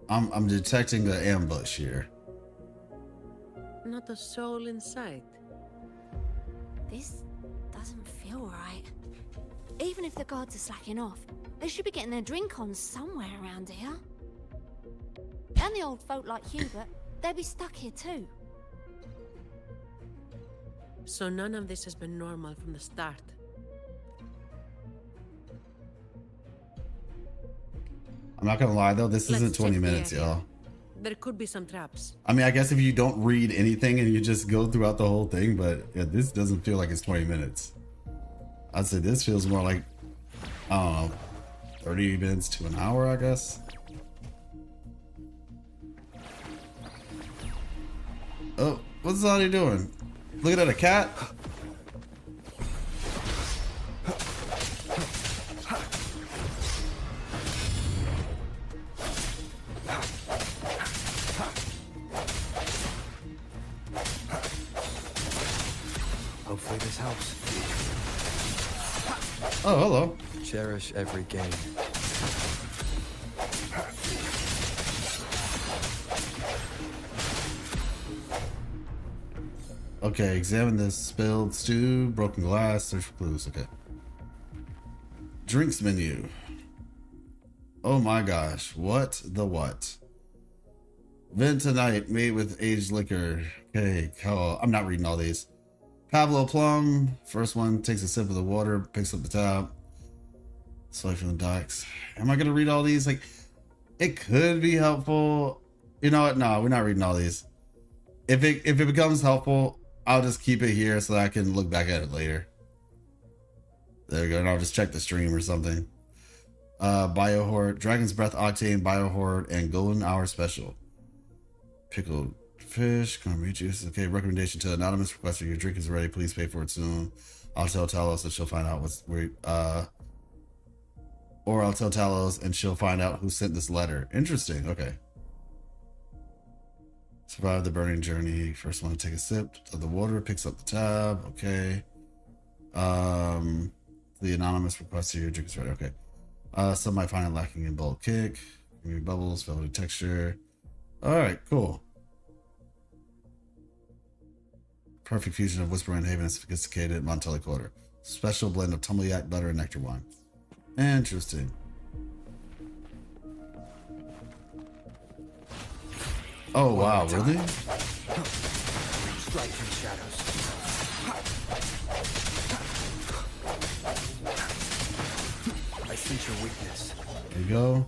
I'm detecting an ambush here. Not a soul in sight. This doesn't feel right. Even if the guards are slacking off, they should be getting their drink on somewhere around here. And the old folk like Hubert, they'll be stuck here too. So none of this has been normal from the start. I'm not gonna lie though, this isn't 20 check the minutes, area. y'all. There could be some traps. I mean, I guess if you don't read anything and you just go throughout the whole thing, but yeah, this doesn't feel like it's 20 minutes. I'd say this feels more like, I don't know, 30 minutes to an hour, I guess. Oh, what's Zani doing? Looking at a cat? Hopefully this helps. Oh, hello. Cherish every game. Okay, examine this spilled stew, broken glass, search for clues. Okay. Drinks menu. Oh my gosh. What the what? Vin tonight, made with aged liquor. Okay, I'm not reading all these. Pablo Plum. First one takes a sip of the water, picks up the tab. Swipe from the docks. Am I going to read all these? Like, it could be helpful. You know what? No, we're not reading all these. If it becomes helpful, I'll just keep it here so that I can look back at it later. There you go. And I'll just check the stream or something. Biohorde, Dragon's Breath Octane, Biohorde, and Golden Hour Special. Pickled fish, caramel juice. Okay, recommendation to Anonymous. Request your drink is ready. Please pay for it soon. I'll tell Talos and she'll find out or I'll tell Talos and she'll find out who sent this letter. Interesting. Okay. Survive the burning journey. First one to take a sip of the water, picks up the tab. Okay. The anonymous request to your drink is ready. Okay. Some might find it lacking in bold kick, bubbles, velvety texture. All right, cool. Perfect fusion of Whispering Haven and sophisticated Montelli Quarter. Special blend of tumbleyak butter and nectar wine. Interesting. Oh wow, really? Straight from the shadows. I sense your weakness. There you go.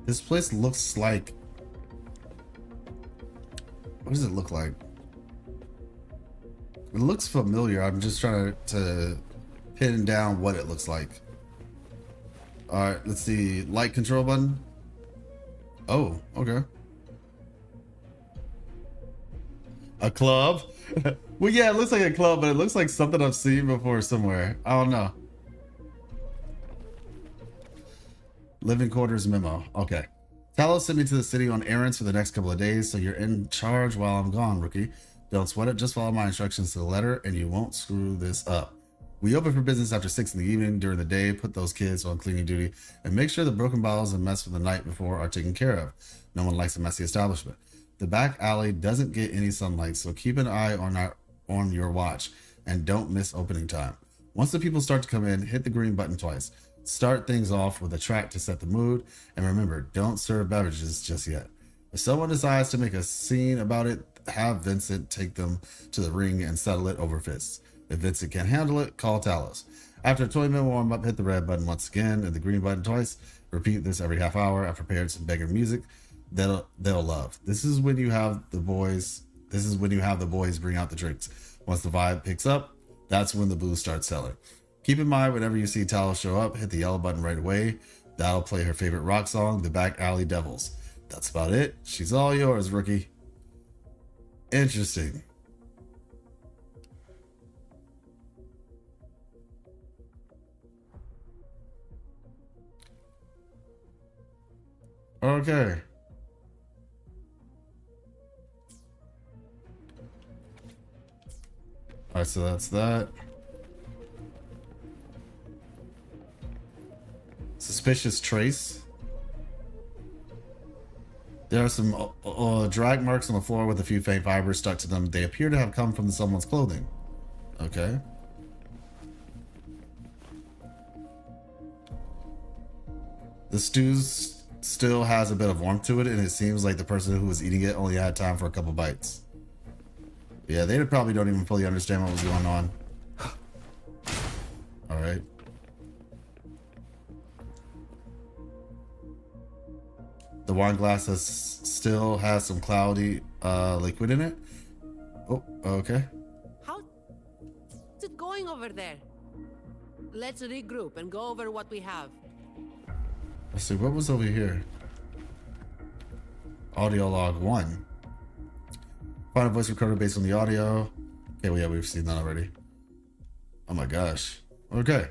This place looks like... What does it look like? It looks familiar. I'm just trying to pin down what it looks like. Alright, let's see. Light control button. Oh, okay. A club? Well, yeah, it looks like a club, but it looks like something I've seen before somewhere. I don't know. Living quarters memo. Okay. Talos sent me to the city on errands for the next couple of days, so you're in charge while I'm gone, rookie. Don't sweat it. Just follow my instructions to the letter, and you won't screw this up. We open for business after 6 in the evening. During the day, put those kids on cleaning duty, and make sure the broken bottles and mess from the night before are taken care of. No one likes a messy establishment. The back alley doesn't get any sunlight, so keep an eye on your watch, and don't miss opening time. Once the people start to come in, hit the green button twice. Start things off with a track to set the mood, and remember, don't serve beverages just yet. If someone decides to make a scene about it, have Vincent take them to the ring and settle it over fists. If Vincent can't handle it, call Talos. After a 20-minute warm-up, hit the red button once again and the green button twice. Repeat this every half hour. I've prepared some beggar music they'll love. This is when you have the boys bring out the drinks. Once the vibe picks up, that's when the booze starts selling. Keep in mind, whenever you see Talos show up, hit the yellow button right away. That'll play her favorite rock song, The Back Alley Devils. That's about it. She's all yours, rookie. Interesting. Okay. All right, so that's that. Suspicious trace. There are some drag marks on the floor with a few faint fibers stuck to them. They appear to have come from someone's clothing. Okay. The stew still has a bit of warmth to it, and it seems like the person who was eating it only had time for a couple bites. Yeah, they probably don't even fully understand what was going on. All right. The wine glass still has some cloudy liquid in it. Oh, okay. How's it going over there? Let's regroup and go over what we have. Let's see, what was over here? Audio log 1. Find a voice recorder based on the audio. Okay, well, yeah, we've seen that already. Oh my gosh. Okay.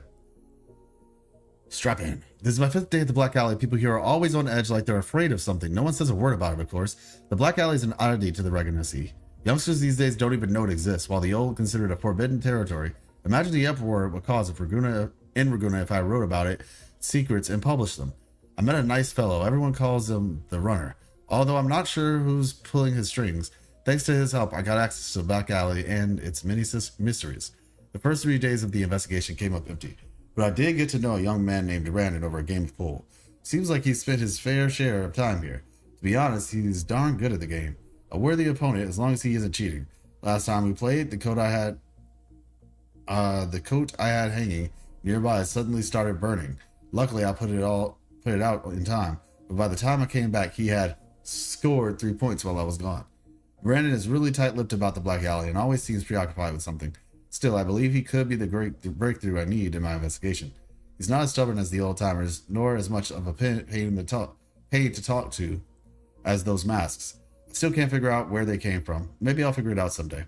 Strap in. This is my 5th day at the Black Alley. People here are always on edge like they're afraid of something. No one says a word about it, of course. The Black Alley is an oddity to the Regency. Youngsters these days don't even know it exists, while the old consider it a forbidden territory. Imagine the uproar it would cause if Ragusa if I wrote about it, secrets, and published them. I met a nice fellow. Everyone calls him the Runner. Although I'm not sure who's pulling his strings. Thanks to his help, I got access to the Black Alley and its many mysteries. The first 3 days of the investigation came up empty. But I did get to know a young man named Brandon over a game of pool. Seems like he spent his fair share of time here. To be honest, he's darn good at the game. A worthy opponent as long as he isn't cheating. Last time we played, the coat I had hanging nearby suddenly started burning. Luckily, I put it out in time. But by the time I came back, he had scored 3 points while I was gone. Brandon is really tight-lipped about the Black Alley and always seems preoccupied with something. Still, I believe he could be the breakthrough I need in my investigation. He's not as stubborn as the old-timers, nor as much of a pain to talk to as those masks. I still can't figure out where they came from. Maybe I'll figure it out someday.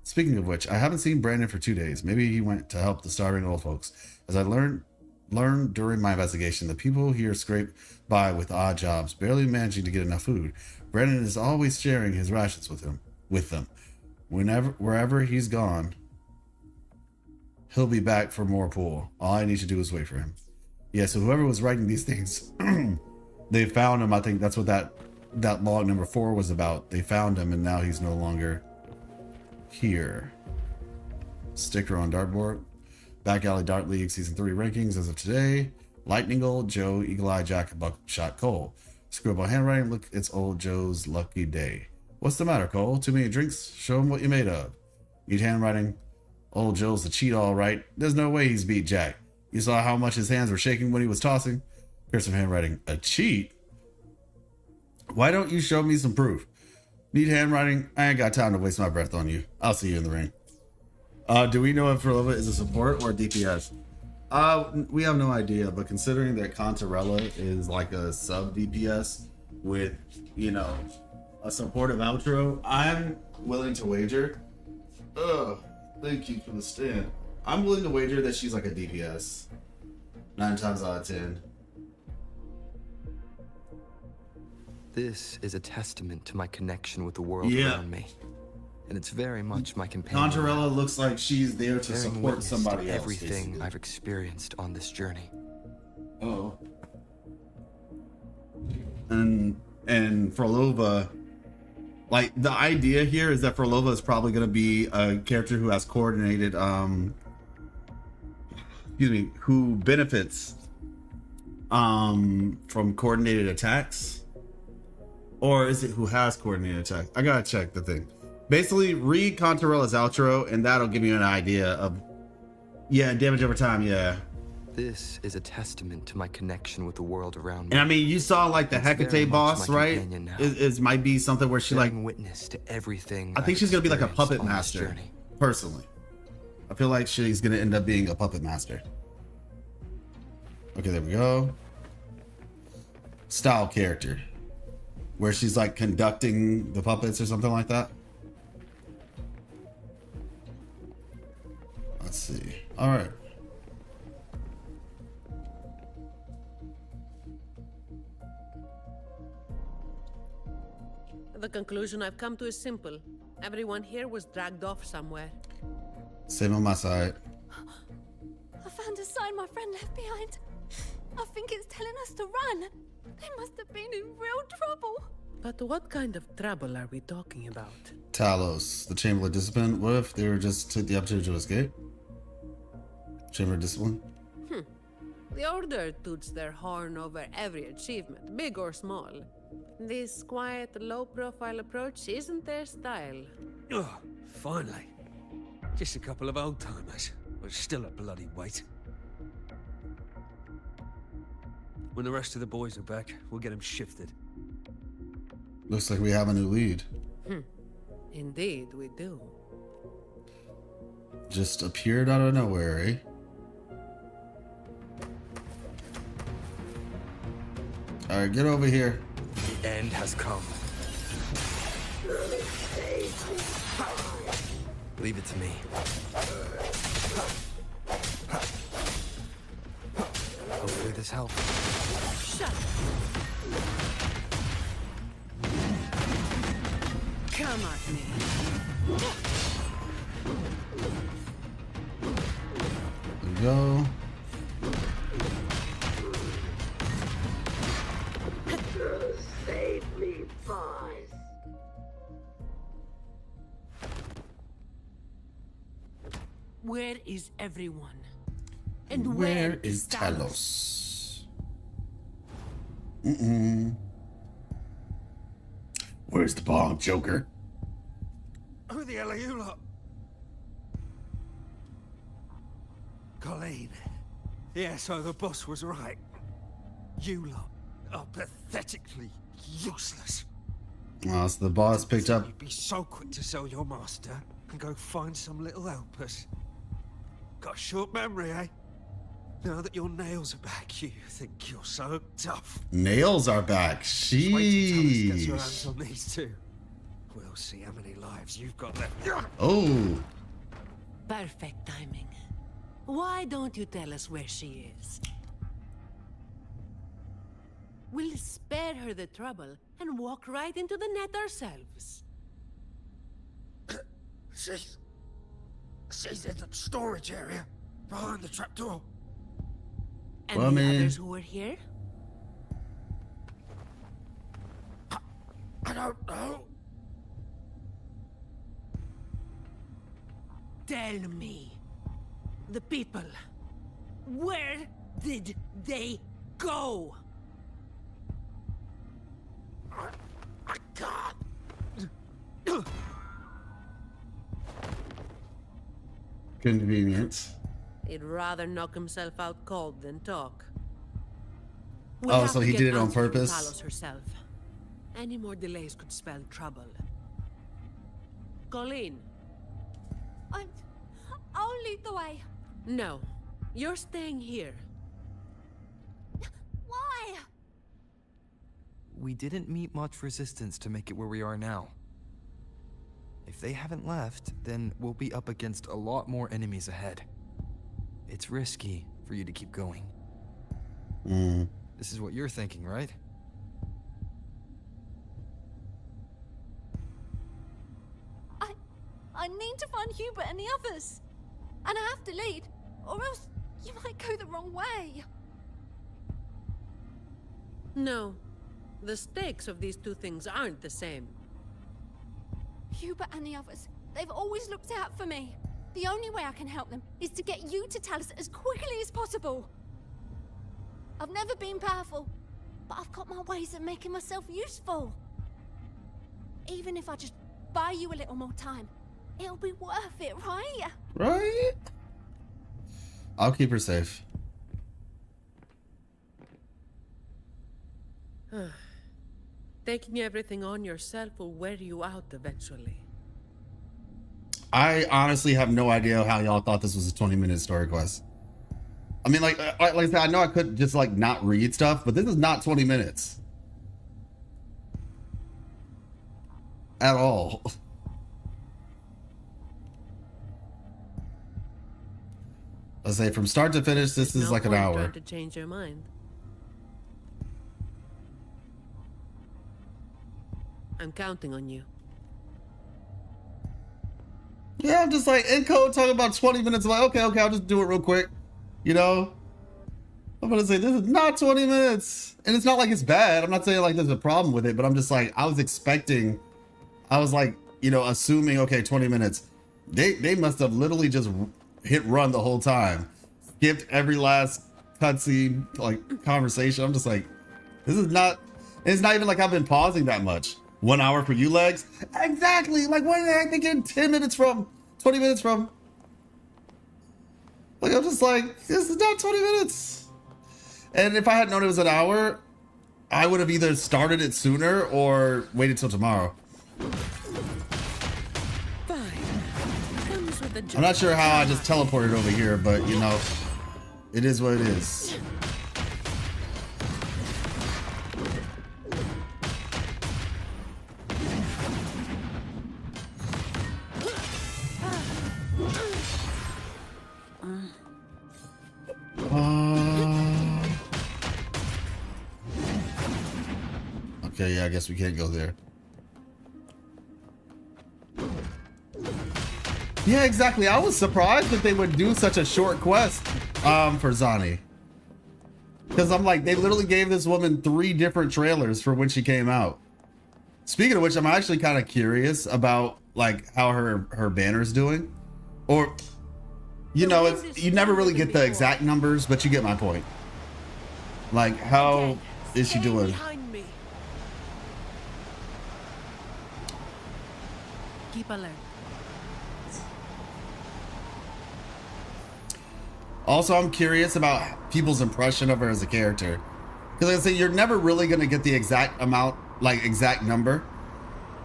Speaking of which, I haven't seen Brandon for 2 days. Maybe he went to help the starving old folks. As I learned learned during my investigation that people here scrape by with odd jobs, barely managing to get enough food. Brennan is always sharing his rations with them. Wherever he's gone, he'll be back for more pool. All I need to do is wait for him. Yeah, so whoever was writing these things, they found him. I think that's what that log number 4 was about. They found him, and now he's no longer here. Sticker on dartboard. Back Alley Dart League Season 3 rankings as of today. Lightning Old Joe, Eagle Eye Jack, and Buckshot Cole. Scribble handwriting. Look, it's old Joe's lucky day. What's the matter, Cole? Too many drinks? Show him what you're made of. Need handwriting? Old Joe's the cheat, all right. There's no way he's beat Jack. You saw how much his hands were shaking when he was tossing? Here's some handwriting. A cheat? Why don't you show me some proof? Need handwriting? I ain't got time to waste my breath on you. I'll see you in the ring. Do we know if Ferlova is a support or a DPS? We have no idea, but considering that Contarella is like a sub DPS with, you know, a supportive outro, I'm willing to wager. Thank you for the stand. I'm willing to wager that she's like a DPS. 9 times out of 10. This is a testament to my connection with the world Yeah. around me. And it's very much my companion. Contarella looks like she's there to bearing support witness somebody to else. everything basically. I've experienced on this journey. Oh. And Ferlova, like the idea here is that Ferlova is probably going to be a character who has coordinated, who benefits from coordinated attacks, or is it who has coordinated attacks? I gotta check the thing. Basically, read Contarella's outro, and that'll give you an idea of, yeah, damage over time, yeah. This is a testament to my connection with the world around me. And I mean, you saw like the It's very Hecate much boss, my right? companion now. It might be something where she like, bearing witness to everything. I think I've she's gonna be like a experienced puppet on this master, journey. personally. I feel like she's gonna end up being a puppet master. Okay, there we go. Style character, where she's like conducting the puppets or something like that. Let's see. All right. The conclusion I've come to is simple. Everyone here was dragged off somewhere. Same on my side. I found a sign my friend left behind. I think it's telling us to run. They must have been in real trouble. But what kind of trouble are we talking about? Talos, the Chamber of Discipline. What if they were just took the opportunity to escape? Chamber of Discipline? The Order toots their horn over every achievement, big or small. This quiet, low-profile approach isn't their style. Oh, finally. Just a couple of old-timers, but still a bloody weight. When the rest of the boys are back, we'll get them shifted. Looks like we have a new lead. Indeed, we do. Just appeared out of nowhere, eh? Alright, get over here. The end has come. Leave it to me. Hopefully this helps. Shut up. Come at me. There we go. Save me, boys. Where is everyone? And Where is Talos? Where's the bomb, Joker? Who the hell are you lot? Colleen. Yeah, so the boss was right. You lot are pathetically useless. Oh, so the boss picked up. You'd be so quick to sell your master and go find some little helpers. Got a short memory, eh? Now that your nails are back, you think you're so tough. Nails are back. Just wait till Talos gets her hands Sheesh. on these two. We'll see how many lives you've got left. Oh, Perfect timing. Why don't you tell us where she is? We'll spare her the trouble and walk right into the net ourselves. She's in the storage area, behind the trapdoor. And Well, I the mean- others who were here? I don't know. Tell me. The people. Where did they go? I can't. Convenience. He'd rather knock himself out cold than talk. Oh, so he did it on purpose? Talos herself. Any more delays could spell trouble. Colleen. I'll lead the way. No. You're staying here. Why? We didn't meet much resistance to make it where we are now. If they haven't left, then we'll be up against a lot more enemies ahead. It's risky for you to keep going. This is what you're thinking, right? I need to find Hubert and the others. And I have to lead, or else you might go the wrong way. No. The stakes of these two things aren't the same. Hubert and the others, they've always looked out for me. The only way I can help them is to get you to Talos as quickly as possible. I've never been powerful, but I've got my ways of making myself useful. Even if I just buy you a little more time, it'll be worth it, right? Right? I'll keep her safe. Taking everything on yourself will wear you out eventually. I honestly have no idea how y'all thought this was a 20-minute story quest. I mean, like I said, I know I could just like not read stuff, but this is not 20 minutes. At all. Let's say from start to finish, this is No like an point hour. trying to change your mind. I'm counting on you. Yeah, I'm just like in code talking about 20 minutes. I'm like, okay, I'll just do it real quick. You know? I'm gonna say this is not 20 minutes. And it's not like it's bad. I'm not saying like there's a problem with it, but I'm just like, I was like, you know, assuming, okay, 20 minutes. They must have literally just hit run the whole time. Skipped every last cutscene, like conversation. I'm just like, this is not, it's not even like I've been pausing that much. 1 hour for you legs? Exactly. Like, what the heck they getting 10 minutes from? 20 minutes from? Like, I'm just like, this is not 20 minutes. And if I had known it was an hour, I would have either started it sooner or waited till tomorrow. I'm not sure how I just teleported over here, but you know, it is what it is. Okay, yeah, I guess we can't go there. Yeah, exactly. I was surprised that they would do such a short quest for Zani. Because I'm like, they literally gave this woman 3 different trailers for when she came out. Speaking of which, I'm actually kind of curious about like how her banner's doing. Or, you know, you never really get the exact numbers, but you get my point. Like, how is she doing? Keep alert. Also, I'm curious about people's impression of her as a character. Because I say you're never really going to get the exact amount, like exact number.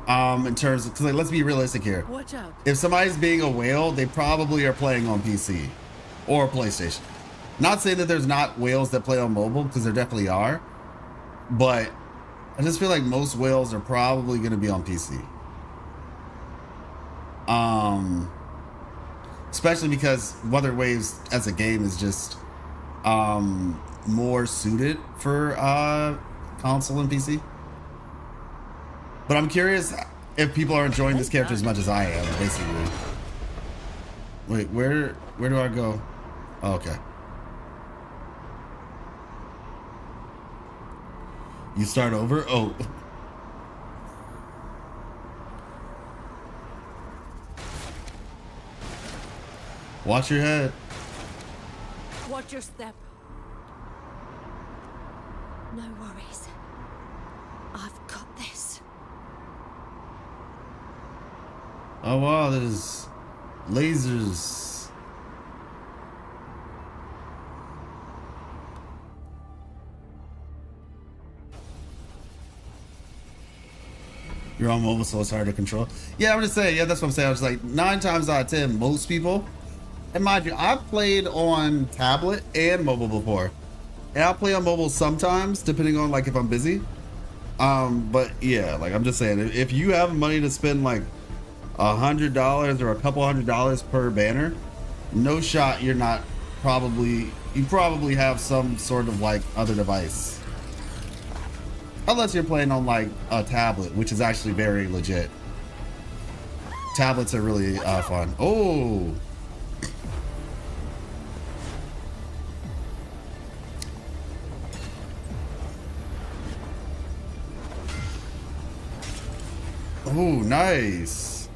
In terms of, because like, let's be realistic here. Watch out. If somebody's being a whale, they probably are playing on PC or PlayStation. Not saying that there's not whales that play on mobile, because there definitely are. But I just feel like most whales are probably going to be on PC. Especially because Wuthering Waves as a game is just more suited for console and PC. But I'm curious if people are enjoying this character as much as I am, basically. Wait, where do I go? Oh, okay. You start over? Oh. Watch your head. Watch your step. No worries. I've got this. Oh wow, there's lasers. You're on mobile, so it's hard to control. Yeah, I'm just saying, yeah, that's what I'm saying. I was like, 9 times out of 10, most people, and mind you, I've played on tablet and mobile before. And I'll play on mobile sometimes, depending on like if I'm busy. But yeah, like I'm just saying, if you have money to spend like $100 or a couple $100 per banner, no shot you probably have some sort of like other device. Unless you're playing on like a tablet, which is actually very legit. Tablets are really fun. Oh. Oh, nice.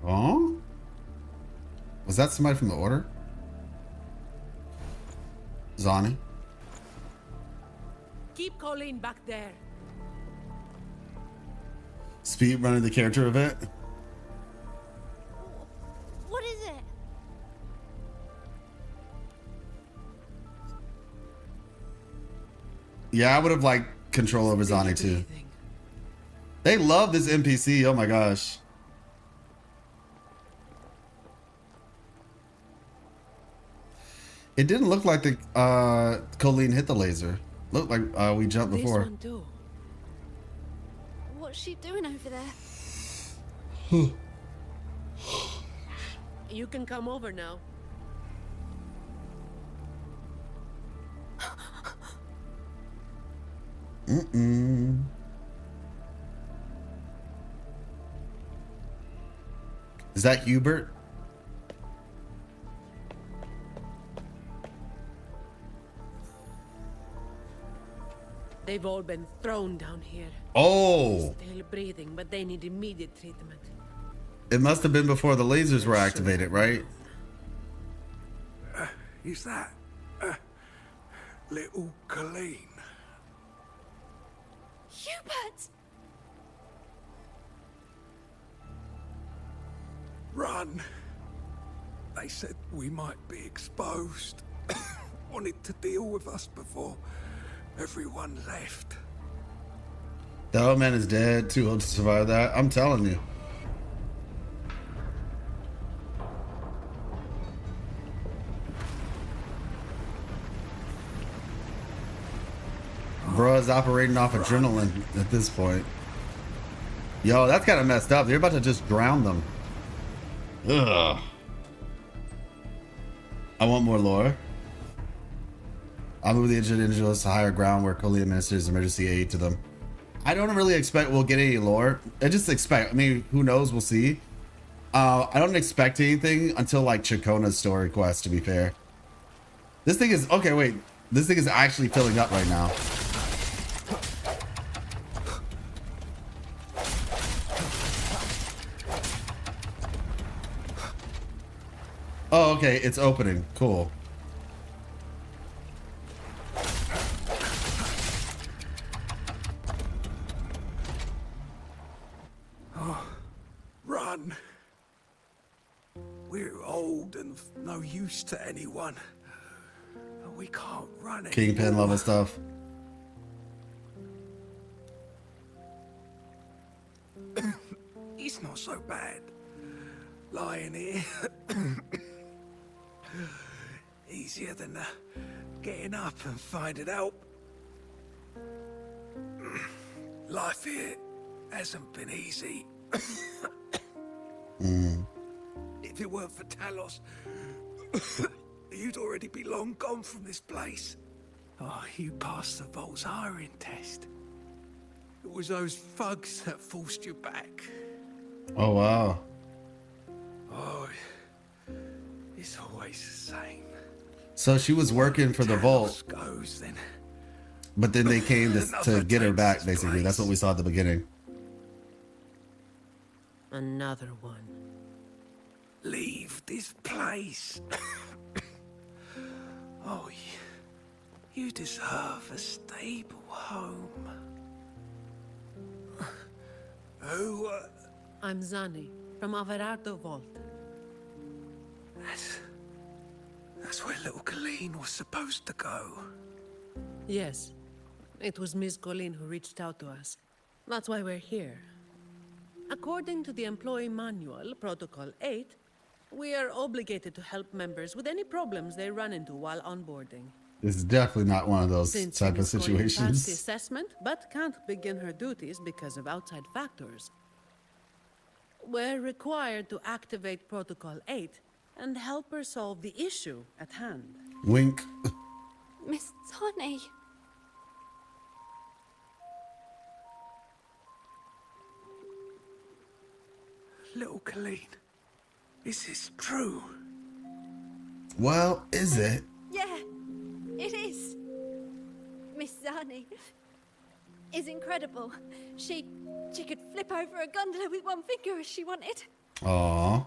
Oh? Was that somebody from the Order? Zani? Keep Colleen back there. Speed running the character event? What is it? Yeah, I would have liked control over Zani too. They love this NPC. Oh my gosh. It didn't look like the Colleen hit the laser. Looked like we jumped before. This one too. What's she doing over there? You can come over now. Mm-mm. Is that Hubert? They've all been thrown down here. Oh! Still breathing, but they need immediate treatment. It must have been before the lasers were activated, right? Is that little Colleen? Hubert! Run. They said we might be exposed. Wanted to deal with us before everyone left. The old man is dead, too old to survive that. I'm telling you. Bruh's operating off adrenaline at this point. Yo, that's kind of messed up. You're about to just drown them. Ugh. I want more lore. I'll move the injured individuals to higher ground where Colleen administers emergency aid to them. I don't really expect we'll get any lore. I just expect, I mean, who knows? We'll see. I don't expect anything until like Chacona's story quest, to be fair. This thing is, okay, wait. This thing is actually filling up right now. Oh, okay, it's opening. Cool. Oh, run. We're old and no use to anyone. We can't run anymore. Kingpin level stuff. It's not so bad. Lying here. Easier than getting up and finding help. Life here hasn't been easy. If it weren't for Talos, you'd already be long gone from this place. Oh, you passed the Vault's hiring test. It was those thugs that forced you back. Oh, wow. Oh, it's always the same. So she was working for the Vault, Goes, then but then they came to get her back, basically. That's what we saw at the beginning. Another one. leave this place. Oh, you deserve a stable home. Who, I'm Zani, from Averardo Vault. That's where little Colleen was supposed to go. Yes. It was Miss Colleen who reached out to us. That's why we're here. According to the employee manual, Protocol 8, we are obligated to help members with any problems they run into while onboarding. This is definitely not one of those Since type of Miss Colleen passed the situations. assessment, but can't begin her duties because of outside factors, we're required to activate Protocol 8 and help her solve the issue at hand. Wink. Miss Honey. Little Colleen, is this true? Well, is it? Yeah, it is. Miss Zani is incredible. She could flip over a gondola with one finger if she wanted. Aww.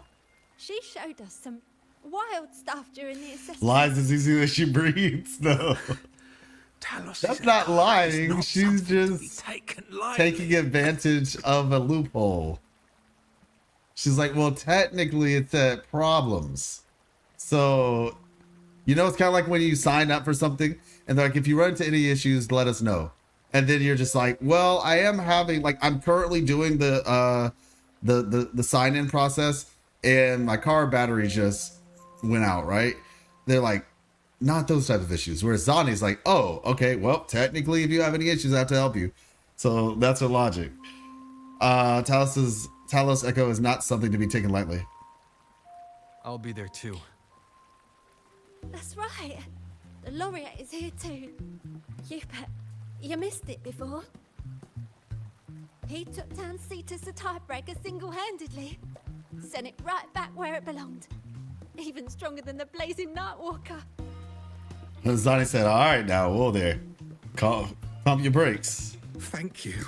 She showed us some wild stuff during the assessment. Lies is easy that she breathes, though. That's not lying. She's just taking advantage of a loophole. She's like, well, technically it's at problems. So, you know, it's kind of like when you sign up for something and they're like, if you run into any issues, let us know. And then you're just like, well, I am having, like, I'm currently doing the sign-in process and my car battery just went out, right? They're like, not those type of issues. Whereas Zani's like, oh, okay, well, technically if you have any issues, I have to help you. So that's her logic. Talos Echo is not something to be taken lightly. I'll be there too. That's right. The laureate is here too. You missed it before. He took down Cetus the Tiebreaker single-handedly. Sent it right back where it belonged. Even stronger than the blazing Nightwalker. Zani said, all right now, whoa there. Pump your brakes. Thank you.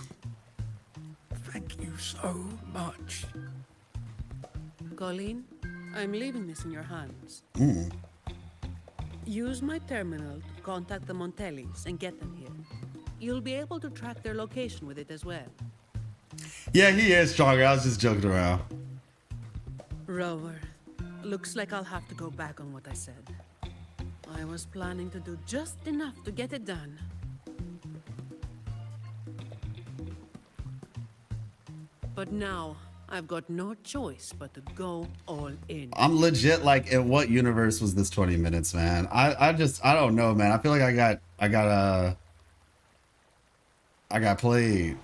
Thank you so much. Colleen, I'm leaving this in your hands. Mm. Use my terminal to contact the Montellis and get them here. You'll be able to track their location with it as well. Yeah, he is stronger. I was just joking around. Rover, looks like I'll have to go back on what I said. I was planning to do just enough to get it done. But now, I've got no choice but to go all in. I'm legit like, in what universe was this 20 minutes, man? I don't know, man. I feel like I got played.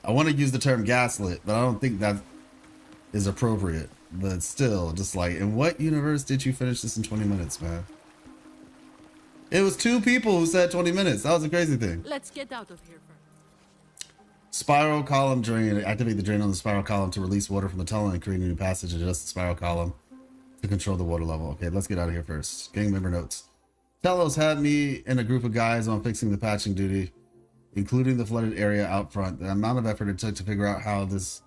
I want to use the term gaslit, but I don't think that is appropriate. But still, just like, in what universe did you finish this in 20 minutes, man? It was 2 people who said 20 minutes. That was a crazy thing. Let's get out of here first. Spiral column drain. Activate the drain on the spiral column to release water from the tunnel and create a new passage. Adjust the spiral column to control the water level. Okay, let's get out of here first. Gang member notes. Telos had me and a group of guys on fixing the patching duty, including the flooded area out front. The amount of effort it took to figure out how this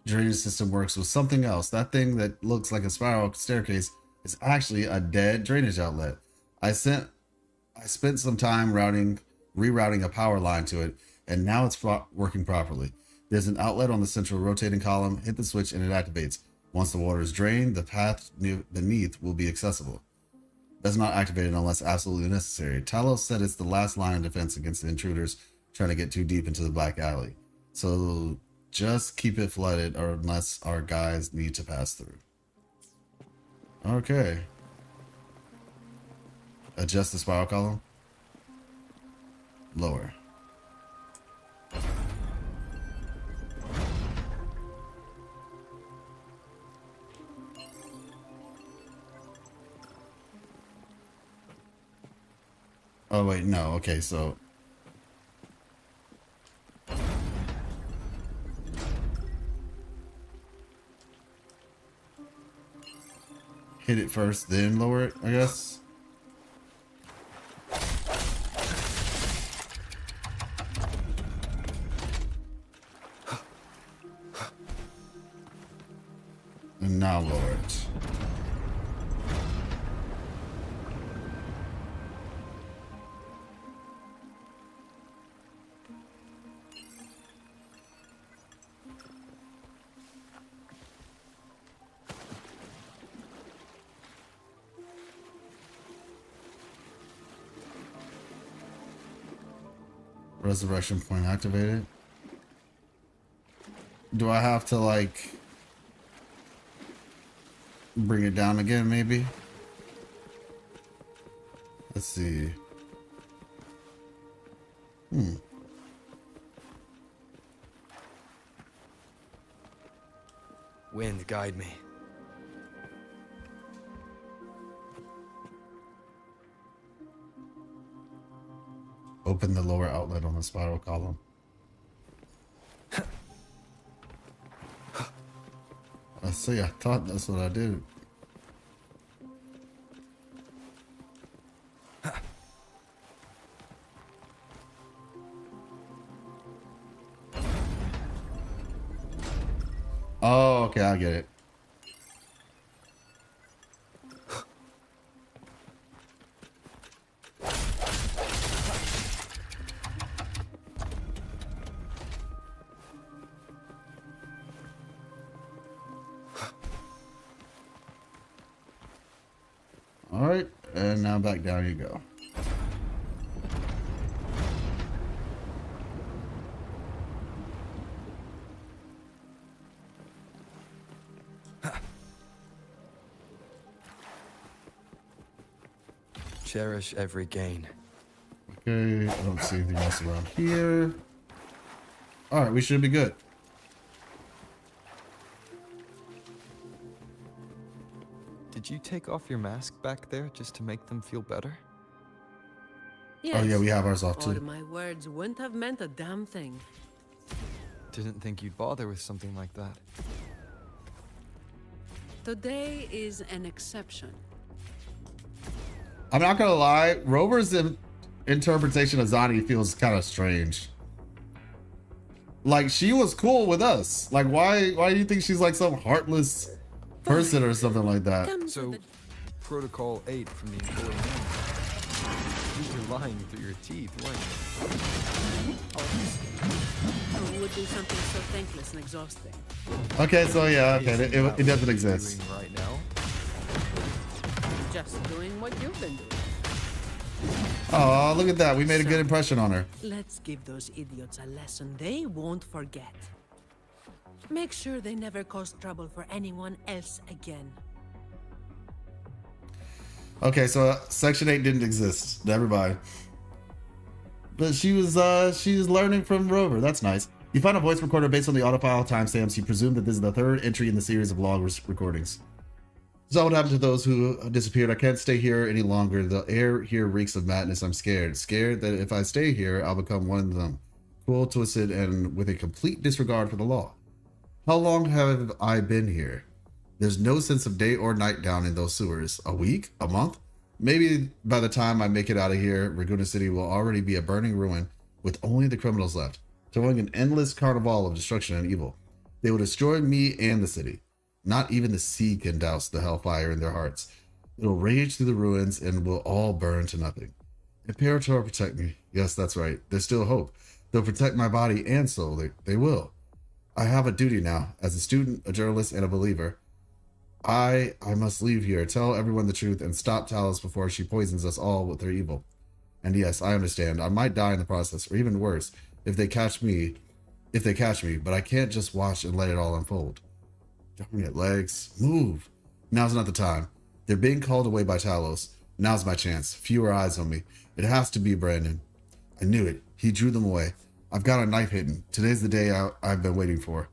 drainage system works was something else. That thing that looks like a spiral staircase is actually a dead drainage outlet. I spent some time rerouting a power line to it, and now it's working properly. There's an outlet on the central rotating column. Hit the switch and it activates. Once the water is drained, the path beneath will be accessible. That's not activated unless absolutely necessary. Talos said it's the last line of defense against the intruders trying to get too deep into the black alley. So just keep it flooded, or unless our guys need to pass through. Okay. Adjust the spiral column. Lower. Oh wait, no. Okay, so hit it first, then lower it, I guess. And now lower it. Resurrection point activated. Do I have to like bring it down again maybe? Let's see. Wind, guide me. Open the lower outlet on the spiral column. I see, I thought that's what I did. Oh, okay, I get it. All right, and now back down you go. Cherish every gain. Okay, I don't see anything else around here. All right, we should be good. Did you take off your mask back there just to make them feel better? Yes. Oh yeah, we have ours off Or too. my words wouldn't have meant a damn thing. Didn't think you'd bother with something like that. Today is an exception. I'm not gonna lie, Rover's interpretation of Zani feels kind of strange. Like, she was cool with us. Like, why do you think she's like some heartless person or something like that? So, Protocol 8 from the employee manual. You're lying through your teeth, weren't you? Who would do something so thankless and exhausting? Okay, so yeah, okay, it doesn't exist. Right now? Just doing what you've been doing. Oh, look at that. We made a good impression on her. Let's give those idiots a lesson they won't forget. Make sure they never cause trouble for anyone else again. Okay, so Section 8 didn't exist. Never mind. But she's learning from Rover. That's nice. You find a voice recorder based on the autofile timestamps. You presume that this is the third entry in the series of log recordings. So what happened to those who disappeared? I can't stay here any longer. The air here reeks of madness. I'm scared. Scared that if I stay here, I'll become one of them. Cruel, twisted, and with a complete disregard for the law. How long have I been here? There's no sense of day or night down in those sewers. A week? A month? Maybe by the time I make it out of here, Raguna City will already be a burning ruin with only the criminals left, throwing an endless carnival of destruction and evil. They will destroy me and the city. Not even the sea can douse the hellfire in their hearts. It'll rage through the ruins and will all burn to nothing. Imperator will protect me. Yes, that's right. There's still hope. They'll protect my body and soul. They will. I have a duty now. As a student, a journalist, and a believer, I must leave here, tell everyone the truth, and stop Talos before she poisons us all with her evil. And yes, I understand. I might die in the process, or even worse, if they catch me, but I can't just watch and let it all unfold. Darn it, legs. Move. Now's not the time. They're being called away by Talos. Now's my chance. Fewer eyes on me. It has to be Brandon. I knew it. He drew them away. I've got a knife hidden. Today's the day I've been waiting for.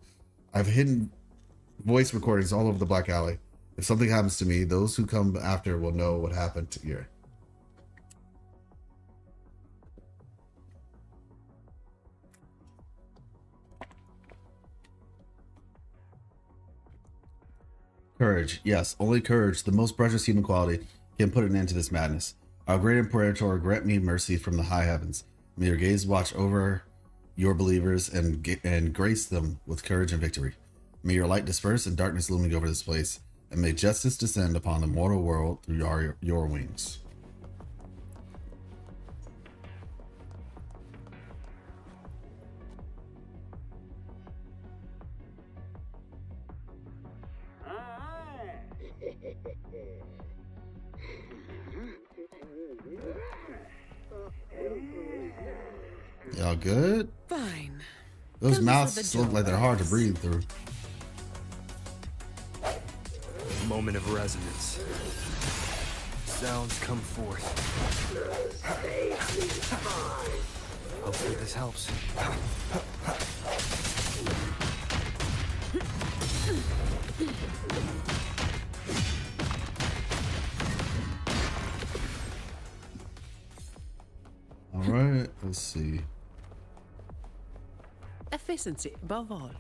I've hidden voice recordings all over the Black Alley. If something happens to me, those who come after will know what happened here. Courage. Yes, only courage, the most precious human quality, can put an end to this madness. Our great Imperator, grant me mercy from the high heavens. May your gaze watch over your believers and grace them with courage and victory. May your light disperse and darkness looming over this place, and may justice descend upon the mortal world through your wings. Y'all good? Fine. Those mouths look like they're hard to breathe through. Moment of resonance. Sounds come forth. Hopefully this helps. All right, let's see. Efficiency above all.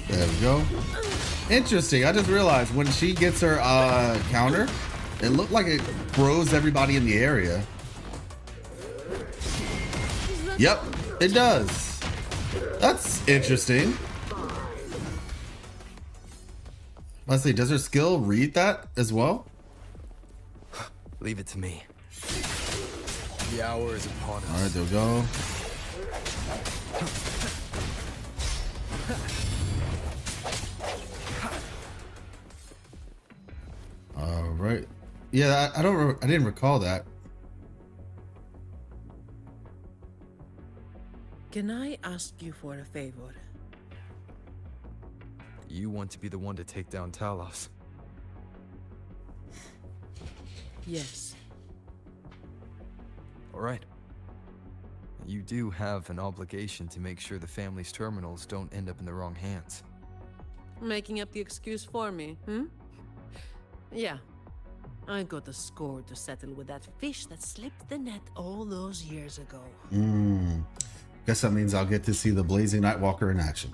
There we go. Interesting. I just realized when she gets her counter, it looked like it froze everybody in the area. Yep, it does. That's interesting. Let's see, does her skill read that as well? Leave it to me. The hour is upon us. All right, there we go. All right. Yeah, I didn't recall that. Can I ask you for a favor? You want to be the one to take down Talos. Yes. All right. You do have an obligation to make sure the family's terminals don't end up in the wrong hands. Making up the excuse for me, hmm? Yeah. I got a score to settle with that fish that slipped the net all those years ago. Guess that means I'll get to see the Blazing Nightwalker in action.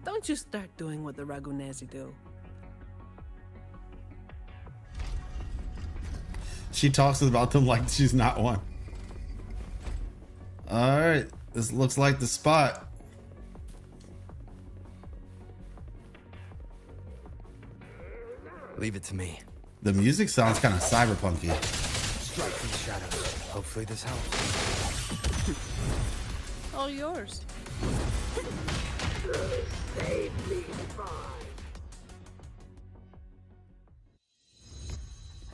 Don't you start doing what the Ragunezi do. She talks about them like she's not one. All right, this looks like the spot. Leave it to me. The music sounds kind of cyberpunky. Strike from the shadows. Hopefully this helps. All yours. Save me, fine.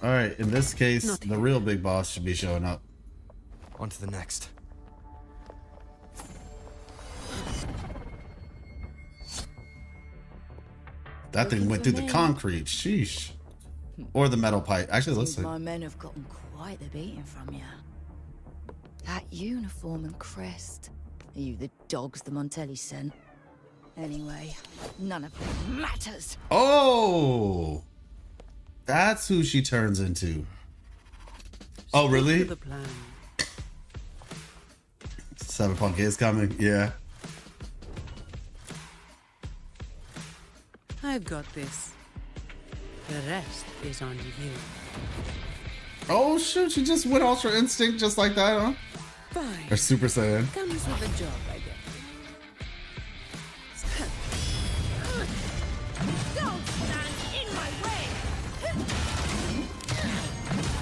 All right, in this case, the real big boss should be showing up. On to the next. That thing went through the concrete. Sheesh. Or the metal pipe. Actually, let's see. My men have gotten quite the beating from you. That uniform and crest. Are you the dogs the Montelli sent? Anyway, none of it matters. Oh! That's who she turns into. Oh, really? Cyberpunk is coming, yeah. I've got this. The rest is on you. Oh, shoot, she just went Ultra Instinct just like that, huh? Fine. Or Super Saiyan. Comes with the job, I guess. Don't stand in my way!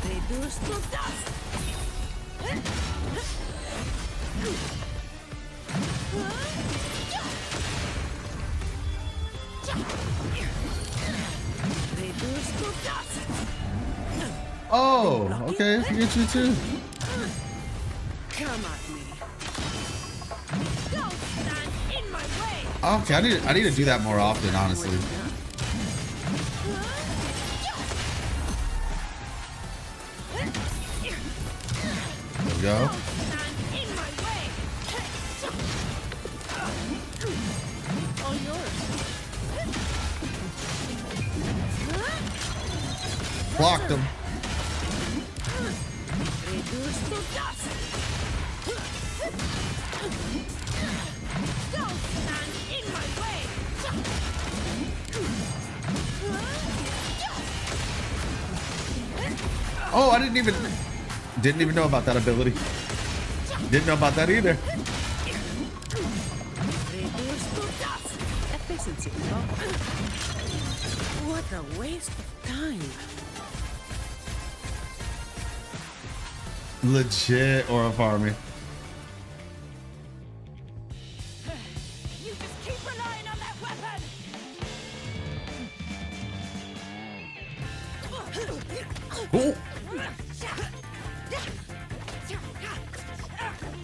Reduce to dust! Reduce to dust! Oh, okay, I get you too. Come at me. Don't stand in my way. Okay, I need to do that more often, honestly. There we go. All yours. Blocked him. Reduce to dust. Don't stand in my way. Oh, I didn't even know about that ability. Didn't know about that either. Reduce to dust. Efficiency. What a waste of time. Legit aura farming. You just keep relying on that weapon! Ooh.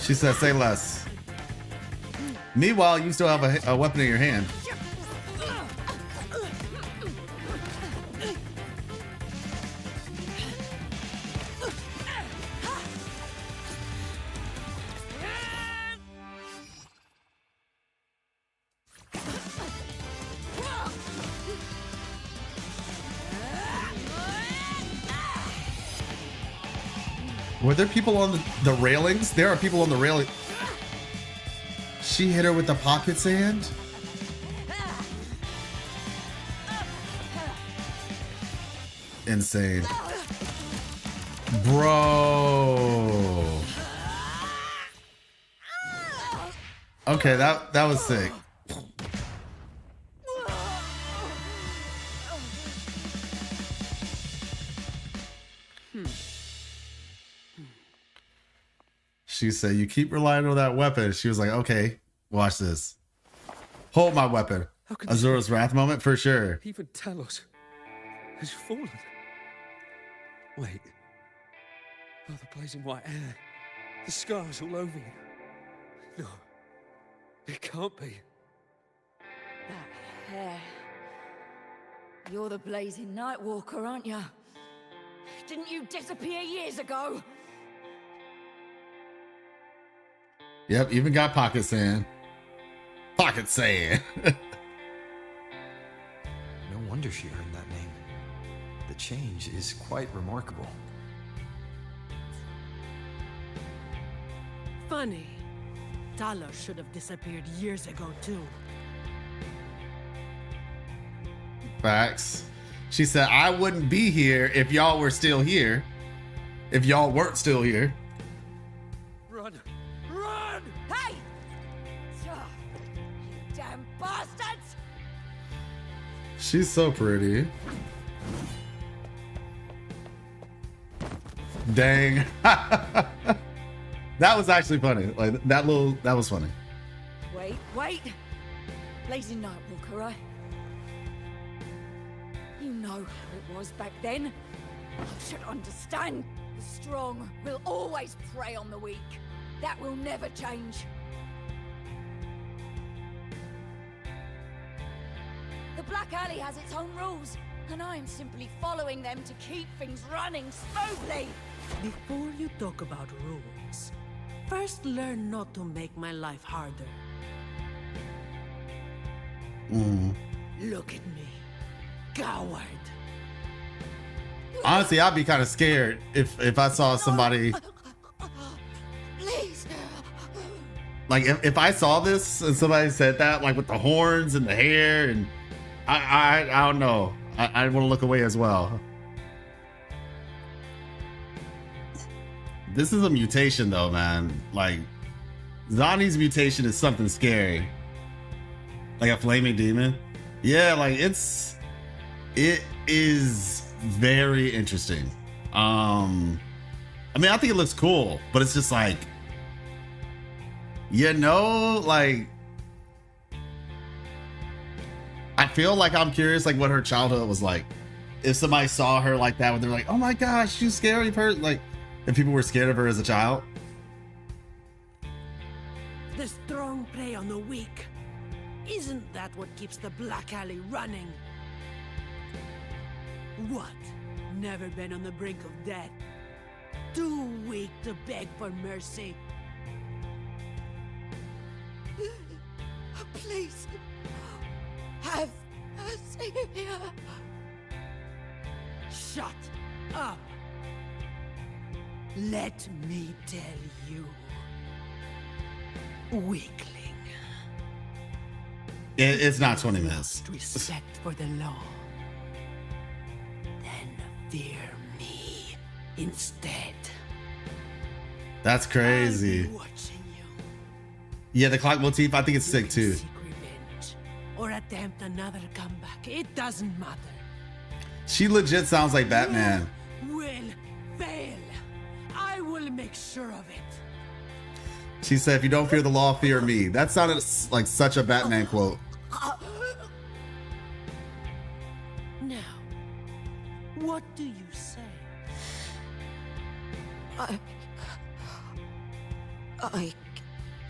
She said, say less. Meanwhile, you still have a weapon in your hand. Were there people on the railings? There are people on the railing. She hit her with the pocket sand? Insane. Bro. Okay, that was sick. She said, you keep relying on that weapon. She was like, okay, watch this. Hold my weapon. Azura's wrath moment for sure. Even Talos has fallen. Wait. Oh, the blazing white hair. The scars all over you. No. It can't be. That hair. You're the blazing Nightwalker, aren't you? Didn't you disappear years ago? Yep, even got pocket sand. Pocket sand. No wonder she earned that name. The change is quite remarkable. Funny. Talos should have disappeared years ago, too. Facts. She said, I wouldn't be here if y'all were still here. If y'all weren't still here. Run! Run! Hey! You damn bastards! She's so pretty. Dang. That was actually funny. Like that was funny. Wait. Blazing Nightwalker, right? You know how it was back then. You should understand. The strong will always prey on the weak. That will never change. The Black Alley has its own rules, and I am simply following them to keep things running smoothly. Before you talk about rules, first learn not to make my life harder. Look at me. Coward. Honestly, I'd be kind of scared if I saw somebody. Please. Like if I saw this and somebody said that, like with the horns and the hair, and I don't know. I want to look away as well. This is a mutation though, man. Like Zani's mutation is something scary. Like a flaming demon. Yeah, like it is very interesting. I mean, I think it looks cool, but it's just like, like I feel like I'm curious like what her childhood was like. If somebody saw her like that, when they're like, oh my gosh, she's scary person, like if people were scared of her as a child. The strong prey on the weak. Isn't that what keeps the Black Alley running? What? Never been on the brink of death? Too weak to beg for mercy? Please, have a savior. Shut up! Let me tell you, weakling. It's not 20 minutes. Respect for the law. Then fear me instead. That's crazy. I'll be watching you. Yeah, the clock motif, I think it's sick too. Seek revenge or attempt another comeback. It doesn't matter. She legit sounds like Batman. You will fail. I will make sure of it. She said, if you don't fear the law, fear me. That sounded like such a Batman quote. Now, what do you say? I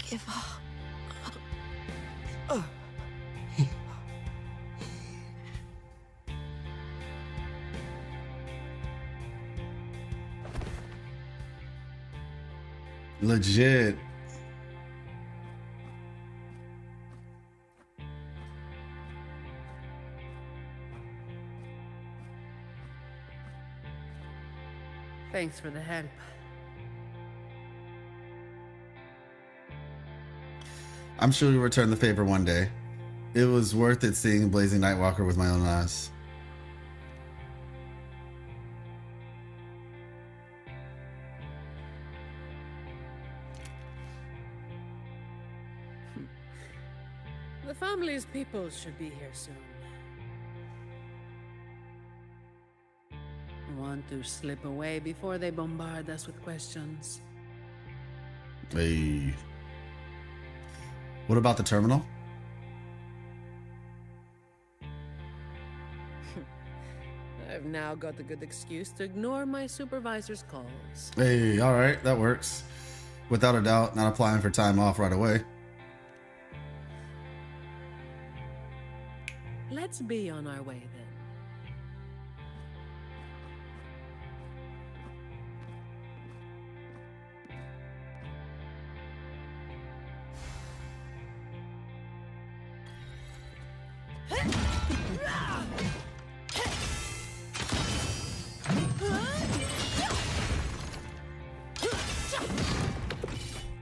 give up. Legit. Thanks for the help. I'm sure you'll return the favor one day. It was worth it seeing Blazing Nightwalker with my own eyes. The family's people should be here soon. Want to slip away before they bombard us with questions. Hey. What about the terminal? I've now got a good excuse to ignore my supervisor's calls. Hey, all right, that works. Without a doubt, not applying for time off right away. Let's be on our way then.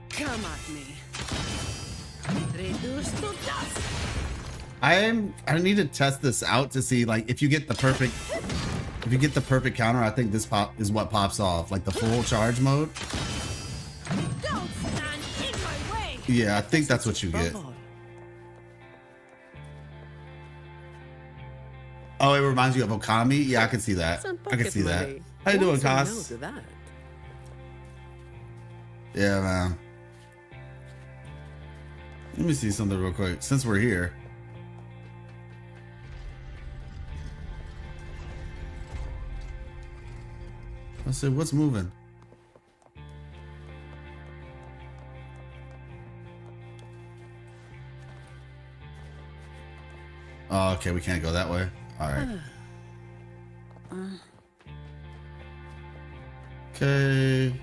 Come at me. Reduce to dust. I need to test this out to see like if you get the perfect counter. I think this pop is what pops off, like the full charge mode. Don't stand in my way. Yeah, I think that's what you get. Oh, it reminds you of Okami. Yeah, I can see that. I can see that. How you doing, Kaz? Yeah, man. Let me see something real quick since we're here. Let's see what's moving. Oh, okay, we can't go that way. All right. Okay.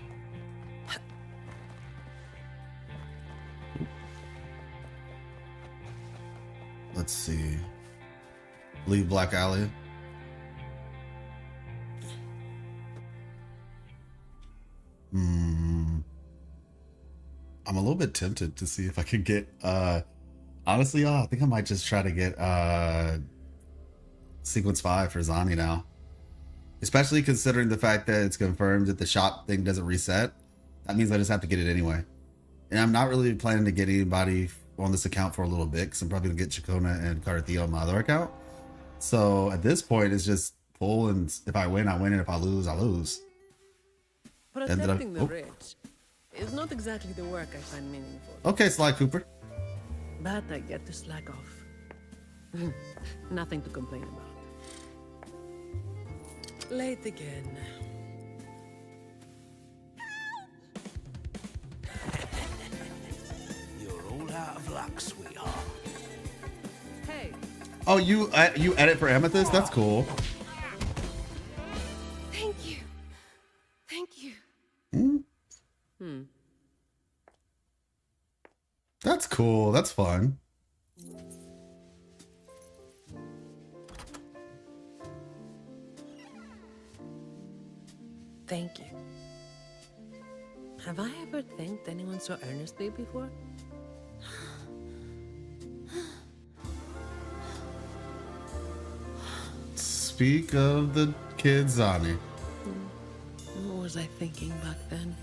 Let's see. Leave Black Alley. I'm a little bit tempted to see if I could get honestly, I think I might just try to get sequence 5 for Zani now. Especially considering the fact that it's confirmed that the shop thing doesn't reset. That means I just have to get it anyway. And I'm not really planning to get anybody on this account for a little bit because I'm probably gonna get Chacona and Carthea on my other account. So at this point, it's just pull, and if I win, I win, and if I lose, I lose. Protecting the rich is not exactly the work I find meaningful. Okay, Sly Cooper. But I get to slack off. Nothing to complain about. Late again. You're out of luck, sweetheart. Hey, Oh, you edit for Amethyst? That's cool. Thank you. Thank you. That's cool. That's fun. thank you. Have I ever thanked anyone so earnestly before? Speak of the kid Zani. What was I thinking back then?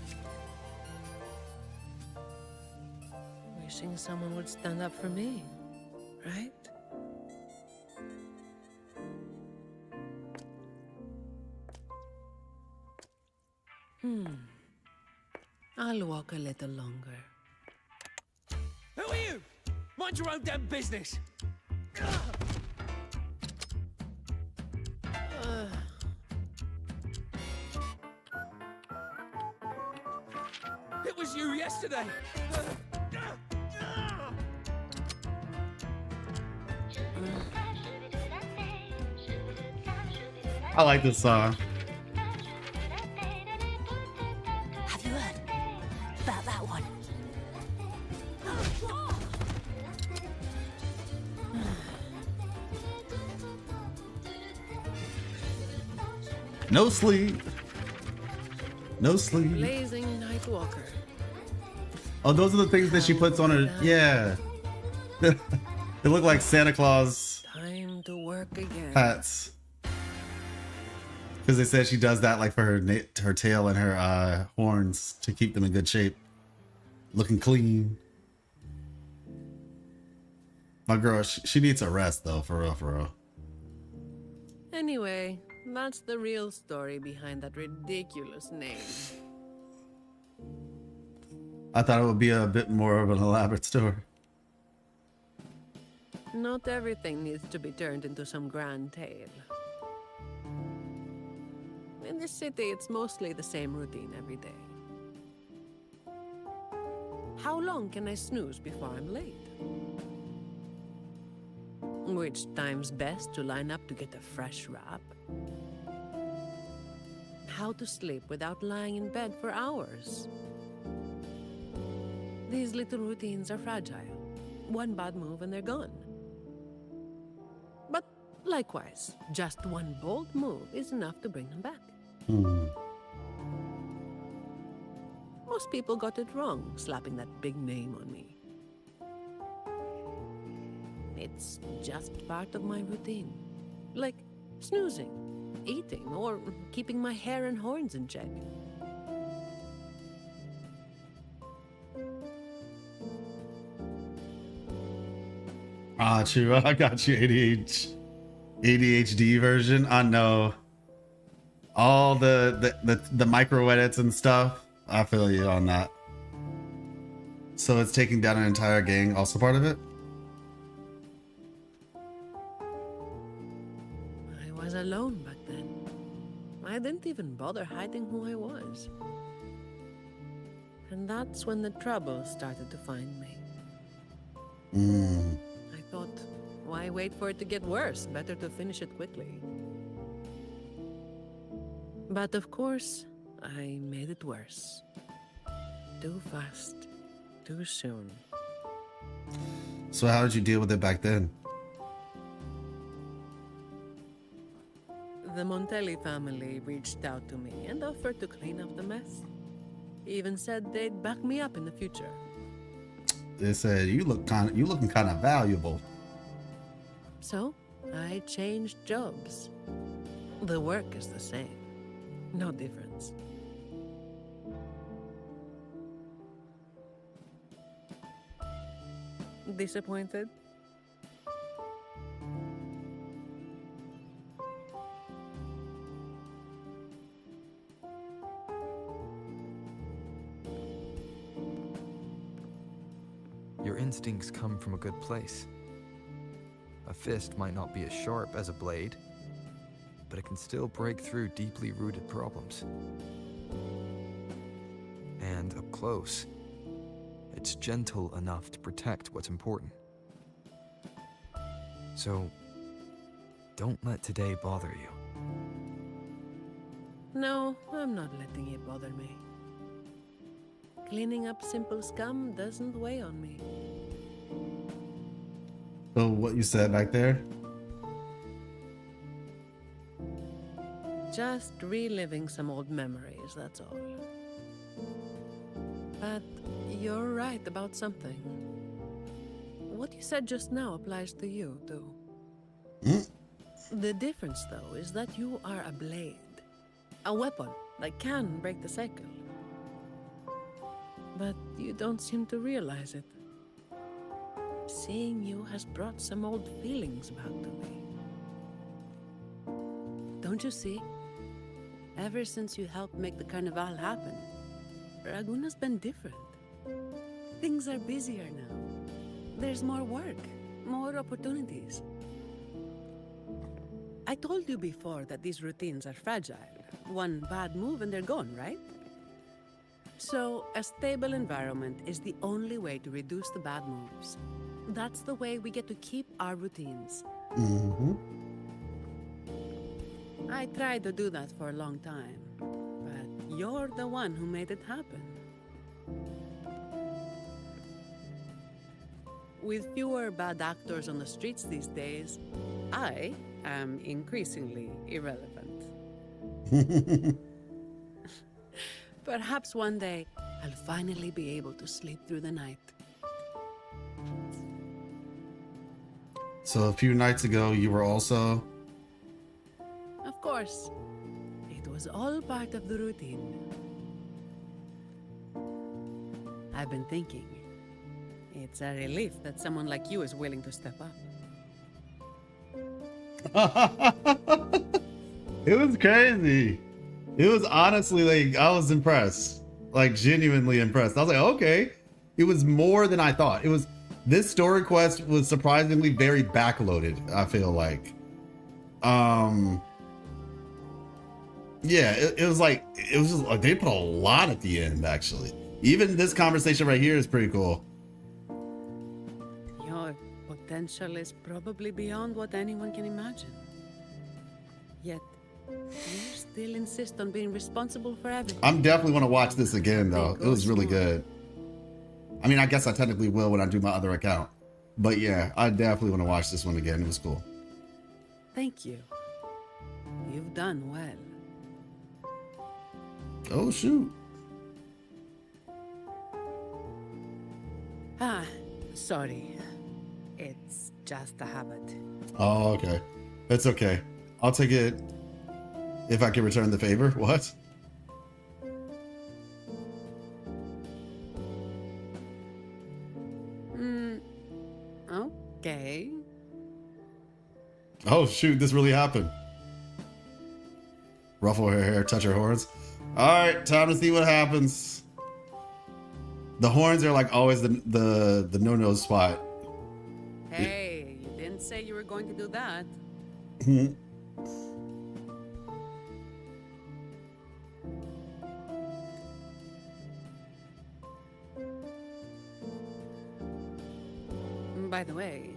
Wishing someone would stand up for me, right? I'll walk a little longer. Who are you? Mind your own damn business. It was you yesterday. I like this song. Have you heard about that one? No sleep. No sleep. Blazing Night Walker. Oh, those are the things that she puts on her. Yeah. They look like Santa Claus Time to work again. hats. Because they said she does that like for her tail and her horns to keep them in good shape. Looking clean. My girl, she needs a rest though, for real, for real. Anyway, that's the real story behind that ridiculous name. I thought it would be a bit more of an elaborate story. Not everything needs to be turned into some grand tale. In this city, it's mostly the same routine every day. How long can I snooze before I'm late? Which time's best to line up to get a fresh wrap? How to sleep without lying in bed for hours? These little routines are fragile. One bad move and they're gone. But likewise, just one bold move is enough to bring them back. Most people got it wrong, slapping that big name on me. It's just part of my routine. Like snoozing, eating, or keeping my hair and horns in check. Ah, true. I got you, ADHD version. I know. All the micro edits and stuff. I feel you on that. So it's taking down an entire gang, also part of it? I was alone back then. I didn't even bother hiding who I was. And that's when the trouble started to find me. I thought, why wait for it to get worse? Better to finish it quickly. But of course, I made it worse. Too fast, too soon. So how did you deal with it back then? The Montelli family reached out to me and offered to clean up the mess. Even said they'd back me up in the future. They said you looking kind of valuable. So, I changed jobs. The work is the same. No difference. Disappointed? Your instincts come from a good place. A fist might not be as sharp as a blade, but it can still break through deeply rooted problems. And up close, it's gentle enough to protect what's important. So, don't let today bother you. No, I'm not letting it bother me. Cleaning up simple scum doesn't weigh on me. So what you said back there? Just reliving some old memories, that's all. But you're right about something. What you said just now applies to you, too. The difference, though, is that you are a blade. A weapon that can break the cycle. But you don't seem to realize it. Seeing you has brought some old feelings back to me. Don't you see? Ever since you helped make the carnival happen, Raguna's been different. Things are busier now. There's more work, more opportunities. I told you before that these routines are fragile. One bad move and they're gone, right? So, a stable environment is the only way to reduce the bad moves. That's the way we get to keep our routines. Mm-hmm. I tried to do that for a long time, but you're the one who made it happen. With fewer bad actors on the streets these days, I am increasingly irrelevant. Perhaps one day, I'll finally be able to sleep through the night. So a few nights ago, you were also... Of course, it was all part of the routine. I've been thinking, it's a relief that someone like you is willing to step up. It was crazy. It was honestly like, I was impressed, like genuinely impressed. I was like, okay, it was more than I thought. This story quest was surprisingly very backloaded, I feel like. Yeah, it was just like they put a lot at the end, actually. Even this conversation right here is pretty cool. Your potential is probably beyond what anyone can imagine. Yet, you still insist on being responsible for everything. I'm definitely want to watch this again, though. It was really good. I mean, I guess I technically will when I do my other account. But yeah, I definitely want to watch this one again. It was cool. Thank you. You've done well. Oh, shoot. Ah, sorry. It's just a habit. Oh, okay. It's okay. I'll take it if I can return the favor. What? Okay. Oh, shoot. This really happened. Ruffle her hair, touch her horns. All right, time to see what happens. The horns are like always the no-no spot. Hey, you didn't say you were going to do that. By the way,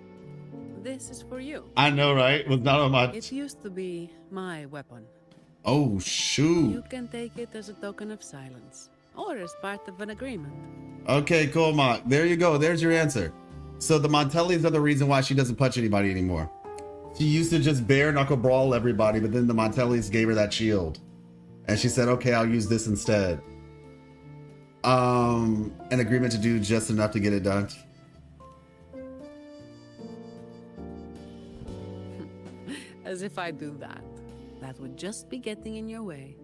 this is for you. I know, right? It was not on my... It used to be my weapon. Oh, shoot. You can take it as a token of silence, or as part of an agreement. Okay, cool, Ma. There you go. There's your answer. So the Montellis are the reason why she doesn't punch anybody anymore. She used to just bare knuckle brawl everybody, but then the Montellis gave her that shield. And she said, okay, I'll use this instead. An agreement to do just enough to get it done. As if I do that. That would just be getting in your way.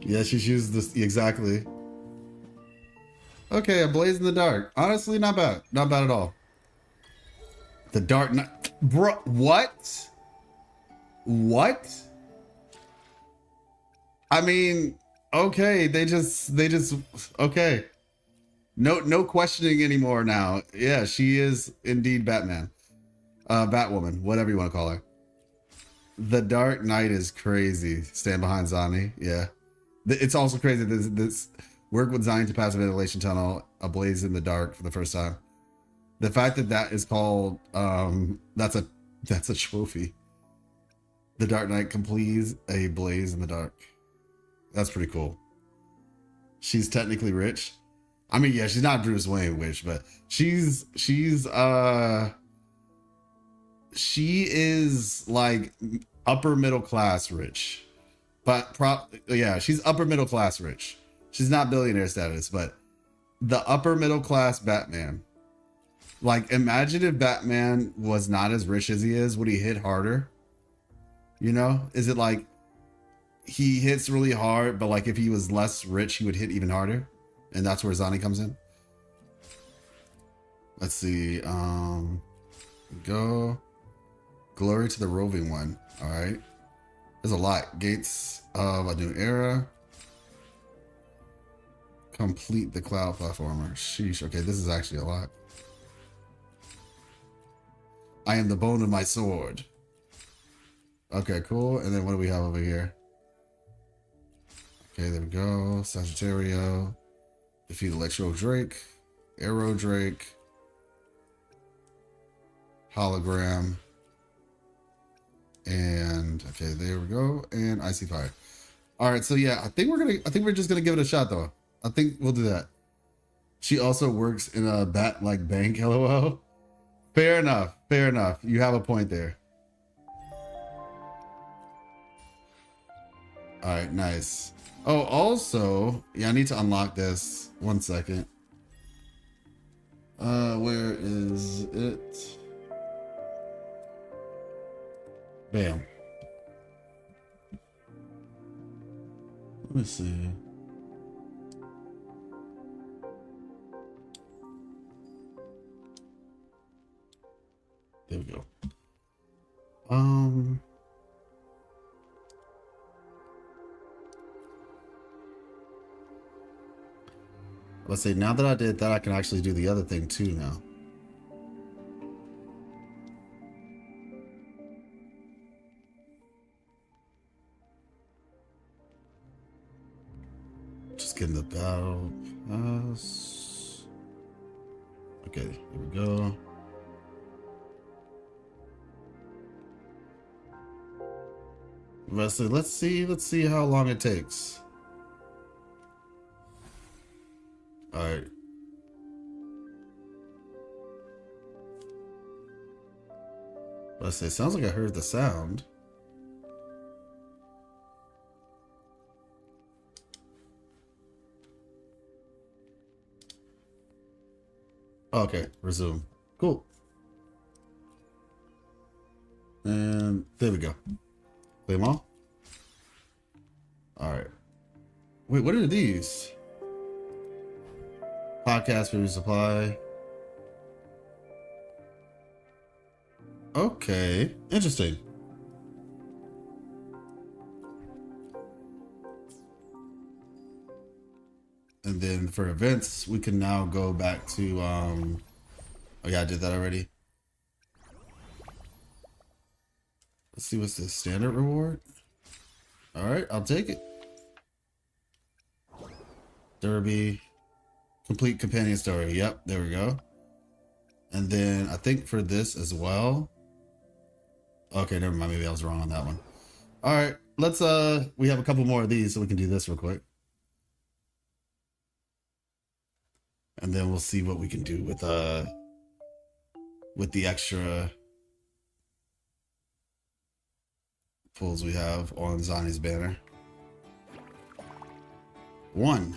Yeah, she's used this exactly. Okay, a blaze in the dark. Honestly, not bad. Not bad at all. The dark night. Bro, what? What? I mean, okay, they just, okay. No questioning anymore now. Yeah, she is indeed Batman. Batwoman, whatever you want to call her. The Dark Knight is crazy. Stand behind Zani. Yeah. It's also crazy. This work with Zani to pass a ventilation tunnel ablaze in the dark for the first time. The fact that that is called, that's a trophy. The Dark Knight completes a blaze in the dark. That's pretty cool. She's technically rich. I mean, yeah, she's not Bruce Wayne rich, but she is like upper middle class rich. But yeah, she's upper middle class rich. She's not billionaire status, but the upper middle class Batman. Like, imagine if Batman was not as rich as he is, would he hit harder? You know, is it like he hits really hard, but like if he was less rich, he would hit even harder? And that's where Zani comes in. Let's see. Go. Glory to the roving one. All right. There's a lot. Gates of a new era. Complete the cloud platformer. Sheesh. Okay, this is actually a lot. I am the bone of my sword. Okay, cool. And then what do we have over here? Okay, there we go. Sagittario. Defeat Electro Drake. Arrow Drake. Hologram. And okay, there we go. And Icy Fire. All right, so yeah, I think we're just gonna give it a shot though. I think we'll do that. She also works in a bat-like bank, LOL. Fair enough. Fair enough. You have a point there. All right, nice. Oh, also, yeah, I need to unlock this. 1 second. Where is it? Bam. Let me see. There we go. Let's see, now that I did that, I can actually do the other thing too now. Just getting the battle pass. Okay, here we go. Let's see how long it takes. All right. Let's see. It sounds like I heard the sound. Okay, resume. Cool. And there we go. Play them all? All right. Wait, what are these? Podcast food supply. Okay, interesting. And then for events, we can now go back to oh yeah, I did that already. Let's see, what's the standard reward? All right, I'll take it. Derby. Complete companion story. Yep, there we go. And then I think for this as well. Okay, never mind. Maybe I was wrong on that one. All right, let's we have a couple more of these, so we can do this real quick. And then we'll see what we can do with the extra pulls we have on Zani's banner. 1.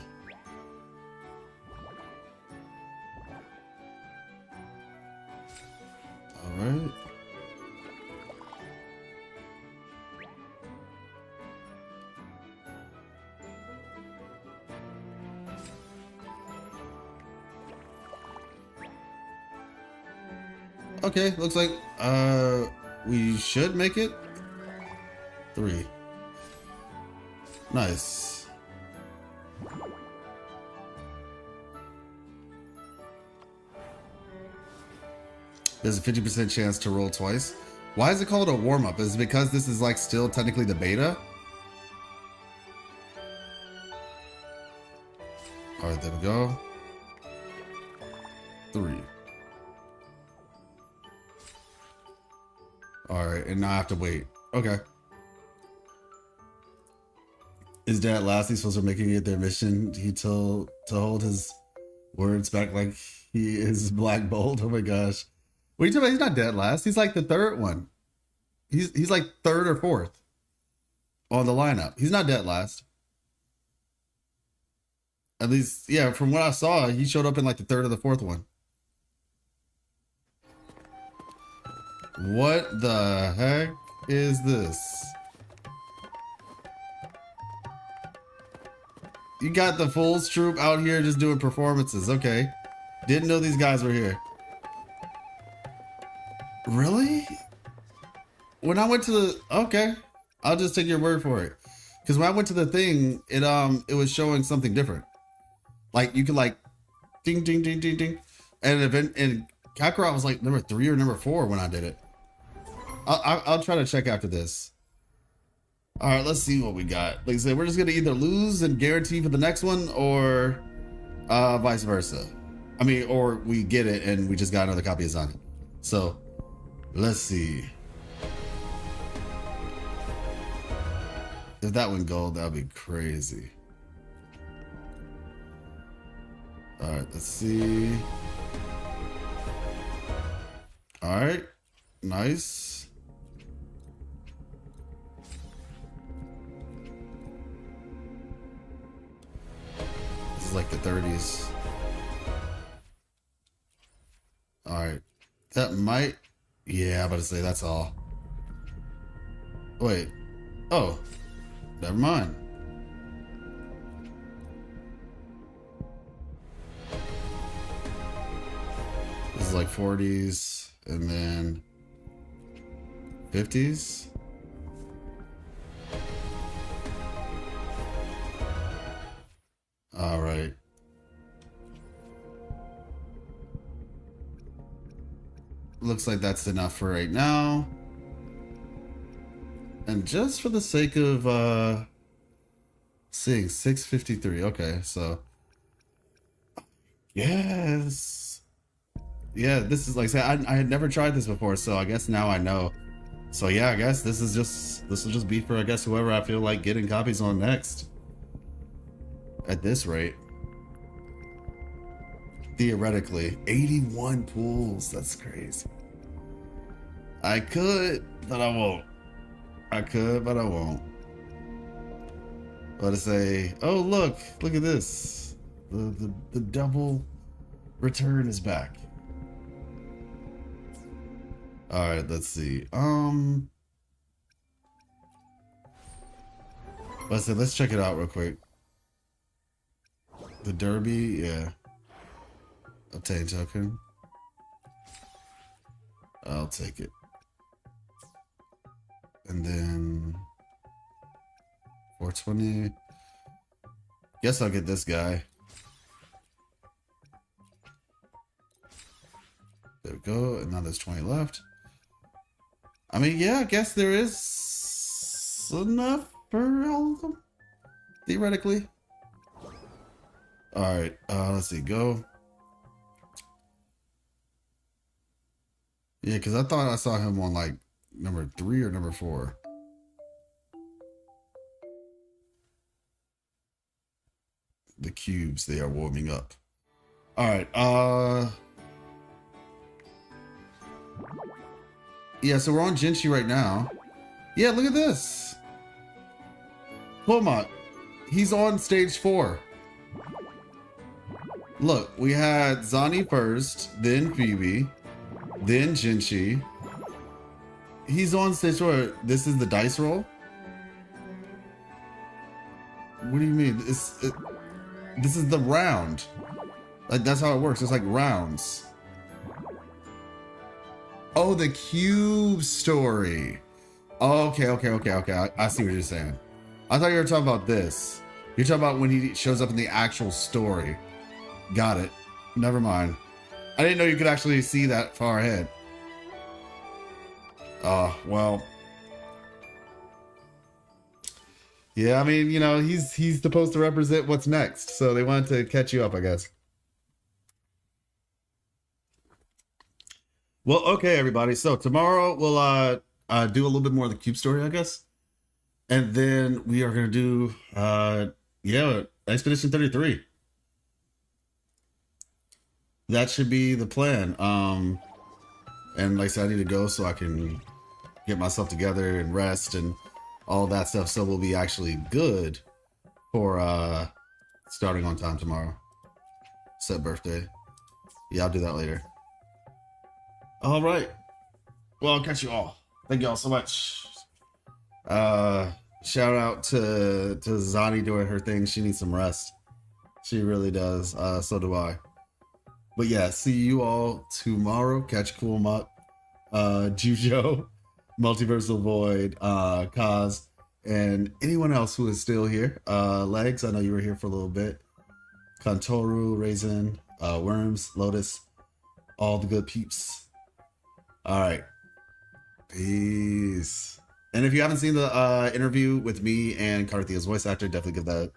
All right. Okay, looks like we should make it. 3. Nice. There's a 50% chance to roll twice. Why is it called a warm-up? Is it because this is like still technically the beta? All right, there we go. 3. All right, and now I have to wait. Okay. Is Dad Lassie supposed to be making it their mission? He told to hold his words back like he is Black Bolt. Oh my gosh. What are you talking about? He's not dead last. He's like the third one. He's like third or fourth on the lineup. He's not dead last. At least, yeah, from what I saw, he showed up in like the third or the fourth one. What the heck is this? You got the Fools Troop out here just doing performances. Okay. Didn't know these guys were here. Really? When I went to the... Okay. I'll just take your word for it. Because when I went to the thing, it was showing something different. Like, you could like... Ding, ding, ding, ding, ding. And Kakarot was like number 3 or number 4 when I did it. I'll try to check after this. All right, let's see what we got. Like I said, we're just going to either lose and guarantee for the next one or vice versa. I mean, or we get it and we just got another copy of Zani. So, let's see. If that went gold, that would be crazy. All right, let's see. All right, nice. This is like the 30s. All right, that might, yeah, I'm about to say that's all. Wait, oh, never mind. This is like 40s and then 50s. All right. Looks like that's enough for right now. And just for the sake of seeing 653. Okay, so yes. Yeah, this is like I said, I had never tried this before, so I guess now I know. So yeah, I guess this will just be for I guess whoever I feel like getting copies on next. At this rate. Theoretically, 81 pools. That's crazy. I could, but I won't. I could, but I won't. But to say, oh look at this. The double return is back. All right, let's see. Let's check it out real quick. The Derby, yeah. Obtain token. I'll take it. And then 420. Guess I'll get this guy. There we go. And now there's 20 left. I mean, yeah, I guess there is enough for all of them. Theoretically. Alright, let's see, go. Yeah, because I thought I saw him on like number 3 or number 4. The cubes, they are warming up. Alright, yeah, so we're on Jinchi right now. Yeah, look at this. Wilmot, he's on stage 4. Look, we had Zani first, then Phoebe, then Jinchi. He's on stage 4. This is the dice roll? What do you mean? This is the round. Like, that's how it works. It's like rounds. Oh, the cube story. Okay. I see what you're saying. I thought you were talking about this. You're talking about when he shows up in the actual story. Got it. Never mind. I didn't know you could actually see that far ahead. Well. Yeah, I mean, you know, he's supposed to represent what's next, so they wanted to catch you up, I guess. Well, okay, everybody. So tomorrow we'll do a little bit more of the cube story, I guess, and then we are gonna do Expedition 33. That should be the plan. And like I said, I need to go so I can get myself together and rest and all that stuff, so we'll be actually good for starting on time tomorrow. Set birthday. Yeah, I'll do that later. All right. Well, I'll catch you all. Thank you all so much. Shout out to Zani doing her thing. She needs some rest. She really does. So do I. But yeah, see you all tomorrow. Catch Cool Mutt, Jujo, Multiversal Void, Kaz, and anyone else who is still here. Legs, I know you were here for a little bit. Kantoru, Raisin, Worms, Lotus, all the good peeps. All right. Peace. And if you haven't seen the interview with me and Karthia's voice actor, definitely give that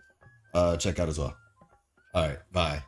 a check out as well. All right. Bye.